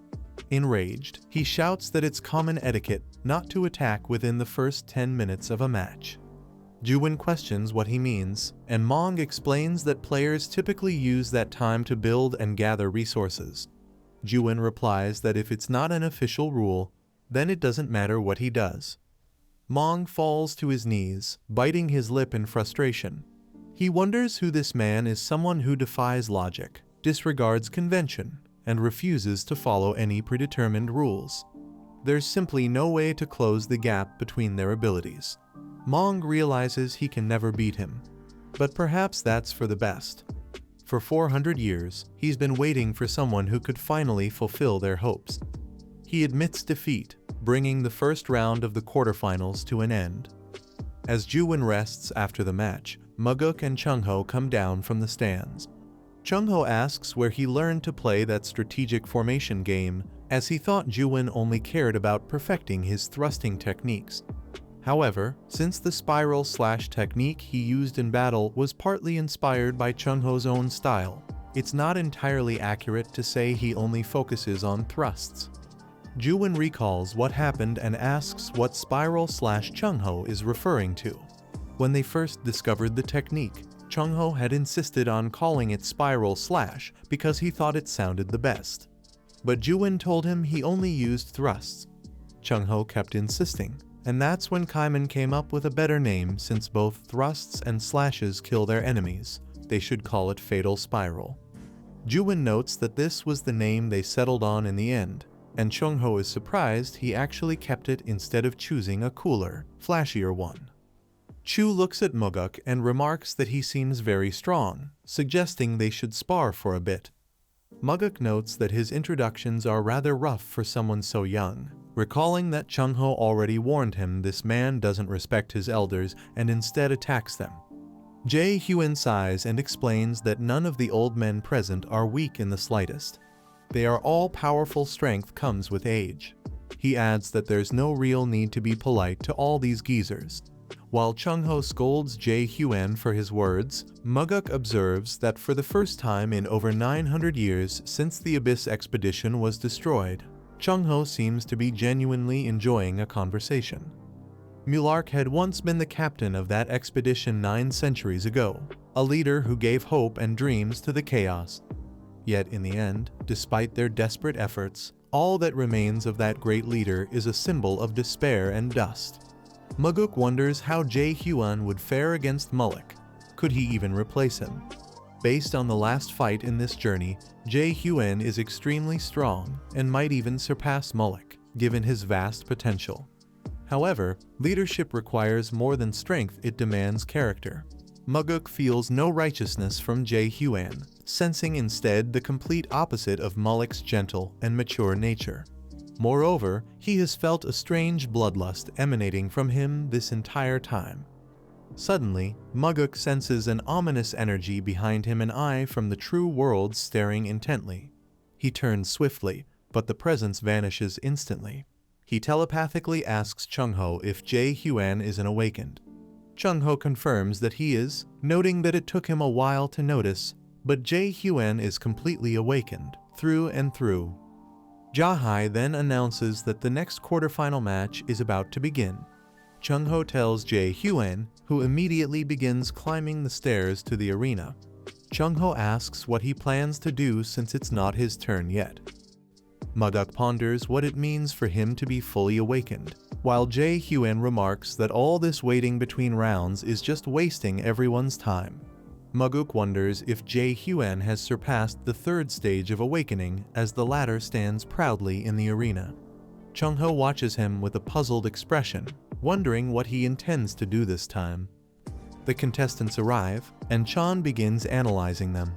Enraged, he shouts that it's common etiquette not to attack within the first 10 minutes of a match. Jaehwan questions what he means, and Mong explains that players typically use that time to build and gather resources. Jaehwan replies that if it's not an official rule, then it doesn't matter what he does. Mong falls to his knees, biting his lip in frustration. He wonders who this man is, someone who defies logic, disregards convention, and refuses to follow any predetermined rules. There's simply no way to close the gap between their abilities. Mong realizes he can never beat him, but perhaps that's for the best. For 400 years, he's been waiting for someone who could finally fulfill their hopes. He admits defeat, bringing the first round of the quarterfinals to an end. As Jaehwan rests after the match, Muguk and Chung-ho come down from the stands. Chung-ho asks where he learned to play that strategic formation game, as he thought Jaehwan only cared about perfecting his thrusting techniques. However, since the spiral slash technique he used in battle was partly inspired by Chung-ho's own style, it's not entirely accurate to say he only focuses on thrusts. Jaehwan recalls what happened and asks what spiral/Chungho is referring to. When they first discovered the technique, Chungho had insisted on calling it spiral/ because he thought it sounded the best. But Jaehwan told him he only used thrusts. Chungho kept insisting, and that's when Kaiman came up with a better name. Since both thrusts and slashes kill their enemies, they should call it fatal spiral. Jaehwan notes that this was the name they settled on in the end, and Chungho is surprised he actually kept it instead of choosing a cooler, flashier one. Chu looks at Muguk and remarks that he seems very strong, suggesting they should spar for a bit. Muguk notes that his introductions are rather rough for someone so young, recalling that Chungho already warned him this man doesn't respect his elders and instead attacks them. Jaehwan sighs and explains that none of the old men present are weak in the slightest. They are all powerful. Strength comes with age. He adds that there's no real need to be polite to all these geezers. While Chungho scolds Jaehwan for his words, Muguk observes that for the first time in over 900 years since the Abyss expedition was destroyed, Chungho seems to be genuinely enjoying a conversation. Mulark had once been the captain of that expedition 9 centuries ago, a leader who gave hope and dreams to the chaos. Yet in the end, despite their desperate efforts, all that remains of that great leader is a symbol of despair and dust. Muguk wonders how Jaehwan would fare against Mullik. Could he even replace him? Based on the last fight in this journey, Jaehwan is extremely strong and might even surpass Mullik, given his vast potential. However, leadership requires more than strength, it demands character. Muguk feels no righteousness from Jaehwan, sensing instead the complete opposite of Mullik's gentle and mature nature. Moreover, he has felt a strange bloodlust emanating from him this entire time. Suddenly, Muguk senses an ominous energy behind him, an eye from the true world staring intently. He turns swiftly, but the presence vanishes instantly. He telepathically asks Chungho if Jaehwan isn't awakened. Chungho confirms that he is, noting that it took him a while to notice, but Jaehwan is completely awakened, through and through. Jaehai then announces that the next quarterfinal match is about to begin. Chungho tells Jaehwan, who immediately begins climbing the stairs to the arena. Chungho asks what he plans to do since it's not his turn yet. Muguk ponders what it means for him to be fully awakened, while Jaehwan remarks that all this waiting between rounds is just wasting everyone's time. Muguk wonders if Jaehwan has surpassed the third stage of awakening as the latter stands proudly in the arena. Chungho watches him with a puzzled expression, wondering what he intends to do this time. The contestants arrive, and Chan begins analyzing them.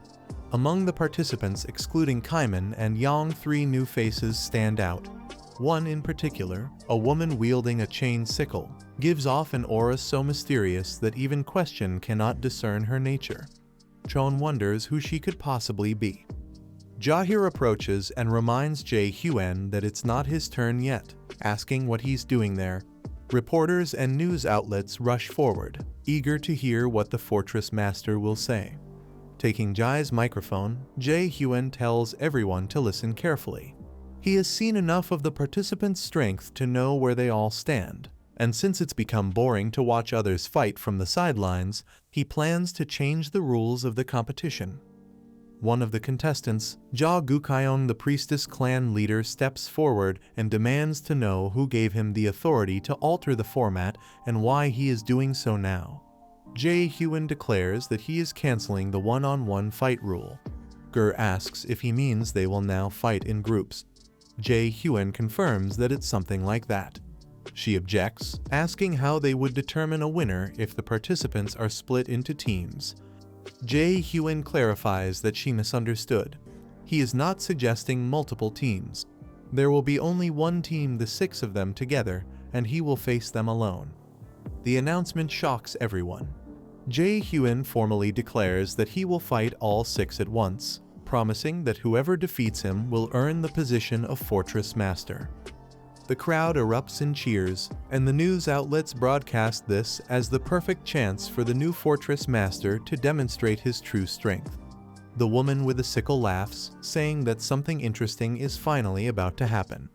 Among the participants excluding Kaiman and Yang, 3 new faces stand out. One in particular, a woman wielding a chain sickle, gives off an aura so mysterious that even Question cannot discern her nature. Chon wonders who she could possibly be. Jahir approaches and reminds Jaehwan that it's not his turn yet, asking what he's doing there. Reporters and news outlets rush forward, eager to hear what the Fortress Master will say. Taking Jai's microphone, Jaehwan tells everyone to listen carefully. He has seen enough of the participants' strength to know where they all stand, and since it's become boring to watch others fight from the sidelines, he plans to change the rules of the competition. One of the contestants, Ja Gukyeong, the priestess clan leader, steps forward and demands to know who gave him the authority to alter the format and why he is doing so now. Jaehwan declares that he is canceling the one-on-one fight rule. Gur asks if he means they will now fight in groups. Jaehwan confirms that it's something like that. She objects, asking how they would determine a winner if the participants are split into teams. Jaehwan clarifies that she misunderstood. He is not suggesting multiple teams. There will be only one team, the 6 of them together, and he will face them alone. The announcement shocks everyone. Jaehwan formally declares that he will fight all 6 at once, promising that whoever defeats him will earn the position of Fortress Master. The crowd erupts in cheers, and the news outlets broadcast this as the perfect chance for the new Fortress Master to demonstrate his true strength. The woman with the sickle laughs, saying that something interesting is finally about to happen.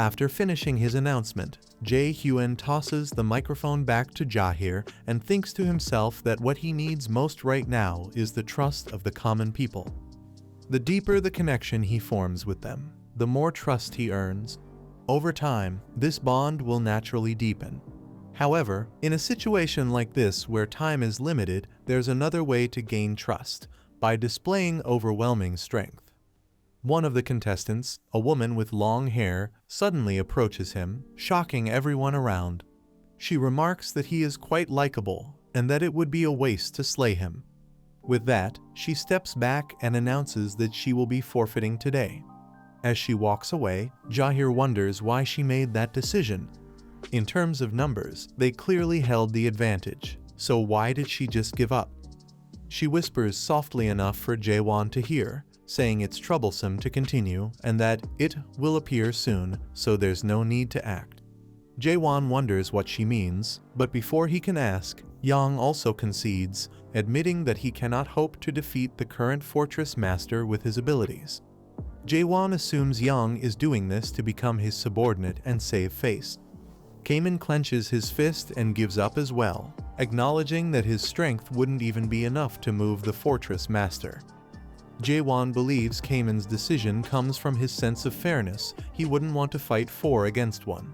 After finishing his announcement, Jaehwan tosses the microphone back to Jaehir and thinks to himself that what he needs most right now is the trust of the common people. The deeper the connection he forms with them, the more trust he earns. Over time, this bond will naturally deepen. However, in a situation like this where time is limited, there's another way to gain trust, by displaying overwhelming strength. One of the contestants, a woman with long hair, suddenly approaches him, shocking everyone around. She remarks that he is quite likable and that it would be a waste to slay him. With that, she steps back and announces that she will be forfeiting today. As she walks away, Jaehir wonders why she made that decision. In terms of numbers, they clearly held the advantage, so why did she just give up? She whispers softly enough for Jaehwan to hear, saying it's troublesome to continue and that it will appear soon, so there's no need to act. Jaehwan wonders what she means, but before he can ask, Yang also concedes, admitting that he cannot hope to defeat the current fortress master with his abilities. Jaehwan assumes Yang is doing this to become his subordinate and save face. Kamen clenches his fist and gives up as well, acknowledging that his strength wouldn't even be enough to move the fortress master. Jaehwan believes Kamen's decision comes from his sense of fairness. He wouldn't want to fight four against one.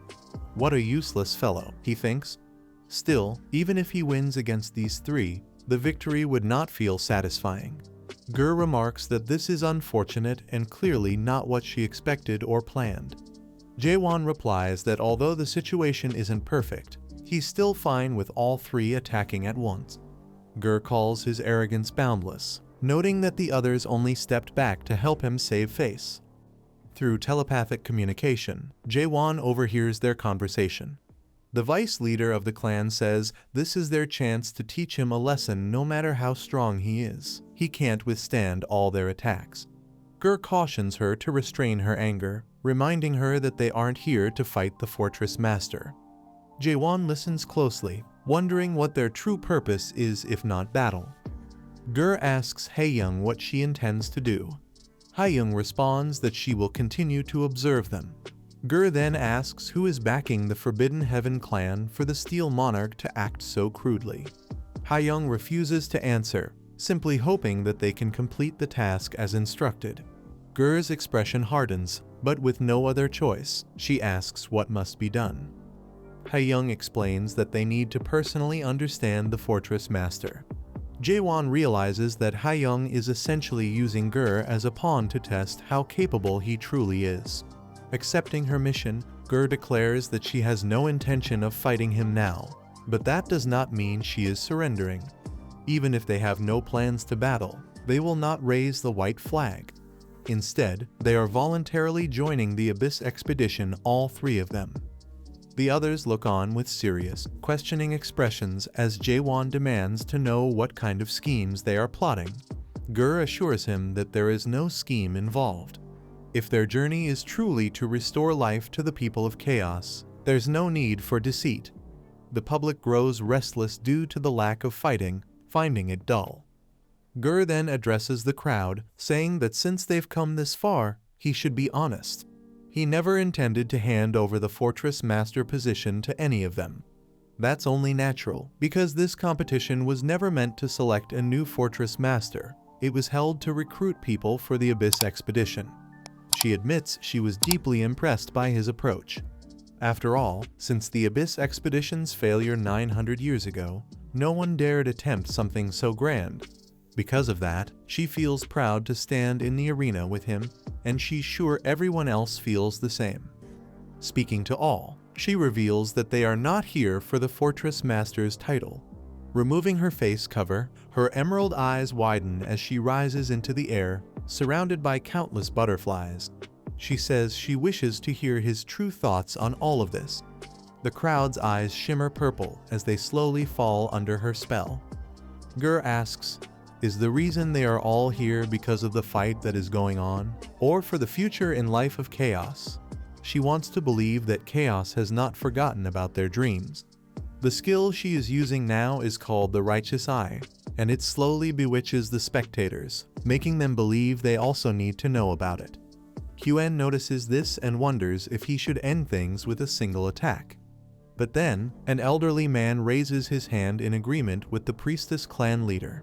What a useless fellow, he thinks. Still, even if he wins against these three, the victory would not feel satisfying. Gur remarks that this is unfortunate and clearly not what she expected or planned. Jaehwan replies that although the situation isn't perfect, he's still fine with all three attacking at once. Gur calls his arrogance boundless, noting that the others only stepped back to help him save face. Through telepathic communication, Jaehwan overhears their conversation. The vice leader of the clan says this is their chance to teach him a lesson no matter how strong he is. He can't withstand all their attacks. Gur cautions her to restrain her anger, reminding her that they aren't here to fight the fortress master. Jaehwan listens closely, wondering what their true purpose is if not battle. Gur asks Haeyoung what she intends to do. Haeyoung responds that she will continue to observe them. Gur then asks who is backing the Forbidden Heaven clan for the Steel Monarch to act so crudely. Haeyoung refuses to answer, simply hoping that they can complete the task as instructed. Gur's expression hardens, but with no other choice, she asks what must be done. Haeyoung explains that they need to personally understand the fortress master. Jaehwan realizes that Haeyoung is essentially using Gur as a pawn to test how capable he truly is. Accepting her mission, Gur declares that she has no intention of fighting him now, but that does not mean she is surrendering. Even if they have no plans to battle, they will not raise the white flag. Instead, they are voluntarily joining the Abyss expedition, all three of them. The others look on with serious, questioning expressions as Jaehwan demands to know what kind of schemes they are plotting. Gur assures him that there is no scheme involved. If their journey is truly to restore life to the people of Chaos, there's no need for deceit. The public grows restless due to the lack of fighting, finding it dull. Gur then addresses the crowd, saying that since they've come this far, he should be honest. He never intended to hand over the fortress master position to any of them. That's only natural, because this competition was never meant to select a new fortress master. It was held to recruit people for the Abyss expedition. She admits she was deeply impressed by his approach. After all, since the Abyss expedition's failure 900 years ago, no one dared attempt something so grand. Because of that, she feels proud to stand in the arena with him, and she's sure everyone else feels the same. Speaking to all, she reveals that they are not here for the Fortress Master's title. Removing her face cover, her emerald eyes widen as she rises into the air, surrounded by countless butterflies. She says she wishes to hear his true thoughts on all of this. The crowd's eyes shimmer purple as they slowly fall under her spell. Gur asks, is the reason they are all here because of the fight that is going on, or for the future in life of Chaos? She wants to believe that Chaos has not forgotten about their dreams. The skill she is using now is called the Righteous Eye. and it slowly bewitches the spectators, making them believe they also need to know about it. Hyun notices this and wonders if he should end things with a single attack. But then, an elderly man raises his hand in agreement with the priestess clan leader.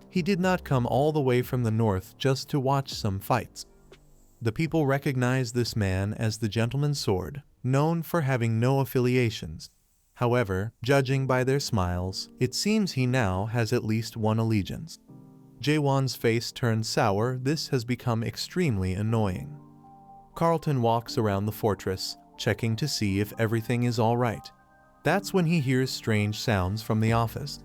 He did not come all the way from the north just to watch some fights. The people recognize this man as the Gentleman's Sword, known for having no affiliations. However, judging by their smiles, it seems he now has at least one allegiance. Jaehwan's face turns sour. This has become extremely annoying. Carlton walks around the fortress, checking to see if everything is all right. That's when he hears strange sounds from the office.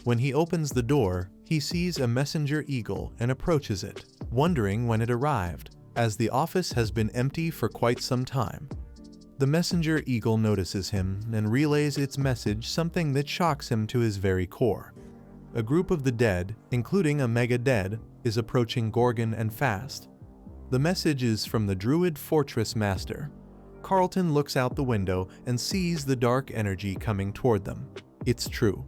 When he opens the door, he sees a messenger eagle and approaches it, wondering when it arrived, as the office has been empty for quite some time. The messenger eagle notices him and relays its message, something that shocks him to his very core. A group of the dead, including a mega dead, is approaching Gorgon and fast. The message is from the Druid Fortress Master. Carlton looks out the window and sees the dark energy coming toward them. It's true.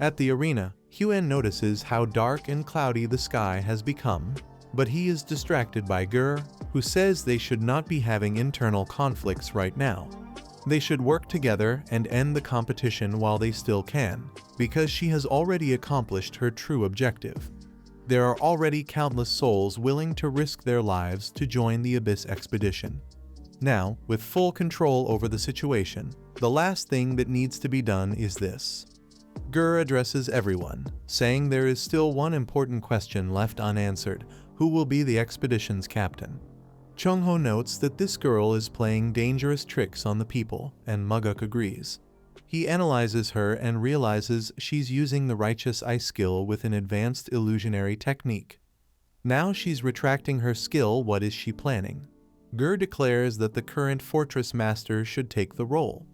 At the arena, Hyun notices how dark and cloudy the sky has become, but he is distracted by Gur, who says they should not be having internal conflicts right now. They should work together and end the competition while they still can, because she has already accomplished her true objective. There are already countless souls willing to risk their lives to join the Abyss expedition. Now, with full control over the situation, the last thing that needs to be done is this. Gur addresses everyone, saying there is still one important question left unanswered: who will be the expedition's captain? Chung-ho notes that this girl is playing dangerous tricks on the people, and Muguk agrees. He analyzes her and realizes she's using the righteous eye skill with an advanced illusionary technique. Now she's retracting her skill. What is she planning? Gur declares that the current fortress master should take the role.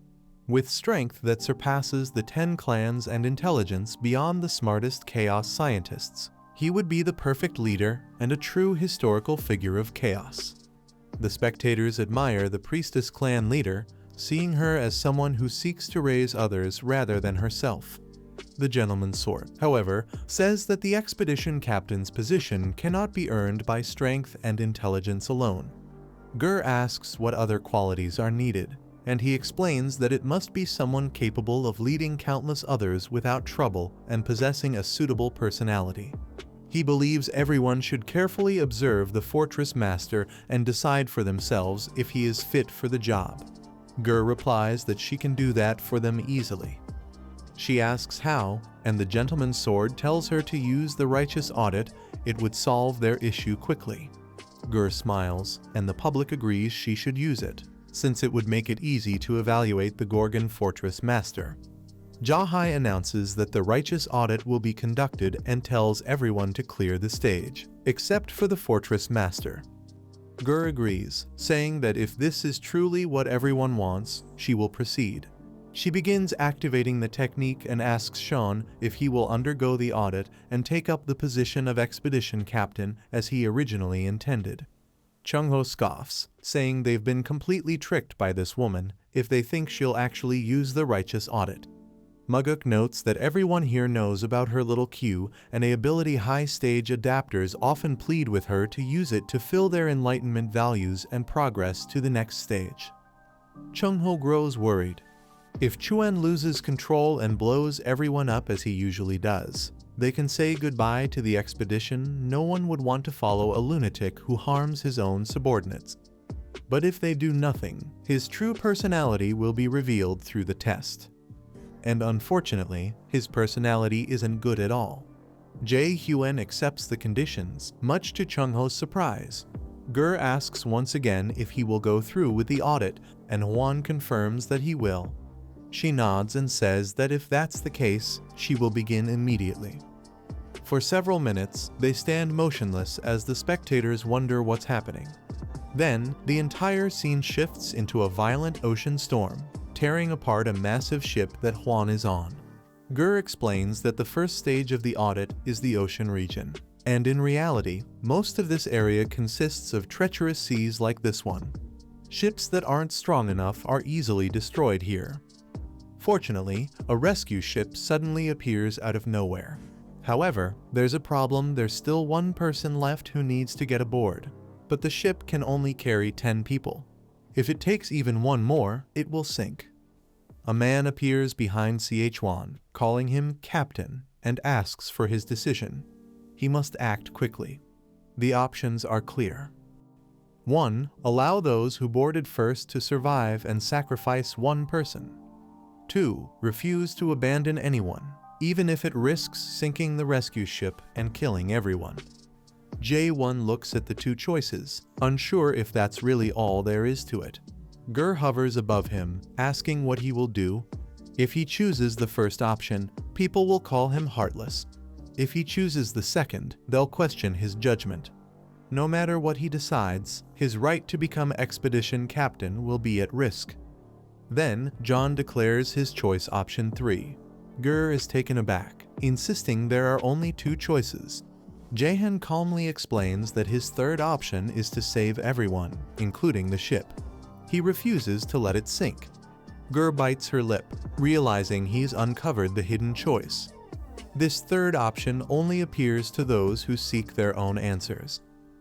With strength that surpasses the 10 clans and intelligence beyond the smartest chaos scientists, he would be the perfect leader and a true historical figure of chaos. The spectators admire the priestess clan leader, seeing her as someone who seeks to raise others rather than herself. The Gentleman's Sword, however, says that the expedition captain's position cannot be earned by strength and intelligence alone. Gur asks what other qualities are needed, and he explains that it must be someone capable of leading countless others without trouble and possessing a suitable personality. He believes everyone should carefully observe the fortress master and decide for themselves if he is fit for the job. Gur replies that she can do that for them easily. She asks how, and the Gentleman's Sword tells her to use the righteous audit. It would solve their issue quickly. Gur smiles, and the public agrees she should use it, since it would make it easy to evaluate the Gorgon Fortress Master. Jaehwan announces that the righteous audit will be conducted and tells everyone to clear the stage, except for the Fortress Master. Gur agrees, saying that if this is truly what everyone wants, she will proceed. She begins activating the technique and asks Sean if he will undergo the audit and take up the position of expedition captain as he originally intended. Chung-ho scoffs, saying they've been completely tricked by this woman if they think she'll actually use the righteous audit. Muguk notes that everyone here knows about her little Q, and ability high stage adapters often plead with her to use it to fill their enlightenment values and progress to the next stage. Chung-ho grows worried. If Chuan loses control and blows everyone up as he usually does, they can say goodbye to the expedition. No one would want to follow a lunatic who harms his own subordinates. But if they do nothing, his true personality will be revealed through the test. And unfortunately, his personality isn't good at all. Jaehwan accepts the conditions, much to Chung-ho's surprise. Gur asks once again if he will go through with the audit, and Hwan confirms that he will. She nods and says that if that's the case, she will begin immediately. For several minutes, they stand motionless as the spectators wonder what's happening. Then, the entire scene shifts into a violent ocean storm, tearing apart a massive ship that Hwan is on. Gur explains that the first stage of the audit is the ocean region, and in reality, most of this area consists of treacherous seas like this one. Ships that aren't strong enough are easily destroyed here. Fortunately, a rescue ship suddenly appears out of nowhere. However, there's a problem. There's still one person left who needs to get aboard, but the ship can only carry 10 people. If it takes even one more, it will sink. A man appears behind Jaehwan, calling him Captain, and asks for his decision. He must act quickly. The options are clear. 1. Allow those who boarded first to survive and sacrifice one person. 2. Refuse to abandon anyone, even if it risks sinking the rescue ship and killing everyone. Jaehwan looks at the two choices, unsure if that's really all there is to it. Gur hovers above him, asking what he will do. If he chooses the first option, people will call him heartless. If he chooses the second, they'll question his judgment. No matter what he decides, his right to become expedition captain will be at risk. Then, John declares his choice option 3. Gur is taken aback, insisting there are only two choices. Jaehwan calmly explains that his third option is to save everyone, including the ship. He refuses to let it sink. Gur bites her lip, realizing he's uncovered the hidden choice. This third option only appears to those who seek their own answers.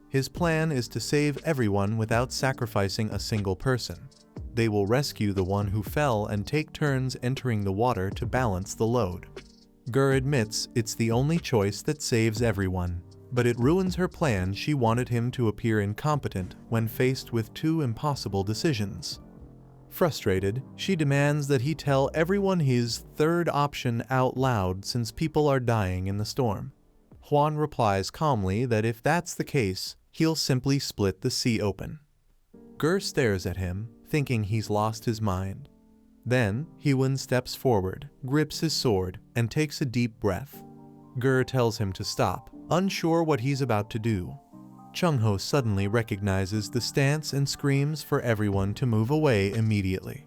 His plan is to save everyone without sacrificing a single person. They will rescue the one who fell and take turns entering the water to balance the load. Gur admits it's the only choice that saves everyone, but it ruins her plan. She wanted him to appear incompetent when faced with two impossible decisions. Frustrated, she demands that he tell everyone his third option out loud since people are dying in the storm. Hwan replies calmly that if that's the case, he'll simply split the sea open. Gur stares at him, thinking he's lost his mind. Then, Jaehwan steps forward, grips his sword, and takes a deep breath. Gur tells him to stop, unsure what he's about to do. Chung-ho suddenly recognizes the stance and screams for everyone to move away immediately.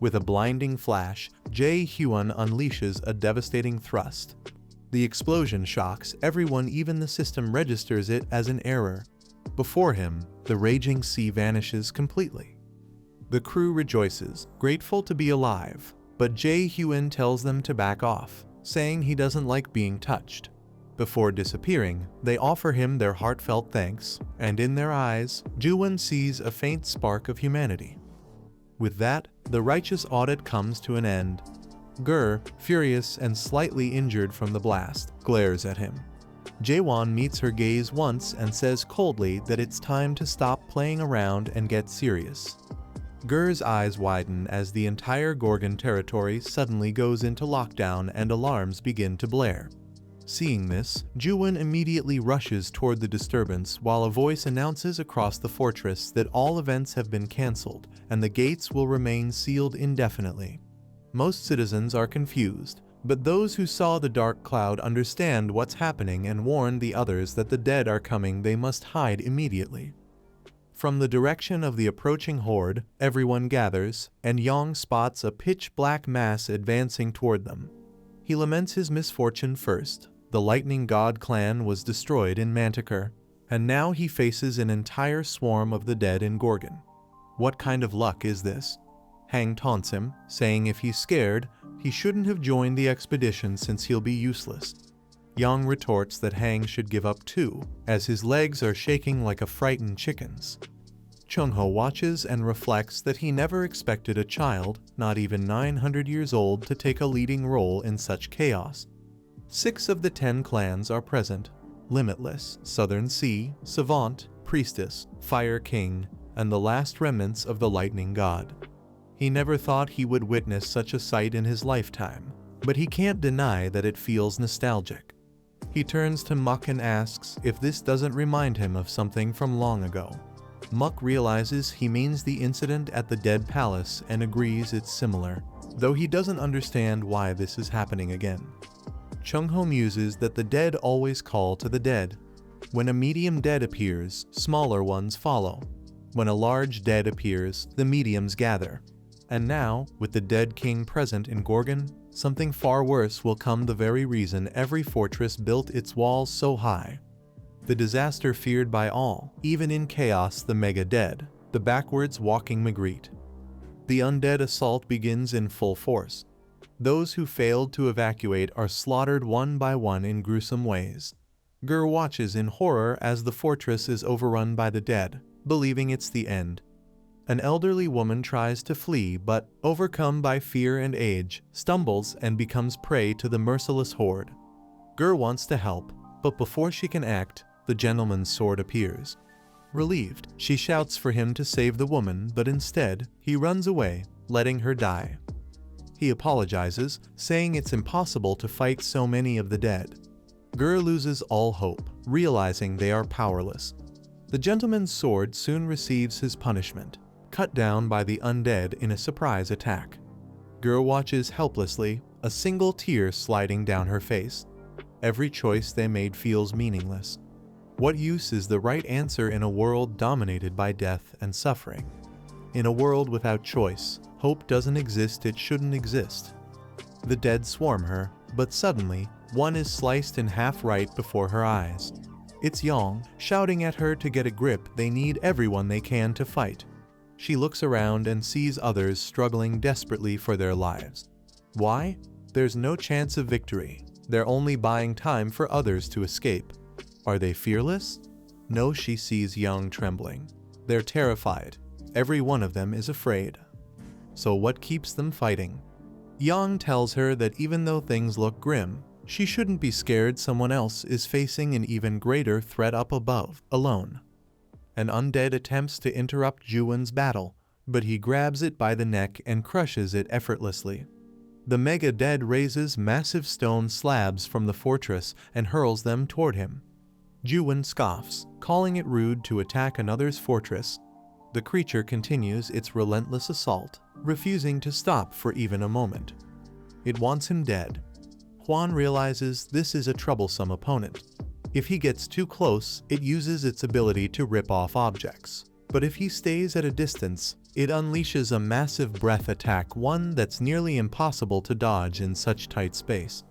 With a blinding flash, Jaehwan unleashes a devastating thrust. The explosion shocks everyone, even the system registers it as an error. Before him, the raging sea vanishes completely. The crew rejoices, grateful to be alive, but Jaehwan tells them to back off, saying he doesn't like being touched. Before disappearing, they offer him their heartfelt thanks, and in their eyes, Jaehwan sees a faint spark of humanity. With that, the righteous audit comes to an end. Gur, furious and slightly injured from the blast, glares at him. Jaehwan meets her gaze once and says coldly that it's time to stop playing around and get serious. Gur's eyes widen as the entire Gorgon territory suddenly goes into lockdown and alarms begin to blare. Seeing this, Jaehwan immediately rushes toward the disturbance while a voice announces across the fortress that all events have been cancelled and the gates will remain sealed indefinitely. Most citizens are confused, but those who saw the dark cloud understand what's happening and warn the others that the dead are coming. They must hide immediately. From the direction of the approaching horde, everyone gathers, and Yong spots a pitch-black mass advancing toward them. He laments his misfortune first. The Lightning God clan was destroyed in Manticore, and now he faces an entire swarm of the dead in Gorgon. What kind of luck is this? Hang taunts him, saying if he's scared, he shouldn't have joined the expedition since he'll be useless. Yang retorts that Hang should give up too, as his legs are shaking like a frightened chicken's. Chung-ho watches and reflects that he never expected a child, not even 900 years old, to take a leading role in such chaos. 6 of the 10 clans are present: Limitless, Southern Sea, Savant, Priestess, Fire King, and the last remnants of the Lightning God. He never thought he would witness such a sight in his lifetime, but he can't deny that it feels nostalgic. He turns to Muck and asks if this doesn't remind him of something from long ago. Muck realizes he means the incident at the Dead Palace and agrees it's similar, though he doesn't understand why this is happening again. Chung-ho muses that the dead always call to the dead. When a medium dead appears, smaller ones follow. When a large dead appears, the mediums gather. And now, with the dead king present in Gorgon, something far worse will come. The very reason every fortress built its walls so high. The disaster feared by all, even in chaos, the mega dead, the backwards walking Magritte. The undead assault begins in full force. Those who failed to evacuate are slaughtered one by one in gruesome ways. Gur watches in horror as the fortress is overrun by the dead, believing it's the end. An elderly woman tries to flee but, overcome by fear and age, stumbles and becomes prey to the merciless horde. Gur wants to help, but before she can act, the gentleman's sword appears. Relieved, she shouts for him to save the woman, but instead, he runs away, letting her die. He apologizes, saying it's impossible to fight so many of the dead. Gur loses all hope, realizing they are powerless. The gentleman's sword soon receives his punishment, cut down by the undead in a surprise attack. Gur watches helplessly, a single tear sliding down her face. Every choice they made feels meaningless. What use is the right answer in a world dominated by death and suffering? In a world without choice, hope doesn't exist, it shouldn't exist. The dead swarm her, but suddenly, one is sliced in half right before her eyes. It's Yang, shouting at her to get a grip. They need everyone they can to fight. She looks around and sees others struggling desperately for their lives. Why? There's no chance of victory. They're only buying time for others to escape. Are they fearless? No, she sees Yang trembling. They're terrified. Every one of them is afraid. So what keeps them fighting? Yang tells her that even though things look grim, she shouldn't be scared. Someone else is facing an even greater threat up above, alone. An undead attempts to interrupt Jaehwan's battle, but he grabs it by the neck and crushes it effortlessly. The mega dead raises massive stone slabs from the fortress and hurls them toward him. Jaehwan scoffs, calling it rude to attack another's fortress. The creature continues its relentless assault, refusing to stop for even a moment. It wants him dead. Hwan realizes this is a troublesome opponent. If he gets too close, it uses its ability to rip off objects. But if he stays at a distance, it unleashes a massive breath attack, one that's nearly impossible to dodge in such tight space.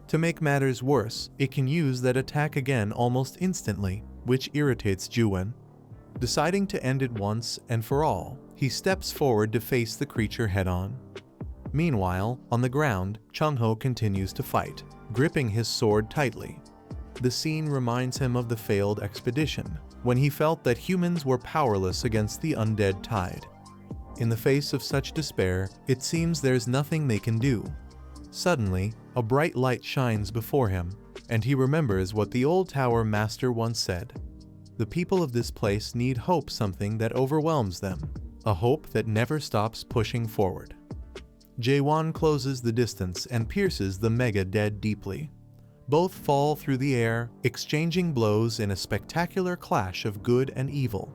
To make matters worse, it can use that attack again almost instantly, which irritates Jaehwan. Deciding to end it once and for all, he steps forward to face the creature head-on. Meanwhile, on the ground, Chung-ho continues to fight, gripping his sword tightly. The scene reminds him of the failed expedition, when he felt that humans were powerless against the undead tide. In the face of such despair, it seems there's nothing they can do. Suddenly, a bright light shines before him, and he remembers what the old tower master once said. The people of this place need hope, something that overwhelms them, a hope that never stops pushing forward. Jaehwan closes the distance and pierces the mega dead deeply. Both fall through the air, exchanging blows in a spectacular clash of good and evil.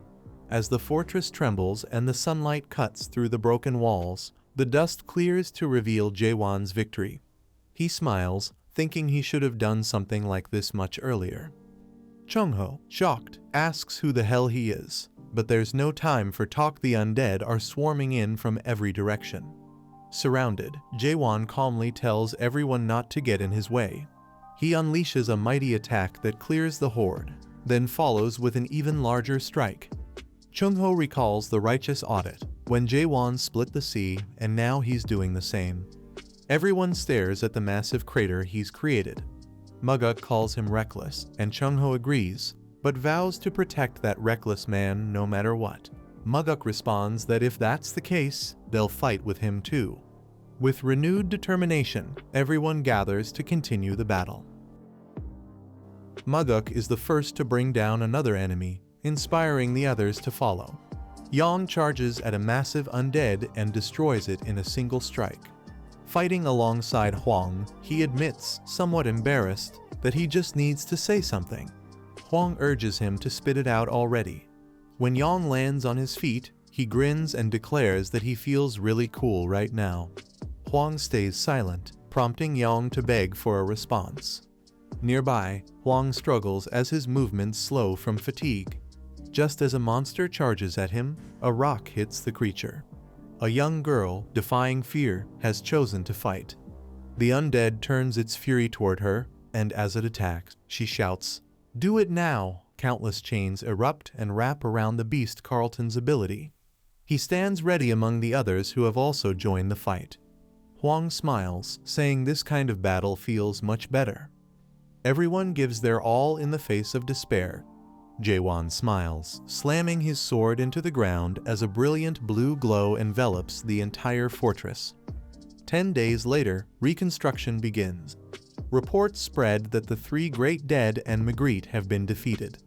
As the fortress trembles and the sunlight cuts through the broken walls, the dust clears to reveal Jaehwan's victory. He smiles, thinking he should have done something like this much earlier. Chung-ho, shocked, asks who the hell he is, but there's no time for talk. The undead are swarming in from every direction. Surrounded, Jaehwan calmly tells everyone not to get in his way. He unleashes a mighty attack that clears the horde, then follows with an even larger strike. Chung-ho recalls the righteous audit, when Jaehwan split the sea, and now he's doing the same. Everyone stares at the massive crater he's created. Manga calls him reckless, and Chung-ho agrees, but vows to protect that reckless man no matter what. Manga responds that if that's the case, they'll fight with him too. With renewed determination, everyone gathers to continue the battle. Manga is the first to bring down another enemy, inspiring the others to follow. Yang charges at a massive undead and destroys it in a single strike. Fighting alongside Hwang, he admits, somewhat embarrassed, that he just needs to say something. Hwang urges him to spit it out already. When Yang lands on his feet, he grins and declares that he feels really cool right now. Hwang stays silent, prompting Yang to beg for a response. Nearby, Hwang struggles as his movements slow from fatigue. Just as a monster charges at him, a rock hits the creature. A young girl, defying fear, has chosen to fight. The undead turns its fury toward her, and as it attacks, she shouts, "Do it now!" Countless chains erupt and wrap around the beast. Carlton's ability. He stands ready among the others who have also joined the fight. Hwang smiles, saying this kind of battle feels much better. Everyone gives their all in the face of despair. Jaehwan smiles, slamming his sword into the ground as a brilliant blue glow envelops the entire fortress. 10 days later, reconstruction begins. Reports spread that the three great dead and Magritte have been defeated.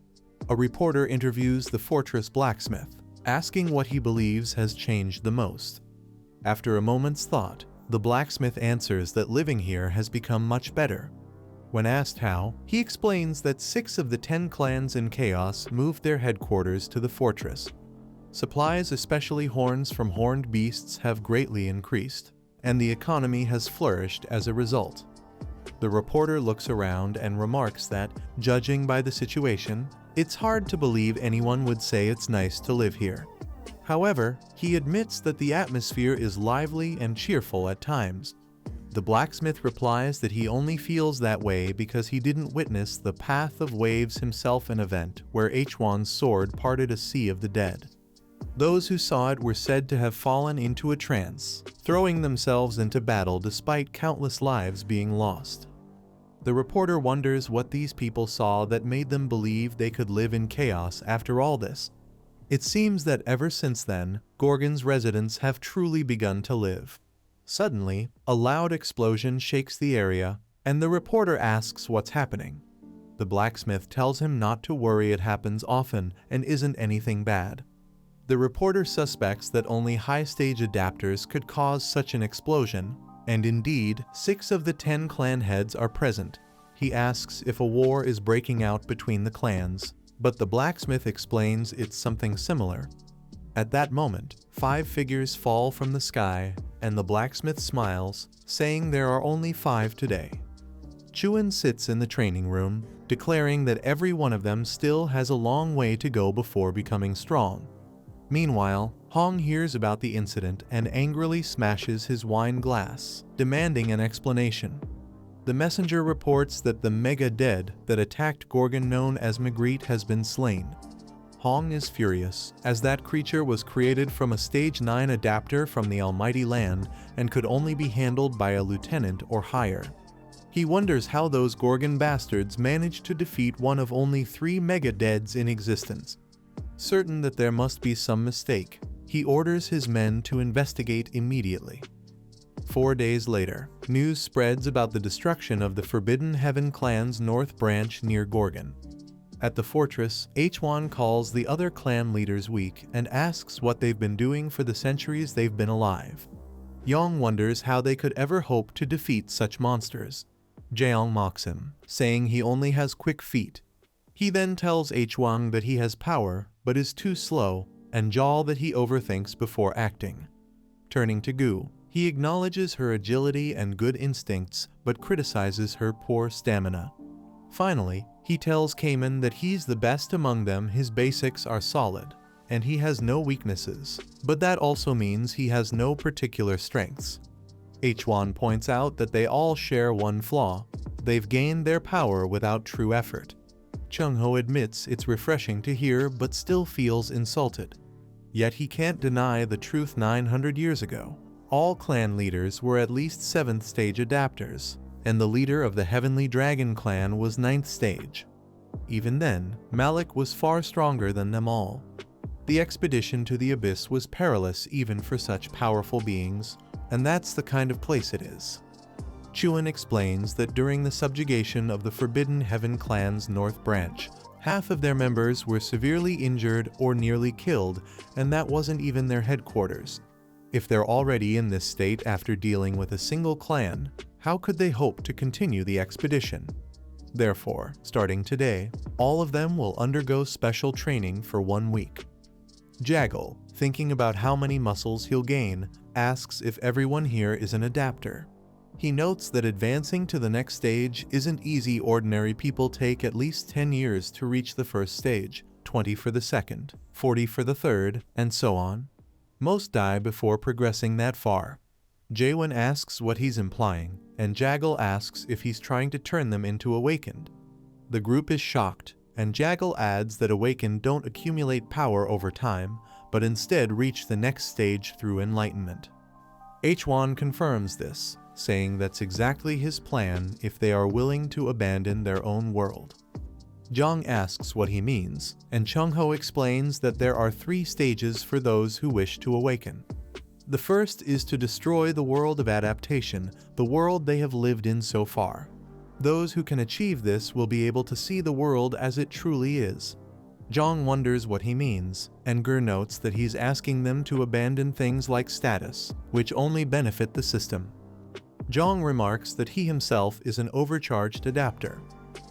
A reporter interviews the fortress blacksmith, asking what he believes has changed the most. After a moment's thought, the blacksmith answers that living here has become much better. When asked how, he explains that 6 of the 10 clans in Chaos moved their headquarters to the fortress. Supplies, especially horns from horned beasts, have greatly increased, and the economy has flourished as a result. The reporter looks around and remarks that, judging by the situation, it's hard to believe anyone would say it's nice to live here. However, he admits that the atmosphere is lively and cheerful at times. The blacksmith replies that he only feels that way because he didn't witness the Path of Waves himself, an event where Jaehwan's sword parted a sea of the dead. Those who saw it were said to have fallen into a trance, throwing themselves into battle despite countless lives being lost. The reporter wonders what these people saw that made them believe they could live in chaos after all this. It seems that ever since then, Gorgon's residents have truly begun to live. Suddenly, a loud explosion shakes the area, and the reporter asks what's happening. The blacksmith tells him not to worry, it happens often and isn't anything bad. The reporter suspects that only high-stage adapters could cause such an explosion, and indeed, 6 of the 10 clan heads are present. He asks if a war is breaking out between the clans, but the blacksmith explains it's something similar. At that moment, 5 figures fall from the sky, and the blacksmith smiles, saying there are only 5 today. Chuan sits in the training room, declaring that every one of them still has a long way to go before becoming strong. Meanwhile, Hong hears about the incident and angrily smashes his wine glass, demanding an explanation. The messenger reports that the mega dead that attacked Gorgon known as Magritte has been slain. Hong is furious, as that creature was created from a Stage 9 adapter from the Almighty Land and could only be handled by a lieutenant or higher. He wonders how those Gorgon bastards managed to defeat one of only 3 mega-deads in existence. Certain that there must be some mistake, he orders his men to investigate immediately. 4 days later, news spreads about the destruction of the Forbidden Heaven clan's North Branch near Gorgon. At the fortress, Jaehwan calls the other clan leaders weak and asks what they've been doing for the centuries they've been alive. Yong wonders how they could ever hope to defeat such monsters. Jaehwan mocks him, saying he only has quick feet. He then tells Jaehwan that he has power, but is too slow, and Jal that he overthinks before acting. Turning to Gu, he acknowledges her agility and good instincts, but criticizes her poor stamina. Finally, he tells Kamen that he's the best among them, his basics are solid, and he has no weaknesses, but that also means he has no particular strengths. Jaehwan points out that they all share one flaw: they've gained their power without true effort. Chung-ho admits it's refreshing to hear but still feels insulted. Yet he can't deny the truth. 900 years ago, all clan leaders were at least 7th stage adapters, and the leader of the Heavenly Dragon clan was 9th stage. Even then, Malik was far stronger than them all. The expedition to the Abyss was perilous even for such powerful beings, and that's the kind of place it is. Chuan explains that during the subjugation of the Forbidden Heaven clan's North Branch, half of their members were severely injured or nearly killed, and that wasn't even their headquarters. If they're already in this state after dealing with a single clan, how could they hope to continue the expedition? Therefore, starting today, all of them will undergo special training for 1 week. Jaehwan, thinking about how many muscles he'll gain, asks if everyone here is an adapter. He notes that advancing to the next stage isn't easy. Ordinary people take at least 10 years to reach the first stage, 20 for the second, 40 for the third, and so on. Most die before progressing that far. Jaehwan asks what he's implying, and Jaehwan asks if he's trying to turn them into awakened. The group is shocked, and Jaehwan adds that awakened don't accumulate power over time, but instead reach the next stage through enlightenment. Jaehwan confirms this, saying that's exactly his plan if they are willing to abandon their own world. Jong asks what he means, and Chung-ho explains that there are 3 stages for those who wish to awaken. The first is to destroy the world of adaptation, the world they have lived in so far. Those who can achieve this will be able to see the world as it truly is. Jong wonders what he means, and Ger notes that he's asking them to abandon things like status, which only benefit the system. Jong remarks that he himself is an overcharged adapter.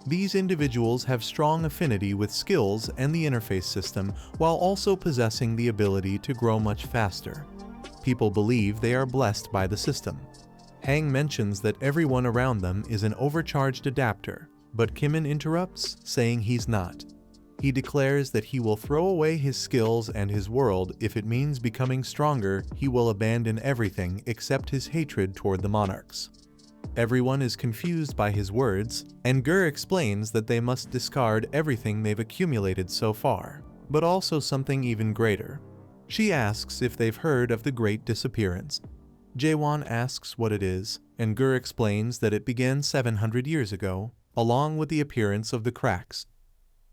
These individuals have strong affinity with skills and the interface system, while also possessing the ability to grow much faster. People believe they are blessed by the system. Hang mentions that everyone around them is an overcharged adapter, but Kimin interrupts, saying he's not. He declares that he will throw away his skills and his world if it means becoming stronger. He will abandon everything except his hatred toward the monarchs. Everyone is confused by his words, and Ger explains that they must discard everything they've accumulated so far, but also something even greater. She asks if they've heard of the Great Disappearance. Jaehwan asks what it is, and Ger explains that it began 700 years ago, along with the appearance of the cracks.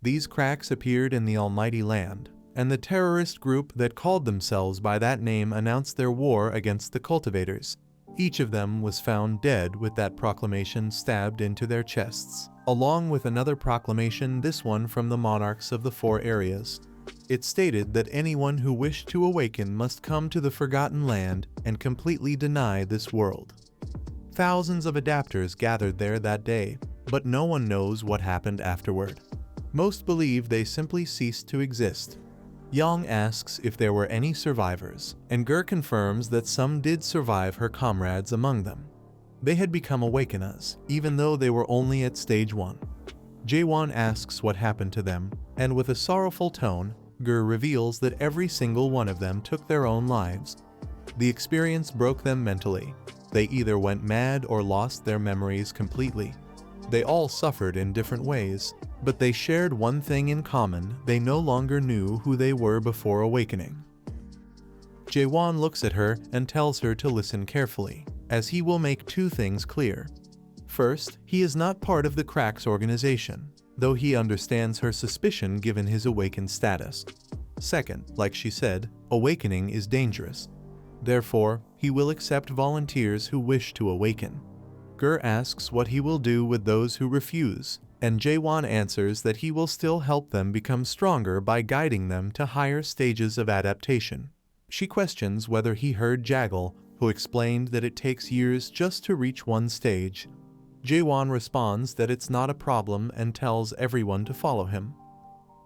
These cracks appeared in the Almighty Land, and the terrorist group that called themselves by that name announced their war against the cultivators. Each of them was found dead with that proclamation stabbed into their chests, along with another proclamation, this one from the monarchs of the 4 areas. It stated that anyone who wished to awaken must come to the Forgotten Land and completely deny this world. Thousands of adapters gathered there that day, but no one knows what happened afterward. Most believe they simply ceased to exist. Yang asks if there were any survivors, and Ger confirms that some did survive, her comrades among them. They had become awakeners, even though they were only at stage 1. Jaehwan asks what happened to them, and with a sorrowful tone, Ger reveals that every single one of them took their own lives. The experience broke them mentally. They either went mad or lost their memories completely. They all suffered in different ways, but they shared one thing in common: they no longer knew who they were before awakening. Jaehwan looks at her and tells her to listen carefully, as he will make 2 things clear. First, he is not part of the Cracks organization, though he understands her suspicion given his awakened status. Second, like she said, awakening is dangerous. Therefore, he will accept volunteers who wish to awaken. Ger asks what he will do with those who refuse, and Jaehwan answers that he will still help them become stronger by guiding them to higher stages of adaptation. She questions whether he heard Jaehwan, who explained that it takes years just to reach one stage. Jaehwan responds that it's not a problem and tells everyone to follow him.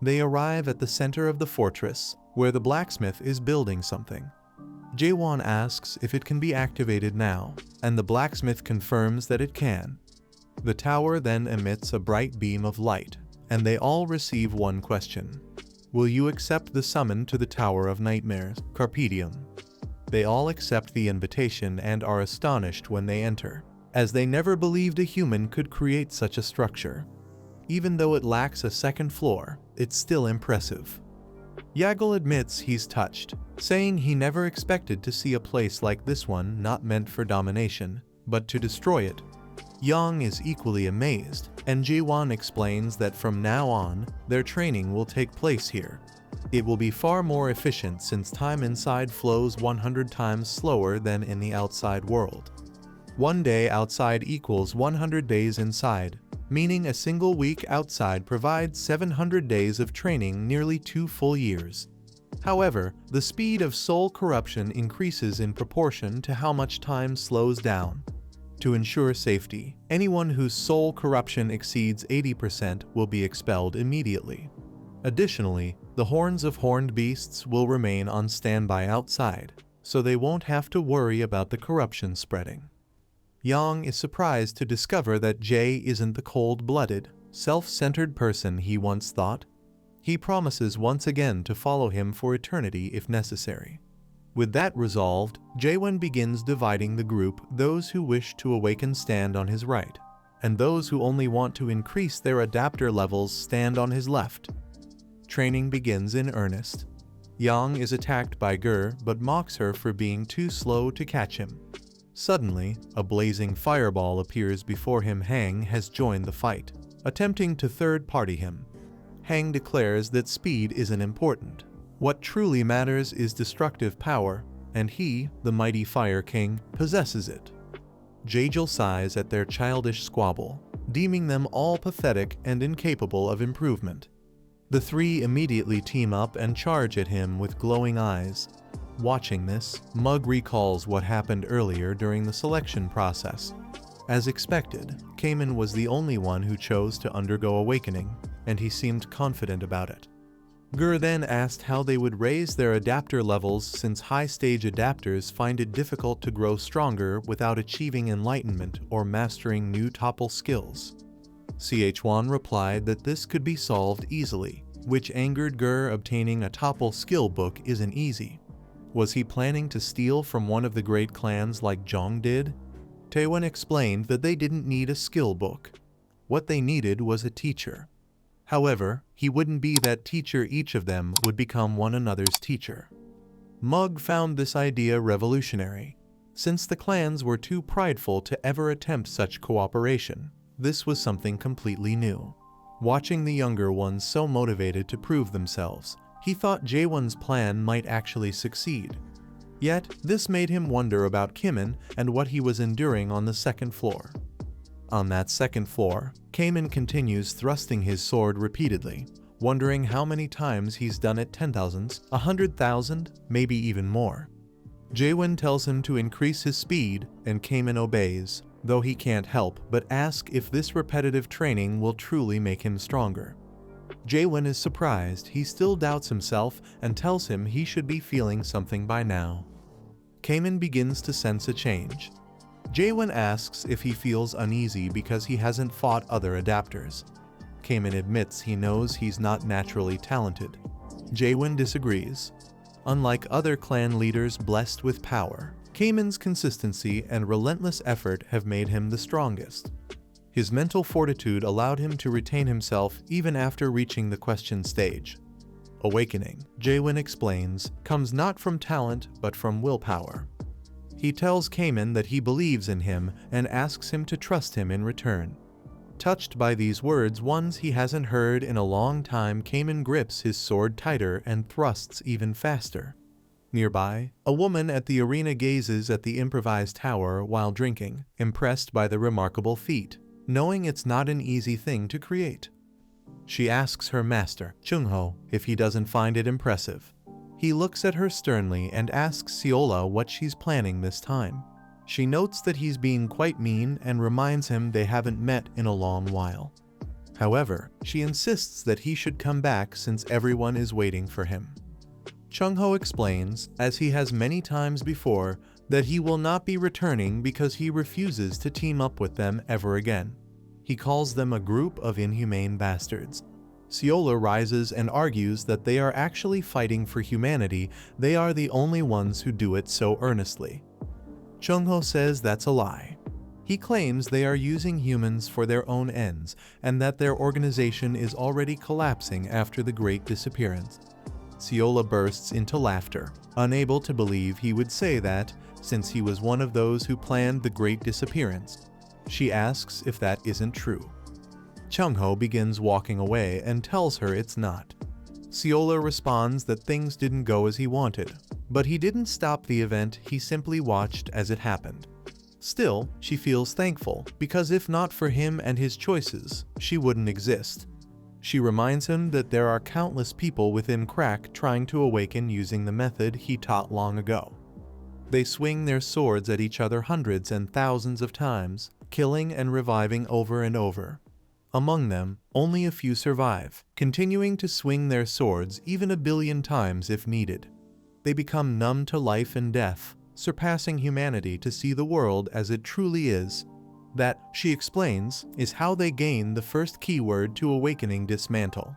They arrive at the center of the fortress, where the blacksmith is building something. Jaehwan asks if it can be activated now, and the blacksmith confirms that it can. The tower then emits a bright beam of light, and they all receive one question. Will you accept the summon to the Tower of Nightmares, Carpe Diem? They all accept the invitation and are astonished when they enter, as they never believed a human could create such a structure. Even though it lacks a second floor, it's still impressive. Yaegel admits he's touched, saying he never expected to see a place like this one, not meant for domination, but to destroy it. Yang is equally amazed, and Jaehwan explains that from now on, their training will take place here. It will be far more efficient since time inside flows 100 times slower than in the outside world. 1 day outside equals 100 days inside, meaning a single week outside provides 700 days of training, nearly 2 full years. However, the speed of soul corruption increases in proportion to how much time slows down. To ensure safety, anyone whose soul corruption exceeds 80% will be expelled immediately. Additionally, the horns of horned beasts will remain on standby outside, so they won't have to worry about the corruption spreading. Yang is surprised to discover that Jay isn't the cold-blooded, self-centered person he once thought. He promises once again to follow him for eternity if necessary. With that resolved, Jaehwan begins dividing the group. Those who wish to awaken stand on his right, and those who only want to increase their adapter levels stand on his left. Training begins in earnest. Yang is attacked by Ger but mocks her for being too slow to catch him. Suddenly, a blazing fireball appears before him. Hang has joined the fight, attempting to third-party him. Hang declares that speed isn't important. What truly matters is destructive power, and he, the mighty Fire King, possesses it. Jaehwan sighs at their childish squabble, deeming them all pathetic and incapable of improvement. The three immediately team up and charge at him with glowing eyes. Watching this, Mug recalls what happened earlier during the selection process. As expected, Kamen was the only one who chose to undergo awakening, and he seemed confident about it. Ger then asked how they would raise their adapter levels since high-stage adapters find it difficult to grow stronger without achieving enlightenment or mastering new topple skills. Jaehwan replied that this could be solved easily, which angered Ger. Obtaining a topple skill book isn't easy. Was he planning to steal from one of the great clans like Zhong did? Jaehwan explained that they didn't need a skill book. What they needed was a teacher. However, he wouldn't be that teacher. Each of them would become one another's teacher. Mug found this idea revolutionary. Since the clans were too prideful to ever attempt such cooperation, this was something completely new. Watching the younger ones so motivated to prove themselves, he thought Jaehwan's plan might actually succeed. Yet, this made him wonder about Kamen and what he was enduring on the second floor. On that second floor, Kamen continues thrusting his sword repeatedly, wondering how many times he's done it. 10,000, 100,000, maybe even more. Jaehwan tells him to increase his speed, and Kamen obeys, though he can't help but ask if this repetitive training will truly make him stronger. Jaehwan is surprised. He still doubts himself and tells him he should be feeling something by now. Kamen begins to sense a change. Jaehwan asks if he feels uneasy because he hasn't fought other adapters. Kamen admits he knows he's not naturally talented. Jaehwan disagrees. Unlike other clan leaders blessed with power, Kamen's consistency and relentless effort have made him the strongest. His mental fortitude allowed him to retain himself even after reaching the question stage. Awakening, Jaehwan explains, comes not from talent but from willpower. He tells Kamen that he believes in him and asks him to trust him in return. Touched by these words, ones he hasn't heard in a long time, Kamen grips his sword tighter and thrusts even faster. Nearby, a woman at the arena gazes at the improvised tower while drinking, impressed by the remarkable feat, knowing it's not an easy thing to create. She asks her master, Chungho, if he doesn't find it impressive. He looks at her sternly and asks Seola what she's planning this time. She notes that he's being quite mean and reminds him they haven't met in a long while. However, she insists that he should come back since everyone is waiting for him. Chungho explains, as he has many times before, that he will not be returning because he refuses to team up with them ever again. He calls them a group of inhumane bastards. Seola rises and argues that they are actually fighting for humanity. They are the only ones who do it so earnestly. Chungho says that's a lie. He claims they are using humans for their own ends and that their organization is already collapsing after the Great Disappearance. Seola bursts into laughter, unable to believe he would say that, since he was one of those who planned the Great Disappearance. She asks if that isn't true. Chungho begins walking away and tells her it's not. Seola responds that things didn't go as he wanted, but he didn't stop the event, he simply watched as it happened. Still, she feels thankful, because if not for him and his choices, she wouldn't exist. She reminds him that there are countless people within Crack trying to awaken using the method he taught long ago. They swing their swords at each other hundreds and thousands of times, killing and reviving over and over. Among them, only a few survive, continuing to swing their swords even 1 billion times if needed. They become numb to life and death, surpassing humanity to see the world as it truly is. That, she explains, is how they gain the first keyword to awakening dismantle.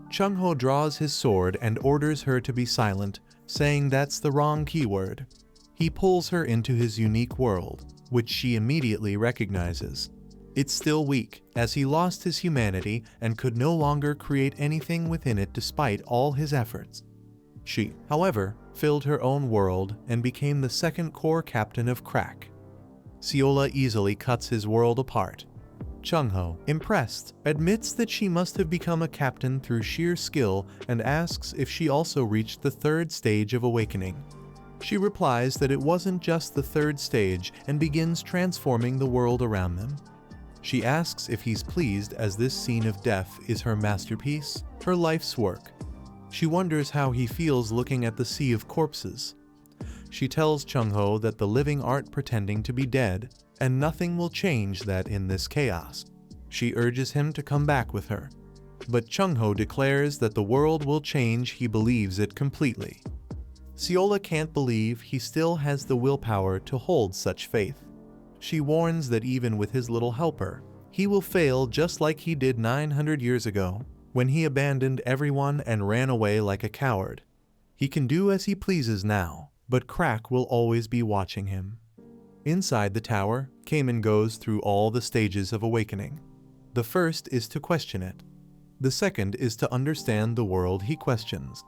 Chungho draws his sword and orders her to be silent, saying that's the wrong keyword. He pulls her into his unique world, which she immediately recognizes. It's still weak, as he lost his humanity and could no longer create anything within it despite all his efforts. She, however, filled her own world and became the second core captain of Crack. Seola easily cuts his world apart. Chung-ho, impressed, admits that she must have become a captain through sheer skill and asks if she also reached the third stage of awakening. She replies that it wasn't just the third stage and begins transforming the world around them. She asks if he's pleased as this scene of death is her masterpiece, her life's work. She wonders how he feels looking at the sea of corpses. She tells Chung-ho that the living aren't pretending to be dead, and nothing will change that in this chaos. She urges him to come back with her. But Chung-ho declares that the world will change, he believes it completely. Seola can't believe he still has the willpower to hold such faith. She warns that even with his little helper, he will fail just like he did 900 years ago, when he abandoned everyone and ran away like a coward. He can do as he pleases now, but Crack will always be watching him. Inside the tower, Kamen goes through all the stages of awakening. The first is to question it. The second is to understand the world he questions.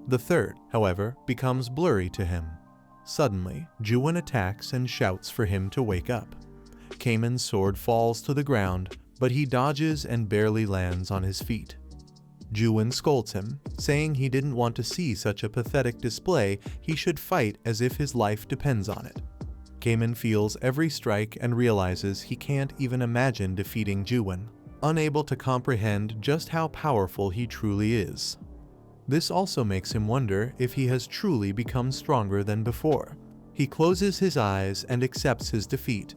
The third, however, becomes blurry to him. Suddenly, Jaehwan attacks and shouts for him to wake up. Kamen's sword falls to the ground, but he dodges and barely lands on his feet. Jaehwan scolds him, saying he didn't want to see such a pathetic display, he should fight as if his life depends on it. Kamen feels every strike and realizes he can't even imagine defeating Jaehwan, unable to comprehend just how powerful he truly is. This also makes him wonder if he has truly become stronger than before. He closes his eyes and accepts his defeat.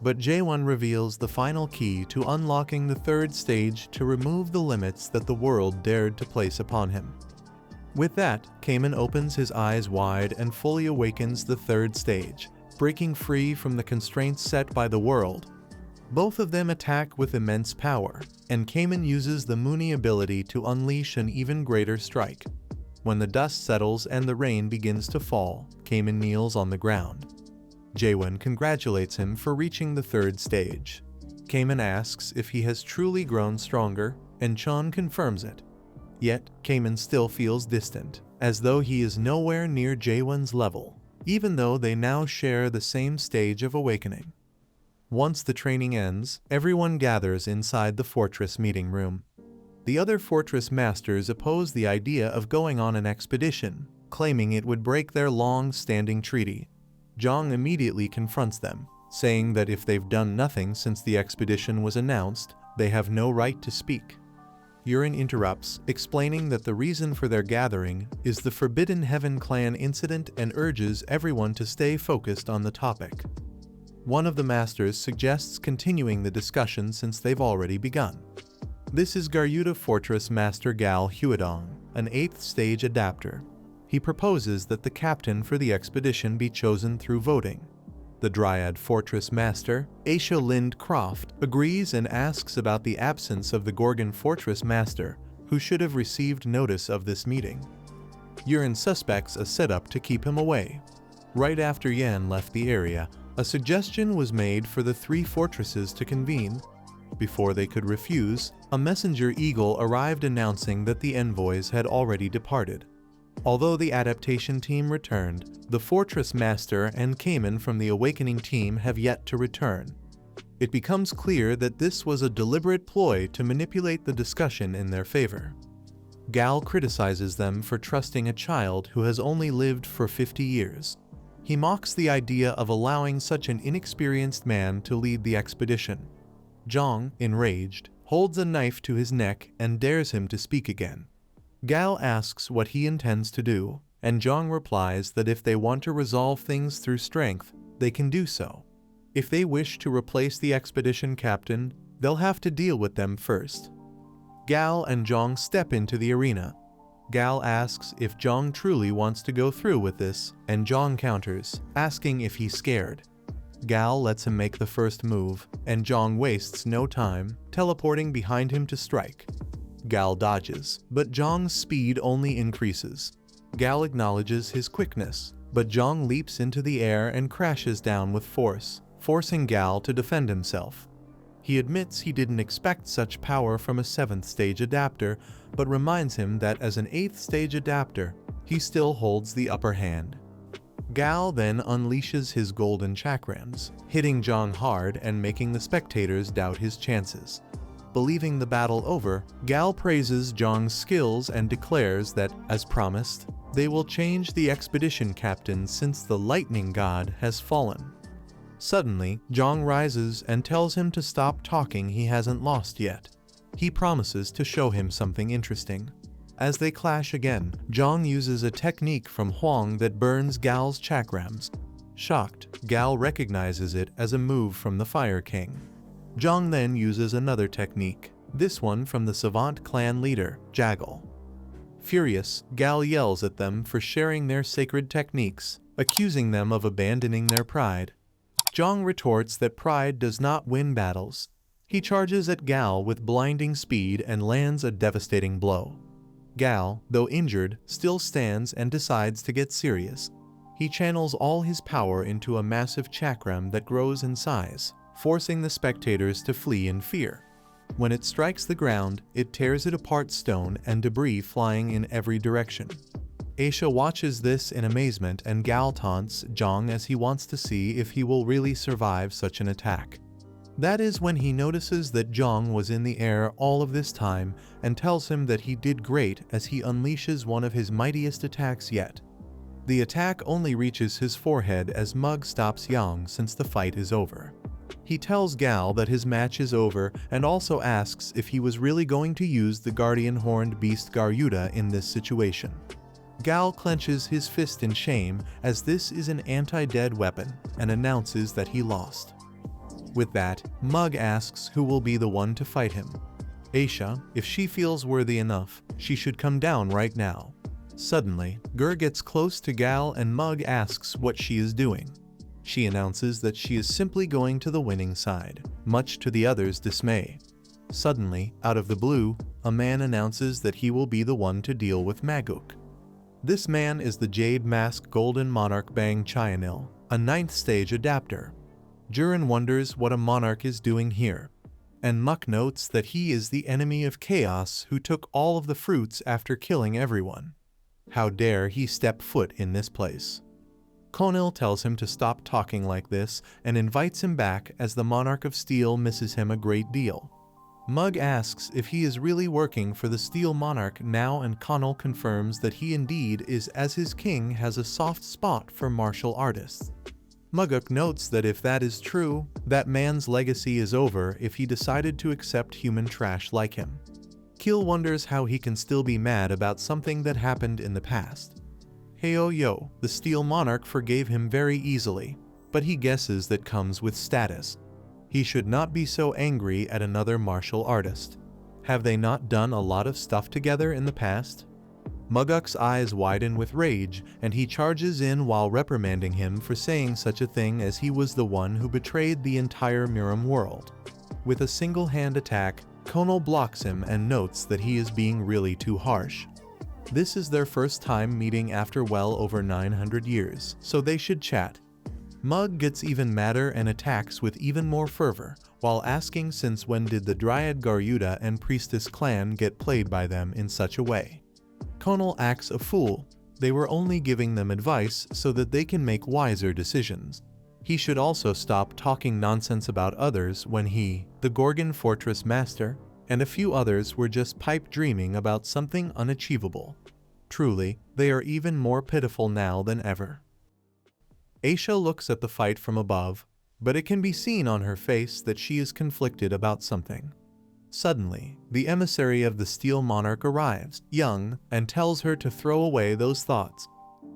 But Jaehwan reveals the final key to unlocking the third stage to remove the limits that the world dared to place upon him. With that, Kamen opens his eyes wide and fully awakens the third stage, breaking free from the constraints set by the world. Both of them attack with immense power, and Kamen uses the Muni ability to unleash an even greater strike. When the dust settles and the rain begins to fall, Kamen kneels on the ground. Jaehwan congratulates him for reaching the third stage. Kamen asks if he has truly grown stronger, and Chon confirms it. Yet, Kamen still feels distant, as though he is nowhere near Jaehwan's level, even though they now share the same stage of awakening. Once the training ends, everyone gathers inside the fortress meeting room. The other fortress masters oppose the idea of going on an expedition, claiming it would break their long-standing treaty. Jong immediately confronts them, saying that if they've done nothing since the expedition was announced, they have no right to speak. Yurin interrupts, explaining that the reason for their gathering is the Forbidden Heaven clan incident and urges everyone to stay focused on the topic. One of the masters suggests continuing the discussion since they've already begun. This is Garyuda Fortress Master Gal Huadong, an 8th stage adapter. He proposes that the captain for the expedition be chosen through voting. The Dryad Fortress Master, Aisha Lind Croft, agrees and asks about the absence of the Gorgon Fortress Master, who should have received notice of this meeting. Yurin suspects a setup to keep him away. Right after Yan left the area, a suggestion was made for the 3 fortresses to convene. Before they could refuse, a messenger eagle arrived announcing that the envoys had already departed. Although the adaptation team returned, the Fortress Master and Kamen from the Awakening team have yet to return. It becomes clear that this was a deliberate ploy to manipulate the discussion in their favor. Gal criticizes them for trusting a child who has only lived for 50 years. He mocks the idea of allowing such an inexperienced man to lead the expedition. Jong, enraged, holds a knife to his neck and dares him to speak again. Gal asks what he intends to do, and Jong replies that if they want to resolve things through strength, they can do so. If they wish to replace the expedition captain, they'll have to deal with them first. Gal and Jong step into the arena. Gal asks if Jong truly wants to go through with this, and Jong counters, asking if he's scared. Gal lets him make the first move, and Jong wastes no time, teleporting behind him to strike. Gal dodges, but Jong's speed only increases. Gal acknowledges his quickness, but Jong leaps into the air and crashes down with force, forcing Gal to defend himself. He admits he didn't expect such power from a 7th stage adapter, but reminds him that as an 8th stage adapter, he still holds the upper hand. Kael then unleashes his golden chakrams, hitting Jong hard and making the spectators doubt his chances. Believing the battle over, Kael praises Jong's skills and declares that, as promised, they will change the expedition captain since the lightning god has fallen. Suddenly, Jong rises and tells him to stop talking, he hasn't lost yet. He promises to show him something interesting. As they clash again, Jong uses a technique from Hwang that burns Kael's chakrams. Shocked, Kael recognizes it as a move from the Fire King. Jong then uses another technique, this one from the Savant clan leader, Jaehwan. Furious, Kael yells at them for sharing their sacred techniques, accusing them of abandoning their pride. Jong retorts that pride does not win battles. He charges at Kael with blinding speed and lands a devastating blow. Kael, though injured, still stands and decides to get serious. He channels all his power into a massive chakram that grows in size, forcing the spectators to flee in fear. When it strikes the ground, it tears it apart, stone and debris flying in every direction. Aisha watches this in amazement and Kael taunts Jong as he wants to see if he will really survive such an attack. That is when he notices that Jong was in the air all of this time and tells him that he did great as he unleashes one of his mightiest attacks yet. The attack only reaches his forehead as Mug stops Yang since the fight is over. He tells Kael that his match is over and also asks if he was really going to use the guardian horned beast Garuda in this situation. Kael clenches his fist in shame as this is an anti-dead weapon and announces that he lost. With that, Mug asks who will be the one to fight him. Aisha, if she feels worthy enough, she should come down right now. Suddenly, Gur gets close to Kael and Mug asks what she is doing. She announces that she is simply going to the winning side, much to the others' dismay. Suddenly, out of the blue, a man announces that he will be the one to deal with Maguk. This man is the Jade Mask Golden Monarch Bang Chayanil, a 9th stage adapter. Jurin wonders what a monarch is doing here, and Muk notes that he is the enemy of Chaos who took all of the fruits after killing everyone. How dare he step foot in this place? Konil tells him to stop talking like this and invites him back as the Monarch of Steel misses him a great deal. Mug asks if he is really working for the Steel Monarch now and Konil confirms that he indeed is as his king has a soft spot for martial artists. Muguk notes that if that is true, that man's legacy is over if he decided to accept human trash like him. Keel wonders how he can still be mad about something that happened in the past. Heyo, the Steel Monarch forgave him very easily, but he guesses that comes with status. He should not be so angry at another martial artist. Have they not done a lot of stuff together in the past? Muguk's eyes widen with rage, and he charges in while reprimanding him for saying such a thing as he was the one who betrayed the entire Miram world. With a single-hand attack, Konil blocks him and notes that he is being really too harsh. This is their first time meeting after well over 900 years, so they should chat. Mug gets even madder and attacks with even more fervor, while asking since when did the Dryad Garuda and Priestess clan get played by them in such a way. Konil acts a fool. They were only giving them advice so that they can make wiser decisions. He should also stop talking nonsense about others when he, the Gorgon Fortress Master, and a few others were just pipe dreaming about something unachievable. Truly, they are even more pitiful now than ever. Aisha looks at the fight from above, but it can be seen on her face that she is conflicted about something. Suddenly, the emissary of the Steel Monarch arrives, young, and tells her to throw away those thoughts.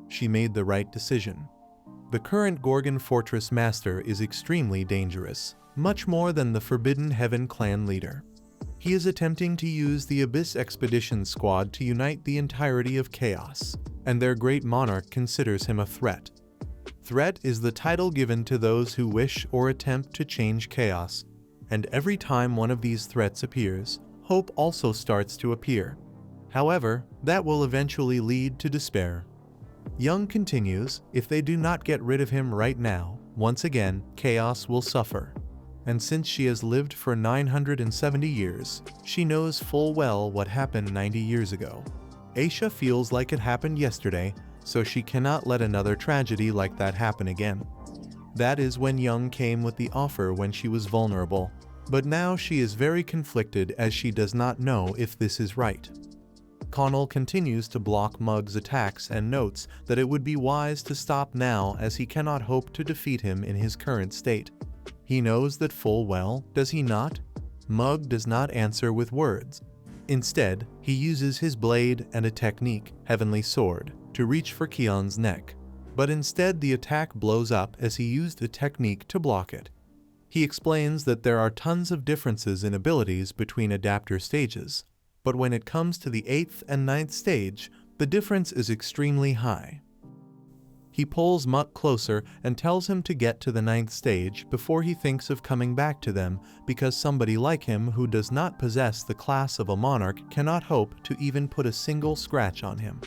She made the right decision. The current Gorgon Fortress Master is extremely dangerous, much more than the Forbidden Heaven clan leader. He is attempting to use the Abyss Expedition Squad to unite the entirety of Chaos, and their great monarch considers him a threat. Threat is the title given to those who wish or attempt to change Chaos, and every time one of these threats appears, hope also starts to appear. However, that will eventually lead to despair. Young continues, if they do not get rid of him right now, once again, Chaos will suffer. And since she has lived for 970 years, she knows full well what happened 90 years ago. Aisha feels like it happened yesterday, so she cannot let another tragedy like that happen again. That is when Young came with the offer when she was vulnerable, but now she is very conflicted as she does not know if this is right. Kael continues to block Mug's attacks and notes that it would be wise to stop now as he cannot hope to defeat him in his current state. He knows that full well, does he not? Mug does not answer with words. Instead, he uses his blade and a technique, Heavenly Sword, to reach for Keon's neck. But instead the attack blows up as he used a technique to block it. He explains that there are tons of differences in abilities between adapter stages, but when it comes to the 8th and 9th stage, the difference is extremely high. He pulls Muk closer and tells him to get to the 9th stage before he thinks of coming back to them, because somebody like him who does not possess the class of a monarch cannot hope to even put a single scratch on him.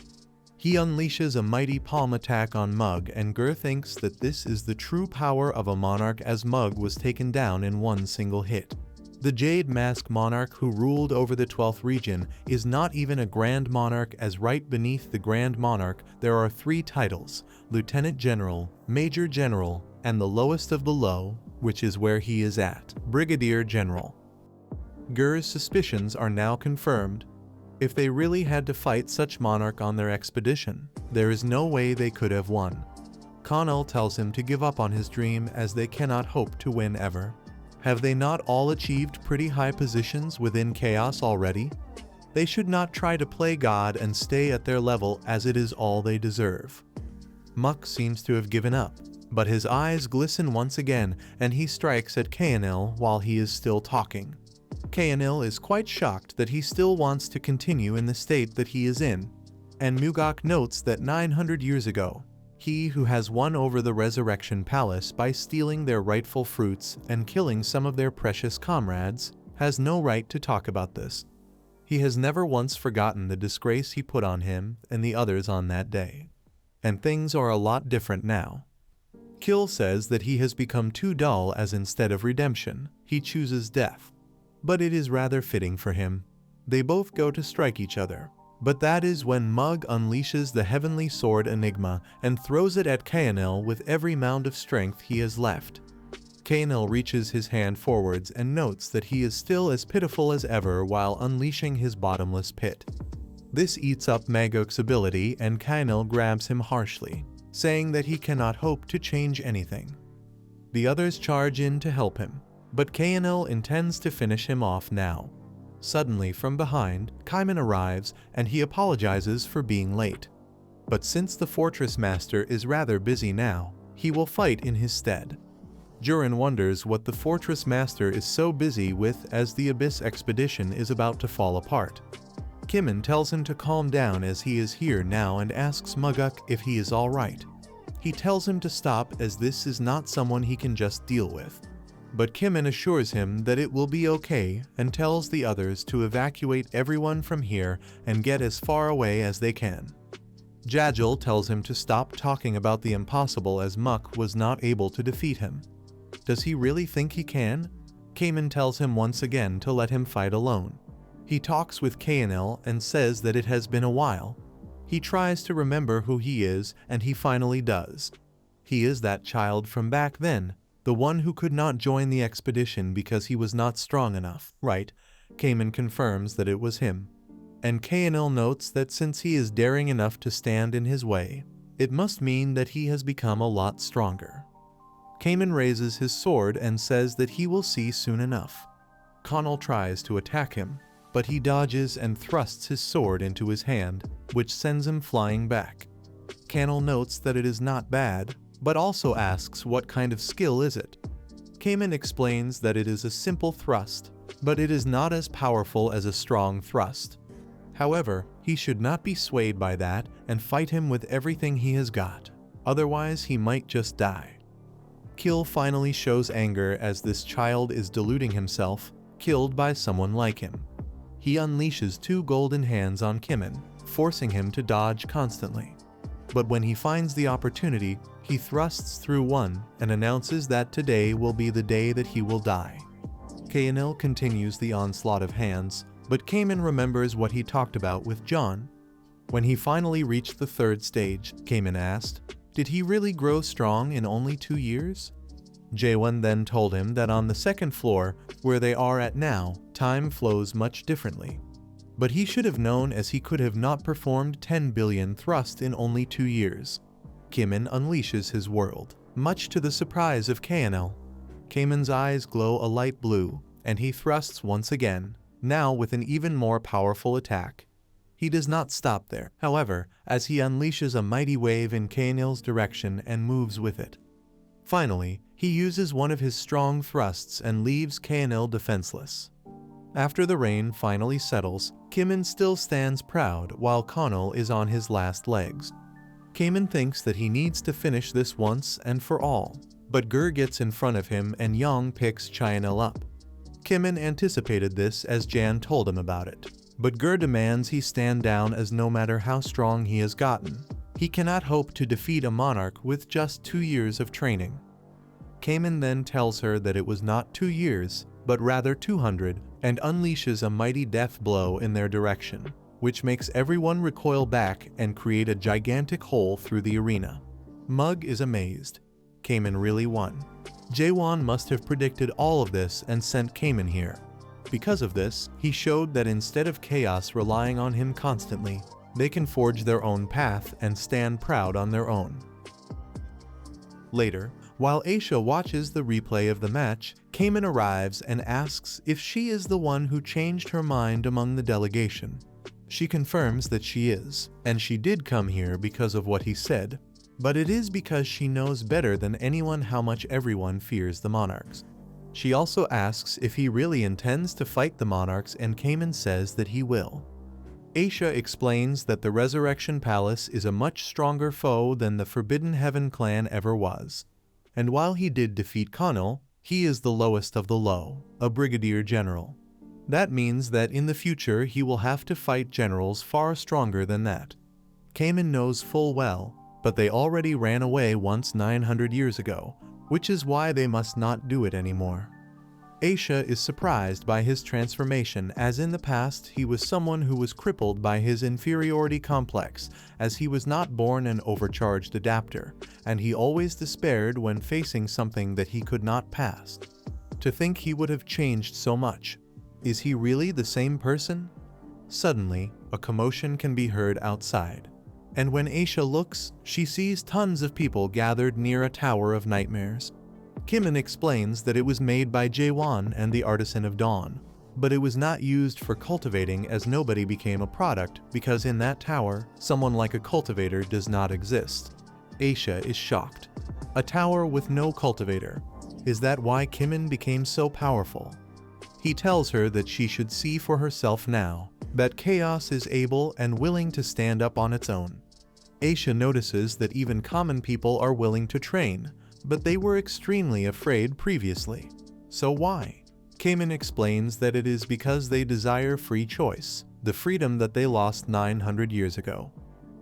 He unleashes a mighty palm attack on Mug, and Gur thinks that this is the true power of a monarch as Mug was taken down in one single hit. The Jade Mask monarch who ruled over the 12th region is not even a Grand Monarch, as right beneath the Grand Monarch there are 3 titles: Lieutenant General, Major General, and the lowest of the low, which is where he is at, Brigadier General. Gur's suspicions are now confirmed. If they really had to fight such monarch on their expedition, there is no way they could have won. Kael tells him to give up on his dream as they cannot hope to win ever. Have they not all achieved pretty high positions within chaos already? They should not try to play God and stay at their level, as it is all they deserve. Muk seems to have given up, but his eyes glisten once again and he strikes at Kael while he is still talking. Kael is quite shocked that he still wants to continue in the state that he is in, and Mugak notes that 900 years ago, he who has won over the Resurrection Palace by stealing their rightful fruits and killing some of their precious comrades has no right to talk about this. He has never once forgotten the disgrace he put on him and the others on that day. And things are a lot different now. Kill says that he has become too dull, as instead of redemption, he chooses death. But it is rather fitting for him. They both go to strike each other. But that is when Mug unleashes the Heavenly Sword Enigma and throws it at Kael with every mound of strength he has left. Kael reaches his hand forwards and notes that he is still as pitiful as ever while unleashing his bottomless pit. This eats up Magok's ability, and Kael grabs him harshly, saying that he cannot hope to change anything. The others charge in to help him, but Kael intends to finish him off now. Suddenly, from behind, Kaiman arrives and he apologizes for being late. But since the Fortress Master is rather busy now, he will fight in his stead. Jurin wonders what the Fortress Master is so busy with, as the Abyss expedition is about to fall apart. Kimon tells him to calm down as he is here now and asks Muguk if he is alright. He tells him to stop, as this is not someone he can just deal with. But Kimon assures him that it will be okay and tells the others to evacuate everyone from here and get as far away as they can. Jajal tells him to stop talking about the impossible, as Muk was not able to defeat him. Does he really think he can? Kamen tells him once again to let him fight alone. He talks with Kael and says that it has been a while. He tries to remember who he is, and he finally does. He is that child from back then, the one who could not join the expedition because he was not strong enough, right? Kamen confirms that it was him. And Kael notes that since he is daring enough to stand in his way, it must mean that he has become a lot stronger. Kamen raises his sword and says that he will see soon enough. Kael tries to attack him, but he dodges and thrusts his sword into his hand, which sends him flying back. Kael notes that it is not bad, but also asks what kind of skill is it. Kamen explains that it is a simple thrust, but it is not as powerful as a strong thrust. However, he should not be swayed by that and fight him with everything he has got, otherwise he might just die. Kill finally shows anger as this child is deluding himself, killed by someone like him. He unleashes 2 golden hands on Kimon, forcing him to dodge constantly. But when he finds the opportunity, he thrusts through one and announces that today will be the day that he will die. Kael continues the onslaught of hands, but Kamen remembers what he talked about with John. When he finally reached the third stage, Kamen asked, "Did he really grow strong in only 2 years?" Jaehwan then told him that on the second floor, where they are at now, time flows much differently. But he should have known, as he could have not performed 10 billion thrusts in only 2 years. Kamen unleashes his world, much to the surprise of Kael. Kamen's eyes glow a light blue, and he thrusts once again, now with an even more powerful attack. He does not stop there, however, as he unleashes a mighty wave in Kael's direction and moves with it. Finally, he uses one of his strong thrusts and leaves Kael defenseless. After the rain finally settles, Kamen still stands proud while Kael is on his last legs. Kamen thinks that he needs to finish this once and for all, but Gur gets in front of him and Yang picks Kael up. Kamen anticipated this as Jan told him about it, but Gur demands he stand down, as no matter how strong he has gotten, he cannot hope to defeat a monarch with just 2 years of training. Kamen then tells her that it was not 2 years, but rather 200, and unleashes a mighty death blow in their direction, which makes everyone recoil back and create a gigantic hole through the arena. Mug is amazed. Kamen really won. Jaehwan must have predicted all of this and sent Kamen here. Because of this, he showed that instead of chaos relying on him constantly, they can forge their own path and stand proud on their own. Later, while Aisha watches the replay of the match, Kamen arrives and asks if she is the one who changed her mind among the delegation. She confirms that she is, and she did come here because of what he said, but it is because she knows better than anyone how much everyone fears the monarchs. She also asks if he really intends to fight the monarchs, and Kamen says that he will. Aisha explains that the Resurrection Palace is a much stronger foe than the Forbidden Heaven clan ever was. And while he did defeat Kael, he is the lowest of the low, a brigadier general. That means that in the future he will have to fight generals far stronger than that. Kamen knows full well, but they already ran away once 900 years ago, which is why they must not do it anymore. Aisha is surprised by his transformation, as in the past he was someone who was crippled by his inferiority complex, as he was not born an overcharged adapter, and he always despaired when facing something that he could not pass. To think he would have changed so much. Is he really the same person? Suddenly, a commotion can be heard outside. And when Aisha looks, she sees tons of people gathered near a tower of nightmares. Kamen explains that it was made by Jaehwan and the Artisan of Dawn, but it was not used for cultivating, as nobody became a product, because in that tower, someone like a cultivator does not exist. Aisha is shocked. A tower with no cultivator. Is that why Kamen became so powerful? He tells her that she should see for herself now, that chaos is able and willing to stand up on its own. Aisha notices that even common people are willing to train, but they were extremely afraid previously. So why? Kamen explains that it is because they desire free choice, the freedom that they lost 900 years ago.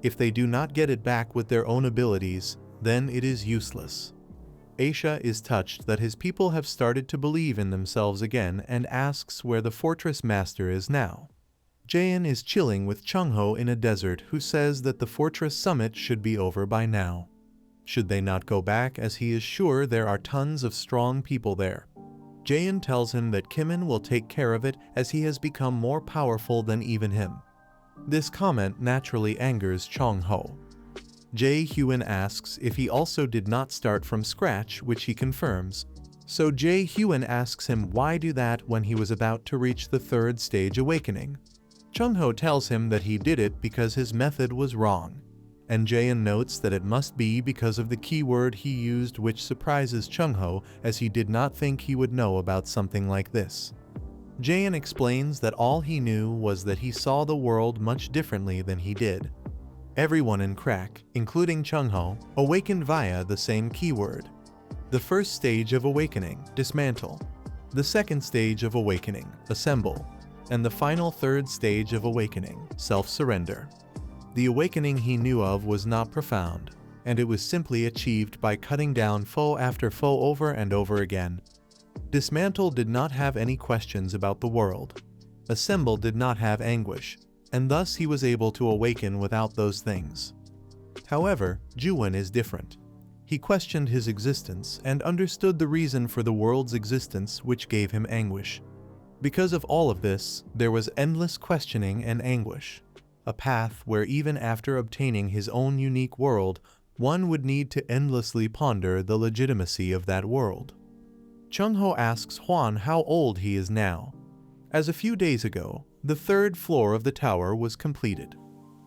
If they do not get it back with their own abilities, then it is useless. Aisha is touched that his people have started to believe in themselves again and asks where the fortress master is now. Jaehwan is chilling with Chungho in a desert, who says that the fortress summit should be over by now. Should they not go back, as he is sure there are tons of strong people there? Jaehwan tells him that Kamen will take care of it, as he has become more powerful than even him. This comment naturally angers Chungho. Jaehwan asks if he also did not start from scratch, which he confirms. So Jaehwan asks him why do that when he was about to reach the third stage awakening. Chungho tells him that he did it because his method was wrong. And Jaehwan notes that it must be because of the keyword he used, which surprises Chungho, as he did not think he would know about something like this. Jaehwan explains that all he knew was that he saw the world much differently than he did. Everyone in Crack, including Chungho, awakened via the same keyword. The first stage of awakening, dismantle. The second stage of awakening, assemble. And the final third stage of awakening, self-surrender. The awakening he knew of was not profound, and it was simply achieved by cutting down foe after foe over and over again. Dismantle did not have any questions about the world. Assemble did not have anguish. and thus he was able to awaken without those things. However, Jaehwan is different. He questioned his existence and understood the reason for the world's existence, which gave him anguish. Because of all of this, there was endless questioning and anguish, a path where even after obtaining his own unique world, one would need to endlessly ponder the legitimacy of that world. Chung-ho asks Hwan how old he is now. As a few days ago, the 3rd floor of the tower was completed.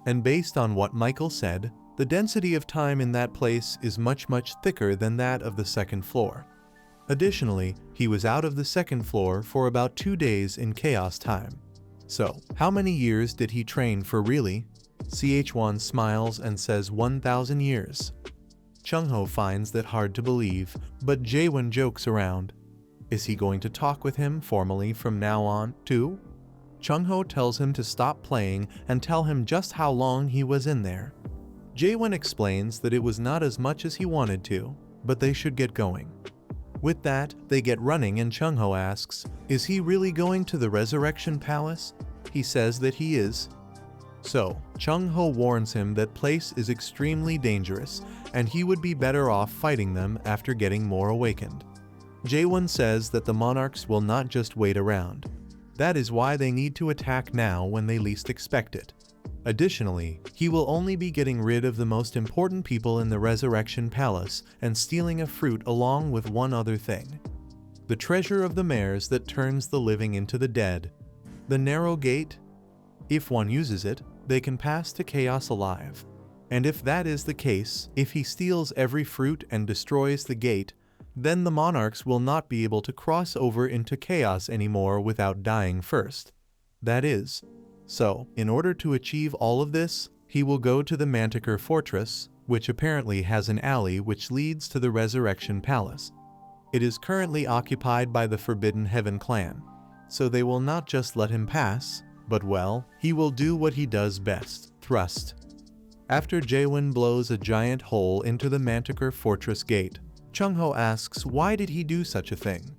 And based on what Michael said, the density of time in that place is much thicker than that of the 2nd floor. Additionally, he was out of the 2nd floor for about 2 days in chaos time. So, how many years did he train for really? Jaehwan smiles and says 1,000 years. Chung-ho finds that hard to believe, but Jaehwan jokes around. Is he going to talk with him formally from now on, too? Chung-ho tells him to stop playing and tell him just how long he was in there. Jaehwan explains that it was not as much as he wanted to, but they should get going. With that, they get running and Chung-ho asks, is he really going to the Resurrection Palace? He says that he is. So, Chung-ho warns him that place is extremely dangerous and he would be better off fighting them after getting more awakened. Jaehwan says that the monarchs will not just wait around. That is why they need to attack now when they least expect it. Additionally, he will only be getting rid of the most important people in the Resurrection Palace and stealing a fruit along with one other thing. The treasure of the mares that turns the living into the dead. The narrow gate. If one uses it, they can pass to chaos alive. And if that is the case, if he steals every fruit and destroys the gate, then the monarchs will not be able to cross over into chaos anymore without dying first. That is. So, in order to achieve all of this, he will go to the Manticore Fortress, which apparently has an alley which leads to the Resurrection Palace. It is currently occupied by the Forbidden Heaven clan, so they will not just let him pass, but well, he will do what he does best, thrust. After Jaehwan blows a giant hole into the Manticore Fortress gate, Chung-ho asks why did he do such a thing?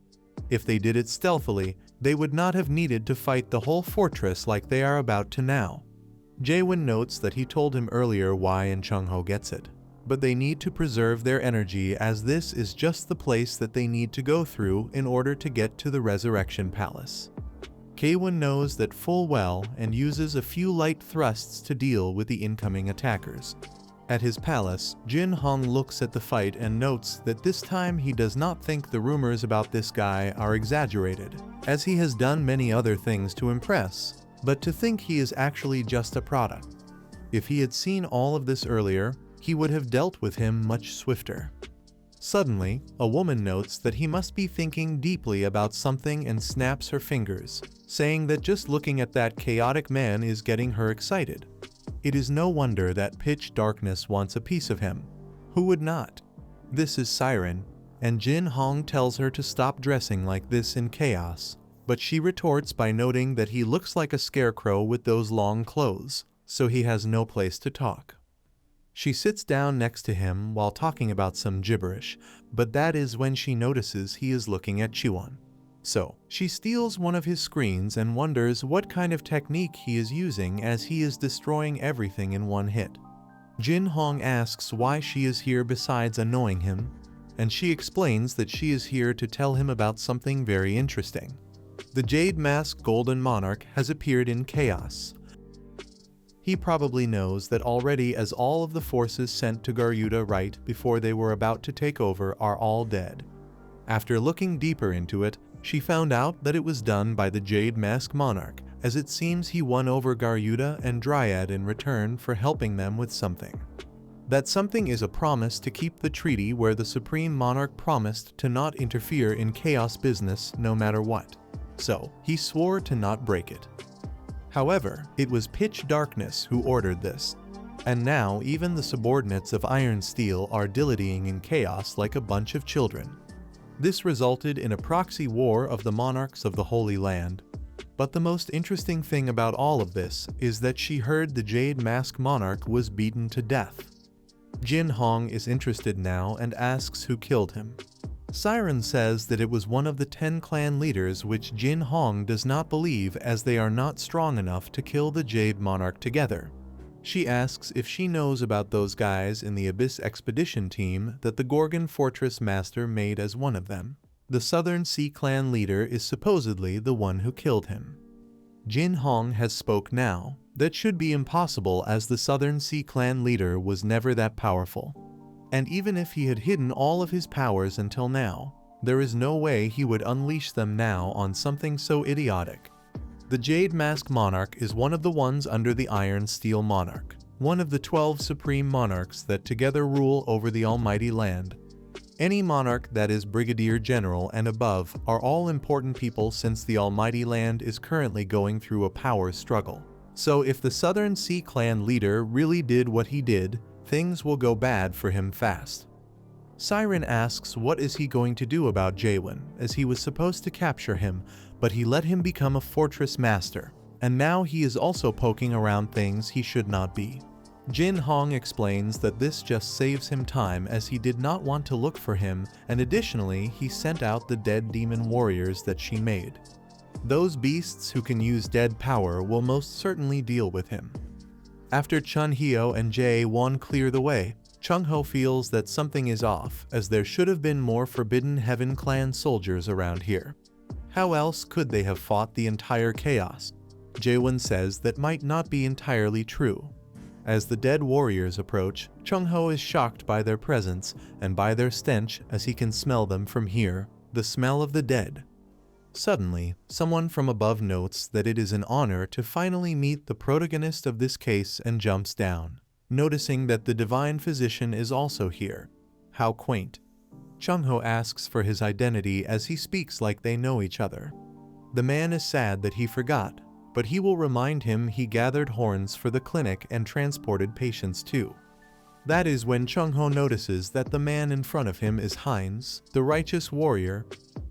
If they did it stealthily, they would not have needed to fight the whole fortress like they are about to now. Jaehwan notes that he told him earlier why and Chung-ho gets it. But they need to preserve their energy as this is just the place that they need to go through in order to get to the Resurrection Palace. Jaehwan knows that full well and uses a few light thrusts to deal with the incoming attackers. At his palace, Jin Hong looks at the fight and notes that this time he does not think the rumors about this guy are exaggerated, as he has done many other things to impress, but to think he is actually just a product. If he had seen all of this earlier, he would have dealt with him much swifter. Suddenly, a woman notes that he must be thinking deeply about something and snaps her fingers, saying that just looking at that chaotic man is getting her excited. It is no wonder that pitch darkness wants a piece of him. Who would not? This is Siren, and Jin Hong tells her to stop dressing like this in chaos, but she retorts by noting that he looks like a scarecrow with those long clothes, so he has no place to talk. She sits down next to him while talking about some gibberish, but that is when she notices he is looking at Jaehwan. So, she steals one of his screens and wonders what kind of technique he is using as he is destroying everything in one hit. Jin Hong asks why she is here besides annoying him, and she explains that she is here to tell him about something very interesting. The Jade Mask Golden Monarch has appeared in chaos. He probably knows that already, as all of the forces sent to Garuda right before they were about to take over are all dead. After looking deeper into it, she found out that it was done by the Jade Mask Monarch, as it seems he won over Garuda and Dryad in return for helping them with something. That something is a promise to keep the treaty where the Supreme Monarch promised to not interfere in chaos business no matter what. So, he swore to not break it. However, it was Pitch Darkness who ordered this, and now even the subordinates of Iron Steel are dilly-dallying in chaos like a bunch of children. This resulted in a proxy war of the monarchs of the Holy Land. But the most interesting thing about all of this is that she heard the Jade Mask Monarch was beaten to death. Jin Hong is interested now and asks who killed him. Siren says that it was one of the 10 clan leaders, which Jin Hong does not believe, as they are not strong enough to kill the Jade Monarch together. She asks if she knows about those guys in the Abyss expedition team that the Gorgon Fortress Master made as one of them. The Southern Sea Clan leader is supposedly the one who killed him. Jin Hong has spoke now. That should be impossible, as the Southern Sea Clan leader was never that powerful. And even if he had hidden all of his powers until now, there is no way he would unleash them now on something so idiotic. The Jade Mask Monarch is one of the ones under the Iron Steel Monarch, one of the 12 supreme monarchs that together rule over the almighty land. Any monarch that is brigadier general and above are all important people, since the almighty land is currently going through a power struggle. So if the Southern Sea Clan leader really did what he did, things will go bad for him fast. Siren asks what is he going to do about Jaehwan, as he was supposed to capture him, but he let him become a fortress master, and now he is also poking around things he should not be. Jin Hong explains that this just saves him time, as he did not want to look for him, and additionally he sent out the dead demon warriors that she made. Those beasts who can use dead power will most certainly deal with him. After Chun Hyo and Jaehwan clear the way, Chung Ho feels that something is off, as there should have been more Forbidden Heaven clan soldiers around here. How else could they have fought the entire chaos? Jaehwan says that might not be entirely true. As the dead warriors approach, Chung Ho is shocked by their presence and by their stench, as he can smell them from here, the smell of the dead. Suddenly, someone from above notes that it is an honor to finally meet the protagonist of this case and jumps down, noticing that the divine physician is also here. How quaint. Chung Ho asks for his identity, as he speaks like they know each other. The man is sad that he forgot, but he will remind him he gathered horns for the clinic and transported patients too. That is when Chung Ho notices that the man in front of him is Heinz, the righteous warrior.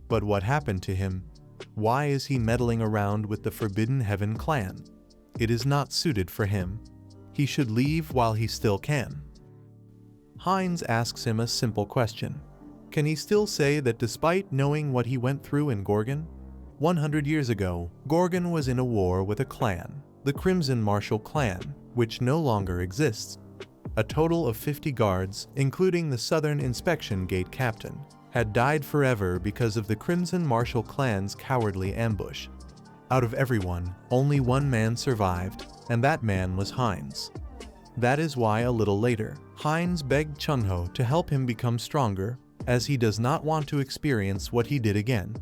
But what happened to him? Why is he meddling around with the Forbidden Heaven clan? It is not suited for him. He should leave while he still can. Heinz asks him a simple question. Can he still say that despite knowing what he went through in Gorgon? 100 years ago, Gorgon was in a war with a clan, the Crimson Martial clan, which no longer exists. A total of 50 guards, including the Southern Inspection Gate captain, had died forever because of the Crimson Martial clan's cowardly ambush. Out of everyone, only one man survived, and that man was Heinz. That is why a little later, Heinz begged Chung Ho to help him become stronger, as he does not want to experience what he did again.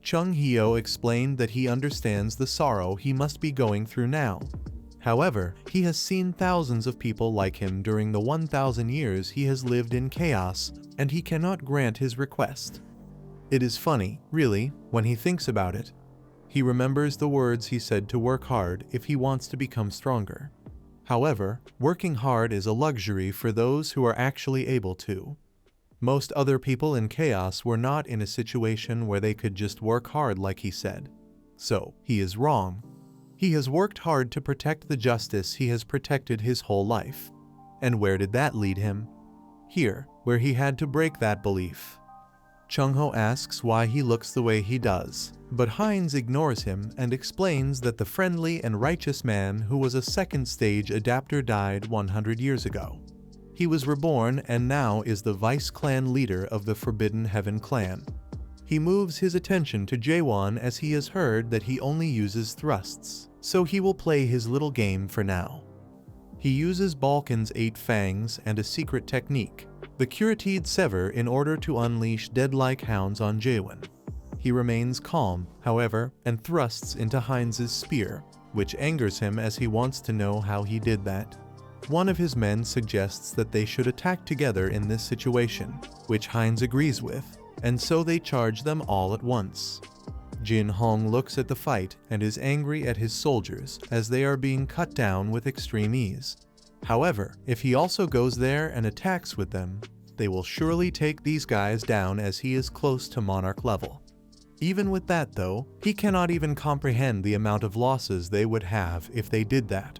Chung Hyo explained that he understands the sorrow he must be going through now. However, he has seen thousands of people like him during the 1,000 years he has lived in chaos, and he cannot grant his request. It is funny, really, when he thinks about it. He remembers the words he said to work hard if he wants to become stronger. However, working hard is a luxury for those who are actually able to. Most other people in chaos were not in a situation where they could just work hard like he said. So, he is wrong. He has worked hard to protect the justice he has protected his whole life. And where did that lead him? Here, where he had to break that belief. Chung Ho asks why he looks the way he does, but Heinz ignores him and explains that the friendly and righteous man who was a second stage adapter died 100 years ago. He was reborn and now is the vice clan leader of the Forbidden Heaven clan. He moves his attention to Jaehwan, as he has heard that he only uses thrusts, so he will play his little game for now. He uses Balkan's 8 fangs and a secret technique, the Curatide Sever, in order to unleash dead-like hounds on Jaehwan. He remains calm, however, and thrusts into Heinz's spear, which angers him, as he wants to know how he did that. One of his men suggests that they should attack together in this situation, which Heinz agrees with, and so they charge them all at once. Jin Hong looks at the fight and is angry at his soldiers, as they are being cut down with extreme ease. However, if he also goes there and attacks with them, they will surely take these guys down, as he is close to monarch level. Even with that though, he cannot even comprehend the amount of losses they would have if they did that.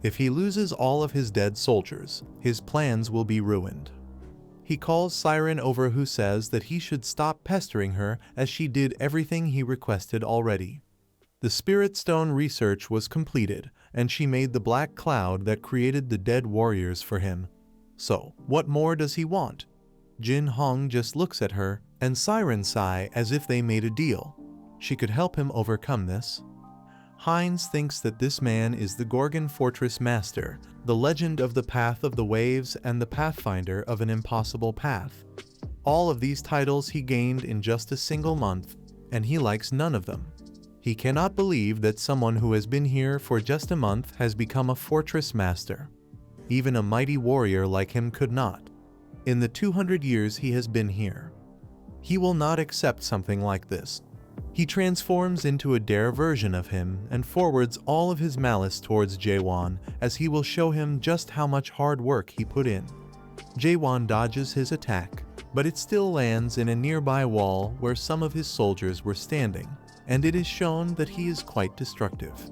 If he loses all of his dead soldiers, his plans will be ruined. He calls Siren over, who says that he should stop pestering her as she did everything he requested already. The Spirit Stone research was completed, and she made the black cloud that created the dead warriors for him. So, what more does he want? Jin Hong just looks at her, and Siren sigh as if they made a deal. She could help him overcome this. Hines thinks that this man is the Gorgon Fortress Master, the legend of the Path of the Waves and the Pathfinder of an Impossible Path. All of these titles he gained in just a single month, and he likes none of them. He cannot believe that someone who has been here for just a month has become a Fortress Master. Even a mighty warrior like him could not. In the 200 years he has been here. He will not accept something like this. He transforms into a dare version of him and forwards all of his malice towards Jaehwan, as he will show him just how much hard work he put in. Jaehwan dodges his attack, but it still lands in a nearby wall where some of his soldiers were standing, and it is shown that he is quite destructive.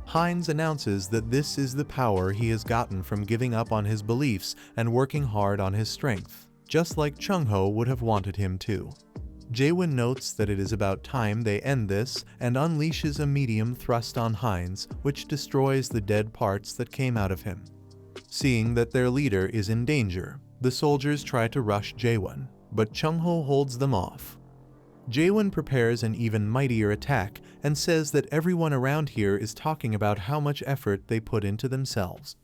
Hines announces that this is the power he has gotten from giving up on his beliefs and working hard on his strength, just like Chung-ho would have wanted him to. Jaehwan notes that it is about time they end this and unleashes a medium thrust on Hines, which destroys the dead parts that came out of him. Seeing that their leader is in danger, the soldiers try to rush Jaehwan, but Chung-ho holds them off. Jaehwan prepares an even mightier attack and says that everyone around here is talking about how much effort they put into themselves.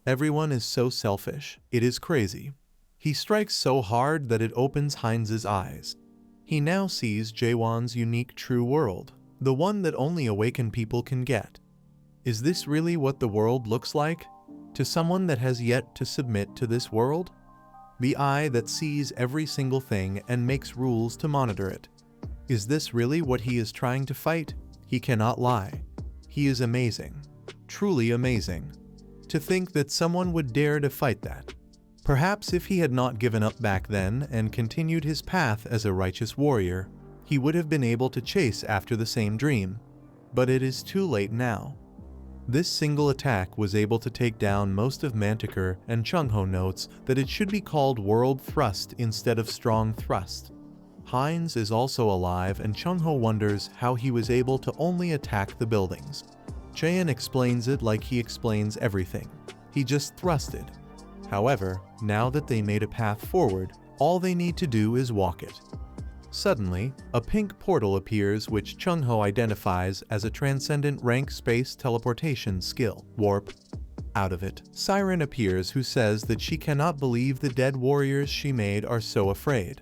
Everyone is so selfish, it is crazy. He strikes so hard that it opens Hines's eyes. He now sees Jaehwan's unique true world, the one that only awakened people can get. Is this really what the world looks like? To someone that has yet to submit to this world? The eye that sees every single thing and makes rules to monitor it. Is this really what he is trying to fight? He cannot lie. He is amazing. Truly amazing. To think that someone would dare to fight that. Perhaps if he had not given up back then and continued his path as a righteous warrior, he would have been able to chase after the same dream. But it is too late now. This single attack was able to take down most of Manticore, and Chung-ho notes that it should be called World Thrust instead of Strong Thrust. Hines is also alive, and Chung-ho wonders how he was able to only attack the buildings. Jaehwan explains it like he explains everything. He just thrusted. However, now that they made a path forward, all they need to do is walk it. Suddenly, a pink portal appears which Chung-ho identifies as a transcendent rank space teleportation skill, warp. Out of it, Siren appears, who says that she cannot believe the dead warriors she made are so afraid.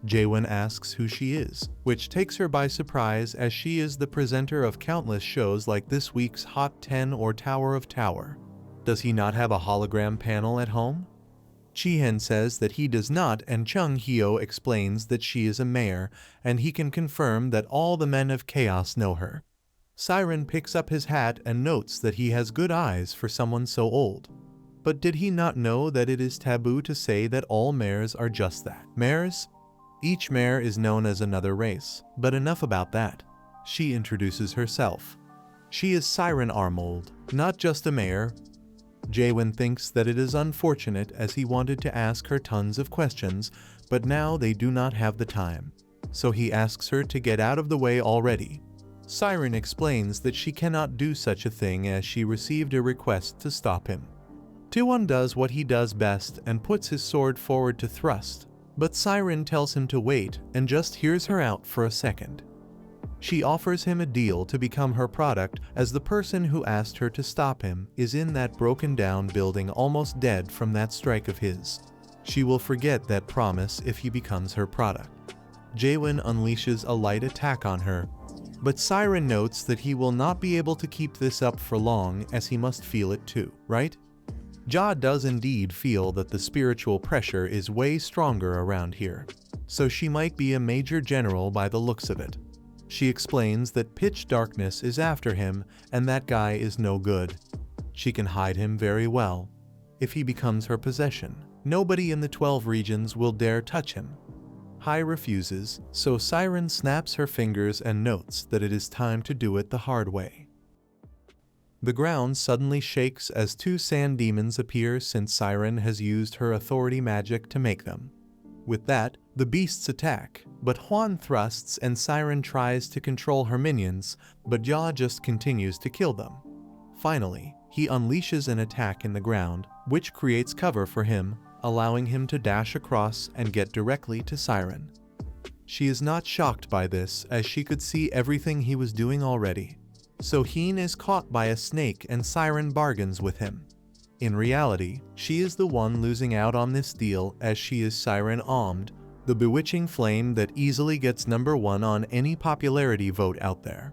Jaehwan asks who she is, which takes her by surprise, as she is the presenter of countless shows like this week's Hot 10 or Tower of Tower. Does he not have a hologram panel at home? Jihen says that he does not, and Chung-hyo explains that she is a mayor, and he can confirm that all the men of chaos know her. Siren picks up his hat and notes that he has good eyes for someone so old. But did he not know that it is taboo to say that all mayors are just that? Mayors? Each mayor is known as another race, but enough about that. She introduces herself. She is Siren Armold, not just a mayor. Jaehwan thinks that it is unfortunate, as he wanted to ask her tons of questions, but now they do not have the time. So he asks her to get out of the way already. Siren explains that she cannot do such a thing, as she received a request to stop him. Jaehwan does what he does best and puts his sword forward to thrust. But Siren tells him to wait and just hears her out for a second. She offers him a deal to become her product, as the person who asked her to stop him is in that broken down building, almost dead from that strike of his. She will forget that promise if he becomes her product. Jaehwan unleashes a light attack on her, but Siren notes that he will not be able to keep this up for long, as he must feel it too, right? Ja does indeed feel that the spiritual pressure is way stronger around here, so she might be a major general by the looks of it. She explains that pitch darkness is after him, and that guy is no good. She can hide him very well. If he becomes her possession, nobody in the 12 regions will dare touch him. Hai refuses, so Siren snaps her fingers and notes that it is time to do it the hard way. The ground suddenly shakes as two sand demons appear since Siren has used her authority magic to make them. With that, the beasts attack, but Jaehwan thrusts and Siren tries to control her minions, but Jae just continues to kill them. Finally, he unleashes an attack in the ground, which creates cover for him, allowing him to dash across and get directly to Siren. She is not shocked by this, as she could see everything he was doing already. So Heen is caught by a snake and Siren bargains with him. In reality, she is the one losing out on this deal, as she is Siren Omd, the bewitching flame that easily gets #1 on any popularity vote out there.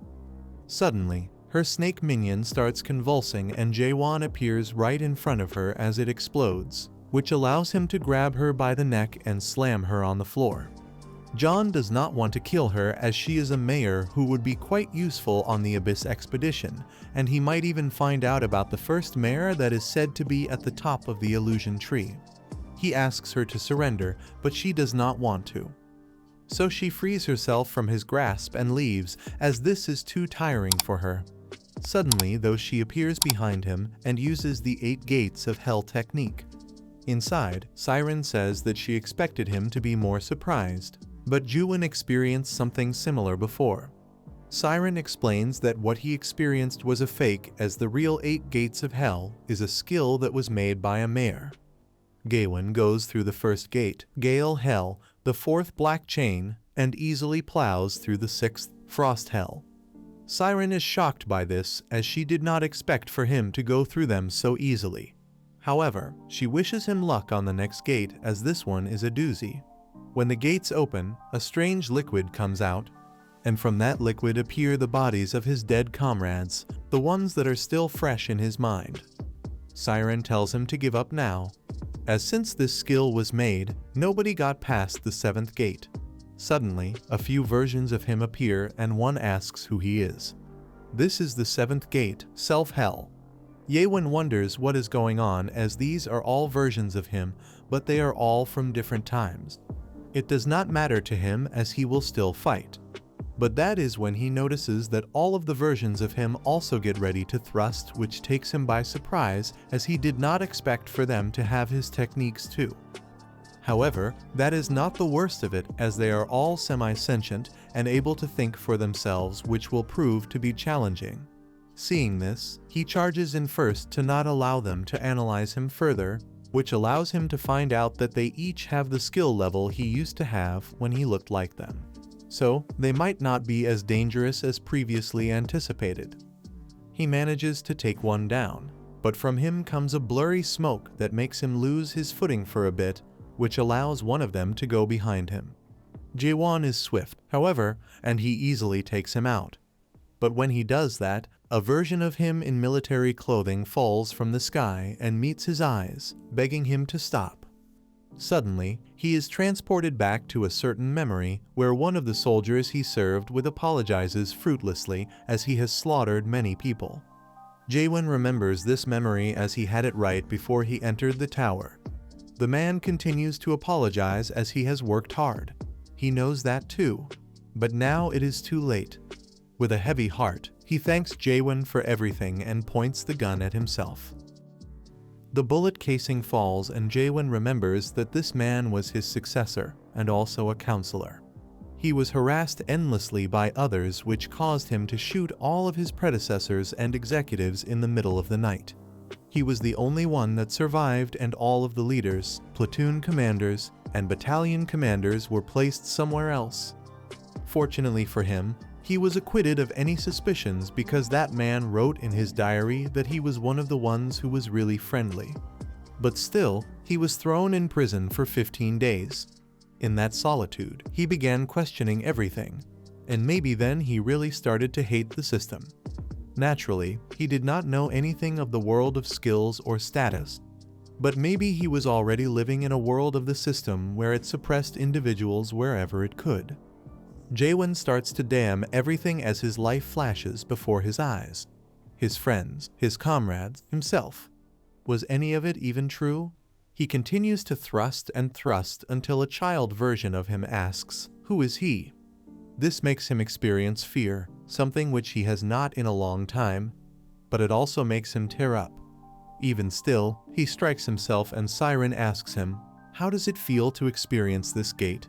Suddenly, her snake minion starts convulsing and Jaehwan appears right in front of her as it explodes, which allows him to grab her by the neck and slam her on the floor. John does not want to kill her, as she is a mayor who would be quite useful on the Abyss expedition, and he might even find out about the first mayor that is said to be at the top of the illusion tree. He asks her to surrender, but she does not want to. So she frees herself from his grasp and leaves, as this is too tiring for her. Suddenly, though, she appears behind him and uses the 8 gates of hell technique. Inside, Siren says that she expected him to be more surprised, but Jaehwan experienced something similar before. Siren explains that what he experienced was a fake, as the real 8 gates of hell is a skill that was made by a mayor. Jaehwan goes through the first gate, Gale Hell, the 4th Black Chain, and easily plows through the 6th Frost Hell. Siren is shocked by this, as she did not expect for him to go through them so easily. However, she wishes him luck on the next gate, as this one is a doozy. When the gates open, a strange liquid comes out, and from that liquid appear the bodies of his dead comrades, the ones that are still fresh in his mind. Siren tells him to give up now, as since this skill was made, nobody got past the 7th gate. Suddenly, a few versions of him appear and one asks who he is. This is the 7th gate, Self-Hell. Jaehwan wonders what is going on, as these are all versions of him, but they are all from different times. It does not matter to him, as he will still fight. But that is when he notices that all of the versions of him also get ready to thrust, which takes him by surprise, as he did not expect for them to have his techniques too. However, that is not the worst of it, as they are all semi-sentient and able to think for themselves, which will prove to be challenging. Seeing this, he charges in first to not allow them to analyze him further, which allows him to find out that they each have the skill level he used to have when he looked like them. So, they might not be as dangerous as previously anticipated. He manages to take one down, but from him comes a blurry smoke that makes him lose his footing for a bit, which allows one of them to go behind him. Jaehwan is swift, however, and he easily takes him out. But when he does that, a version of him in military clothing falls from the sky and meets his eyes, begging him to stop. Suddenly, he is transported back to a certain memory where one of the soldiers he served with apologizes fruitlessly, as he has slaughtered many people. Jaehwan remembers this memory, as he had it right before he entered the tower. The man continues to apologize, as he has worked hard. He knows that too, but now it is too late. With a heavy heart, he thanks Jaehwan for everything and points the gun at himself. The bullet casing falls, and Jaehwan remembers that this man was his successor and also a counselor. He was harassed endlessly by others, which caused him to shoot all of his predecessors and executives in the middle of the night. He was the only one that survived, and all of the leaders, platoon commanders, and battalion commanders were placed somewhere else. Fortunately for him, he was acquitted of any suspicions, because that man wrote in his diary that he was one of the ones who was really friendly. But still, he was thrown in prison for 15 days. In that solitude, he began questioning everything, and maybe then he really started to hate the system. Naturally, he did not know anything of the world of skills or status, but maybe he was already living in a world of the system where it suppressed individuals wherever it could. Jaehwan starts to damn everything as his life flashes before his eyes. His friends, his comrades, himself. Was any of it even true? He continues to thrust and thrust until a child version of him asks, "Who is he?" This makes him experience fear, something which he has not in a long time. but it also makes him tear up. Even still, he strikes himself and Siren asks him, how does it feel to experience this gate?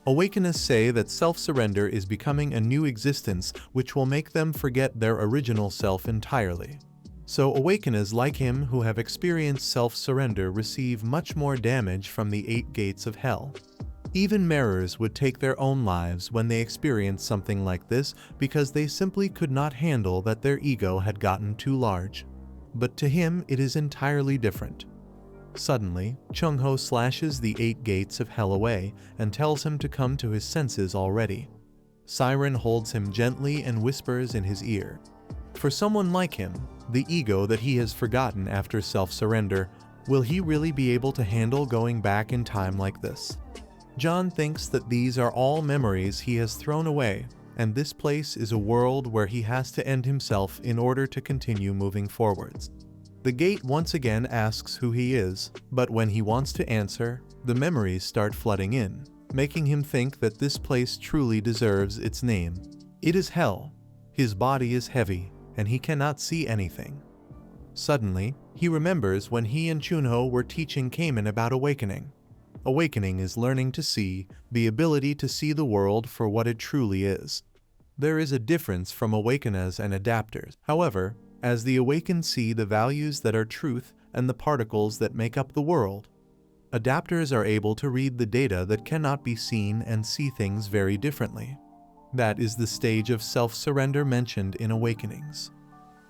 Awakeners say that self-surrender is becoming a new existence which will make them forget their original self entirely. So awakeners like him who have experienced self-surrender receive much more damage from the 8 gates of hell. Even mirrors would take their own lives when they experience something like this because they simply could not handle that their ego had gotten too large. But to him it is entirely different. Suddenly, Chung-ho slashes the 8 gates of hell away and tells him to come to his senses already. Siren holds him gently and whispers in his ear. For someone like him, the ego that he has forgotten after self-surrender, will he really be able to handle going back in time like this? John thinks that these are all memories he has thrown away, and this place is a world where he has to end himself in order to continue moving forwards. The gate once again asks who he is, but when he wants to answer, the memories start flooding in, making him think that this place truly deserves its name. It is hell. His body is heavy, and he cannot see anything. Suddenly, he remembers when he and Chunho were teaching Kamen about awakening. Awakening is learning to see, the ability to see the world for what it truly is. There is a difference from awakeners and adapters. However, as the awakened see the values that are truth and the particles that make up the world, adapters are able to read the data that cannot be seen and see things very differently. That is the stage of self-surrender mentioned in Awakenings.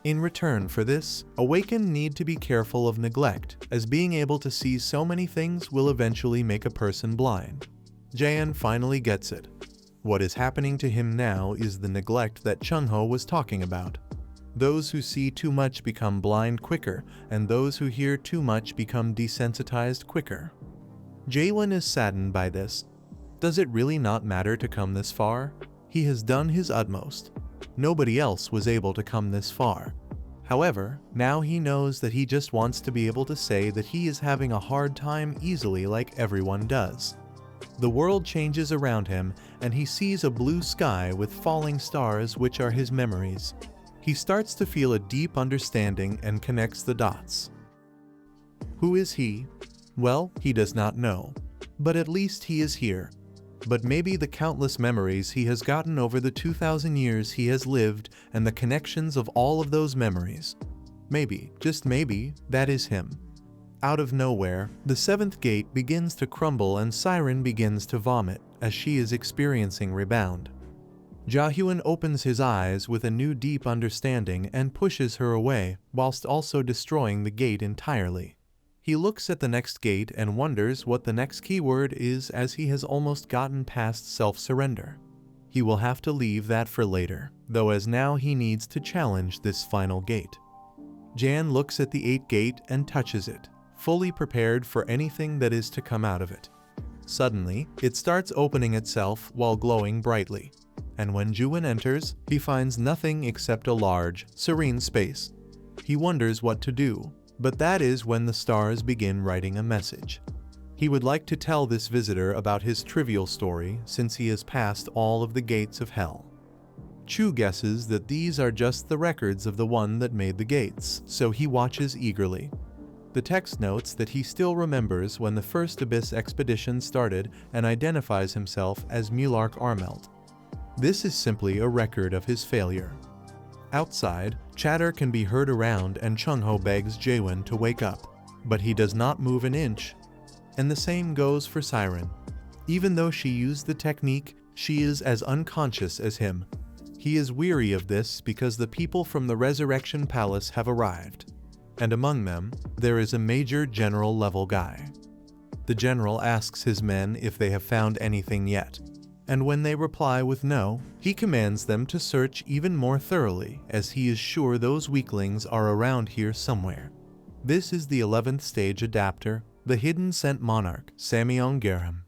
In return for this, awakened need to be careful of neglect, as being able to see so many things will eventually make a person blind. Jaehwan finally gets it. What is happening to him now is the neglect that Chung-ho was talking about. Those who see too much become blind quicker, and those who hear too much become desensitized quicker. Jaehwan is saddened by this. Does it really not matter to come this far? He has done his utmost. Nobody else was able to come this far. However, now he knows that he just wants to be able to say that he is having a hard time easily like everyone does. The world changes around him, and he sees a blue sky with falling stars which are his memories. He starts to feel a deep understanding and connects the dots. Who is he? Well, he does not know. But at least he is here. But maybe the countless memories he has gotten over the 2,000 years he has lived and the connections of all of those memories. Maybe, just maybe, that is him. Out of nowhere, the 7th gate begins to crumble and Siren begins to vomit as she is experiencing rebound. Jaehwan opens his eyes with a new deep understanding and pushes her away, whilst also destroying the gate entirely. He looks at the next gate and wonders what the next keyword is as he has almost gotten past self-surrender. He will have to leave that for later, though as now he needs to challenge this final gate. Jan looks at the 8th gate and touches it, fully prepared for anything that is to come out of it. Suddenly, it starts opening itself while glowing brightly. And when Jaehwan enters, he finds nothing except a large, serene space. He wonders what to do, but that is when the stars begin writing a message. He would like to tell this visitor about his trivial story since he has passed all of the gates of hell. Chu guesses that these are just the records of the one that made the gates, so he watches eagerly. The text notes that he still remembers when the first Abyss expedition started and identifies himself as Mulark Armelt. This is simply a record of his failure. Outside, chatter can be heard around and Chung-ho begs Jaehwan to wake up, but he does not move an inch. And the same goes for Siren. Even though she used the technique, she is as unconscious as him. He is weary of this because the people from the Resurrection Palace have arrived. And among them, there is a major general-level guy. The general asks his men if they have found anything yet. And when they reply with no, he commands them to search even more thoroughly, as he is sure those weaklings are around here somewhere. This is the 11th stage adapter, the hidden scent monarch, Samyeong-gerim.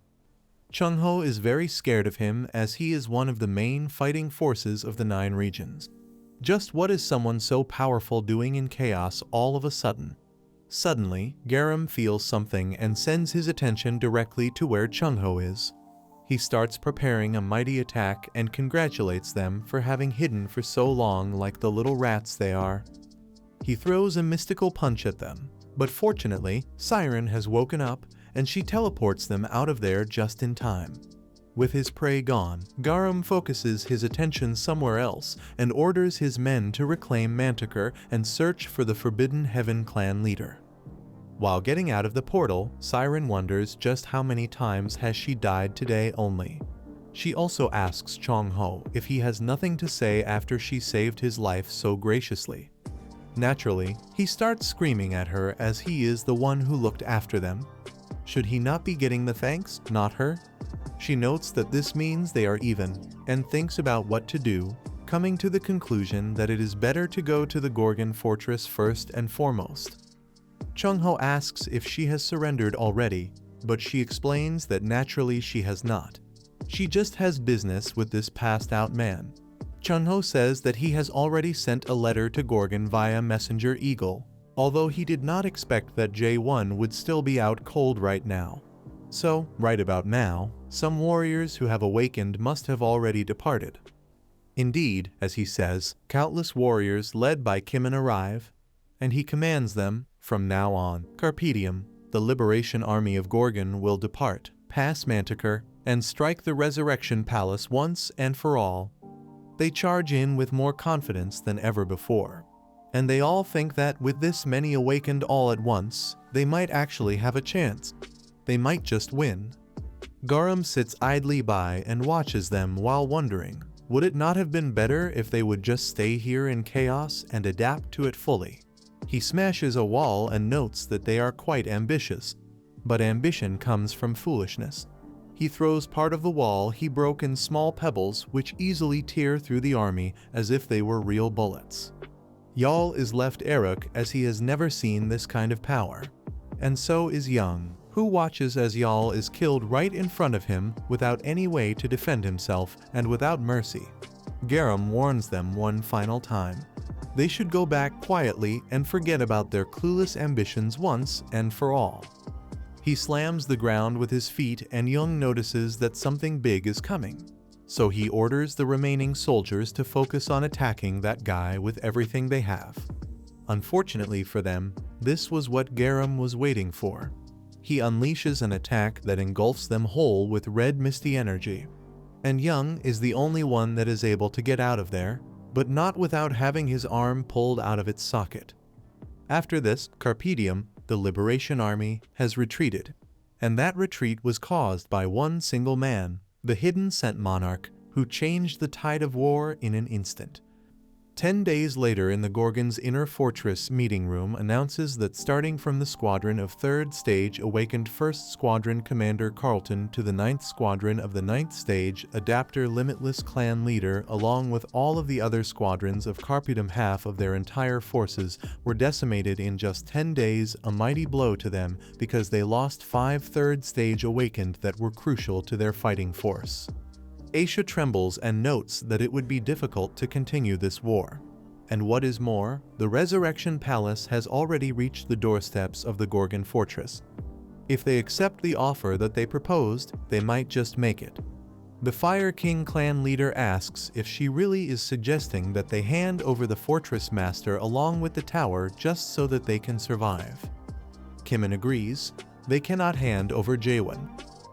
Chung-ho is very scared of him as he is one of the main fighting forces of the 9 regions. Just what is someone so powerful doing in chaos all of a sudden? Suddenly, Gerim feels something and sends his attention directly to where Chung-ho is. He starts preparing a mighty attack and congratulates them for having hidden for so long like the little rats they are. He throws a mystical punch at them, but fortunately, Siren has woken up and she teleports them out of there just in time. With his prey gone, Garam focuses his attention somewhere else and orders his men to reclaim Manticore and search for the Forbidden Heaven clan leader. While getting out of the portal, Siren wonders just how many times has she died today only. She also asks Chong-ho if he has nothing to say after she saved his life so graciously. Naturally, he starts screaming at her as he is the one who looked after them. Should he not be getting the thanks, not her? She notes that this means they are even, and thinks about what to do, coming to the conclusion that it is better to go to the Gorgon fortress first and foremost. Chung-ho asks if she has surrendered already, but she explains that naturally she has not. She just has business with this passed-out man. Chung-ho says that he has already sent a letter to Gorgon via Messenger Eagle, although he did not expect that Jaehwan would still be out cold right now. So, right about now, some warriors who have awakened must have already departed. Indeed, as he says, countless warriors led by Kimin arrive, and he commands them, from now on, Carpe Diem, the liberation army of Gorgon will depart, pass Manticore, and strike the Resurrection Palace once and for all. They charge in with more confidence than ever before. And they all think that with this many awakened all at once, they might actually have a chance. They might just win. Garam sits idly by and watches them while wondering, would it not have been better if they would just stay here in chaos and adapt to it fully? He smashes a wall and notes that they are quite ambitious. But ambition comes from foolishness. He throws part of the wall he broke in small pebbles which easily tear through the army as if they were real bullets. Yal is left Eruk as he has never seen this kind of power. And so is Young, who watches as Yal is killed right in front of him without any way to defend himself and without mercy. Garam warns them one final time. They should go back quietly and forget about their clueless ambitions once and for all. He slams the ground with his feet and Young notices that something big is coming. So he orders the remaining soldiers to focus on attacking that guy with everything they have. Unfortunately for them, this was what Garam was waiting for. He unleashes an attack that engulfs them whole with red misty energy. And Young is the only one that is able to get out of there, but not without having his arm pulled out of its socket. After this, Carpe Diem, the Liberation Army, has retreated. And that retreat was caused by one single man, the Hidden Scent Monarch, who changed the tide of war in an instant. 10 days later in the Gorgon's inner fortress meeting room announces that starting from the squadron of 3rd Stage awakened 1st Squadron Commander Carlton to the 9th Squadron of the 9th Stage Adapter Limitless Clan Leader along with all of the other squadrons of Carpe Diem, half of their entire forces were decimated in just 10 days, a mighty blow to them because they lost 5 3rd Stage awakened that were crucial to their fighting force. Aisha trembles and notes that it would be difficult to continue this war. And what is more, the Resurrection Palace has already reached the doorsteps of the Gorgon fortress. If they accept the offer that they proposed, they might just make it. The Fire King clan leader asks if she really is suggesting that they hand over the fortress master along with the tower just so that they can survive. Kimin agrees. They cannot hand over Jaehwan.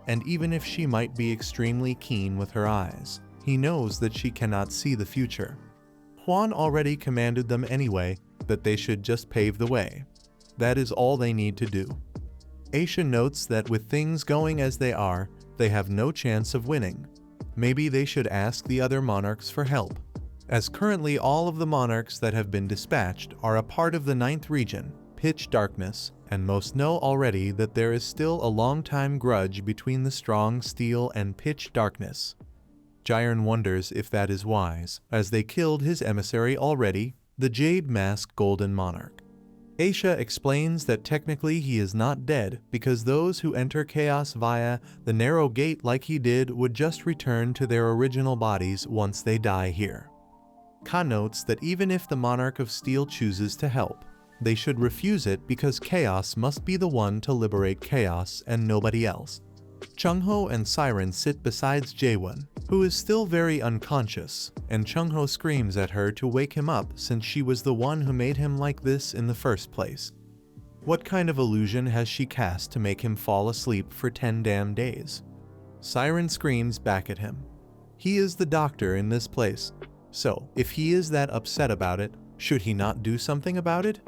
And even if she might be extremely keen with her eyes, he knows that she cannot see the future. Hwan already commanded them anyway that they should just pave the way. That is all they need to do. Aisha notes that with things going as they are, they have no chance of winning. Maybe they should ask the other monarchs for help, as currently all of the monarchs that have been dispatched are a part of the 9th region, Pitch Darkness, and most know already that there is still a long-time grudge between the Strong Steel and Pitch Darkness. Jaehwan wonders if that is wise, as they killed his emissary already, the Jade Mask Golden Monarch. Aisha explains that technically he is not dead because those who enter chaos via the narrow gate like he did would just return to their original bodies once they die here. Ka notes that even if the Monarch of Steel chooses to help, they should refuse it because chaos must be the one to liberate chaos and nobody else. Chung-ho and Siren sit beside Jaehwan, who is still very unconscious, and Chung-ho screams at her to wake him up since she was the one who made him like this in the first place. What kind of illusion has she cast to make him fall asleep for 10 damn days? Siren screams back at him. He is the doctor in this place, so if he is that upset about it, should he not do something about it?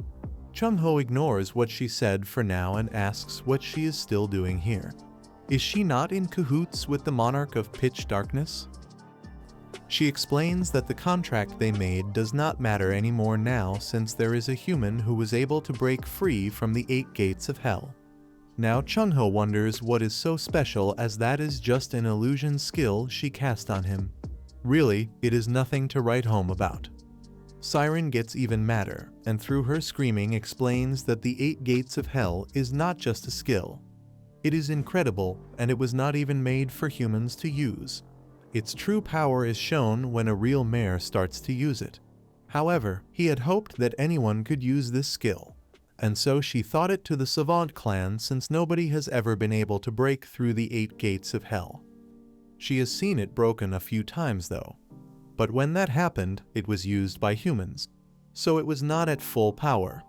Chung-ho ignores what she said for now and asks what she is still doing here. Is she not in cahoots with the monarch of pitch darkness? She explains that the contract they made does not matter anymore now since there is a human who was able to break free from the 8 gates of hell. Now Chung-ho wonders what is so special, as that is just an illusion skill she cast on him. Really, it is nothing to write home about. Siren gets even madder, and through her screaming explains that the 8 gates of hell is not just a skill. It is incredible, and it was not even made for humans to use. Its true power is shown when a real mayor starts to use it. However, he had hoped that anyone could use this skill, and so she thought it to the Savant clan since nobody has ever been able to break through the 8 gates of hell. She has seen it broken a few times though, but when that happened, it was used by humans, so it was not at full power.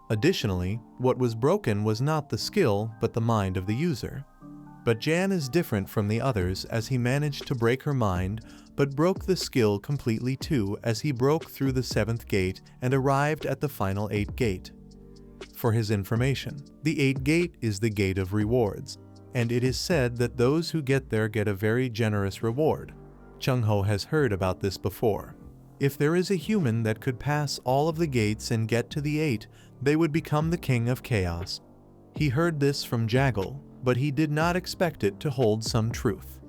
Additionally, what was broken was not the skill, but the mind of the user. But Jan is different from the others, as he managed to break her mind, but broke the skill completely too, as he broke through the 7th gate and arrived at the final 8th gate. For his information, the 8th gate is the gate of rewards, and it is said that those who get there get a very generous reward. Chung-ho has heard about this before. If there is a human that could pass all of the gates and get to the 8, they would become the king of chaos. He heard this from Jaehwan, but he did not expect it to hold some truth.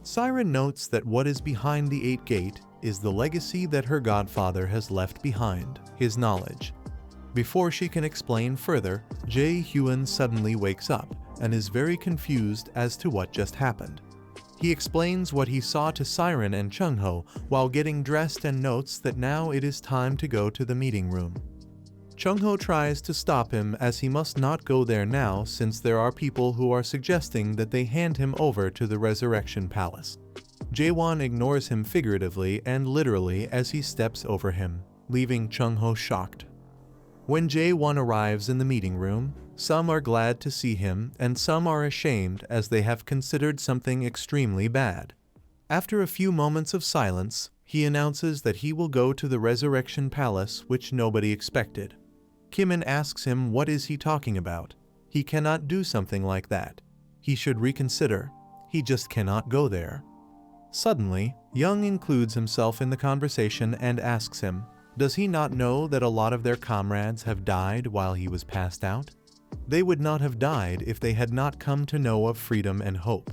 Siren notes that what is behind the 8th gate is the legacy that her godfather has left behind, his knowledge. Before she can explain further, Jaehwan suddenly wakes up and is very confused as to what just happened. He explains what he saw to Siren and Chung-ho while getting dressed and notes that now it is time to go to the meeting room. Chung-ho tries to stop him, as he must not go there now since there are people who are suggesting that they hand him over to the Resurrection Palace. Jaehwan ignores him figuratively and literally as he steps over him, leaving Chung-ho shocked. When Jaehwan arrives in the meeting room, some are glad to see him and some are ashamed, as they have considered something extremely bad. After a few moments of silence, he announces that he will go to the Resurrection Palace, which nobody expected. Kimin asks him what is he talking about. He cannot do something like that. He should reconsider. He just cannot go there. Suddenly, Young includes himself in the conversation and asks him, does he not know that a lot of their comrades have died while he was passed out? They would not have died if they had not come to know of freedom and hope.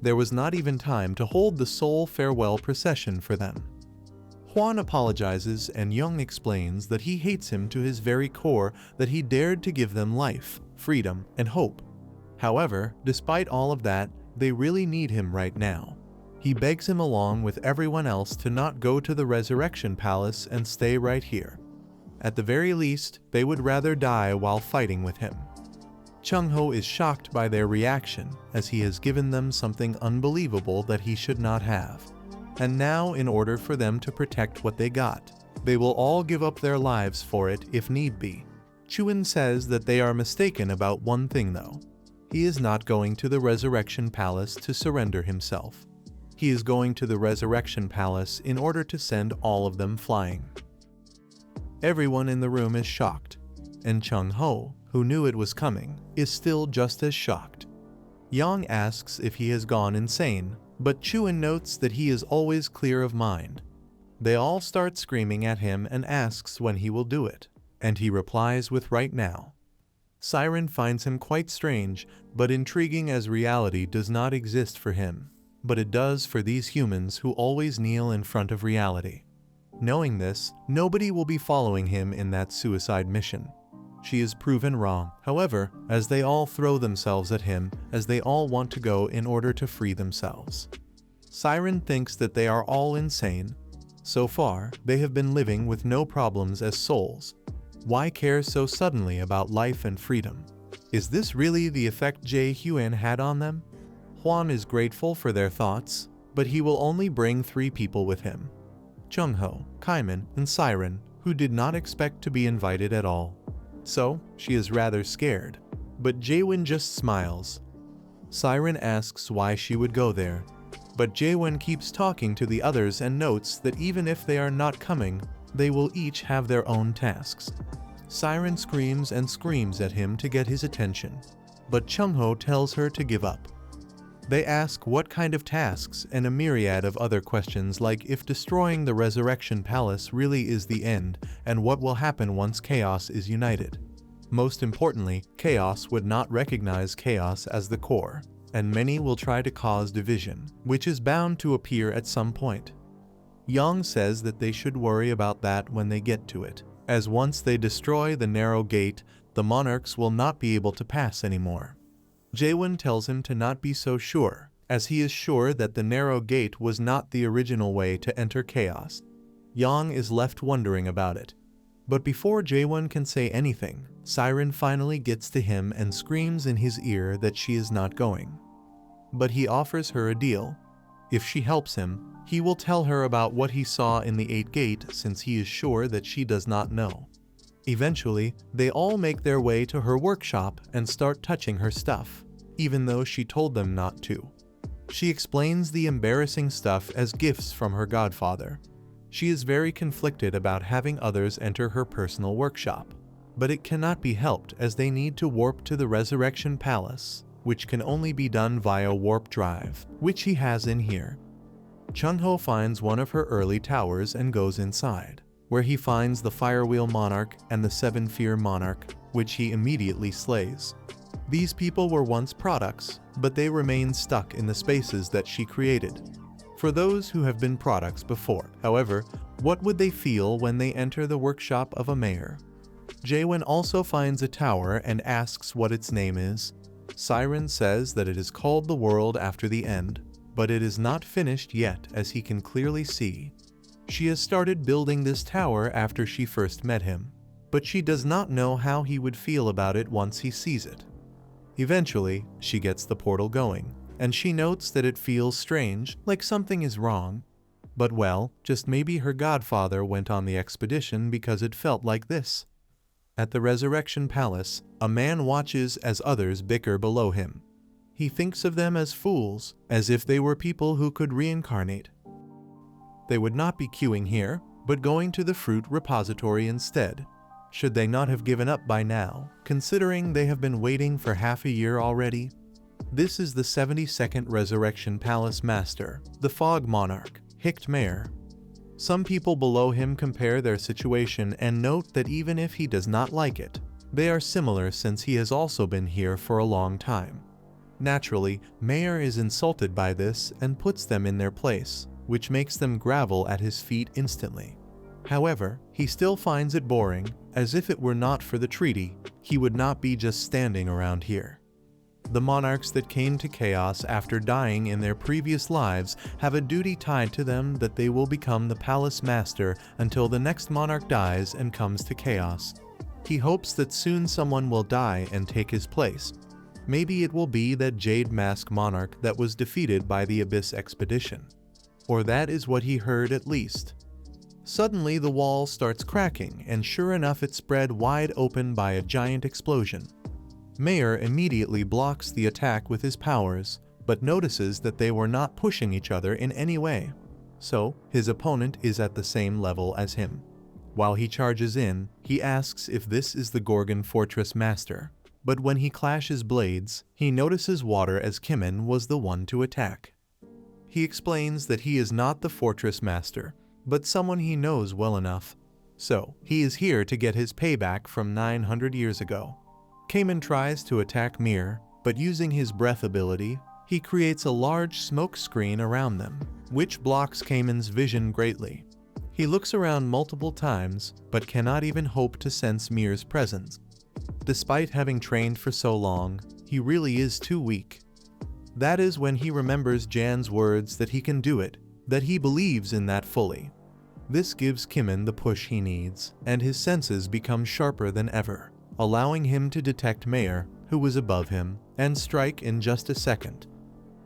There was not even time to hold the soul farewell procession for them. Hwan apologizes and Young explains that he hates him to his very core, that he dared to give them life, freedom, and hope. However, despite all of that, they really need him right now. He begs him along with everyone else to not go to the Resurrection Palace and stay right here. At the very least, they would rather die while fighting with him. Chung-ho is shocked by their reaction, as he has given them something unbelievable that he should not have. And now, in order for them to protect what they got, they will all give up their lives for it if need be. Chuin says that they are mistaken about one thing though. He is not going to the Resurrection Palace to surrender himself. He is going to the Resurrection Palace in order to send all of them flying. Everyone in the room is shocked, and Chung-ho, who knew it was coming, is still just as shocked. Yang asks if he has gone insane, but Chuin notes that he is always clear of mind. They all start screaming at him and asks when he will do it, and he replies with right now. Siren finds him quite strange, but intriguing, as reality does not exist for him, but it does for these humans who always kneel in front of reality. Knowing this, nobody will be following him in that suicide mission. She is proven wrong, however, as they all throw themselves at him, as they all want to go in order to free themselves. Siren thinks that they are all insane. So far, they have been living with no problems as souls. Why care so suddenly about life and freedom? Is this really the effect Jaehwan had on them? Jaehwan is grateful for their thoughts, but he will only bring 3 people with him: Jungho, Kaiman, and Siren, who did not expect to be invited at all. So, she is rather scared. But Jaehwan just smiles. Siren asks why she would go there, but Jaehwan keeps talking to the others and notes that even if they are not coming, they will each have their own tasks. Siren screams and screams at him to get his attention, but Jungho tells her to give up. They ask what kind of tasks and a myriad of other questions, like if destroying the Resurrection Palace really is the end and what will happen once chaos is united. Most importantly, chaos would not recognize chaos as the core, and many will try to cause division, which is bound to appear at some point. Yang says that they should worry about that when they get to it, as once they destroy the narrow gate, the monarchs will not be able to pass anymore. Jaehwan tells him to not be so sure, as he is sure that the narrow gate was not the original way to enter chaos. Yang is left wondering about it. But before Jaehwan can say anything, Siren finally gets to him and screams in his ear that she is not going. But he offers her a deal. If she helps him, he will tell her about what he saw in the 8th gate, since he is sure that she does not know. Eventually, they all make their way to her workshop and start touching her stuff, even though she told them not to. She explains the embarrassing stuff as gifts from her godfather. She is very conflicted about having others enter her personal workshop, but it cannot be helped as they need to warp to the Resurrection Palace, which can only be done via warp drive, which he has in here. Jungho finds one of her early towers and goes inside, where he finds the Firewheel Monarch and the 7-Fear Monarch, which he immediately slays. These people were once products, but they remain stuck in the spaces that she created. For those who have been products before, however, what would they feel when they enter the workshop of a mayor? Jaehwan also finds a tower and asks what its name is. Siren says that it is called the World After the End, but it is not finished yet, as he can clearly see. She has started building this tower after she first met him, but she does not know how he would feel about it once he sees it. Eventually, she gets the portal going, and she notes that it feels strange, like something is wrong. But well, just maybe her godfather went on the expedition because it felt like this. At the Resurrection Palace, a man watches as others bicker below him. He thinks of them as fools, as if they were people who could reincarnate. They would not be queuing here, but going to the fruit repository instead. Should they not have given up by now, considering they have been waiting for half a year already? This is the 72nd Resurrection Palace Master, the Fog Monarch, Hict Mayor. Some people below him compare their situation and note that even if he does not like it, they are similar since he has also been here for a long time. Naturally, Mayor is insulted by this and puts them in their place, which makes them grovel at his feet instantly. However, he still finds it boring, as if it were not for the treaty, he would not be just standing around here. The monarchs that came to chaos after dying in their previous lives have a duty tied to them that they will become the palace master until the next monarch dies and comes to chaos. He hopes that soon someone will die and take his place. Maybe it will be that Jade Mask monarch that was defeated by the Abyss expedition. Or that is what he heard at least. Suddenly the wall starts cracking, and sure enough it spread wide open by a giant explosion. Mayor immediately blocks the attack with his powers, but notices that they were not pushing each other in any way. So, his opponent is at the same level as him. While he charges in, he asks if this is the Gorgon Fortress Master, but when he clashes blades, he notices water as Kimin was the one to attack. He explains that he is not the Fortress Master, but someone he knows well enough. So, he is here to get his payback from 900 years ago. Kamen tries to attack Mir, but using his breath ability, he creates a large smoke screen around them, which blocks Kamen's vision greatly. He looks around multiple times, but cannot even hope to sense Mir's presence. Despite having trained for so long, he really is too weak. That is when he remembers Jan's words that he can do it, that he believes in that fully. This gives Kimin the push he needs, and his senses become sharper than ever, allowing him to detect Mayor, who was above him, and strike in just a second.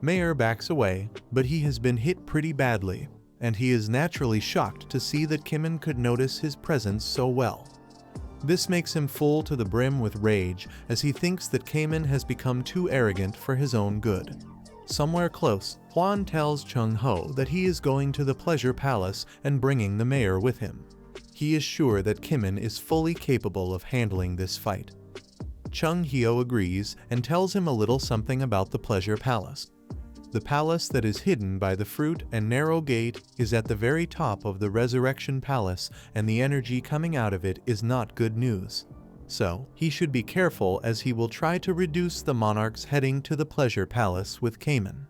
Mayor backs away, but he has been hit pretty badly, and he is naturally shocked to see that Kimin could notice his presence so well. This makes him full to the brim with rage, as he thinks that Kamen has become too arrogant for his own good. Somewhere close, Hwan tells Chung Ho that he is going to the Pleasure Palace and bringing the mayor with him. He is sure that Kimin is fully capable of handling this fight. Chung Hyo agrees and tells him a little something about the Pleasure Palace. The palace that is hidden by the fruit and narrow gate is at the very top of the Resurrection Palace, and the energy coming out of it is not good news. So, he should be careful, as he will try to reduce the monarchs heading to the Pleasure Palace with Kamen.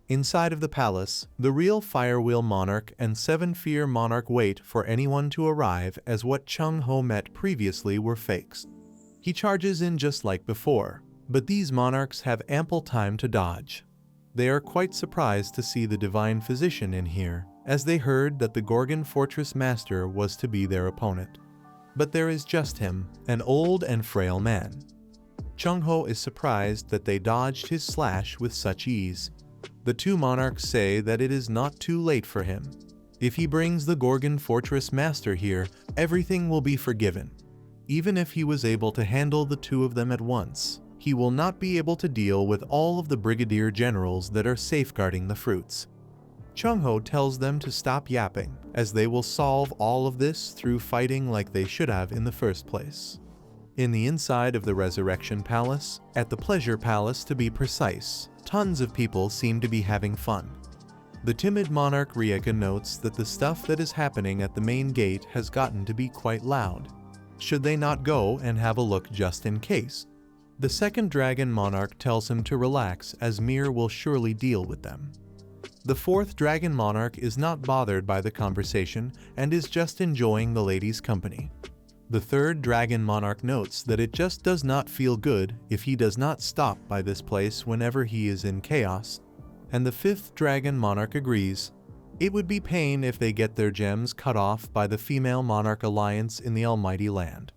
Inside of the palace, the real Firewheel Monarch and Seven Fear Monarch wait for anyone to arrive, as what Chung Ho met previously were fakes. He charges in just like before, but these monarchs have ample time to dodge. They are quite surprised to see the Divine Physician in here, as they heard that the Gorgon Fortress Master was to be their opponent. But there is just him, an old and frail man. Chung Ho is surprised that they dodged his slash with such ease. The two monarchs say that it is not too late for him. If he brings the Gorgon Fortress Master here, everything will be forgiven. Even if he was able to handle the two of them at once, he will not be able to deal with all of the brigadier generals that are safeguarding the fruits. Chung Ho tells them to stop yapping, as they will solve all of this through fighting like they should have in the first place. In the inside of the Resurrection Palace, at the Pleasure Palace to be precise, tons of people seem to be having fun. The timid monarch Rieka notes that the stuff that is happening at the main gate has gotten to be quite loud. Should they not go and have a look just in case? The second dragon monarch tells him to relax, as Mir will surely deal with them. The fourth dragon monarch is not bothered by the conversation and is just enjoying the lady's company. The third dragon monarch notes that it just does not feel good if he does not stop by this place whenever he is in chaos, and the fifth dragon monarch agrees. It would be pain if they get their gems cut off by the female monarch alliance in the Almighty Land.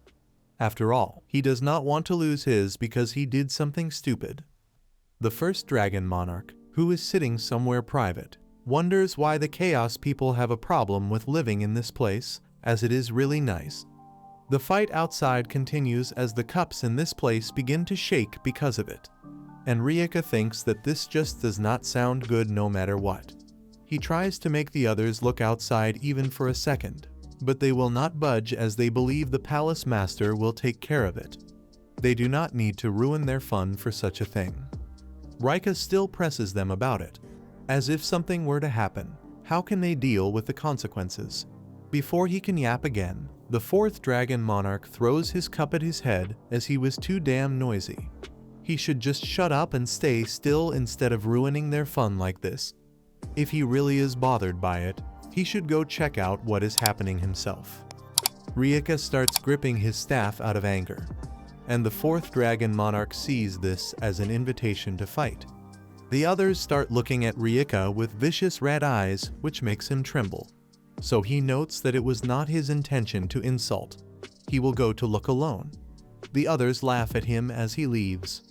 After all, he does not want to lose his because he did something stupid. The first dragon monarch, who is sitting somewhere private, wonders why the chaos people have a problem with living in this place, as it is really nice. The fight outside continues as the cups in this place begin to shake because of it. And Rieka thinks that this just does not sound good no matter what. He tries to make the others look outside even for a second, but they will not budge, as they believe the palace master will take care of it. They do not need to ruin their fun for such a thing. Rieka still presses them about it. As if something were to happen, how can they deal with the consequences? Before he can yap again, the fourth dragon monarch throws his cup at his head, as he was too damn noisy. He should just shut up and stay still instead of ruining their fun like this. If he really is bothered by it, he should go check out what is happening himself. Rieka starts gripping his staff out of anger, and the fourth dragon monarch sees this as an invitation to fight. The others start looking at Rieka with vicious red eyes, which makes him tremble. So he notes that it was not his intention to insult. He will go to look alone. The others laugh at him as he leaves.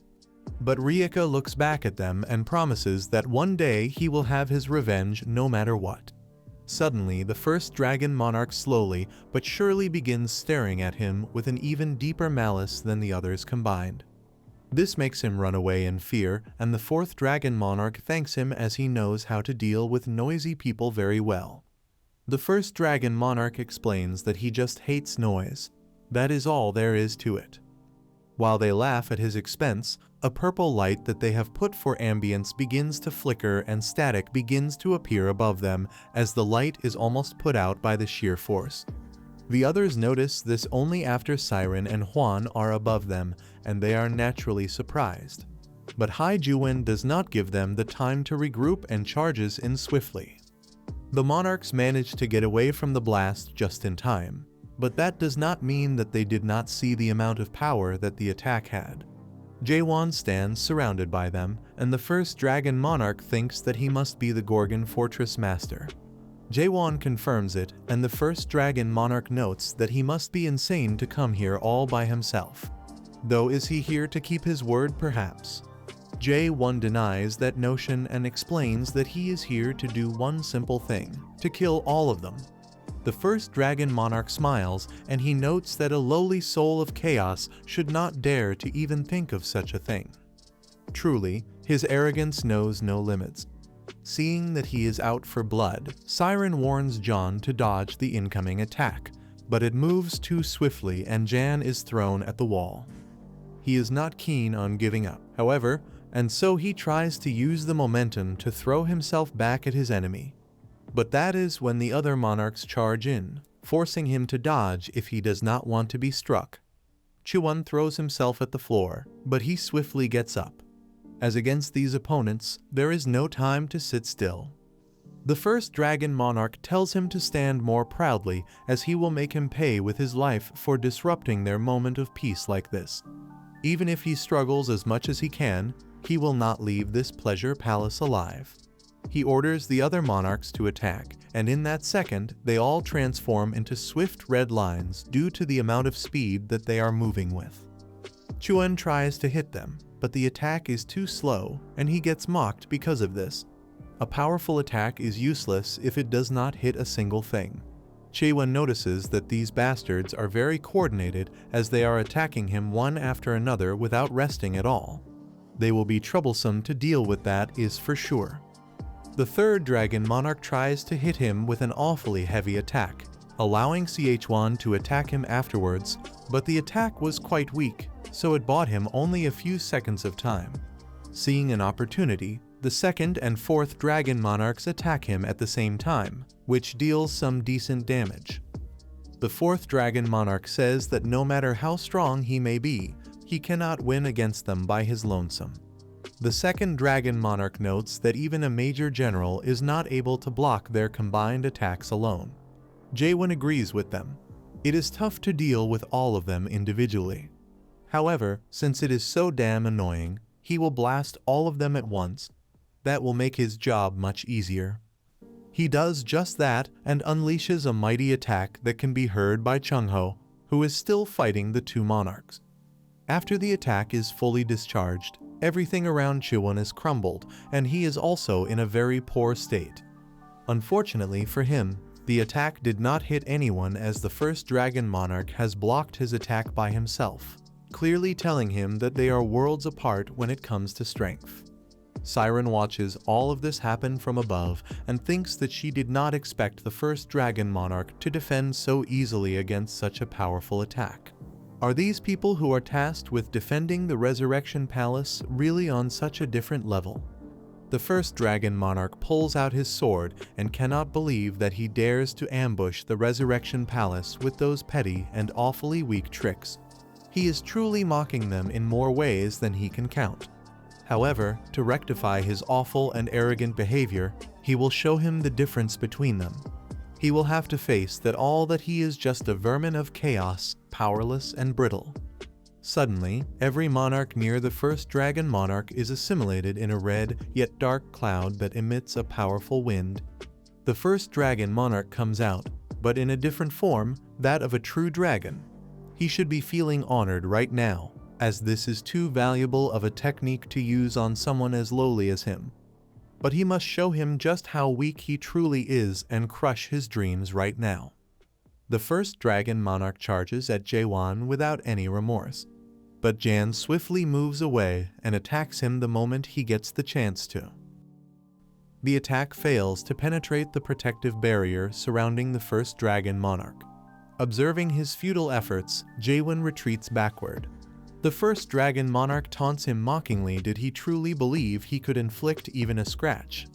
But Rieka looks back at them and promises that one day he will have his revenge no matter what. Suddenly, the first dragon monarch slowly but surely begins staring at him with an even deeper malice than the others combined. This makes him run away in fear, and the fourth dragon monarch thanks him, as he knows how to deal with noisy people very well. The first dragon monarch explains that he just hates noise. That is all there is to it. While they laugh at his expense, a purple light that they have put for ambience begins to flicker, and static begins to appear above them, as the light is almost put out by the sheer force. The others notice this only after Siren and Hwan are above them, and they are naturally surprised. But Jaehwan does not give them the time to regroup and charges in swiftly. The monarchs manage to get away from the blast just in time, but that does not mean that they did not see the amount of power that the attack had. Jaehwan stands surrounded by them, and the first dragon monarch thinks that he must be the Gorgon Fortress Master. Jaehwan confirms it, and the first dragon monarch notes that he must be insane to come here all by himself. Though is he here to keep his word perhaps? Jaehwan denies that notion and explains that he is here to do one simple thing, to kill all of them. The first dragon monarch smiles, and he notes that a lowly soul of chaos should not dare to even think of such a thing. Truly, his arrogance knows no limits. Seeing that he is out for blood, Siren warns John to dodge the incoming attack, but it moves too swiftly and Jan is thrown at the wall. He is not keen on giving up, however, and so he tries to use the momentum to throw himself back at his enemy. But that is when the other monarchs charge in, forcing him to dodge if he does not want to be struck. Jaehwan throws himself at the floor, but he swiftly gets up. As against these opponents, there is no time to sit still. The first dragon monarch tells him to stand more proudly, as he will make him pay with his life for disrupting their moment of peace like this. Even if he struggles as much as he can, he will not leave this pleasure palace alive. He orders the other monarchs to attack, and in that second, they all transform into swift red lines due to the amount of speed that they are moving with. Jaehwan tries to hit them, but the attack is too slow, and he gets mocked because of this. A powerful attack is useless if it does not hit a single thing. Jaehwan notices that these bastards are very coordinated as they are attacking him one after another without resting at all. They will be troublesome to deal with, that is for sure. The third dragon monarch tries to hit him with an awfully heavy attack, allowing Jaehwan to attack him afterwards, but the attack was quite weak, so it bought him only a few seconds of time. Seeing an opportunity, the second and fourth dragon monarchs attack him at the same time, which deals some decent damage. The fourth dragon monarch says that no matter how strong he may be, he cannot win against them by his lonesome. The second dragon monarch notes that even a major general is not able to block their combined attacks alone. Jaehwan agrees with them. It is tough to deal with all of them individually. However, since it is so damn annoying, he will blast all of them at once. That will make his job much easier. He does just that and unleashes a mighty attack that can be heard by Chungho, who is still fighting the two monarchs. After the attack is fully discharged, everything around Jaehwan is crumbled, and he is also in a very poor state. Unfortunately for him, the attack did not hit anyone, as the first dragon monarch has blocked his attack by himself, clearly telling him that they are worlds apart when it comes to strength. Siren watches all of this happen from above and thinks that she did not expect the first dragon monarch to defend so easily against such a powerful attack. Are these people who are tasked with defending the Resurrection Palace really on such a different level? The first dragon monarch pulls out his sword and cannot believe that he dares to ambush the Resurrection Palace with those petty and awfully weak tricks. He is truly mocking them in more ways than he can count. However, to rectify his awful and arrogant behavior, he will show him the difference between them. He will have to face that all that he is just a vermin of chaos, powerless and brittle. Suddenly, every monarch near the first dragon monarch is assimilated in a red yet dark cloud that emits a powerful wind. The first dragon monarch comes out, but in a different form, that of a true dragon. He should be feeling honored right now, as this is too valuable of a technique to use on someone as lowly as him. But he must show him just how weak he truly is and crush his dreams right now. The first dragon monarch charges at Jaehwan without any remorse, but Jan swiftly moves away and attacks him the moment he gets the chance to. The attack fails to penetrate the protective barrier surrounding the first dragon monarch. Observing his futile efforts, Jaehwan retreats backward. The first dragon monarch taunts him mockingly. Did he truly believe he could inflict even a scratch?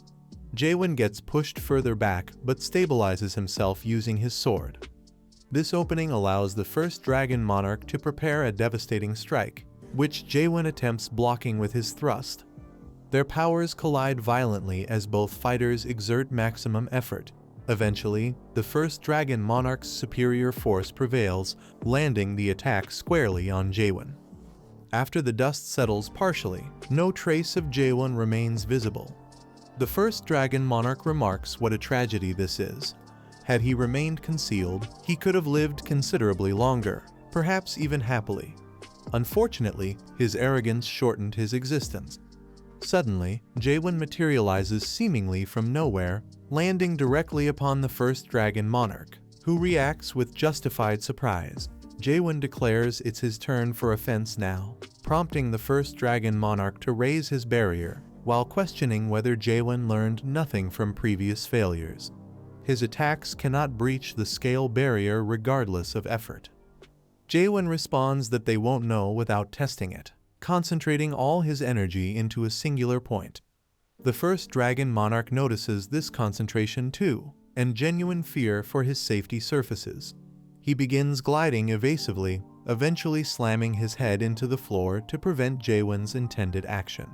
Jaehwan gets pushed further back but stabilizes himself using his sword. This opening allows the first dragon monarch to prepare a devastating strike, which Jaehwan attempts blocking with his thrust. Their powers collide violently as both fighters exert maximum effort. Eventually, the first dragon monarch's superior force prevails, landing the attack squarely on Jaehwan. After the dust settles partially, no trace of Jaehwan remains visible. The first dragon monarch remarks what a tragedy this is. Had he remained concealed, he could have lived considerably longer, perhaps even happily. Unfortunately, his arrogance shortened his existence. Suddenly, Jaehwan materializes seemingly from nowhere, landing directly upon the first dragon monarch, who reacts with justified surprise. Jaehwan declares it's his turn for offense now, prompting the first dragon monarch to raise his barrier, while questioning whether Jaehwan learned nothing from previous failures. His attacks cannot breach the scale barrier regardless of effort. Jaehwan responds that they won't know without testing it, concentrating all his energy into a singular point. The first dragon monarch notices this concentration too, and genuine fear for his safety surfaces. He begins gliding evasively, eventually slamming his head into the floor to prevent Jaehwan's intended action.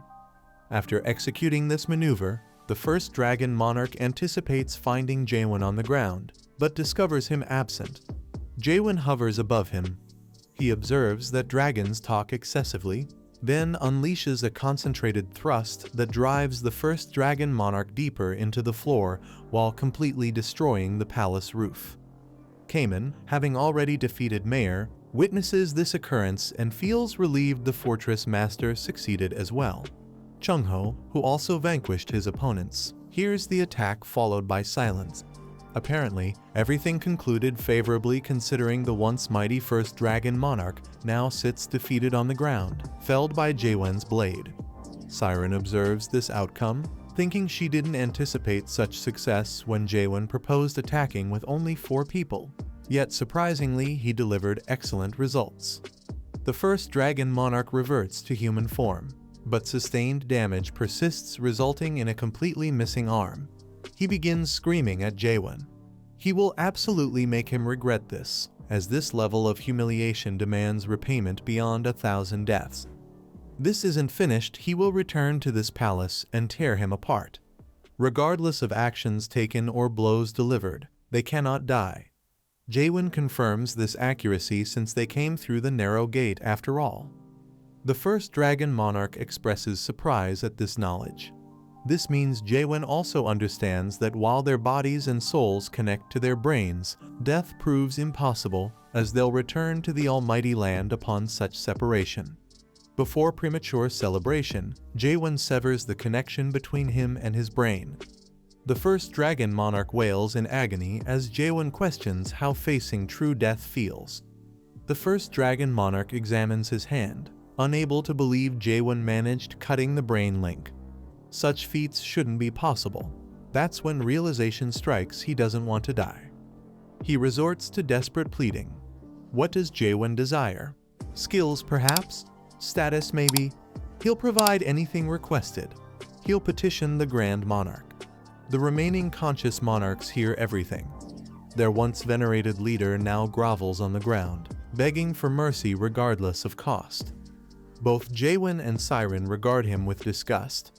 After executing this maneuver, the first dragon monarch anticipates finding Jaehwan on the ground, but discovers him absent. Jaehwan hovers above him. He observes that dragons talk excessively, then unleashes a concentrated thrust that drives the first dragon monarch deeper into the floor while completely destroying the palace roof. Kamen, having already defeated Mayor, witnesses this occurrence and feels relieved the fortress master succeeded as well. Chungho, who also vanquished his opponents, hears the attack followed by silence. Apparently, everything concluded favorably considering the once mighty first dragon monarch now sits defeated on the ground, felled by Jaehwan's blade. Siren observes this outcome, thinking she didn't anticipate such success when Jaehwan proposed attacking with only 4 people. Yet surprisingly, he delivered excellent results. The first dragon monarch reverts to human form, but sustained damage persists, resulting in a completely missing arm. He begins screaming at Jaehwan. He will absolutely make him regret this, as this level of humiliation demands repayment beyond 1,000 deaths. This isn't finished, he will return to this palace and tear him apart. Regardless of actions taken or blows delivered, they cannot die. Jaehwan confirms this accuracy since they came through the narrow gate after all. The first dragon monarch expresses surprise at this knowledge. This means Jaehwan also understands that while their bodies and souls connect to their brains, death proves impossible, as they'll return to the almighty land upon such separation. Before premature celebration, Jaehwan severs the connection between him and his brain. The first dragon monarch wails in agony as Jaehwan questions how facing true death feels. The first dragon monarch examines his hand, unable to believe Jaehwan managed cutting the brain link. Such feats shouldn't be possible. That's when realization strikes he doesn't want to die. He resorts to desperate pleading. What does Jaehwan desire? Skills, perhaps? Status, maybe? He'll provide anything requested. He'll petition the Grand Monarch. The remaining conscious monarchs hear everything. Their once venerated leader now grovels on the ground, begging for mercy regardless of cost. Both Jaehwan and Siren regard him with disgust.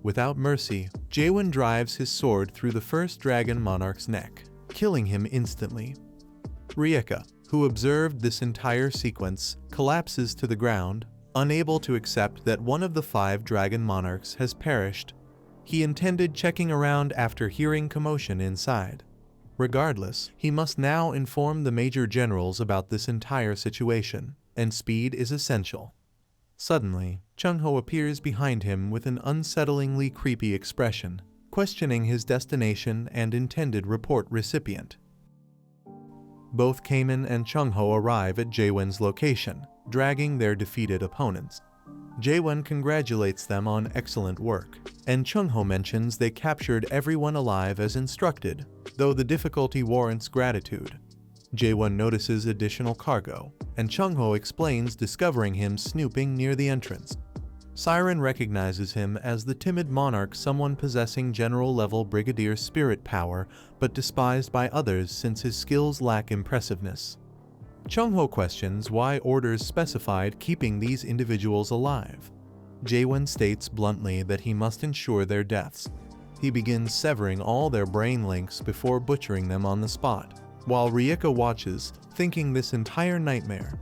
Without mercy, Jaehwan drives his sword through the first dragon monarch's neck, killing him instantly. Rieka, who observed this entire sequence, collapses to the ground, unable to accept that one of the 5 dragon monarchs has perished. He intended checking around after hearing commotion inside. Regardless, he must now inform the major generals about this entire situation, and speed is essential. Suddenly, Chungho appears behind him with an unsettlingly creepy expression, questioning his destination and intended report recipient. Both Kamen and Chungho arrive at Jaehwan's location, dragging their defeated opponents. Jaehwan congratulates them on excellent work, and Chungho mentions they captured everyone alive as instructed, though the difficulty warrants gratitude. Jaehwan notices additional cargo, and Chungho explains discovering him snooping near the entrance. Siren recognizes him as the timid monarch, someone possessing general-level brigadier spirit power, but despised by others since his skills lack impressiveness. Chungho questions why orders specified keeping these individuals alive. Jaehwan states bluntly that he must ensure their deaths. He begins severing all their brain links before butchering them on the spot, while Rieka watches, thinking this entire nightmare.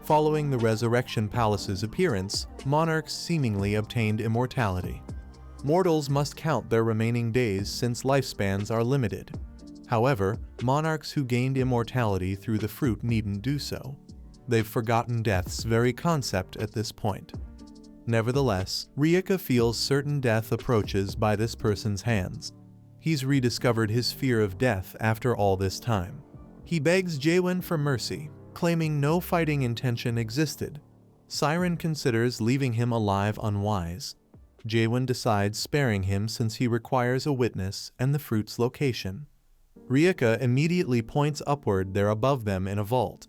Following the Resurrection Palace's appearance, monarchs seemingly obtained immortality. Mortals must count their remaining days since lifespans are limited. However, monarchs who gained immortality through the fruit needn't do so. They've forgotten death's very concept at this point. Nevertheless, Ryuka feels certain death approaches by this person's hands. He's rediscovered his fear of death after all this time. He begs Jaehwan for mercy, claiming no fighting intention existed. Siren considers leaving him alive unwise. Jaehwan decides sparing him since he requires a witness and the fruit's location. Ryuka immediately points upward there above them in a vault.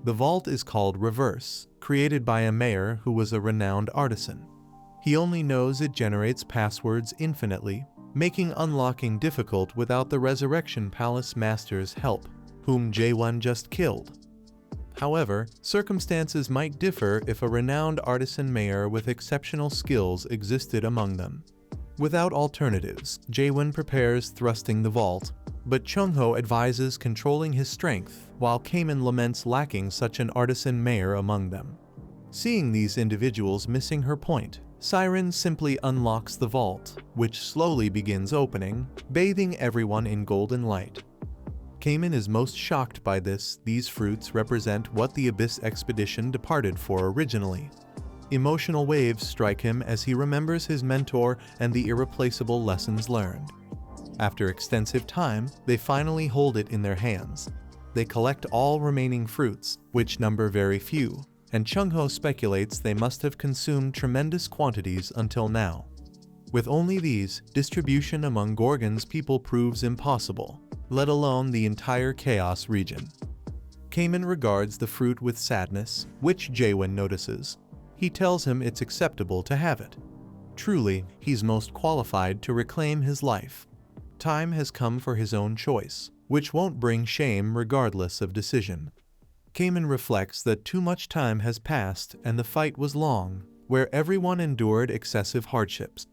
The vault is called Reverse, created by a mayor who was a renowned artisan. He only knows it generates passwords infinitely, making unlocking difficult without the Resurrection Palace Master's help, whom Jaehwan just killed. However, circumstances might differ if a renowned artisan mayor with exceptional skills existed among them. Without alternatives, Jaehwan prepares thrusting the vault, but Chungho advises controlling his strength, while Kamen laments lacking such an artisan mayor among them. Seeing these individuals missing her point, Siren simply unlocks the vault, which slowly begins opening, bathing everyone in golden light. Kamen is most shocked by this. These fruits represent what the Abyss expedition departed for originally. Emotional waves strike him as he remembers his mentor and the irreplaceable lessons learned. After extensive time, they finally hold it in their hands. They collect all remaining fruits, which number very few, and Chungho speculates they must have consumed tremendous quantities until now. With only these, distribution among Gorgon's people proves impossible, let alone the entire Chaos region. Kamen regards the fruit with sadness, which Jaehwan notices. He tells him it's acceptable to have it. Truly, he's most qualified to reclaim his life. Time has come for his own choice, which won't bring shame regardless of decision. Kamen reflects that too much time has passed and the fight was long, where everyone endured excessive hardships.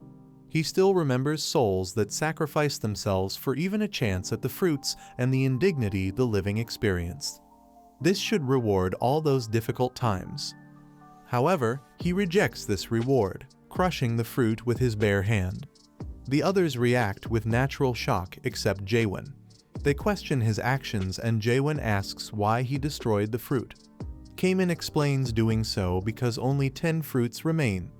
He still remembers souls that sacrificed themselves for even a chance at the fruits and the indignity the living experienced. This should reward all those difficult times. However, he rejects this reward, crushing the fruit with his bare hand. The others react with natural shock except Jaehwan. They question his actions and Jaehwan asks why he destroyed the fruit. Kamen explains doing so because only 10 fruits remain.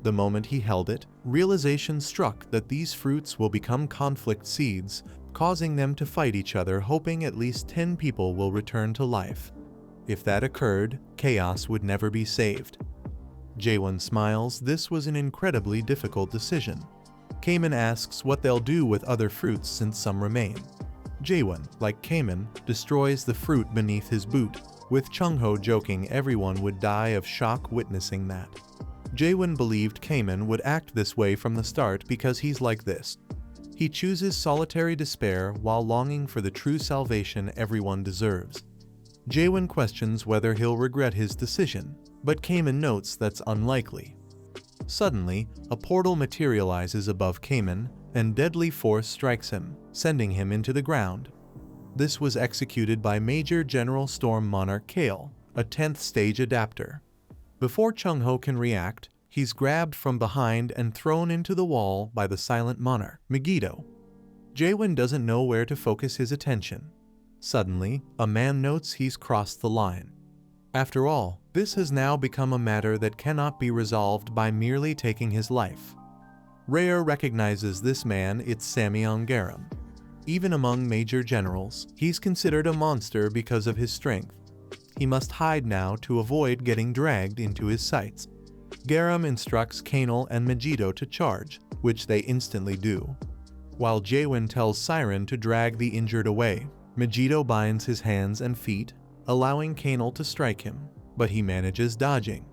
The moment he held it, realization struck that these fruits will become conflict seeds, causing them to fight each other, hoping at least 10 people will return to life. If that occurred, chaos would never be saved. Jaehwan smiles. This was an incredibly difficult decision. Kamen asks what they'll do with other fruits since some remain. Jaehwan, like Kamen, destroys the fruit beneath his boot, with Chungho joking everyone would die of shock witnessing that. Jaehwan believed Kamen would act this way from the start because he's like this. He chooses solitary despair while longing for the true salvation everyone deserves. Jaehwan questions whether he'll regret his decision, but Kamen notes that's unlikely. Suddenly, a portal materializes above Kamen, and deadly force strikes him, sending him into the ground. This was executed by Major General Storm Monarch Kael, a 10th stage adapter. Before Chungho can react, he's grabbed from behind and thrown into the wall by the silent monarch, Megiddo. Jaehwan doesn't know where to focus his attention. Suddenly, a man notes he's crossed the line. After all, this has now become a matter that cannot be resolved by merely taking his life. Rhea recognizes this man. It's Samyeong Garam. Even among major generals, he's considered a monster because of his strength. He must hide now to avoid getting dragged into his sights. Garam instructs Kael and Megiddo to charge, which they instantly do. While Jaehwan tells Siren to drag the injured away, Megiddo binds his hands and feet, allowing Kael to strike him, but he manages dodging.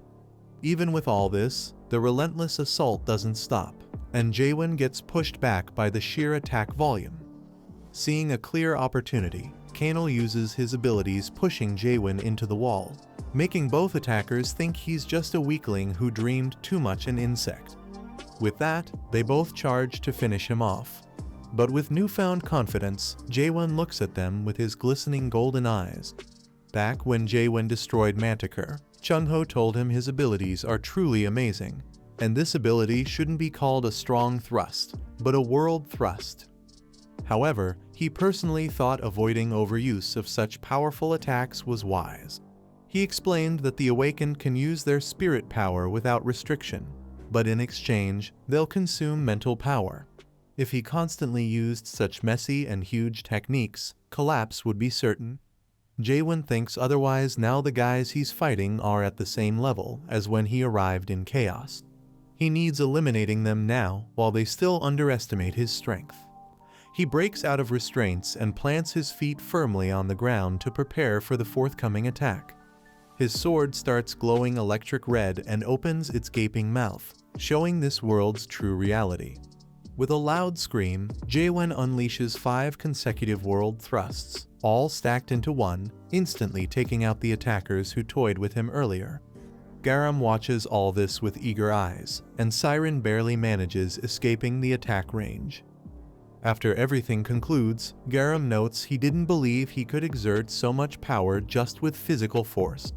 Even with all this, the relentless assault doesn't stop, and Jaehwan gets pushed back by the sheer attack volume. Seeing a clear opportunity, Kael uses his abilities, pushing Jaehwan into the wall, making both attackers think he's just a weakling who dreamed too much an insect. With that, they both charge to finish him off. But with newfound confidence, Jaehwan looks at them with his glistening golden eyes. Back when Jaehwan destroyed Manticore, Chungho told him his abilities are truly amazing, and this ability shouldn't be called a strong thrust, but a world thrust. However, he personally thought avoiding overuse of such powerful attacks was wise. He explained that the Awakened can use their spirit power without restriction, but in exchange, they'll consume mental power. If he constantly used such messy and huge techniques, collapse would be certain. Jaehwan thinks otherwise now the guys he's fighting are at the same level as when he arrived in Chaos. He needs eliminating them now while they still underestimate his strength. He breaks out of restraints and plants his feet firmly on the ground to prepare for the forthcoming attack. His sword starts glowing electric red and opens its gaping mouth, showing this world's true reality. With a loud scream, Jaehwan unleashes 5 consecutive world thrusts, all stacked into one, instantly taking out the attackers who toyed with him earlier. Garam watches all this with eager eyes, and Siren barely manages escaping the attack range. After everything concludes, Garam notes he didn't believe he could exert so much power just with physical force.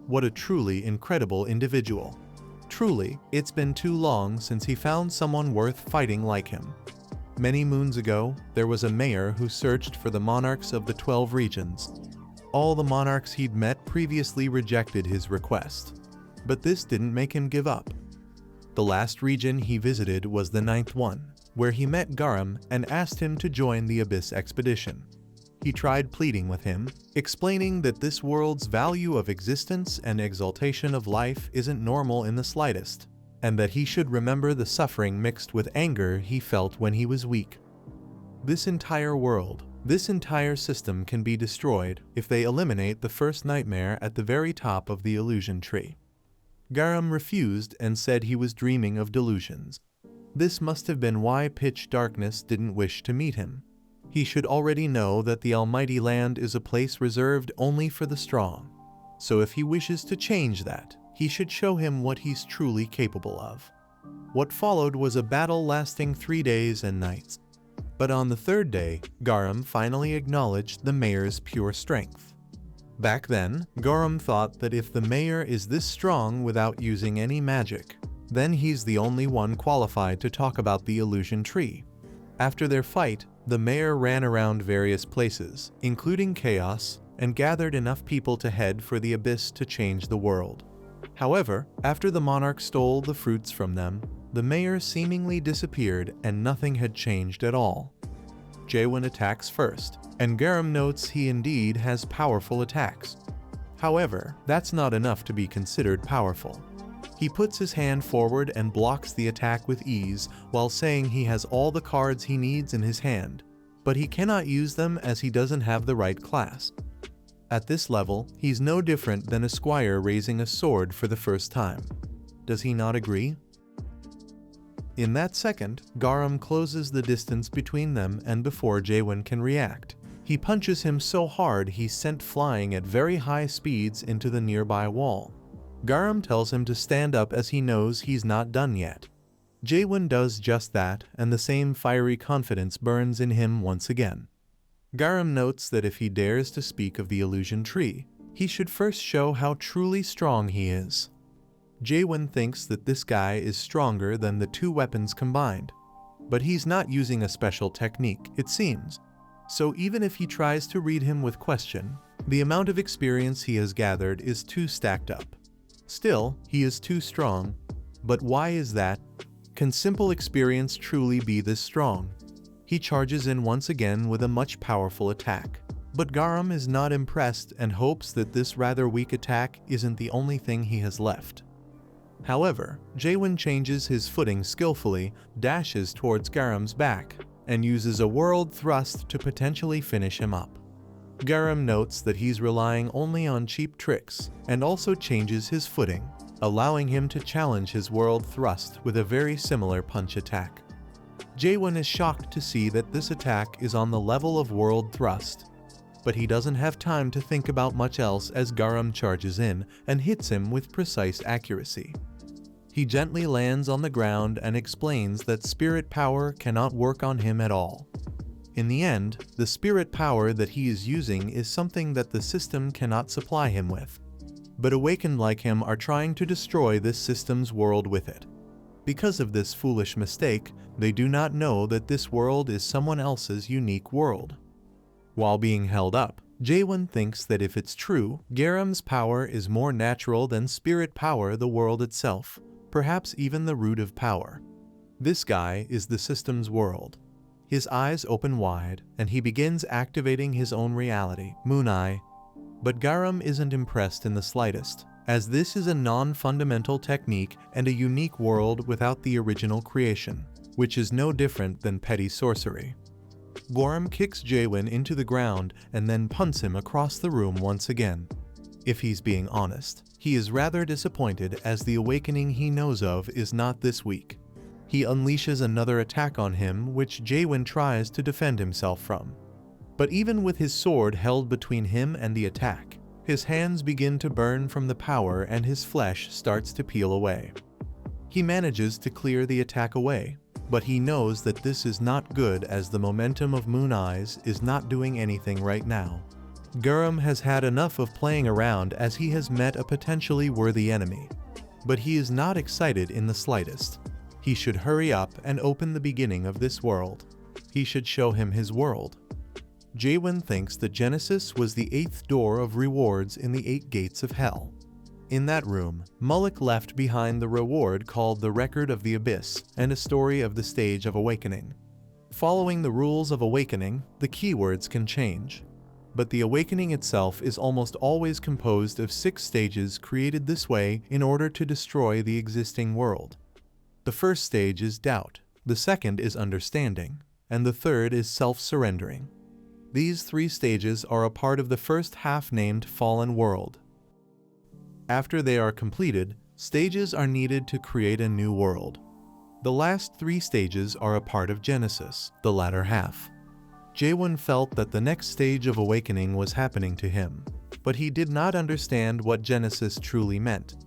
What a truly incredible individual. Truly, it's been too long since he found someone worth fighting like him. Many moons ago, there was a mayor who searched for the monarchs of the 12 regions. All the monarchs he'd met previously rejected his request. But this didn't make him give up. The last region he visited was the 9th one, where he met Garam and asked him to join the Abyss expedition. He tried pleading with him, explaining that this world's value of existence and exaltation of life isn't normal in the slightest, and that he should remember the suffering mixed with anger he felt when he was weak. This entire world, this entire system can be destroyed if they eliminate the first nightmare at the very top of the illusion tree. Garam refused and said he was dreaming of delusions. This must have been why Pitch Darkness didn't wish to meet him. He should already know that the Almighty Land is a place reserved only for the strong. So if he wishes to change that, he should show him what he's truly capable of. What followed was a battle lasting 3 days and nights. But on the 3rd day, Garam finally acknowledged the mayor's pure strength. Back then, Garam thought that if the mayor is this strong without using any magic, then he's the only one qualified to talk about the illusion tree. After their fight, the mayor ran around various places, including Chaos, and gathered enough people to head for the Abyss to change the world. However, after the monarch stole the fruits from them, the mayor seemingly disappeared and nothing had changed at all. Jaehwan attacks first, and Garam notes he indeed has powerful attacks. However, that's not enough to be considered powerful. He puts his hand forward and blocks the attack with ease while saying he has all the cards he needs in his hand, but he cannot use them as he doesn't have the right class. At this level, he's no different than a squire raising a sword for the first time. Does he not agree? In that second, Garam closes the distance between them, and before Jaehwan can react, he punches him so hard he's sent flying at very high speeds into the nearby wall. Garam tells him to stand up as he knows he's not done yet. Jaehwan does just that, and the same fiery confidence burns in him once again. Garam notes that if he dares to speak of the illusion tree, he should first show how truly strong he is. Jaehwan thinks that this guy is stronger than the 2 weapons combined, but he's not using a special technique, it seems. So even if he tries to read him with question, the amount of experience he has gathered is too stacked up. Still, he is too strong. But why is that? Can simple experience truly be this strong? He charges in once again with a much powerful attack. But Garam is not impressed and hopes that this rather weak attack isn't the only thing he has left. However, Jaehwan changes his footing skillfully, dashes towards Garam's back, and uses a world thrust to potentially finish him up. Garam notes that he's relying only on cheap tricks, and also changes his footing, allowing him to challenge his world thrust with a very similar punch attack. Jaehwan is shocked to see that this attack is on the level of world thrust, but he doesn't have time to think about much else as Garam charges in and hits him with precise accuracy. He gently lands on the ground and explains that spirit power cannot work on him at all. In the end, the spirit power that he is using is something that the system cannot supply him with. But awakened like him are trying to destroy this system's world with it. Because of this foolish mistake, they do not know that this world is someone else's unique world. While being held up, Jaehwan thinks that if it's true, Garam's power is more natural than spirit power the world itself, perhaps even the root of power. This guy is the system's world. His eyes open wide, and he begins activating his own reality, Moon Eye. But Garam isn't impressed in the slightest, as this is a non-fundamental technique and a unique world without the original creation, which is no different than petty sorcery. Garam kicks Jaehwan into the ground and then punts him across the room once again. If he's being honest, he is rather disappointed as the awakening he knows of is not this weak. He unleashes another attack on him, which Jaehwan tries to defend himself from. But even with his sword held between him and the attack, his hands begin to burn from the power and his flesh starts to peel away. He manages to clear the attack away, but he knows that this is not good as the momentum of Moon Eyes is not doing anything right now. Garam has had enough of playing around as he has met a potentially worthy enemy. But he is not excited in the slightest. He should hurry up and open the beginning of this world. He should show him his world. Jaehwan thinks that Genesis was the 8th door of rewards in the 8 gates of hell. In that room, Mullock left behind the reward called the Record of the Abyss and a story of the stage of awakening. Following the rules of awakening, the keywords can change. But the awakening itself is almost always composed of 6 stages created this way in order to destroy the existing world. The first stage is doubt, the second is understanding, and the third is self-surrendering. These 3 stages are a part of the first half named Fallen World. After they are completed, stages are needed to create a new world. The last 3 stages are a part of Genesis, the latter half. Jaehwan felt that the next stage of awakening was happening to him, but he did not understand what Genesis truly meant.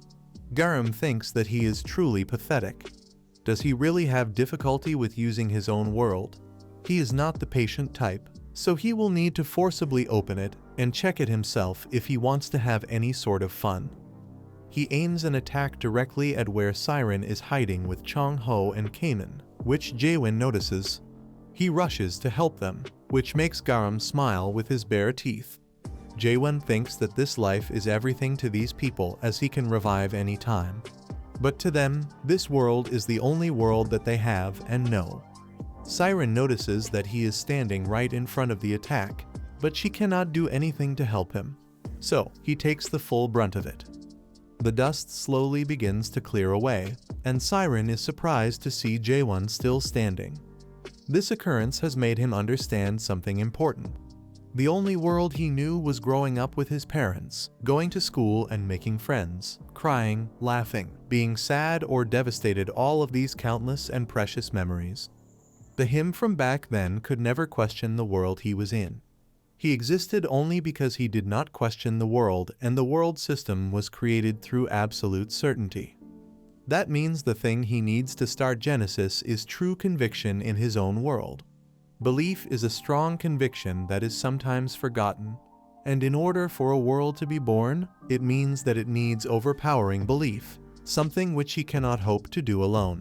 Garam thinks that he is truly pathetic. Does he really have difficulty with using his own world? He is not the patient type, so he will need to forcibly open it and check it himself if he wants to have any sort of fun. He aims an attack directly at where Siren is hiding with Chong-ho and Kanan, which Jaehwan notices. He rushes to help them, which makes Garam smile with his bare teeth. Jaehwan thinks that this life is everything to these people as he can revive any time. But to them, this world is the only world that they have and know. Siren notices that he is standing right in front of the attack, but she cannot do anything to help him. So, he takes the full brunt of it. The dust slowly begins to clear away, and Siren is surprised to see Jaehwan still standing. This occurrence has made him understand something important. The only world he knew was growing up with his parents, going to school and making friends, crying, laughing, being sad or devastated, all of these countless and precious memories. The him from back then could never question the world he was in. He existed only because he did not question the world, and the world system was created through absolute certainty. That means the thing he needs to start Genesis is true conviction in his own world. Belief is a strong conviction that is sometimes forgotten, and in order for a world to be born, it means that it needs overpowering belief, something which he cannot hope to do alone.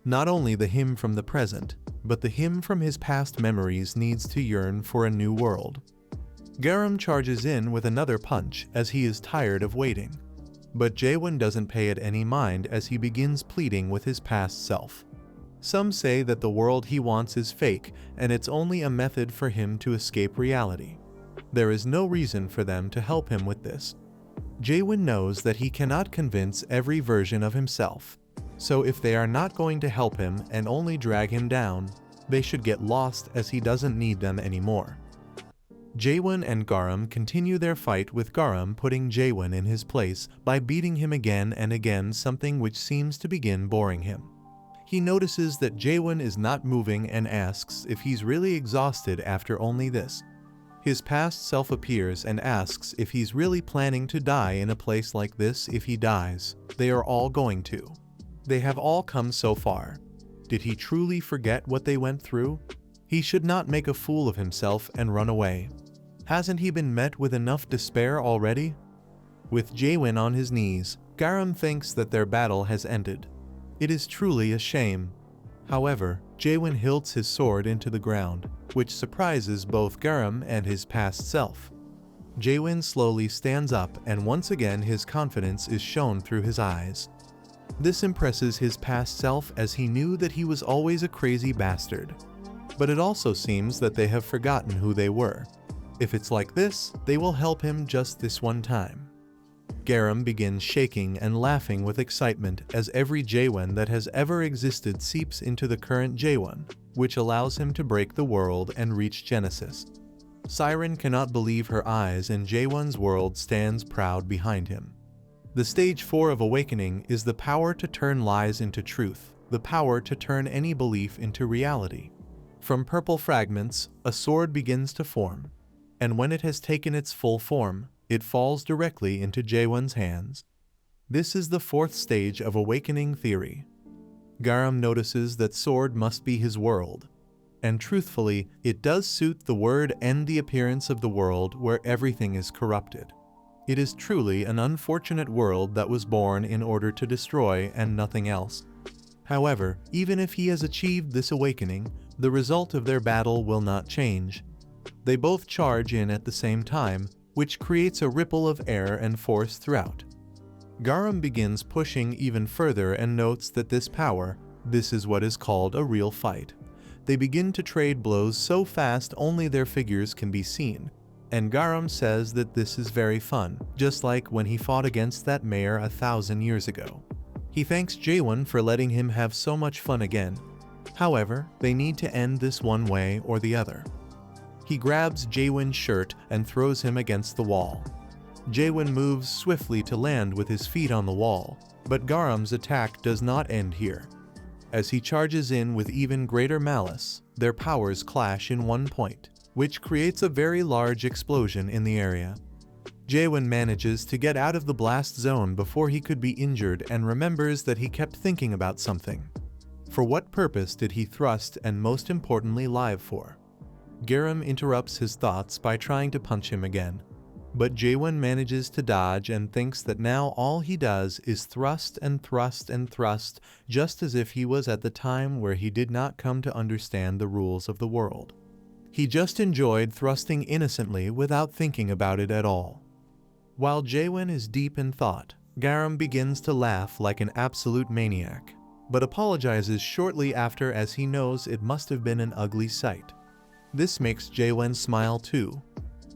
Not only the him from the present, but the him from his past memories needs to yearn for a new world. Garam charges in with another punch as he is tired of waiting. But Jaehwan doesn't pay it any mind as he begins pleading with his past self. Some say that the world he wants is fake and it's only a method for him to escape reality. There is no reason for them to help him with this. Jaehwan knows that he cannot convince every version of himself, so if they are not going to help him and only drag him down, they should get lost as he doesn't need them anymore. Jaehwan and Garam continue their fight with Garam putting Jaehwan in his place by beating him again and again, something which seems to begin boring him. He notices that Jaehwan is not moving and asks if he's really exhausted after only this. His past self appears and asks if he's really planning to die in a place like this. If he dies, they are all going to. They have all come so far. Did he truly forget what they went through? He should not make a fool of himself and run away. Hasn't he been met with enough despair already? With Jaehwan on his knees, Garam thinks that their battle has ended. It is truly a shame. However, Jaehwan hilts his sword into the ground, which surprises both Garam and his past self. Jaehwan slowly stands up and once again his confidence is shown through his eyes. This impresses his past self as he knew that he was always a crazy bastard. But it also seems that they have forgotten who they were. If it's like this, they will help him just this one time. Garam begins shaking and laughing with excitement as every Jaehwan that has ever existed seeps into the current Jaehwan, which allows him to break the world and reach Genesis. Siren cannot believe her eyes and Jaehwan's world stands proud behind him. The stage 4 of awakening is the power to turn lies into truth, the power to turn any belief into reality. From purple fragments, a sword begins to form, and when it has taken its full form, it falls directly into Jaehwan's hands. This is the 4th stage of awakening theory. Garam notices that sword must be his world, and truthfully, it does suit the word and the appearance of the world where everything is corrupted. It is truly an unfortunate world that was born in order to destroy and nothing else. However, even if he has achieved this awakening, the result of their battle will not change. They both charge in at the same time, which creates a ripple of air and force throughout. Garam begins pushing even further and notes that this is what is called a real fight. They begin to trade blows so fast only their figures can be seen, and Garam says that this is very fun, just like when he fought against that mayor 1,000 years ago. He thanks Jaehwan for letting him have so much fun again. However, they need to end this one way or the other. He grabs Jaehwan's shirt and throws him against the wall. Jaehwan moves swiftly to land with his feet on the wall, but Garam's attack does not end here. As he charges in with even greater malice, their powers clash in one point, which creates a very large explosion in the area. Jaehwan manages to get out of the blast zone before he could be injured and remembers that he kept thinking about something. For what purpose did he thrust and most importantly live for? Garam interrupts his thoughts by trying to punch him again, but Jaehwan manages to dodge and thinks that now all he does is thrust and thrust and thrust, just as if he was at the time where he did not come to understand the rules of the world. He just enjoyed thrusting innocently without thinking about it at all. While Jaehwan is deep in thought, Garam begins to laugh like an absolute maniac, but apologizes shortly after as he knows it must have been an ugly sight. This makes Jaehwan smile too.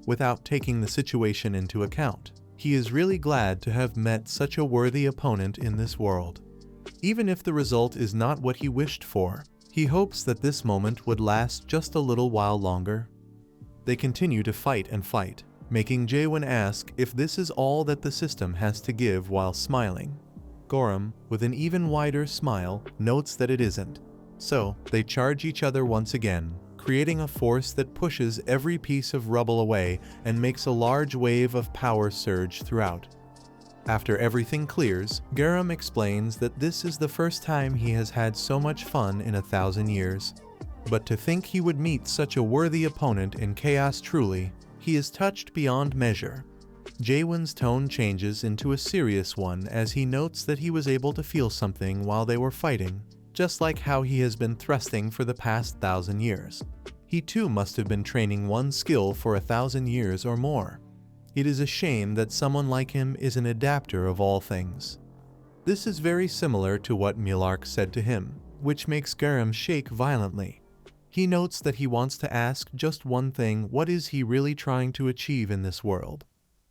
Without taking the situation into account, he is really glad to have met such a worthy opponent in this world. Even if the result is not what he wished for, he hopes that this moment would last just a little while longer. They continue to fight and fight, making Jaehwan ask if this is all that the system has to give while smiling. Garam, with an even wider smile, notes that it isn't. So, they charge each other once again, creating a force that pushes every piece of rubble away and makes a large wave of power surge throughout. After everything clears, Garam explains that this is the first time he has had so much fun in 1,000 years. But to think he would meet such a worthy opponent in chaos truly, he is touched beyond measure. Jaehwan's tone changes into a serious one as he notes that he was able to feel something while they were fighting, just like how he has been thrusting for the past 1,000 years. He too must have been training one skill for 1,000 years or more. It is a shame that someone like him is an adapter of all things. This is very similar to what Milark said to him, which makes Garam shake violently. He notes that he wants to ask just one thing: what is he really trying to achieve in this world?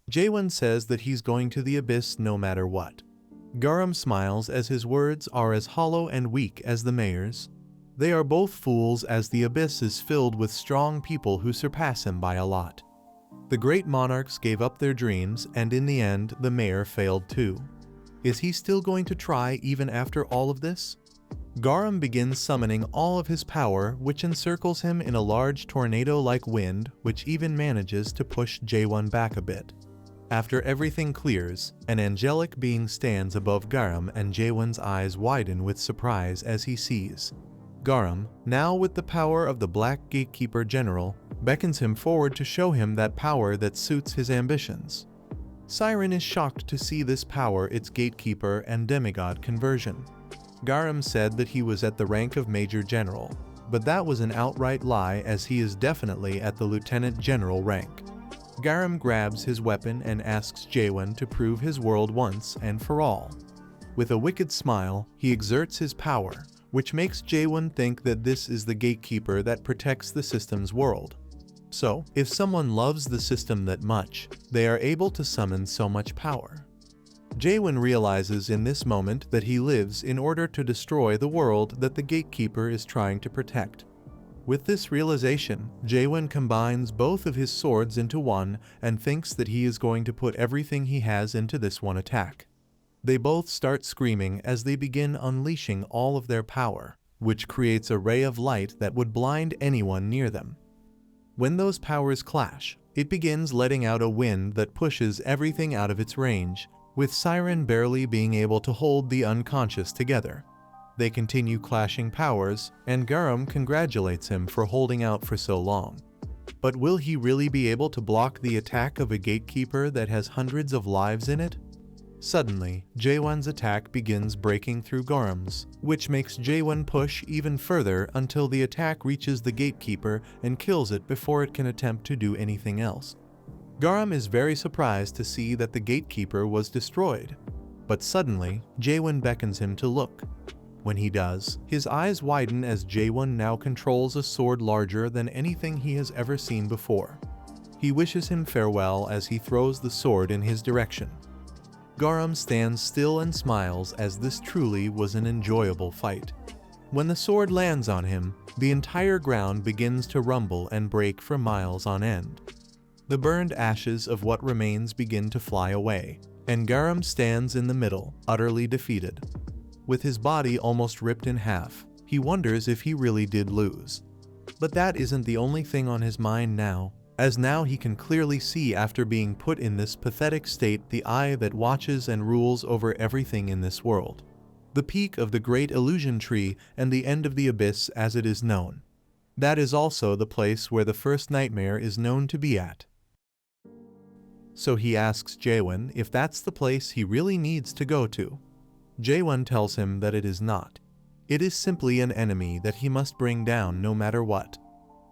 Jaehwan says that he's going to the abyss no matter what. Garam smiles as his words are as hollow and weak as the mayor's. They are both fools as the abyss is filled with strong people who surpass him by a lot. The great monarchs gave up their dreams and in the end the mayor failed too. Is he still going to try even after all of this? Garam begins summoning all of his power, which encircles him in a large tornado-like wind, which even manages to push Jaehwan back a bit. After everything clears, an angelic being stands above Garam and Jaehwan's eyes widen with surprise as he sees. Garam, now with the power of the Black Gatekeeper General, beckons him forward to show him that power that suits his ambitions. Siren is shocked to see this power, its gatekeeper and demigod conversion. Garam said that he was at the rank of Major General, but that was an outright lie as he is definitely at the Lieutenant General rank. Garam grabs his weapon and asks Jaehwan to prove his world once and for all. With a wicked smile, he exerts his power, which makes Jaehwan think that this is the gatekeeper that protects the system's world. So, if someone loves the system that much, they are able to summon so much power. Jaehwan realizes in this moment that he lives in order to destroy the world that the gatekeeper is trying to protect. With this realization, Jaehwan combines both of his swords into one and thinks that he is going to put everything he has into this one attack. They both start screaming as they begin unleashing all of their power, which creates a ray of light that would blind anyone near them. When those powers clash, it begins letting out a wind that pushes everything out of its range, with Siren barely being able to hold the unconscious together. They continue clashing powers, and Garam congratulates him for holding out for so long. But will he really be able to block the attack of a gatekeeper that has hundreds of lives in it? Suddenly, Jaehwan's attack begins breaking through Garam's, which makes Jaehwan push even further until the attack reaches the gatekeeper and kills it before it can attempt to do anything else. Garam is very surprised to see that the gatekeeper was destroyed, but suddenly, Jaehwan beckons him to look. When he does, his eyes widen as Jaehwan now controls a sword larger than anything he has ever seen before. He wishes him farewell as he throws the sword in his direction. Garam stands still and smiles as this truly was an enjoyable fight. When the sword lands on him, the entire ground begins to rumble and break for miles on end. The burned ashes of what remains begin to fly away, and Garam stands in the middle, utterly defeated. With his body almost ripped in half, he wonders if he really did lose. But that isn't the only thing on his mind now, as now he can clearly see after being put in this pathetic state the eye that watches and rules over everything in this world. The peak of the Great Illusion Tree and the end of the abyss as it is known. That is also the place where the first nightmare is known to be at. So he asks Jaehwan if that's the place he really needs to go to. Jaehwan tells him that it is not. It is simply an enemy that he must bring down no matter what.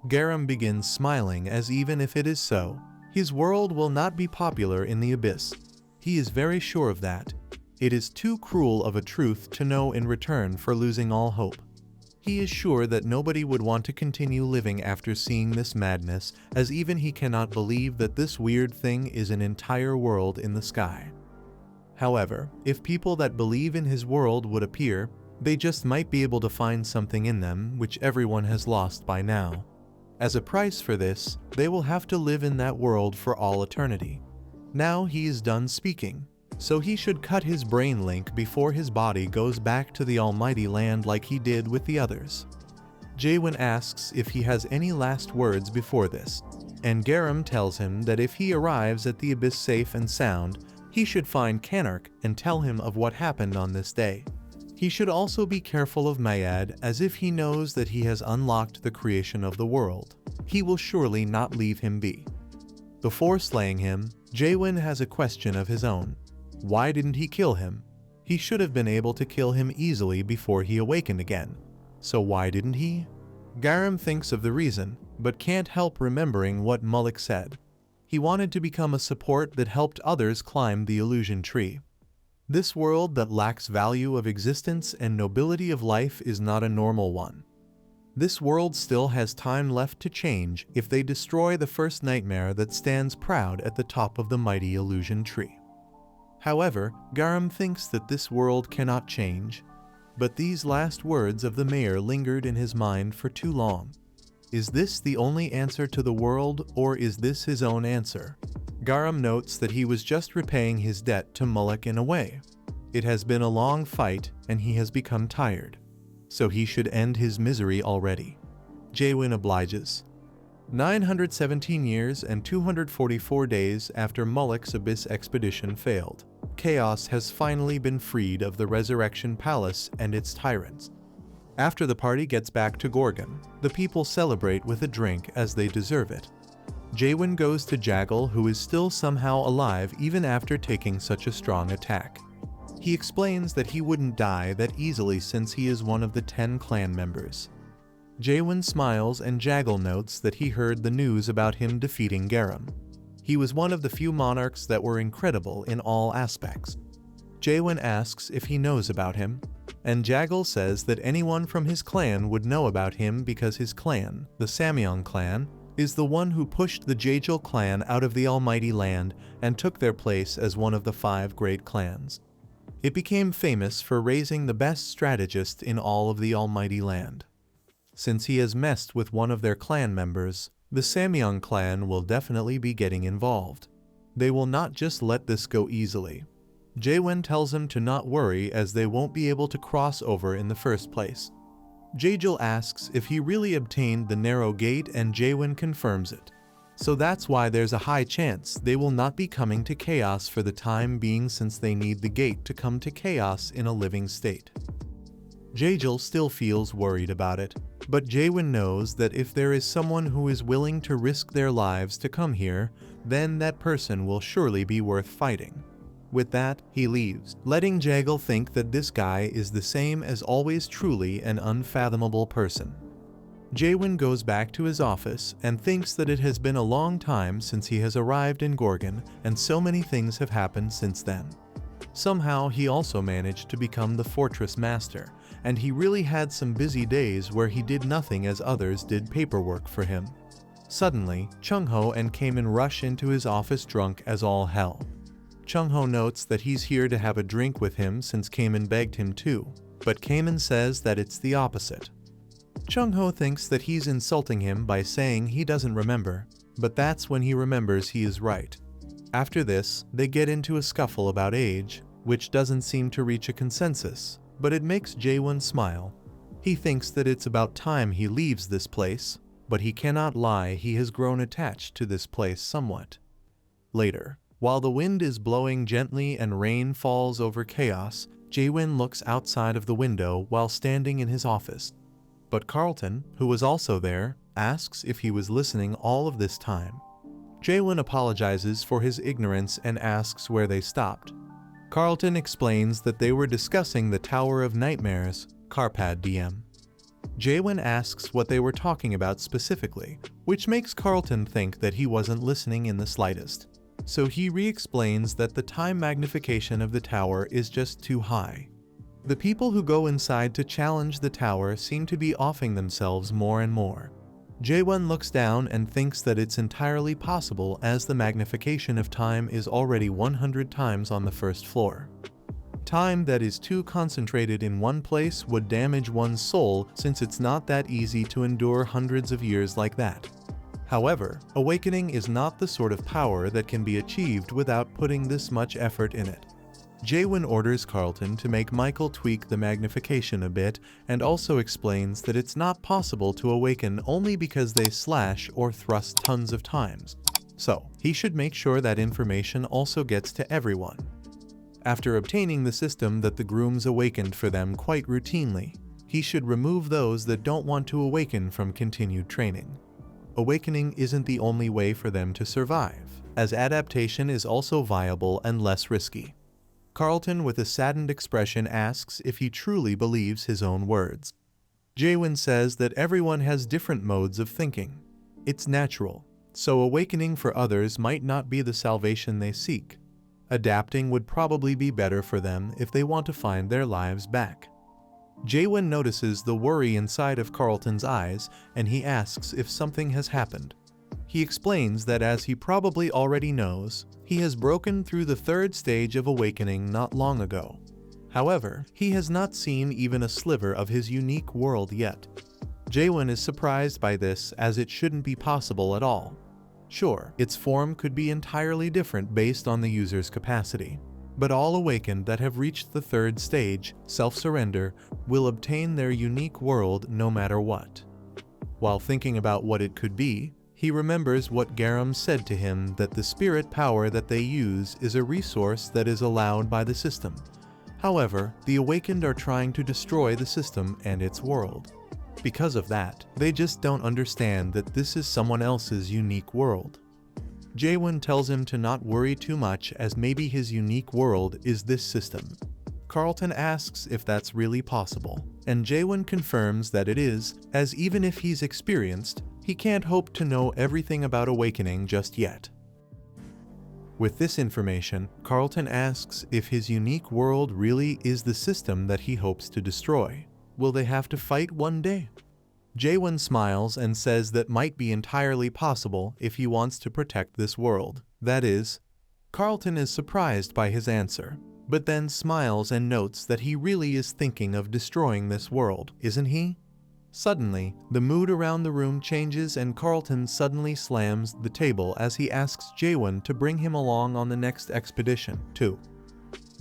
Garam begins smiling as even if it is so, his world will not be popular in the abyss. He is very sure of that. It is too cruel of a truth to know in return for losing all hope. He is sure that nobody would want to continue living after seeing this madness, as even he cannot believe that this weird thing is an entire world in the sky. However, if people that believe in his world would appear, they just might be able to find something in them which everyone has lost by now. As a price for this, they will have to live in that world for all eternity. Now he is done speaking, so he should cut his brain link before his body goes back to the almighty land like he did with the others. Jaehwan asks if he has any last words before this, and Garam tells him that if he arrives at the abyss safe and sound, he should find Canark and tell him of what happened on this day. He should also be careful of Mayad, as if he knows that he has unlocked the creation of the world, he will surely not leave him be. Before slaying him, Jaehwan has a question of his own. Why didn't he kill him? He should have been able to kill him easily before he awakened again. So why didn't he? Garam thinks of the reason, but can't help remembering what Mullik said. He wanted to become a support that helped others climb the illusion tree. This world that lacks value of existence and nobility of life is not a normal one. This world still has time left to change if they destroy the first nightmare that stands proud at the top of the mighty illusion tree. However, Garam thinks that this world cannot change, but these last words of the mayor lingered in his mind for too long. Is this the only answer to the world, or is this his own answer? Garam notes that he was just repaying his debt to Mullik in a way. It has been a long fight, and he has become tired. So he should end his misery already. Jaehwan obliges. 917 years and 244 days after Mullik's Abyss expedition failed, Chaos has finally been freed of the Resurrection Palace and its tyrants. After the party gets back to Gorgon, the people celebrate with a drink as they deserve it. Jaehwan goes to Jaehwan, who is still somehow alive even after taking such a strong attack. He explains that he wouldn't die that easily since he is one of the 10 clan members. Jaehwan smiles and Jaehwan notes that he heard the news about him defeating Garam. He was one of the few monarchs that were incredible in all aspects. Jaehwan asks if he knows about him, and Jaehwan says that anyone from his clan would know about him because his clan, the Samyang clan, is the one who pushed the Jaehwan clan out of the Almighty Land and took their place as one of the 5 great clans. It became famous for raising the best strategist in all of the Almighty Land. Since he has messed with one of their clan members, the Samyang clan will definitely be getting involved. They will not just let this go easily. Jaehwan tells him to not worry as they won't be able to cross over in the first place. Jaehwan asks if he really obtained the narrow gate and Jaehwan confirms it. So that's why there's a high chance they will not be coming to chaos for the time being since they need the gate to come to chaos in a living state. Jaehwan still feels worried about it, but Jaehwan knows that if there is someone who is willing to risk their lives to come here, then that person will surely be worth fighting. With that, he leaves, letting Jaehwan think that this guy is the same as always, truly an unfathomable person. Jaehwan goes back to his office and thinks that it has been a long time since he has arrived in Gorgon, and so many things have happened since then. Somehow he also managed to become the fortress master, and he really had some busy days where he did nothing as others did paperwork for him. Suddenly, Chung-ho and Kaemin rush into his office drunk as all hell. Chung-ho notes that he's here to have a drink with him since Kaemin begged him to, but Kaemin says that it's the opposite. Chung-ho thinks that he's insulting him by saying he doesn't remember, but that's when he remembers he is right. After this, they get into a scuffle about age, which doesn't seem to reach a consensus, but it makes Jaehwan smile. He thinks that it's about time he leaves this place, but he cannot lie, he has grown attached to this place somewhat. Later, while the wind is blowing gently and rain falls over chaos, Jaehwan looks outside of the window while standing in his office. But Carlton, who was also there, asks if he was listening all of this time. Jaehwan apologizes for his ignorance and asks where they stopped. Carlton explains that they were discussing the Tower of Nightmares, Carpad DM. Jaehwan asks what they were talking about specifically, which makes Carlton think that he wasn't listening in the slightest. So he re-explains that the time magnification of the tower is just too high. The people who go inside to challenge the tower seem to be offing themselves more and more. Jaehwan looks down and thinks that it's entirely possible as the magnification of time is already 100 times on the first floor. Time that is too concentrated in one place would damage one's soul since it's not that easy to endure hundreds of years like that. However, awakening is not the sort of power that can be achieved without putting this much effort in it. Jaehwan orders Carlton to make Michael tweak the magnification a bit and also explains that it's not possible to awaken only because they slash or thrust tons of times. So, he should make sure that information also gets to everyone. After obtaining the system that the grooms awakened for them quite routinely, he should remove those that don't want to awaken from continued training. Awakening isn't the only way for them to survive, as adaptation is also viable and less risky. Carlton, with a saddened expression, asks if he truly believes his own words. Jaehwan says that everyone has different modes of thinking. It's natural, so awakening for others might not be the salvation they seek. Adapting would probably be better for them if they want to find their lives back. Jaehwan notices the worry inside of Carlton's eyes, and he asks if something has happened. He explains that as he probably already knows, he has broken through the 3rd stage of awakening not long ago. However, he has not seen even a sliver of his unique world yet. Jaehwan is surprised by this as it shouldn't be possible at all. Sure, its form could be entirely different based on the user's capacity, but all awakened that have reached the 3rd stage, self-surrender, will obtain their unique world no matter what. While thinking about what it could be, he remembers what Garam said to him, that the spirit power that they use is a resource that is allowed by the system. However, the awakened are trying to destroy the system and its world. Because of that, they just don't understand that this is someone else's unique world. Jaehwan tells him to not worry too much as maybe his unique world is this system. Carlton asks if that's really possible, and Jaehwan confirms that it is, as even if he's experienced, he can't hope to know everything about awakening just yet. With this information, Carlton asks if his unique world really is the system that he hopes to destroy. Will they have to fight one day? Jaehwan smiles and says that might be entirely possible if he wants to protect this world. That is, Carlton is surprised by his answer, but then smiles and notes that he really is thinking of destroying this world, isn't he? Suddenly, the mood around the room changes and Carlton suddenly slams the table as he asks Jaehwan to bring him along on the next expedition, too.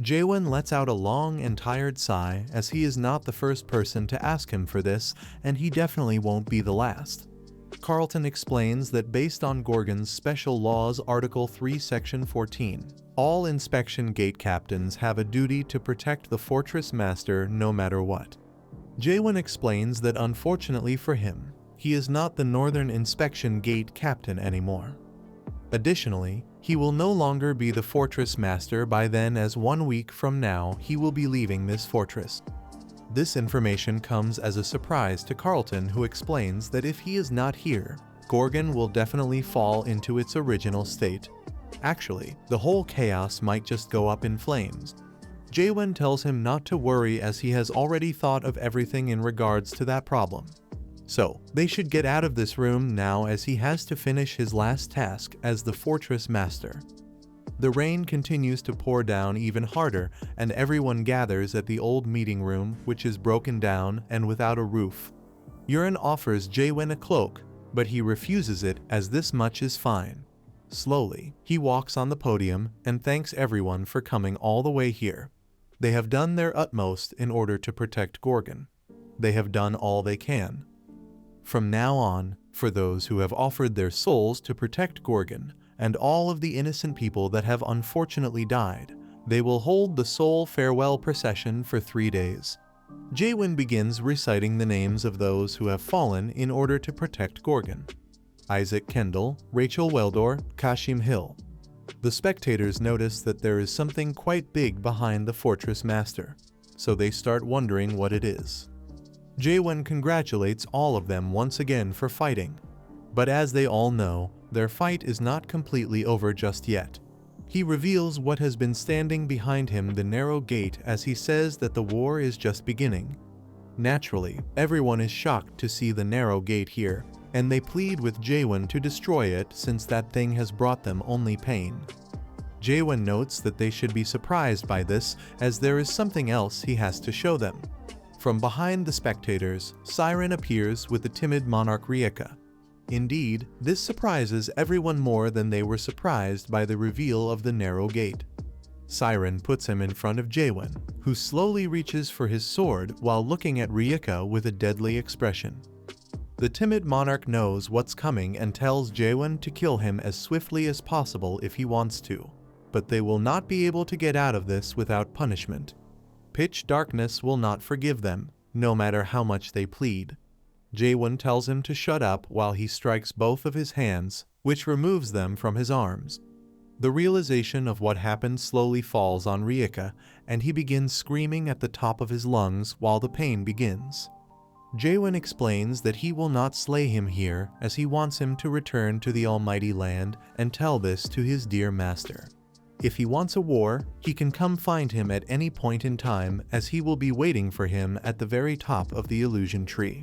Jaehwan lets out a long and tired sigh as he is not the first person to ask him for this, and he definitely won't be the last. Carlton explains that based on Gorgon's Special Laws Article 3 Section 14, all inspection gate captains have a duty to protect the fortress master no matter what. Jaehwan explains that unfortunately for him, he is not the Northern Inspection Gate captain anymore. Additionally, he will no longer be the fortress master by then, as 1 week from now he will be leaving this fortress. This information comes as a surprise to Carlton, who explains that if he is not here, Gorgon will definitely fall into its original state. Actually, the whole chaos might just go up in flames. Jaehwan tells him not to worry as he has already thought of everything in regards to that problem. So, they should get out of this room now as he has to finish his last task as the fortress master. The rain continues to pour down even harder and everyone gathers at the old meeting room, which is broken down and without a roof. Yurin offers Jaehwan a cloak, but he refuses it as this much is fine. Slowly, he walks on the podium and thanks everyone for coming all the way here. They have done their utmost in order to protect Gorgon. They have done all they can. From now on, for those who have offered their souls to protect Gorgon, and all of the innocent people that have unfortunately died, they will hold the soul farewell procession for 3 days. Jaehwan begins reciting the names of those who have fallen in order to protect Gorgon. Isaac Kendall, Rachel Weldor, Kashim Hill. The spectators notice that there is something quite big behind the fortress master, so they start wondering what it is. Jaehwan congratulates all of them once again for fighting, but as they all know, their fight is not completely over just yet. He reveals what has been standing behind him, the narrow gate, as he says that the war is just beginning. Naturally, everyone is shocked to see the narrow gate here, and they plead with Jaehwan to destroy it since that thing has brought them only pain. Jaehwan notes that they should be surprised by this as there is something else he has to show them. From behind the spectators, Siren appears with the timid monarch Rieka. Indeed, this surprises everyone more than they were surprised by the reveal of the narrow gate. Siren puts him in front of Jaehwan, who slowly reaches for his sword while looking at Rieka with a deadly expression. The timid monarch knows what's coming and tells Jaehwan to kill him as swiftly as possible if he wants to, but they will not be able to get out of this without punishment. Pitch darkness will not forgive them, no matter how much they plead. Jaehwan tells him to shut up while he strikes both of his hands, which removes them from his arms. The realization of what happened slowly falls on Rieka, and he begins screaming at the top of his lungs while the pain begins. Jaehwan explains that he will not slay him here as he wants him to return to the Almighty Land and tell this to his dear master. If he wants a war, he can come find him at any point in time as he will be waiting for him at the very top of the illusion tree.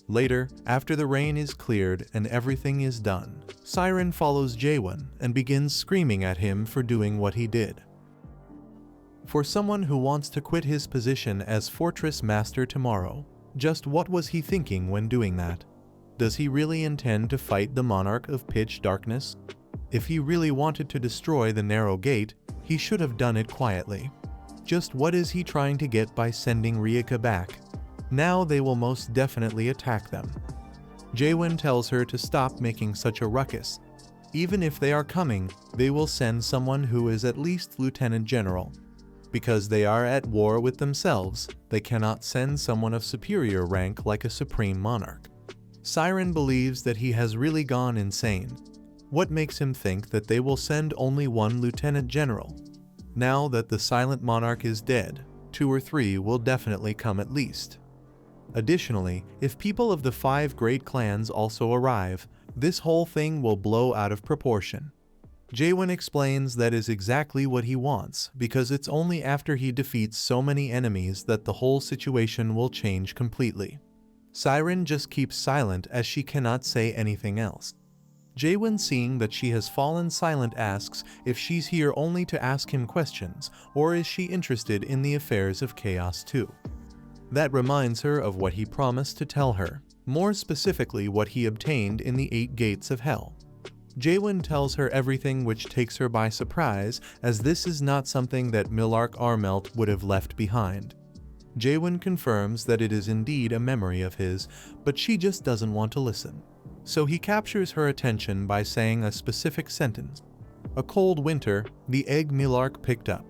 Later, after the rain is cleared and everything is done, Siren follows Jaehwan and begins screaming at him for doing what he did. For someone who wants to quit his position as Fortress Master tomorrow, just what was he thinking when doing that? Does he really intend to fight the Monarch of Pitch Darkness? If he really wanted to destroy the Narrow Gate, he should have done it quietly. Just what is he trying to get by sending Rieka back? Now they will most definitely attack them. Jaehwan tells her to stop making such a ruckus. Even if they are coming, they will send someone who is at least Lieutenant General. Because they are at war with themselves, they cannot send someone of superior rank like a Supreme Monarch. Siren believes that he has really gone insane. What makes him think that they will send only one Lieutenant General? Now that the Silent Monarch is dead, 2 or 3 will definitely come at least. Additionally, if people of the 5 great clans also arrive, this whole thing will blow out of proportion. Jaehwan explains that is exactly what he wants, because it's only after he defeats so many enemies that the whole situation will change completely. Siren just keeps silent as she cannot say anything else. Jaehwan, seeing that she has fallen silent, asks if she's here only to ask him questions, or is she interested in the affairs of chaos too. That reminds her of what he promised to tell her, more specifically what he obtained in the 8 gates of hell. Jaehwan tells her everything, which takes her by surprise, as this is not something that Millark Armelt would have left behind. Jaehwan confirms that it is indeed a memory of his, but she just doesn't want to listen. So he captures her attention by saying a specific sentence. A cold winter, the egg Millark picked up.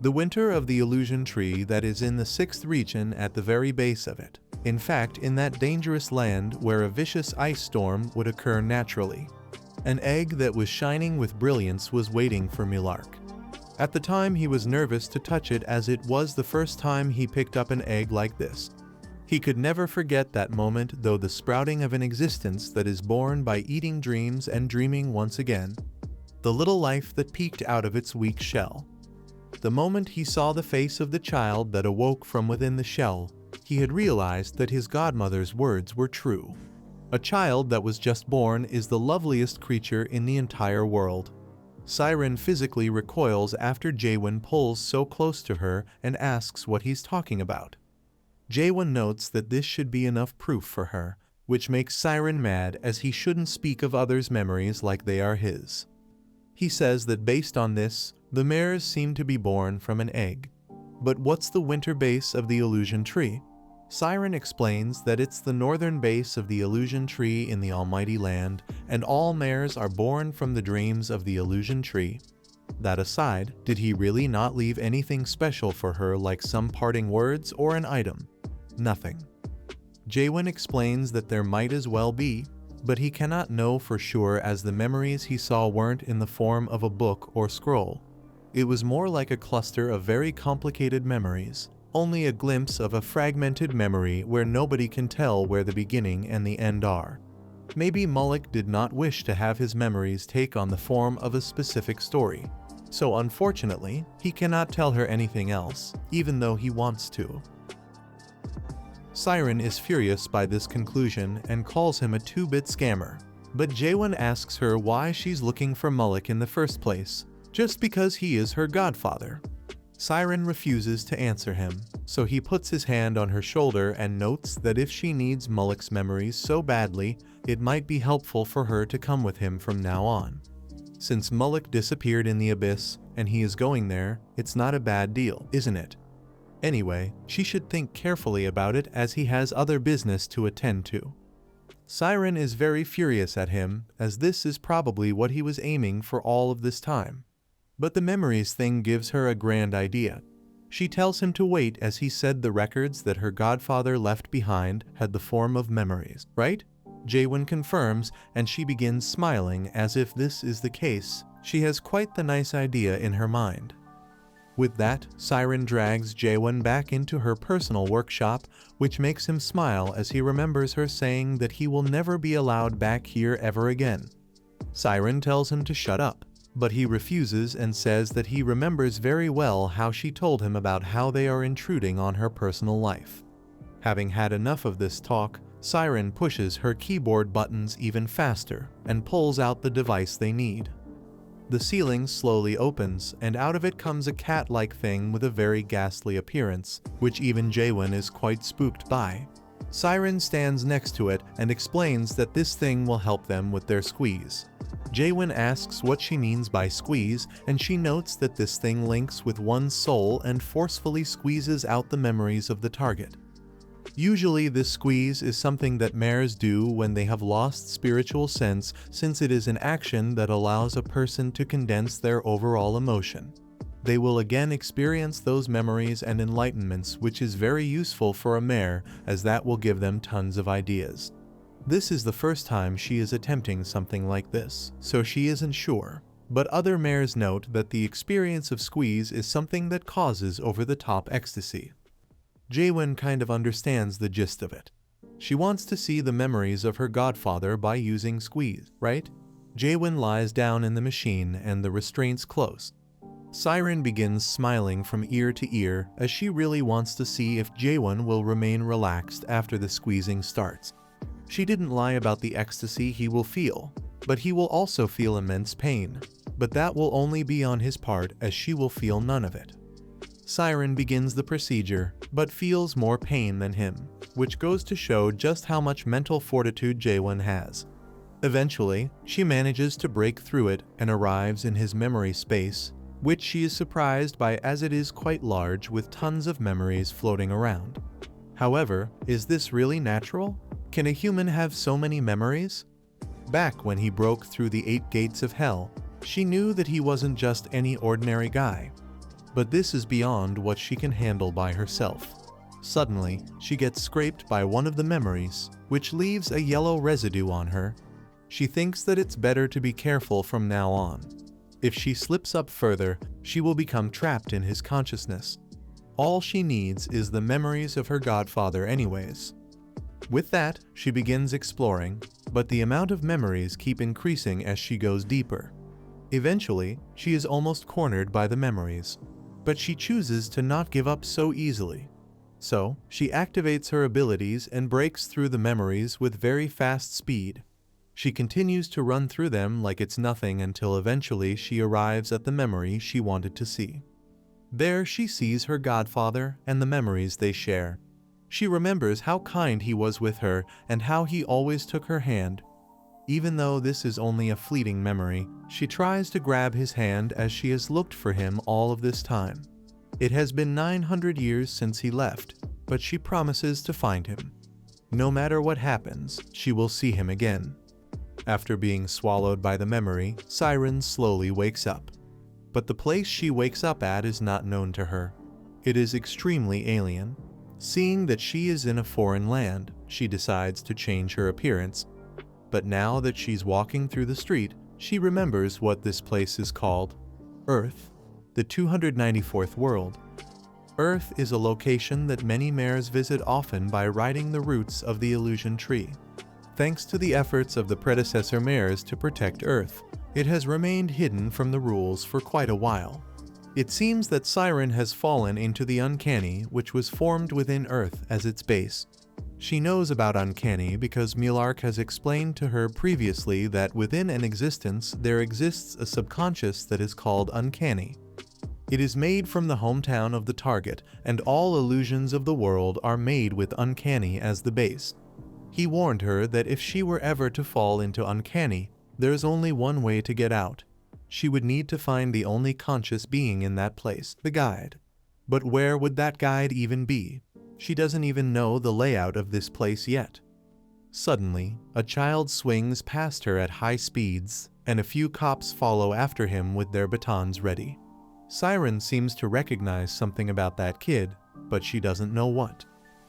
The winter of the illusion tree that is in the 6th region at the very base of it. In fact, in that dangerous land where a vicious ice storm would occur naturally. An egg that was shining with brilliance was waiting for Millark. At the time he was nervous to touch it, as it was the first time he picked up an egg like this. He could never forget that moment, though, the sprouting of an existence that is born by eating dreams and dreaming once again. The little life that peeked out of its weak shell. The moment he saw the face of the child that awoke from within the shell, he had realized that his godmother's words were true. A child that was just born is the loveliest creature in the entire world. Siren physically recoils after Jaehwan pulls so close to her and asks what he's talking about. Jaehwan notes that this should be enough proof for her, which makes Siren mad, as he shouldn't speak of others' memories like they are his. He says that based on this, the mares seem to be born from an egg. But what's the winter base of the illusion tree? Siren explains that it's the northern base of the illusion tree in the Almighty Land, and all mares are born from the dreams of the illusion tree. That aside, did he really not leave anything special for her, like some parting words or an item? Nothing. Jaehwan explains that there might as well be, but he cannot know for sure, as the memories he saw weren't in the form of a book or scroll. It was more like a cluster of very complicated memories. Only a glimpse of a fragmented memory where nobody can tell where the beginning and the end are. Maybe Mullik did not wish to have his memories take on the form of a specific story. So unfortunately, he cannot tell her anything else, even though he wants to. Siren is furious by this conclusion and calls him a 2-bit scammer. But Jaehwan asks her why she's looking for Mullik in the first place, just because he is her godfather. Siren refuses to answer him, so he puts his hand on her shoulder and notes that if she needs Mullik's memories so badly, it might be helpful for her to come with him from now on. Since Mullik disappeared in the abyss, and he is going there, it's not a bad deal, isn't it? Anyway, she should think carefully about it, as he has other business to attend to. Siren is very furious at him, as this is probably what he was aiming for all of this time. But the memories thing gives her a grand idea. She tells him to wait, as he said the records that her godfather left behind had the form of memories, right? Jaehwan confirms, and she begins smiling, as if this is the case. She has quite the nice idea in her mind. With that, Siren drags Jaehwan back into her personal workshop, which makes him smile as he remembers her saying that he will never be allowed back here ever again. Siren tells him to shut up, but he refuses and says that he remembers very well how she told him about how they are intruding on her personal life. Having had enough of this talk, Siren pushes her keyboard buttons even faster and pulls out the device they need. The ceiling slowly opens, and out of it comes a cat-like thing with a very ghastly appearance, which even Jaehwan is quite spooked by. Siren stands next to it and explains that this thing will help them with their squeeze. Jaehwan asks what she means by squeeze, and she notes that this thing links with one's soul and forcefully squeezes out the memories of the target. Usually this squeeze is something that mares do when they have lost spiritual sense, since it is an action that allows a person to condense their overall emotion. They will again experience those memories and enlightenments, which is very useful for a mare, as that will give them tons of ideas. This is the first time she is attempting something like this, so she isn't sure. But other mares note that the experience of squeeze is something that causes over-the-top ecstasy. Jaehwan kind of understands the gist of it. She wants to see the memories of her godfather by using squeeze, right? Jaehwan lies down in the machine and the restraints close. Siren begins smiling from ear to ear as she really wants to see if Jaehwan will remain relaxed after the squeezing starts. She didn't lie about the ecstasy he will feel, but he will also feel immense pain. But that will only be on his part, as she will feel none of it. Siren begins the procedure, but feels more pain than him, which goes to show just how much mental fortitude Jaehwan has. Eventually, she manages to break through it and arrives in his memory space, which she is surprised by as it is quite large with tons of memories floating around. However, is this really natural? Can a human have so many memories? Back when he broke through the 8 gates of hell, she knew that he wasn't just any ordinary guy. But this is beyond what she can handle by herself. Suddenly, she gets scraped by one of the memories, which leaves a yellow residue on her. She thinks that it's better to be careful from now on. If she slips up further, she will become trapped in his consciousness. All she needs is the memories of her godfather anyways. With that, she begins exploring, but the amount of memories keep increasing as she goes deeper. Eventually, she is almost cornered by the memories, but she chooses to not give up so easily. So, she activates her abilities and breaks through the memories with very fast speed. She continues to run through them like it's nothing until eventually she arrives at the memory she wanted to see. There she sees her godfather and the memories they share. She remembers how kind he was with her and how he always took her hand. Even though this is only a fleeting memory, she tries to grab his hand as she has looked for him all of this time. It has been 900 years since he left, but she promises to find him. No matter what happens, she will see him again. After being swallowed by the memory, Siren slowly wakes up. But the place she wakes up at is not known to her. It is extremely alien. Seeing that she is in a foreign land, she decides to change her appearance. But now that she's walking through the street, she remembers what this place is called: Earth, the 294th world. Earth is a location that many mares visit often by riding the roots of the illusion tree. Thanks to the efforts of the predecessor mares to protect Earth, it has remained hidden from the rules for quite a while. It seems that Siren has fallen into the uncanny, which was formed within Earth as its base. She knows about uncanny because Mulark has explained to her previously that within an existence there exists a subconscious that is called uncanny. It is made from the hometown of the target, and all illusions of the world are made with uncanny as the base. He warned her that if she were ever to fall into uncanny, there's only one way to get out. She would need to find the only conscious being in that place, the guide. But where would that guide even be? She doesn't even know the layout of this place yet. Suddenly, a child swings past her at high speeds, and a few cops follow after him with their batons ready. Siren seems to recognize something about that kid, but she doesn't know what.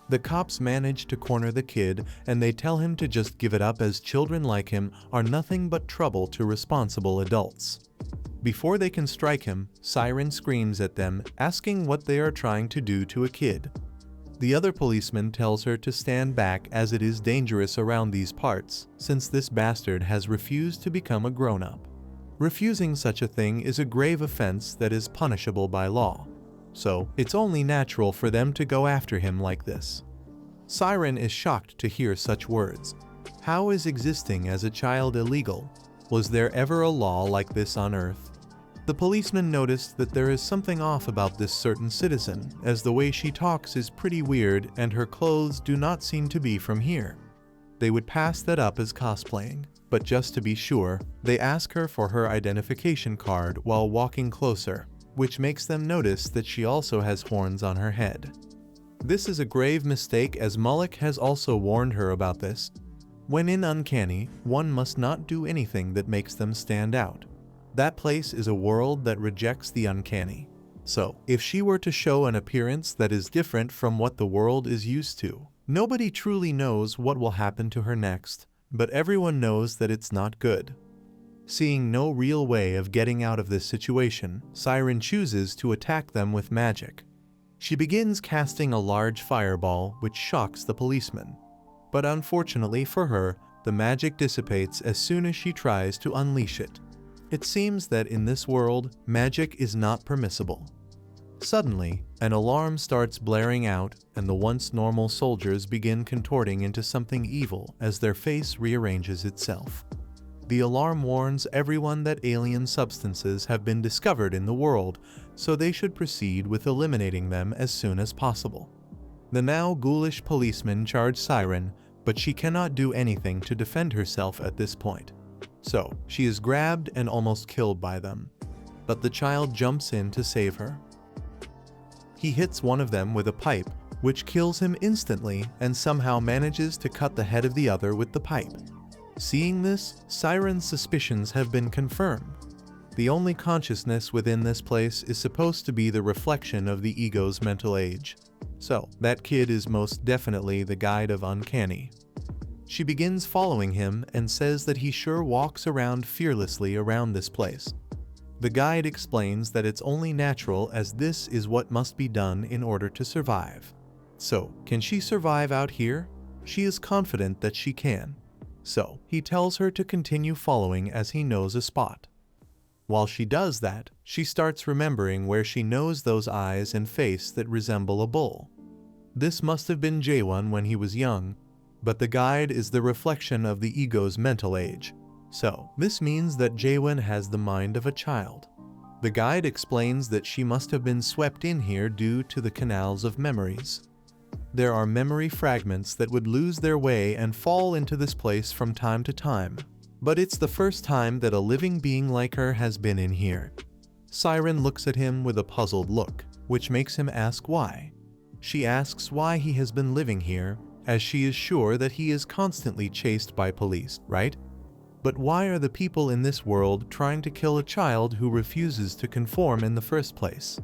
The cops manage to corner the kid, and they tell him to just give it up as children like him are nothing but trouble to responsible adults. Before they can strike him, Siren screams at them, asking what they are trying to do to a kid. The other policeman tells her to stand back as it is dangerous around these parts, since this bastard has refused to become a grown-up. Refusing such a thing is a grave offense that is punishable by law. So, it's only natural for them to go after him like this. Siren is shocked to hear such words. How is existing as a child illegal? Was there ever a law like this on Earth? The policeman noticed that there is something off about this certain citizen, as the way she talks is pretty weird and her clothes do not seem to be from here. They would pass that up as cosplaying, but just to be sure, they ask her for her identification card while walking closer, which makes them notice that she also has horns on her head. This is a grave mistake, as Mullock has also warned her about this. When in uncanny, one must not do anything that makes them stand out. That place is a world that rejects the uncanny. So, if she were to show an appearance that is different from what the world is used to, nobody truly knows what will happen to her next, but everyone knows that it's not good. Seeing no real way of getting out of this situation, Siren chooses to attack them with magic. She begins casting a large fireball, which shocks the policeman. But unfortunately for her, the magic dissipates as soon as she tries to unleash it. It seems that in this world, magic is not permissible. Suddenly, an alarm starts blaring out, and the once normal soldiers begin contorting into something evil as their face rearranges itself. The alarm warns everyone that alien substances have been discovered in the world, so they should proceed with eliminating them as soon as possible. The now ghoulish policemen charge Siren, but she cannot do anything to defend herself at this point. So, she is grabbed and almost killed by them. But the child jumps in to save her. He hits one of them with a pipe, which kills him instantly and somehow manages to cut the head of the other with the pipe. Seeing this, Siren's suspicions have been confirmed. The only consciousness within this place is supposed to be the reflection of the ego's mental age. So, that kid is most definitely the guide of Uncanny. She begins following him and says that he sure walks around fearlessly around this place. The guide explains that it's only natural as this is what must be done in order to survive. So, can she survive out here? She is confident that she can. So, he tells her to continue following as he knows a spot. While she does that, she starts remembering where she knows those eyes and face that resemble a bull. This must have been Jaehwan when he was young, but the guide is the reflection of the ego's mental age. So, this means that Jaehwan has the mind of a child. The guide explains that she must have been swept in here due to the canals of memories. There are memory fragments that would lose their way and fall into this place from time to time. But it's the first time that a living being like her has been in here. Siren looks at him with a puzzled look, which makes him ask why. She asks why he has been living here, as she is sure that he is constantly chased by police, right? But why are the people in this world trying to kill a child who refuses to conform in the first place?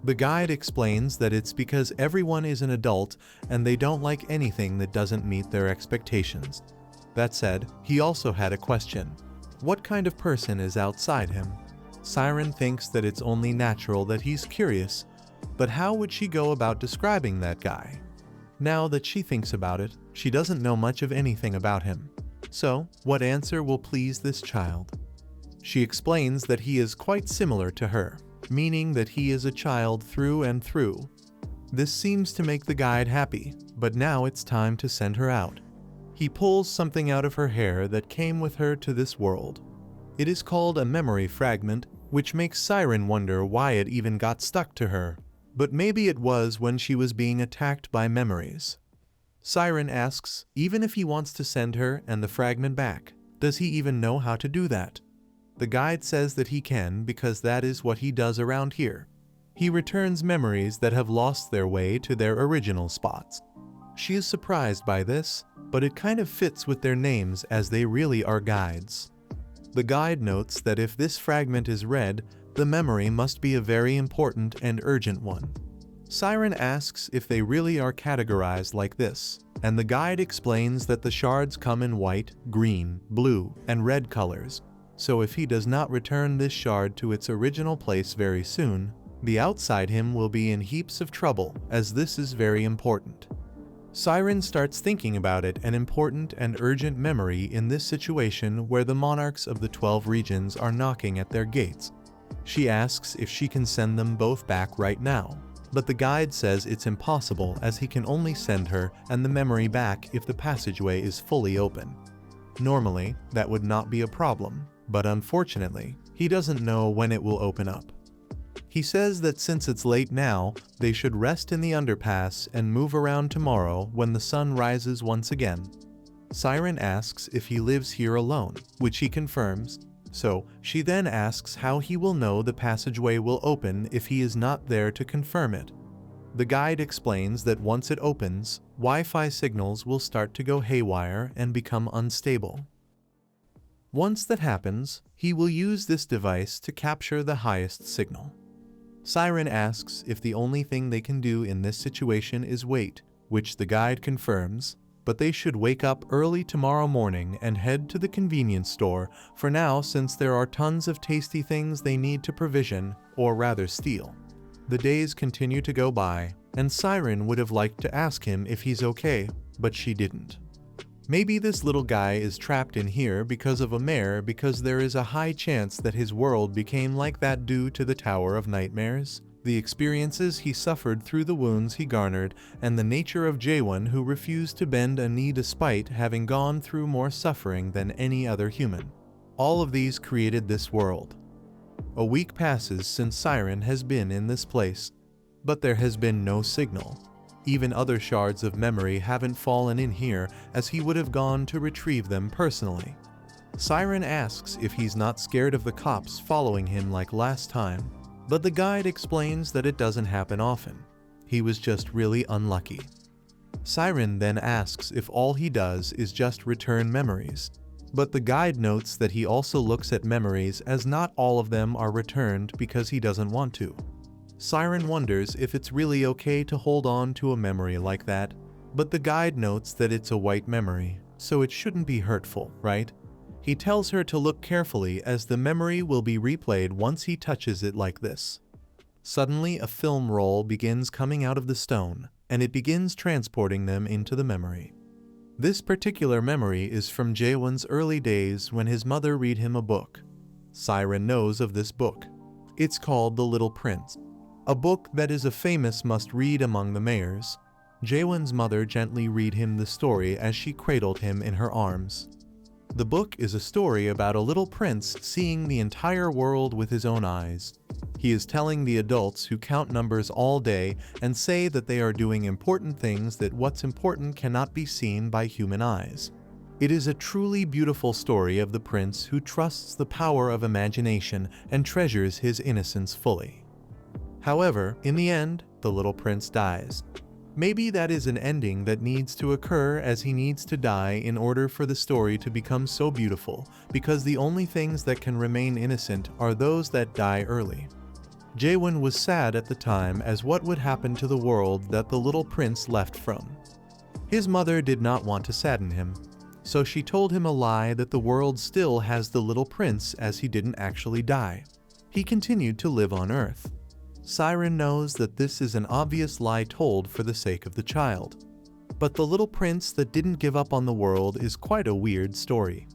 The guide explains that it's because everyone is an adult and they don't like anything that doesn't meet their expectations. That said, he also had a question. What kind of person is outside him? Siren thinks that it's only natural that he's curious, but how would she go about describing that guy? Now that she thinks about it, she doesn't know much of anything about him. So, what answer will please this child? She explains that he is quite similar to her, meaning that he is a child through and through. This seems to make the guide happy, but now it's time to send her out. He pulls something out of her hair that came with her to this world. It is called a memory fragment, which makes Siren wonder why it even got stuck to her. But maybe it was when she was being attacked by memories. Siren asks, even if he wants to send her and the fragment back, does he even know how to do that? The guide says that he can because that is what he does around here. He returns memories that have lost their way to their original spots. She is surprised by this, but it kind of fits with their names as they really are guides. The guide notes that if this fragment is read, the memory must be a very important and urgent one. Siren asks if they really are categorized like this, and the guide explains that the shards come in white, green, blue, and red colors, so if he does not return this shard to its original place very soon, the outside him will be in heaps of trouble, as this is very important. Siren starts thinking about it, an important and urgent memory in this situation where the monarchs of the 12 regions are knocking at their gates. She asks if she can send them both back right now, but the guide says it's impossible as he can only send her and the memory back if the passageway is fully open. Normally, that would not be a problem, but unfortunately, he doesn't know when it will open up. He says that since it's late now, they should rest in the underpass and move around tomorrow when the sun rises once again. Siren asks if he lives here alone, which he confirms, so she then asks how he will know the passageway will open if he is not there to confirm it. The guide explains that once it opens, Wi-Fi signals will start to go haywire and become unstable. Once that happens, he will use this device to capture the highest signal. Siren asks if the only thing they can do in this situation is wait, which the guide confirms, but they should wake up early tomorrow morning and head to the convenience store for now since there are tons of tasty things they need to provision, or rather steal. The days continue to go by, and Siren would have liked to ask him if he's okay, but she didn't. Maybe this little guy is trapped in here because of a mare, because there is a high chance that his world became like that due to the Tower of Nightmares, the experiences he suffered through the wounds he garnered, and the nature of Jaehwan, who refused to bend a knee despite having gone through more suffering than any other human. All of these created this world. A week passes since Siren has been in this place, but there has been no signal. Even other shards of memory haven't fallen in here, as he would have gone to retrieve them personally. Siren asks if he's not scared of the cops following him like last time, but the guide explains that it doesn't happen often. He was just really unlucky. Siren then asks if all he does is just return memories, but the guide notes that he also looks at memories as not all of them are returned because he doesn't want to. Siren wonders if it's really okay to hold on to a memory like that, but the guide notes that it's a white memory, so it shouldn't be hurtful, right? He tells her to look carefully as the memory will be replayed once he touches it like this. Suddenly, a film roll begins coming out of the stone, and it begins transporting them into the memory. This particular memory is from Jaehwan's early days when his mother read him a book. Siren knows of this book. It's called The Little Prince, a book that is a famous must-read among the mayors. Jaehwan's mother gently read him the story as she cradled him in her arms. The book is a story about a little prince seeing the entire world with his own eyes. He is telling the adults who count numbers all day and say that they are doing important things, that what's important cannot be seen by human eyes. It is a truly beautiful story of the prince who trusts the power of imagination and treasures his innocence fully. However, in the end, the little prince dies. Maybe that is an ending that needs to occur, as he needs to die in order for the story to become so beautiful, because the only things that can remain innocent are those that die early. Jaehwan was sad at the time as what would happen to the world that the little prince left from. His mother did not want to sadden him, so she told him a lie that the world still has the little prince, as he didn't actually die. He continued to live on Earth. Siren knows that this is an obvious lie told for the sake of the child. But the little prince that didn't give up on the world is quite a weird story.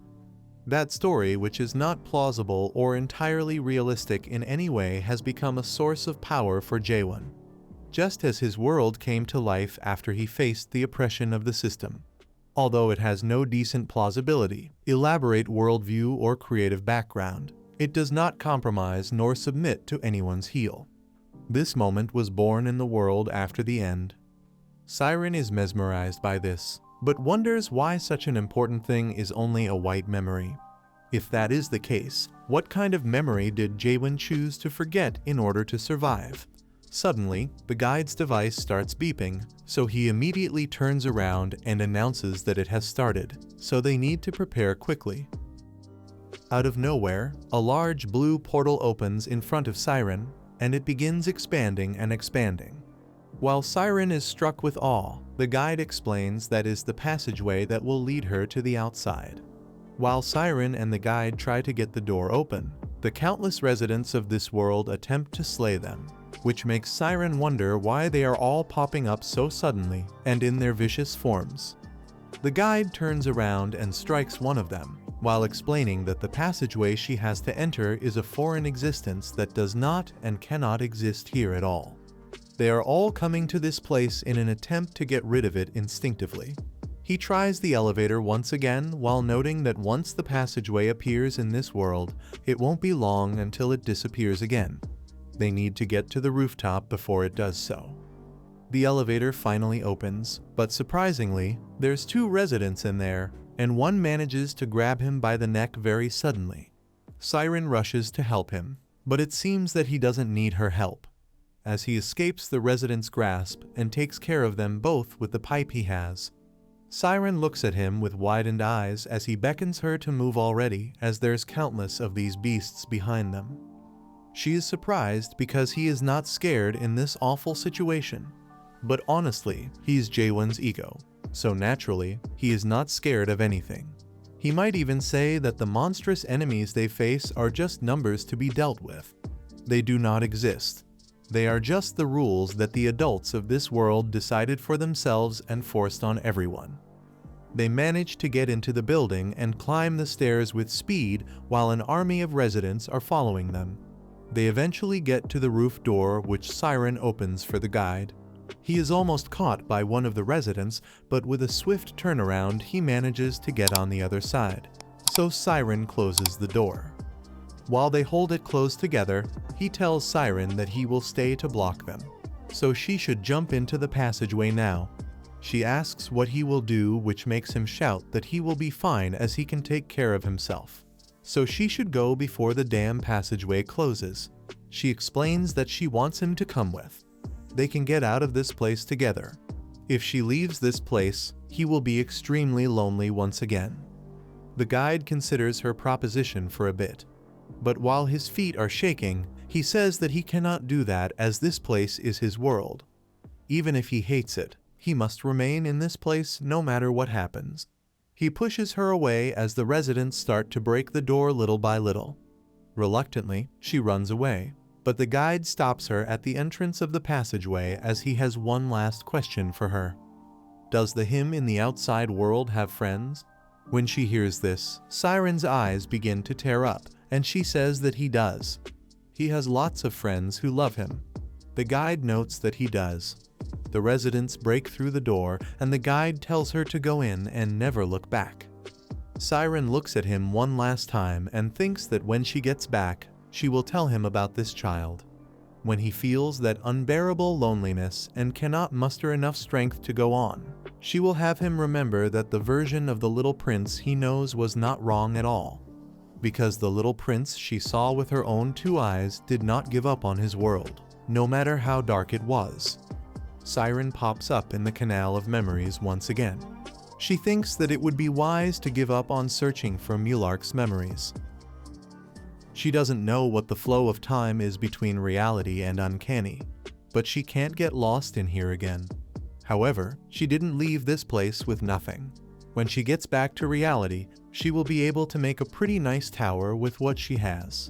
That story, which is not plausible or entirely realistic in any way, has become a source of power for Jaehwan, just as his world came to life after he faced the oppression of the system. Although it has no decent plausibility, elaborate worldview, or creative background, it does not compromise nor submit to anyone's heel. This moment was born in the world after the end. Siren is mesmerized by this, but wonders why such an important thing is only a white memory. If that is the case, what kind of memory did Jaehwan choose to forget in order to survive? Suddenly, the guide's device starts beeping, so he immediately turns around and announces that it has started, so they need to prepare quickly. Out of nowhere, a large blue portal opens in front of Siren, and it begins expanding and expanding. While Siren is struck with awe, the guide explains that is the passageway that will lead her to the outside. While Siren and the guide try to get the door open, the countless residents of this world attempt to slay them, which makes Siren wonder why they are all popping up so suddenly and in their vicious forms. The guide turns around and strikes one of them, while explaining that the passageway she has to enter is a foreign existence that does not and cannot exist here at all. They are all coming to this place in an attempt to get rid of it instinctively. He tries the elevator once again, while noting that once the passageway appears in this world, it won't be long until it disappears again. They need to get to the rooftop before it does so. The elevator finally opens, but surprisingly, there's two residents in there, and one manages to grab him by the neck very suddenly. Siren rushes to help him, but it seems that he doesn't need her help, as he escapes the resident's grasp and takes care of them both with the pipe he has. Siren looks at him with widened eyes as he beckons her to move already, as there's countless of these beasts behind them. She is surprised because he is not scared in this awful situation. But honestly, he's Jaehwan's ego, so naturally, he is not scared of anything. He might even say that the monstrous enemies they face are just numbers to be dealt with. They do not exist. They are just the rules that the adults of this world decided for themselves and forced on everyone. They manage to get into the building and climb the stairs with speed while an army of residents are following them. They eventually get to the roof door, which Siren opens for the guide. He is almost caught by one of the residents, but with a swift turnaround he manages to get on the other side. So Siren closes the door. While they hold it closed together, he tells Siren that he will stay to block them. So she should jump into the passageway now. She asks what he will do, which makes him shout that he will be fine as he can take care of himself. So she should go before the damn passageway closes. She explains that she wants him to come with. They can get out of this place together. If she leaves this place, he will be extremely lonely once again. The guide considers her proposition for a bit. But while his feet are shaking, he says that he cannot do that as this place is his world. Even if he hates it, he must remain in this place no matter what happens. He pushes her away as the residents start to break the door little by little. Reluctantly, she runs away, but the guide stops her at the entrance of the passageway as he has one last question for her. Does the him in the outside world have friends? When she hears this, Siren's eyes begin to tear up, and she says that he does. He has lots of friends who love him. The guide notes that he does. The residents break through the door, and the guide tells her to go in and never look back. Siren looks at him one last time and thinks that when she gets back, she will tell him about this child. When he feels that unbearable loneliness and cannot muster enough strength to go on, she will have him remember that the version of the little prince he knows was not wrong at all. Because the little prince she saw with her own 2 eyes did not give up on his world, no matter how dark it was. Siren pops up in the canal of memories once again. She thinks that it would be wise to give up on searching for Mulark's memories. She doesn't know what the flow of time is between reality and uncanny, but she can't get lost in here again. However, she didn't leave this place with nothing. When she gets back to reality, she will be able to make a pretty nice tower with what she has.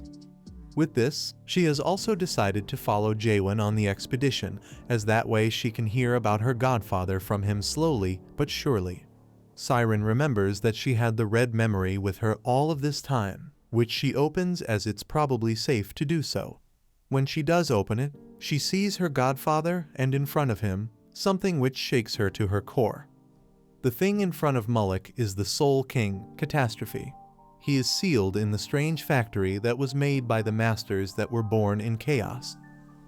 With this, she has also decided to follow Jaehwan on the expedition, as that way she can hear about her godfather from him slowly but surely. Siren remembers that she had the red memory with her all of this time, which she opens as it's probably safe to do so. When she does open it, she sees her godfather and in front of him, something which shakes her to her core. The thing in front of Mullik is the Soul King, Catastrophe. He is sealed in the strange factory that was made by the masters that were born in chaos.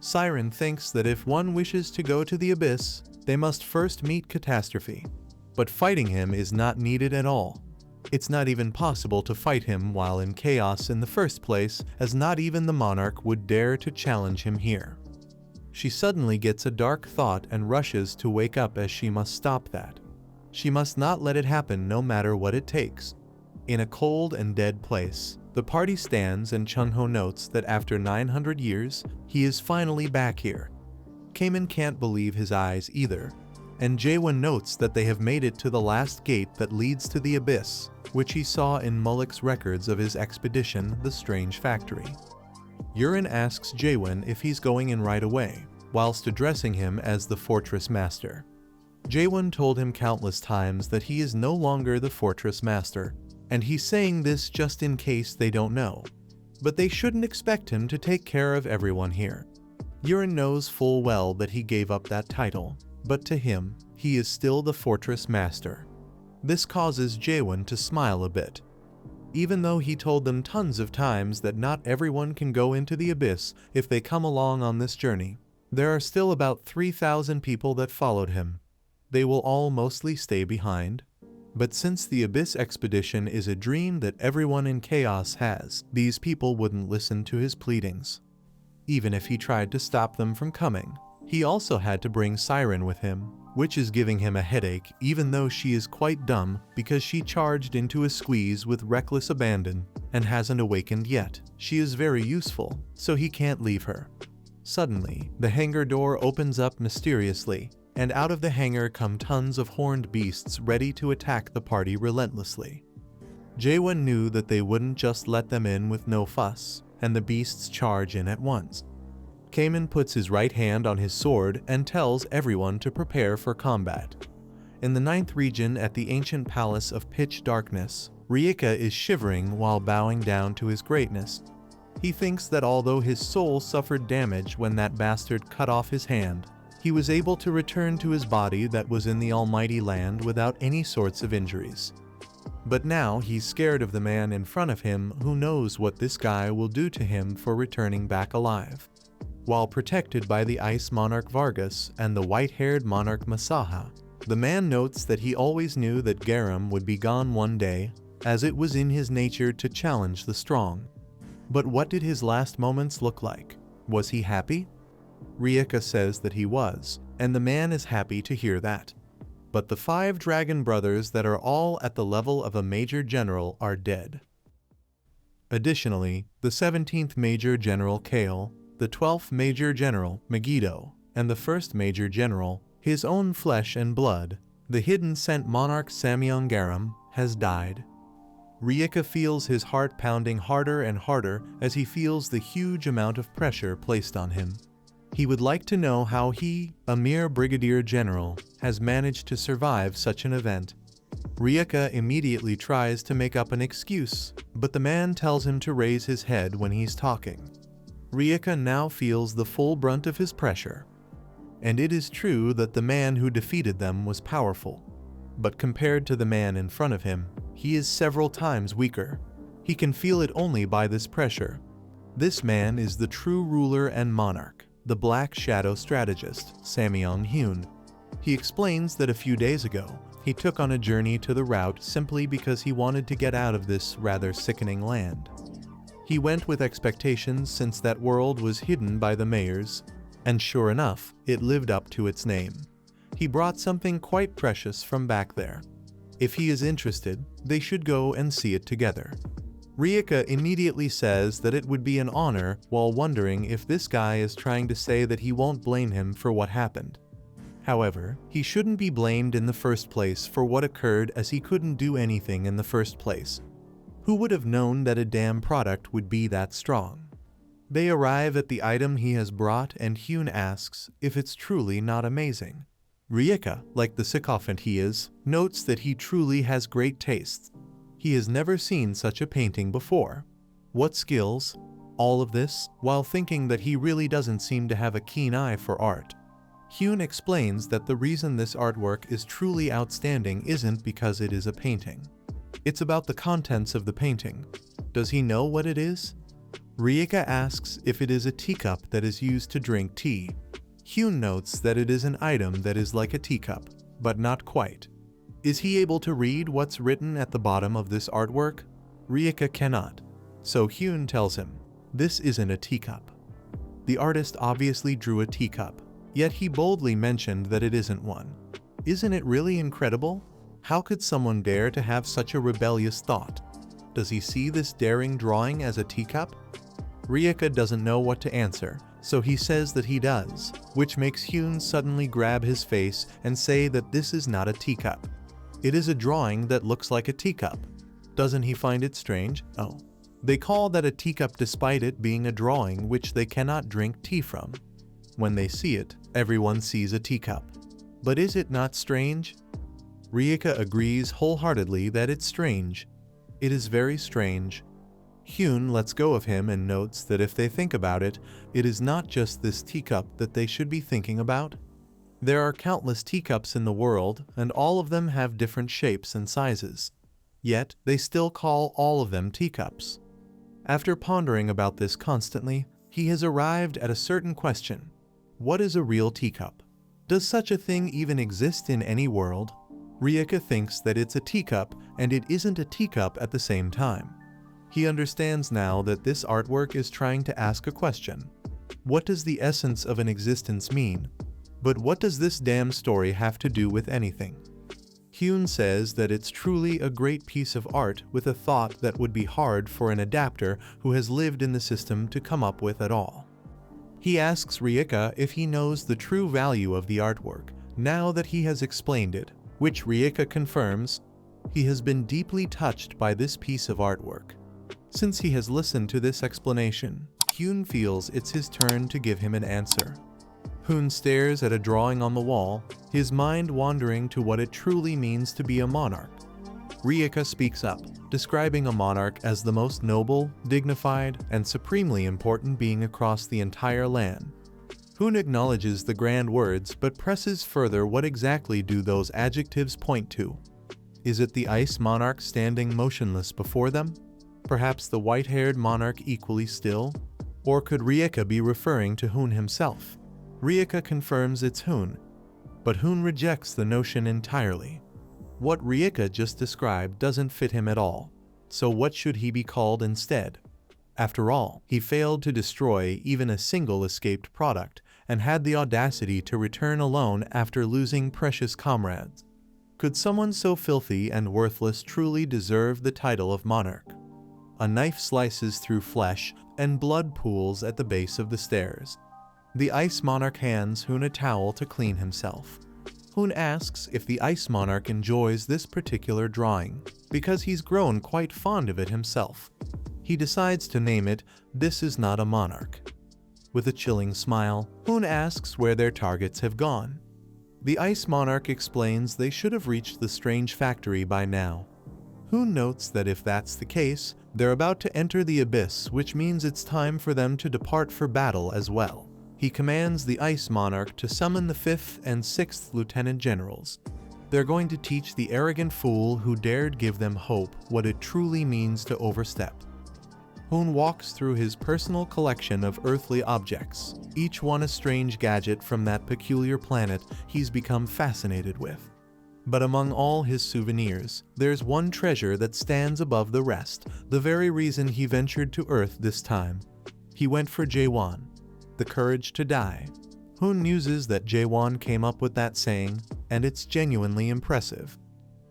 Siren thinks that if one wishes to go to the abyss, they must first meet Catastrophe. But fighting him is not needed at all. It's not even possible to fight him while in chaos in the first place, as not even the monarch would dare to challenge him here. She suddenly gets a dark thought and rushes to wake up as she must stop that. She must not let it happen no matter what it takes. In a cold and dead place, the party stands and Chungho notes that after 900 years, he is finally back here. Kamen can't believe his eyes either, and Jaehwan notes that they have made it to the last gate that leads to the abyss, which he saw in Mullik's records of his expedition, the Strange Factory. Yurin asks Jaehwan if he's going in right away, whilst addressing him as the Fortress Master. Jaehwan told him countless times that he is no longer the Fortress Master, and he's saying this just in case they don't know. But they shouldn't expect him to take care of everyone here. Yurin knows full well that he gave up that title, but to him, he is still the Fortress Master. This causes Jaehwan to smile a bit. Even though he told them tons of times that not everyone can go into the abyss if they come along on this journey, there are still about 3,000 people that followed him. They will all mostly stay behind. But since the Abyss expedition is a dream that everyone in Chaos has, these people wouldn't listen to his pleadings. Even if he tried to stop them from coming, he also had to bring Siren with him, which is giving him a headache even though she is quite dumb because she charged into a squeeze with reckless abandon and hasn't awakened yet. She is very useful, so he can't leave her. Suddenly, the hangar door opens up mysteriously, and out of the hangar come tons of horned beasts ready to attack the party relentlessly. Jaehwan knew that they wouldn't just let them in with no fuss, and the beasts charge in at once. Kamen puts his right hand on his sword and tells everyone to prepare for combat. In the 9th region at the ancient palace of pitch darkness, Rieka is shivering while bowing down to his greatness. He thinks that although his soul suffered damage when that bastard cut off his hand, he was able to return to his body that was in the almighty land without any sorts of injuries. But now he's scared of the man in front of him who knows what this guy will do to him for returning back alive. While protected by the ice monarch Vargas and the white-haired monarch Masaha, the man notes that he always knew that Garam would be gone one day, as it was in his nature to challenge the strong. But what did his last moments look like? Was he happy? Rieka says that he was, and the man is happy to hear that. But the 5 dragon brothers that are all at the level of a major general are dead. Additionally, the 17th Major General Kael, the 12th Major General Megiddo, and the 1st Major General, his own flesh and blood, the hidden scent monarch Samyeong Garam, has died. Rieka feels his heart pounding harder and harder as he feels the huge amount of pressure placed on him. He would like to know how he, a mere brigadier general, has managed to survive such an event. Rieka immediately tries to make up an excuse, but the man tells him to raise his head when he's talking. Rieka now feels the full brunt of his pressure. And it is true that the man who defeated them was powerful. But compared to the man in front of him, he is several times weaker. He can feel it only by this pressure. This man is the true ruler and monarch, the Black Shadow strategist, Samyeong Hyun. He explains that a few days ago, he took on a journey to the route simply because he wanted to get out of this rather sickening land. He went with expectations since that world was hidden by the mayors, and sure enough, it lived up to its name. He brought something quite precious from back there. If he is interested, they should go and see it together. Rieka immediately says that it would be an honor while wondering if this guy is trying to say that he won't blame him for what happened. However, he shouldn't be blamed in the first place for what occurred as he couldn't do anything in the first place. Who would have known that a damn product would be that strong? They arrive at the item he has brought and Hyun asks if it's truly not amazing. Rieka, like the sycophant he is, notes that he truly has great tastes. He has never seen such a painting before. What skills? All of this, while thinking that he really doesn't seem to have a keen eye for art. Hyun explains that the reason this artwork is truly outstanding isn't because it is a painting. It's about the contents of the painting. Does he know what it is? Rieka asks if it is a teacup that is used to drink tea. Hyun notes that it is an item that is like a teacup, but not quite. Is he able to read what's written at the bottom of this artwork? Rieka cannot, so Hyun tells him, this isn't a teacup. The artist obviously drew a teacup, yet he boldly mentioned that it isn't one. Isn't it really incredible? How could someone dare to have such a rebellious thought? Does he see this daring drawing as a teacup? Rieka doesn't know what to answer, so he says that he does, which makes Hyun suddenly grab his face and say that this is not a teacup. It is a drawing that looks like a teacup. Doesn't he find it strange? Oh. They call that a teacup despite it being a drawing which they cannot drink tea from. When they see it, everyone sees a teacup. But is it not strange? Rieka agrees wholeheartedly that it's strange. It is very strange. Hyun lets go of him and notes that if they think about it, it is not just this teacup that they should be thinking about. There are countless teacups in the world, and all of them have different shapes and sizes. Yet, they still call all of them teacups. After pondering about this constantly, he has arrived at a certain question. What is a real teacup? Does such a thing even exist in any world? Rieka thinks that it's a teacup, and it isn't a teacup at the same time. He understands now that this artwork is trying to ask a question. What does the essence of an existence mean? But what does this damn story have to do with anything? Hyun says that it's truly a great piece of art with a thought that would be hard for an adapter who has lived in the system to come up with at all. He asks Rieka if he knows the true value of the artwork, now that he has explained it, which Rieka confirms. He has been deeply touched by this piece of artwork. Since he has listened to this explanation, Hyun feels it's his turn to give him an answer. Hoon stares at a drawing on the wall, his mind wandering to what it truly means to be a monarch. Rieka speaks up, describing a monarch as the most noble, dignified, and supremely important being across the entire land. Hoon acknowledges the grand words but presses further. What exactly do those adjectives point to? Is it the ice monarch standing motionless before them? Perhaps the white-haired monarch equally still? Or could Rieka be referring to Hoon himself? Rieka confirms it's Hoon, but Hoon rejects the notion entirely. What Rieka just described doesn't fit him at all, so what should he be called instead? After all, he failed to destroy even a single escaped product and had the audacity to return alone after losing precious comrades. Could someone so filthy and worthless truly deserve the title of monarch? A knife slices through flesh and blood pools at the base of the stairs. The ice monarch hands Hoon a towel to clean himself. Hoon asks if the ice monarch enjoys this particular drawing, because he's grown quite fond of it himself. He decides to name it "This Is Not a Monarch." With a chilling smile, Hoon asks where their targets have gone. The ice monarch explains they should have reached the strange factory by now. Hoon notes that if that's the case, they're about to enter the abyss, which means it's time for them to depart for battle as well. He commands the ice monarch to summon the 5th and 6th lieutenant generals. They're going to teach the arrogant fool who dared give them hope what it truly means to overstep. Hoon walks through his personal collection of earthly objects, each one a strange gadget from that peculiar planet he's become fascinated with. But among all his souvenirs, there's one treasure that stands above the rest, the very reason he ventured to Earth this time. He went for Jaehwan, the courage to die. Hoon muses that Jaehwan came up with that saying, and it's genuinely impressive.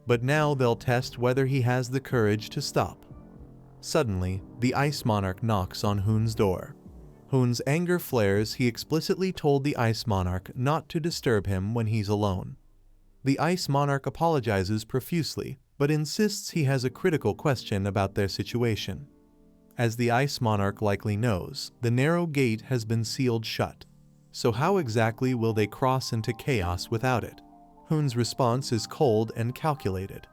But now they'll test whether he has the courage to stop. Suddenly, the ice monarch knocks on Hoon's door. Hoon's anger flares. He explicitly told the ice monarch not to disturb him when he's alone. The ice monarch apologizes profusely, but insists he has a critical question about their situation. As the ice monarch likely knows, the narrow gate has been sealed shut. So how exactly will they cross into chaos without it? Hoon's response is cold and calculated.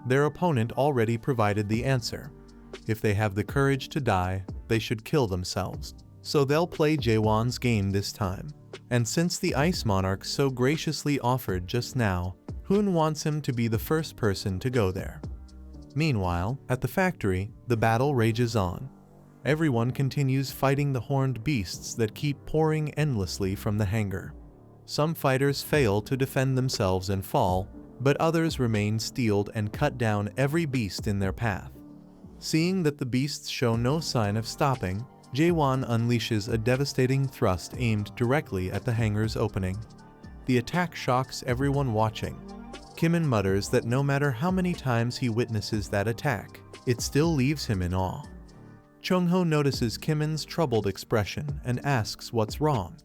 Their opponent already provided the answer. If they have the courage to die, they should kill themselves. So they'll play Jaehwan's game this time. And since the ice monarch so graciously offered just now, Hoon wants him to be the first person to go there. Meanwhile, at the factory, the battle rages on. Everyone continues fighting the horned beasts that keep pouring endlessly from the hangar. Some fighters fail to defend themselves and fall, but others remain steeled and cut down every beast in their path. Seeing that the beasts show no sign of stopping, Jaehwan unleashes a devastating thrust aimed directly at the hangar's opening. The attack shocks everyone watching. Kimin mutters that no matter how many times he witnesses that attack, it still leaves him in awe. Chungho notices Kimin's troubled expression and asks what's wrong.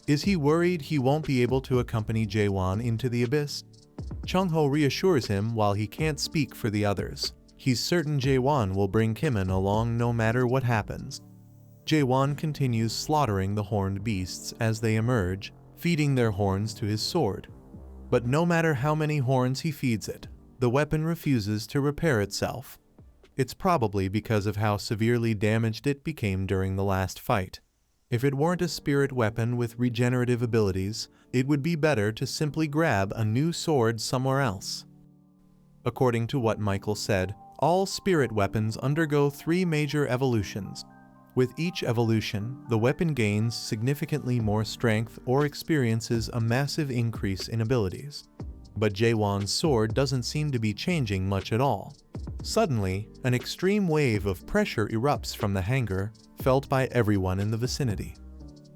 Is he worried he won't be able to accompany Jaehwan into the abyss? Chungho reassures him while he can't speak for the others. He's certain Jaehwan will bring Kimin along no matter what happens. Jaehwan continues slaughtering the horned beasts as they emerge, feeding their horns to his sword. But no matter how many horns he feeds it, the weapon refuses to repair itself. It's probably because of how severely damaged it became during the last fight. If it weren't a spirit weapon with regenerative abilities, it would be better to simply grab a new sword somewhere else. According to what Michael said, all spirit weapons undergo 3 major evolutions. With each evolution, the weapon gains significantly more strength or experiences a massive increase in abilities. But Jaehwan's sword doesn't seem to be changing much at all. Suddenly, an extreme wave of pressure erupts from the hangar, felt by everyone in the vicinity.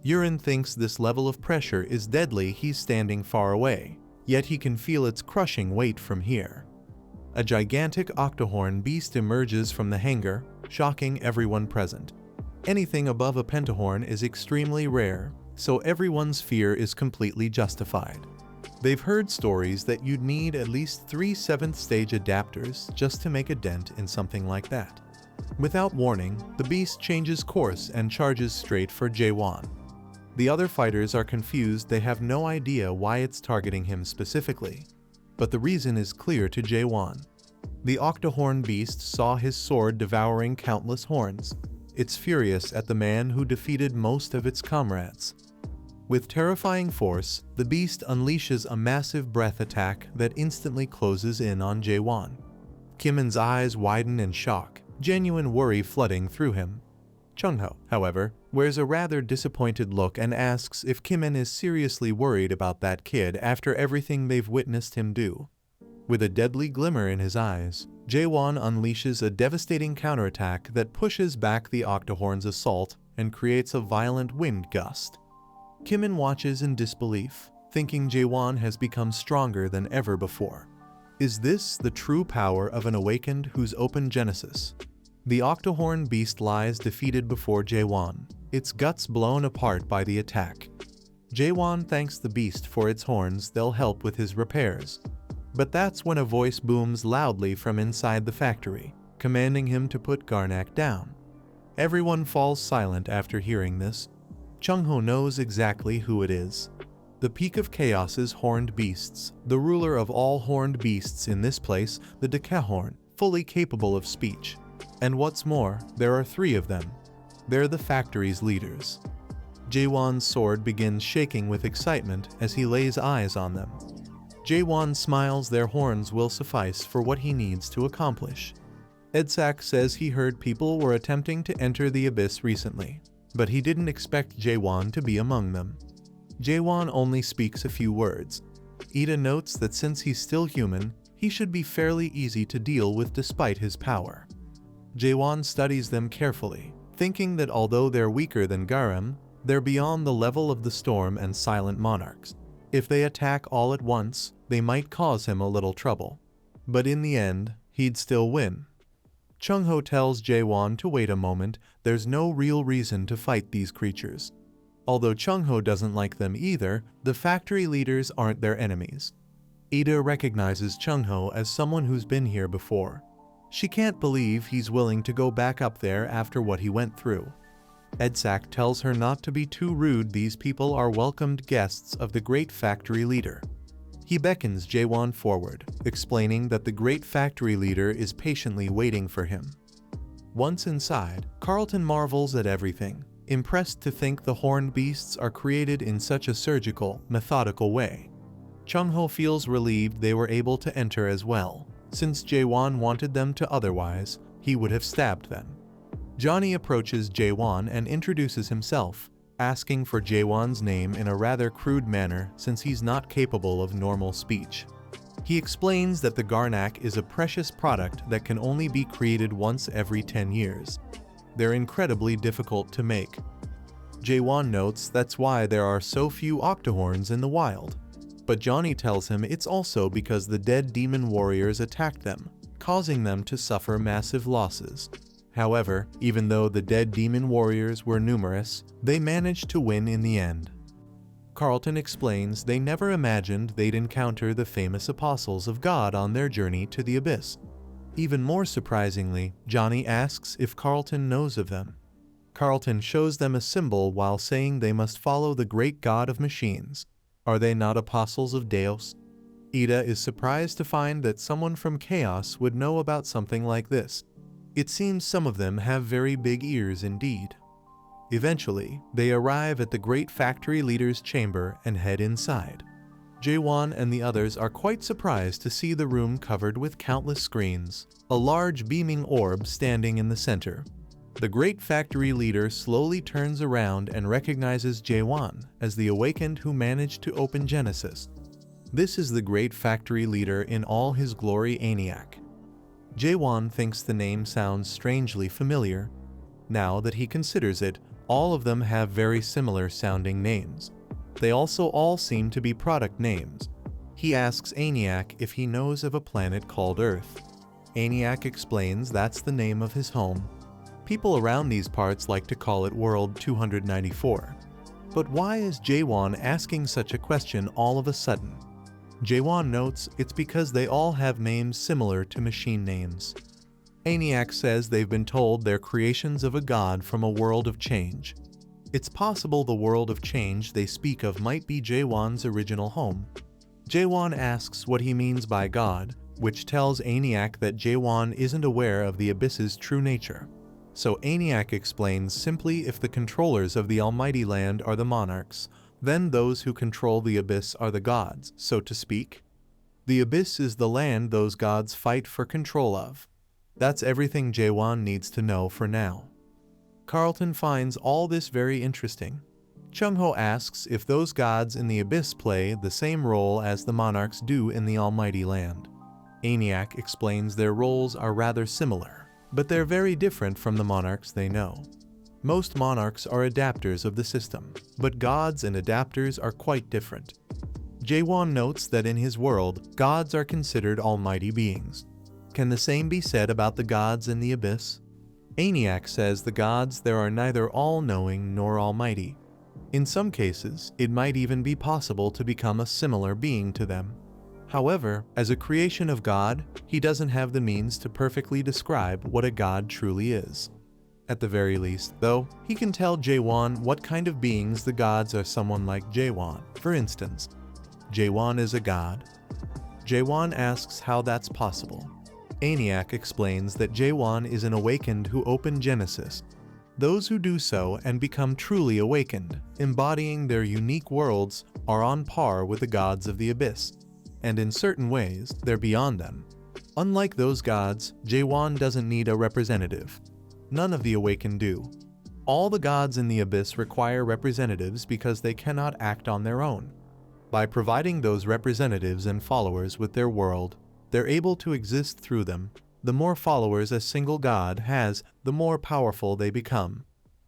Yurin thinks this level of pressure is deadly. He's standing far away, yet he can feel its crushing weight from here. A gigantic octohorn beast emerges from the hangar, shocking everyone present. Anything above a pentahorn is extremely rare, so everyone's fear is completely justified. They've heard stories that you'd need at least 3 7th stage adapters just to make a dent in something like that. Without warning, the beast changes course and charges straight for Jaehwan. The other fighters are confused, they have no idea why it's targeting him specifically. But the reason is clear to Jaehwan. The octohorn beast saw his sword devouring countless horns. It's furious at the man who defeated most of its comrades. With terrifying force, the beast unleashes a massive breath attack that instantly closes in on Jaehwan. Kimin's eyes widen in shock, genuine worry flooding through him. Chungho, however, wears a rather disappointed look and asks if Kimin is seriously worried about that kid after everything they've witnessed him do. With a deadly glimmer in his eyes, Jaehwan unleashes a devastating counterattack that pushes back the octohorn's assault and creates a violent wind gust. Kimin watches in disbelief, thinking Jaehwan has become stronger than ever before. Is this the true power of an awakened who's open genesis? The octohorn beast lies defeated before Jaehwan, its guts blown apart by the attack. Jaehwan thanks the beast for its horns, they'll help with his repairs. But that's when a voice booms loudly from inside the factory, commanding him to put Garnak down. Everyone falls silent after hearing this. Chungho knows exactly who it is. The Peak of Chaos's horned beasts, the ruler of all horned beasts in this place, the Decahorn, fully capable of speech. And what's more, there are 3 of them. They're the factory's leaders. Jaehwan's sword begins shaking with excitement as he lays eyes on them. Jaehwan smiles, their horns will suffice for what he needs to accomplish. Edsak says he heard people were attempting to enter the abyss recently, but he didn't expect Jaehwan to be among them. Jaehwan only speaks a few words. Ida notes that since he's still human, he should be fairly easy to deal with despite his power. Jaehwan studies them carefully, thinking that although they're weaker than Garam, they're beyond the level of the Storm and Silent Monarchs. If they attack all at once, they might cause him a little trouble. But in the end, he'd still win. Chungho tells Jaehwan to wait a moment, there's no real reason to fight these creatures. Although Chungho doesn't like them either, the factory leaders aren't their enemies. Ida recognizes Chungho as someone who's been here before. She can't believe he's willing to go back up there after what he went through. Edsak tells her not to be too rude, these people are welcomed guests of the great factory leader. He beckons Jaehwan forward, explaining that the great factory leader is patiently waiting for him. Once inside, Carlton marvels at everything, impressed to think the horned beasts are created in such a surgical, methodical way. Chungho feels relieved they were able to enter as well. Since Jaehwan wanted them to otherwise, he would have stabbed them. Johnny approaches Jaehwan and introduces himself, asking for Jaehwan's name in a rather crude manner since he's not capable of normal speech. He explains that the Garnak is a precious product that can only be created once every 10 years. They're incredibly difficult to make. Jaehwan notes that's why there are so few octohorns in the wild. But Johnny tells him it's also because the dead demon warriors attacked them, causing them to suffer massive losses. However, even though the dead demon warriors were numerous, they managed to win in the end. Carlton explains they never imagined they'd encounter the famous apostles of God on their journey to the abyss. Even more surprisingly, Johnny asks if Carlton knows of them. Carlton shows them a symbol while saying they must follow the great god of machines. Are they not apostles of Deus? Ida is surprised to find that someone from Chaos would know about something like this. It seems some of them have very big ears indeed. Eventually, they arrive at the great factory leader's chamber and head inside. Jaehwan and the others are quite surprised to see the room covered with countless screens, a large beaming orb standing in the center. The great factory leader slowly turns around and recognizes Jaehwan as the awakened who managed to open Genesis. This is the great factory leader in all his glory, Aniak. Jaehwan thinks the name sounds strangely familiar. Now that he considers it, all of them have very similar sounding names. They also all seem to be product names. He asks Aniak if he knows of a planet called Earth. Aniak explains that's the name of his home. People around these parts like to call it World 294. But why is Jaehwan asking such a question all of a sudden? Jaehwan notes it's because they all have names similar to machine names. Aniak says they've been told they're creations of a god from a world of change. It's possible the world of change they speak of might be Jaehwan's original home. Jaehwan asks what he means by God, which tells ENIAC that Jaehwan isn't aware of the Abyss's true nature. So ENIAC explains simply if the controllers of the Almighty Land are the monarchs, then those who control the Abyss are the gods, so to speak. The Abyss is the land those gods fight for control of. That's everything Jaehwan needs to know for now. Carlton finds all this very interesting. Chung-ho asks if those gods in the Abyss play the same role as the monarchs do in the Almighty Land. ENIAC explains their roles are rather similar, but they're very different from the monarchs they know. Most monarchs are adapters of the system, but gods and adapters are quite different. Jaehwan notes that in his world, gods are considered almighty beings. Can the same be said about the gods in the Abyss? ENIAC says the gods there are neither all-knowing nor almighty. In some cases, it might even be possible to become a similar being to them. However, as a creation of God, he doesn't have the means to perfectly describe what a god truly is. At the very least, though, he can tell Jaehwan what kind of beings the gods are. Someone like Jaehwan, for instance. Jaehwan is a god. Jaehwan asks how that's possible. ENIAC explains that Jaehwan is an awakened who opened Genesis. Those who do so and become truly awakened, embodying their unique worlds, are on par with the gods of the Abyss. And in certain ways, they're beyond them. Unlike those gods, Jaehwan doesn't need a representative. None of the awakened do. All the gods in the Abyss require representatives because they cannot act on their own. By providing those representatives and followers with their world, they're able to exist through them. The more followers a single god has, the more powerful they become.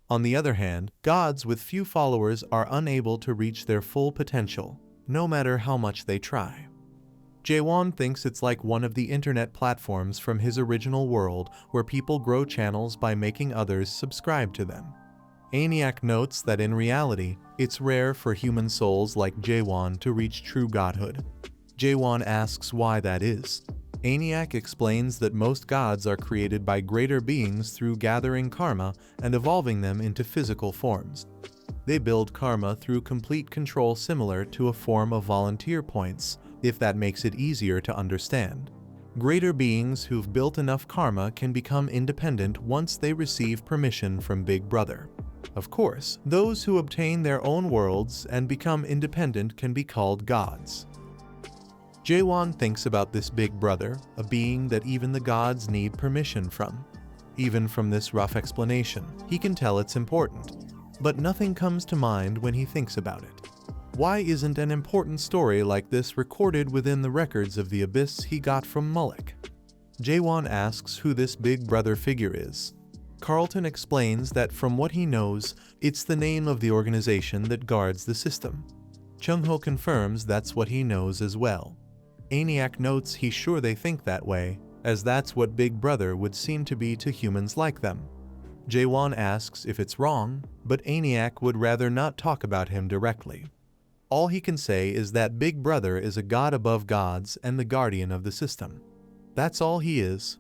On the other hand, gods with few followers are unable to reach their full potential, no matter how much they try. Jaehwan thinks it's like one of the internet platforms from his original world where people grow channels by making others subscribe to them. ENIAC notes that in reality, it's rare for human souls like Jaehwan to reach true godhood. Jaehwan asks why that is. ENIAC explains that most gods are created by greater beings through gathering karma and evolving them into physical forms. They build karma through complete control, similar to a form of volunteer points, if that makes it easier to understand. Greater beings who've built enough karma can become independent once they receive permission from Big Brother. Of course, those who obtain their own worlds and become independent can be called gods. Jaehwan thinks about this Big Brother, a being that even the gods need permission from. Even from this rough explanation, he can tell it's important. But nothing comes to mind when he thinks about it. Why isn't an important story like this recorded within the records of the Abyss he got from Mulek? Jaehwan asks who this Big Brother figure is. Carlton explains that from what he knows, it's the name of the organization that guards the system. Chung-ho confirms that's what he knows as well. ENIAC notes he's sure they think that way, as that's what Big Brother would seem to be to humans like them. Jaehwan asks if it's wrong, but ENIAC would rather not talk about him directly. All he can say is that Big Brother is a god above gods and the guardian of the system. That's all he is.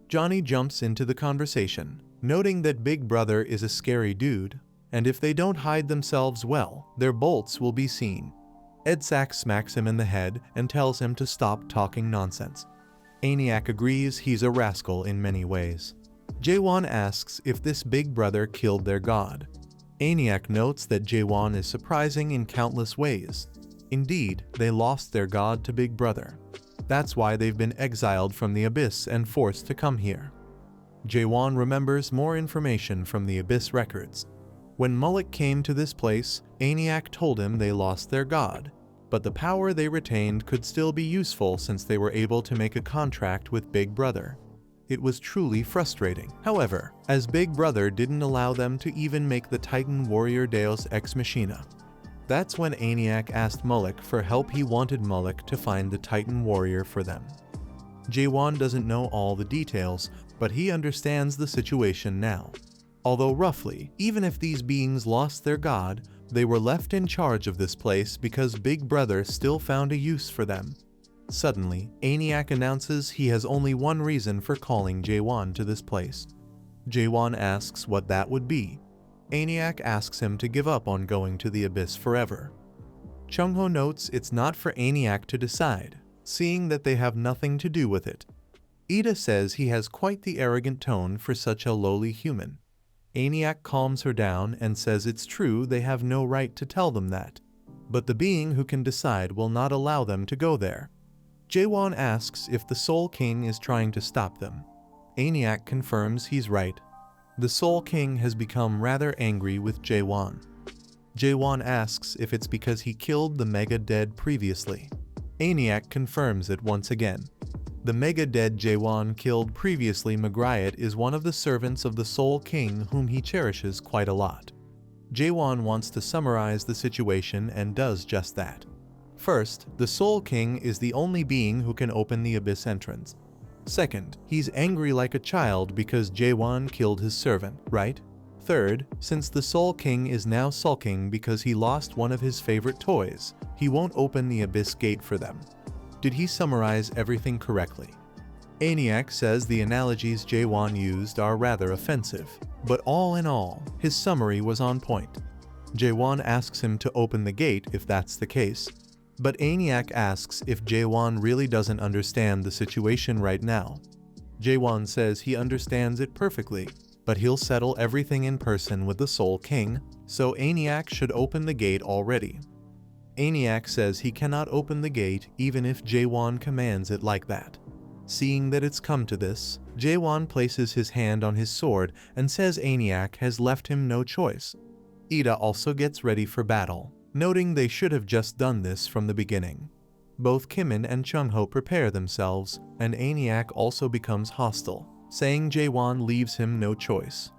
Johnny jumps into the conversation, noting that Big Brother is a scary dude, and if they don't hide themselves well, their bolts will be seen. Edsak smacks him in the head and tells him to stop talking nonsense. ENIAC agrees he's a rascal in many ways. Jaehwan asks if this Big Brother killed their god. ENIAC notes that Jaehwan is surprising in countless ways. Indeed, they lost their god to Big Brother. That's why they've been exiled from the Abyss and forced to come here. Jaehwan remembers more information from the Abyss records. When Mulek came to this place, ENIAC told him they lost their god, but the power they retained could still be useful since they were able to make a contract with Big Brother. It was truly frustrating, however, as Big Brother didn't allow them to even make the Titan Warrior Deus Ex Machina. That's when ENIAC asked Mulek for help. He wanted Mulek to find the Titan Warrior for them. Jaehwan doesn't know all the details, but he understands the situation now. Although roughly, even if these beings lost their god, they were left in charge of this place because Big Brother still found a use for them. Suddenly, ENIAC announces he has only one reason for calling Jaehwan to this place. Jaehwan asks what that would be. Aniak asks him to give up on going to the abyss forever. Chung-ho notes it's not for Aniak to decide, seeing that they have nothing to do with it. Ida says he has quite the arrogant tone for such a lowly human. Aniak calms her down and says it's true they have no right to tell them that, but the being who can decide will not allow them to go there. Jaehwan asks if the Soul King is trying to stop them. Aniak confirms he's right. The Soul King has become rather angry with Jaehwan. Jaehwan asks if it's because he killed the Mega Dead previously. Aniak confirms it once again. The Mega Dead Jaehwan killed previously Magritte is one of the servants of the Soul King whom he cherishes quite a lot. Jaehwan wants to summarize the situation and does just that. First, the Soul King is the only being who can open the abyss entrance. Second, he's angry like a child because Jaehwan killed his servant, right? Third, since the Soul King is now sulking because he lost one of his favorite toys, he won't open the abyss gate for them. Did he summarize everything correctly? Aniak says the analogies Jaehwan used are rather offensive, but all in all, his summary was on point. Jaehwan asks him to open the gate if that's the case, but Aniak asks if Jaehwan really doesn't understand the situation right now. Jaehwan says he understands it perfectly, but he'll settle everything in person with the Soul King, so Aniak should open the gate already. Aniak says he cannot open the gate even if Jaehwan commands it like that. Seeing that it's come to this, Jaehwan places his hand on his sword and says Aniak has left him no choice. Ida also gets ready for battle, noting they should have just done this from the beginning. Both Kimin and Chung-ho prepare themselves, and Aniak also becomes hostile, saying Jaehwan leaves him no choice.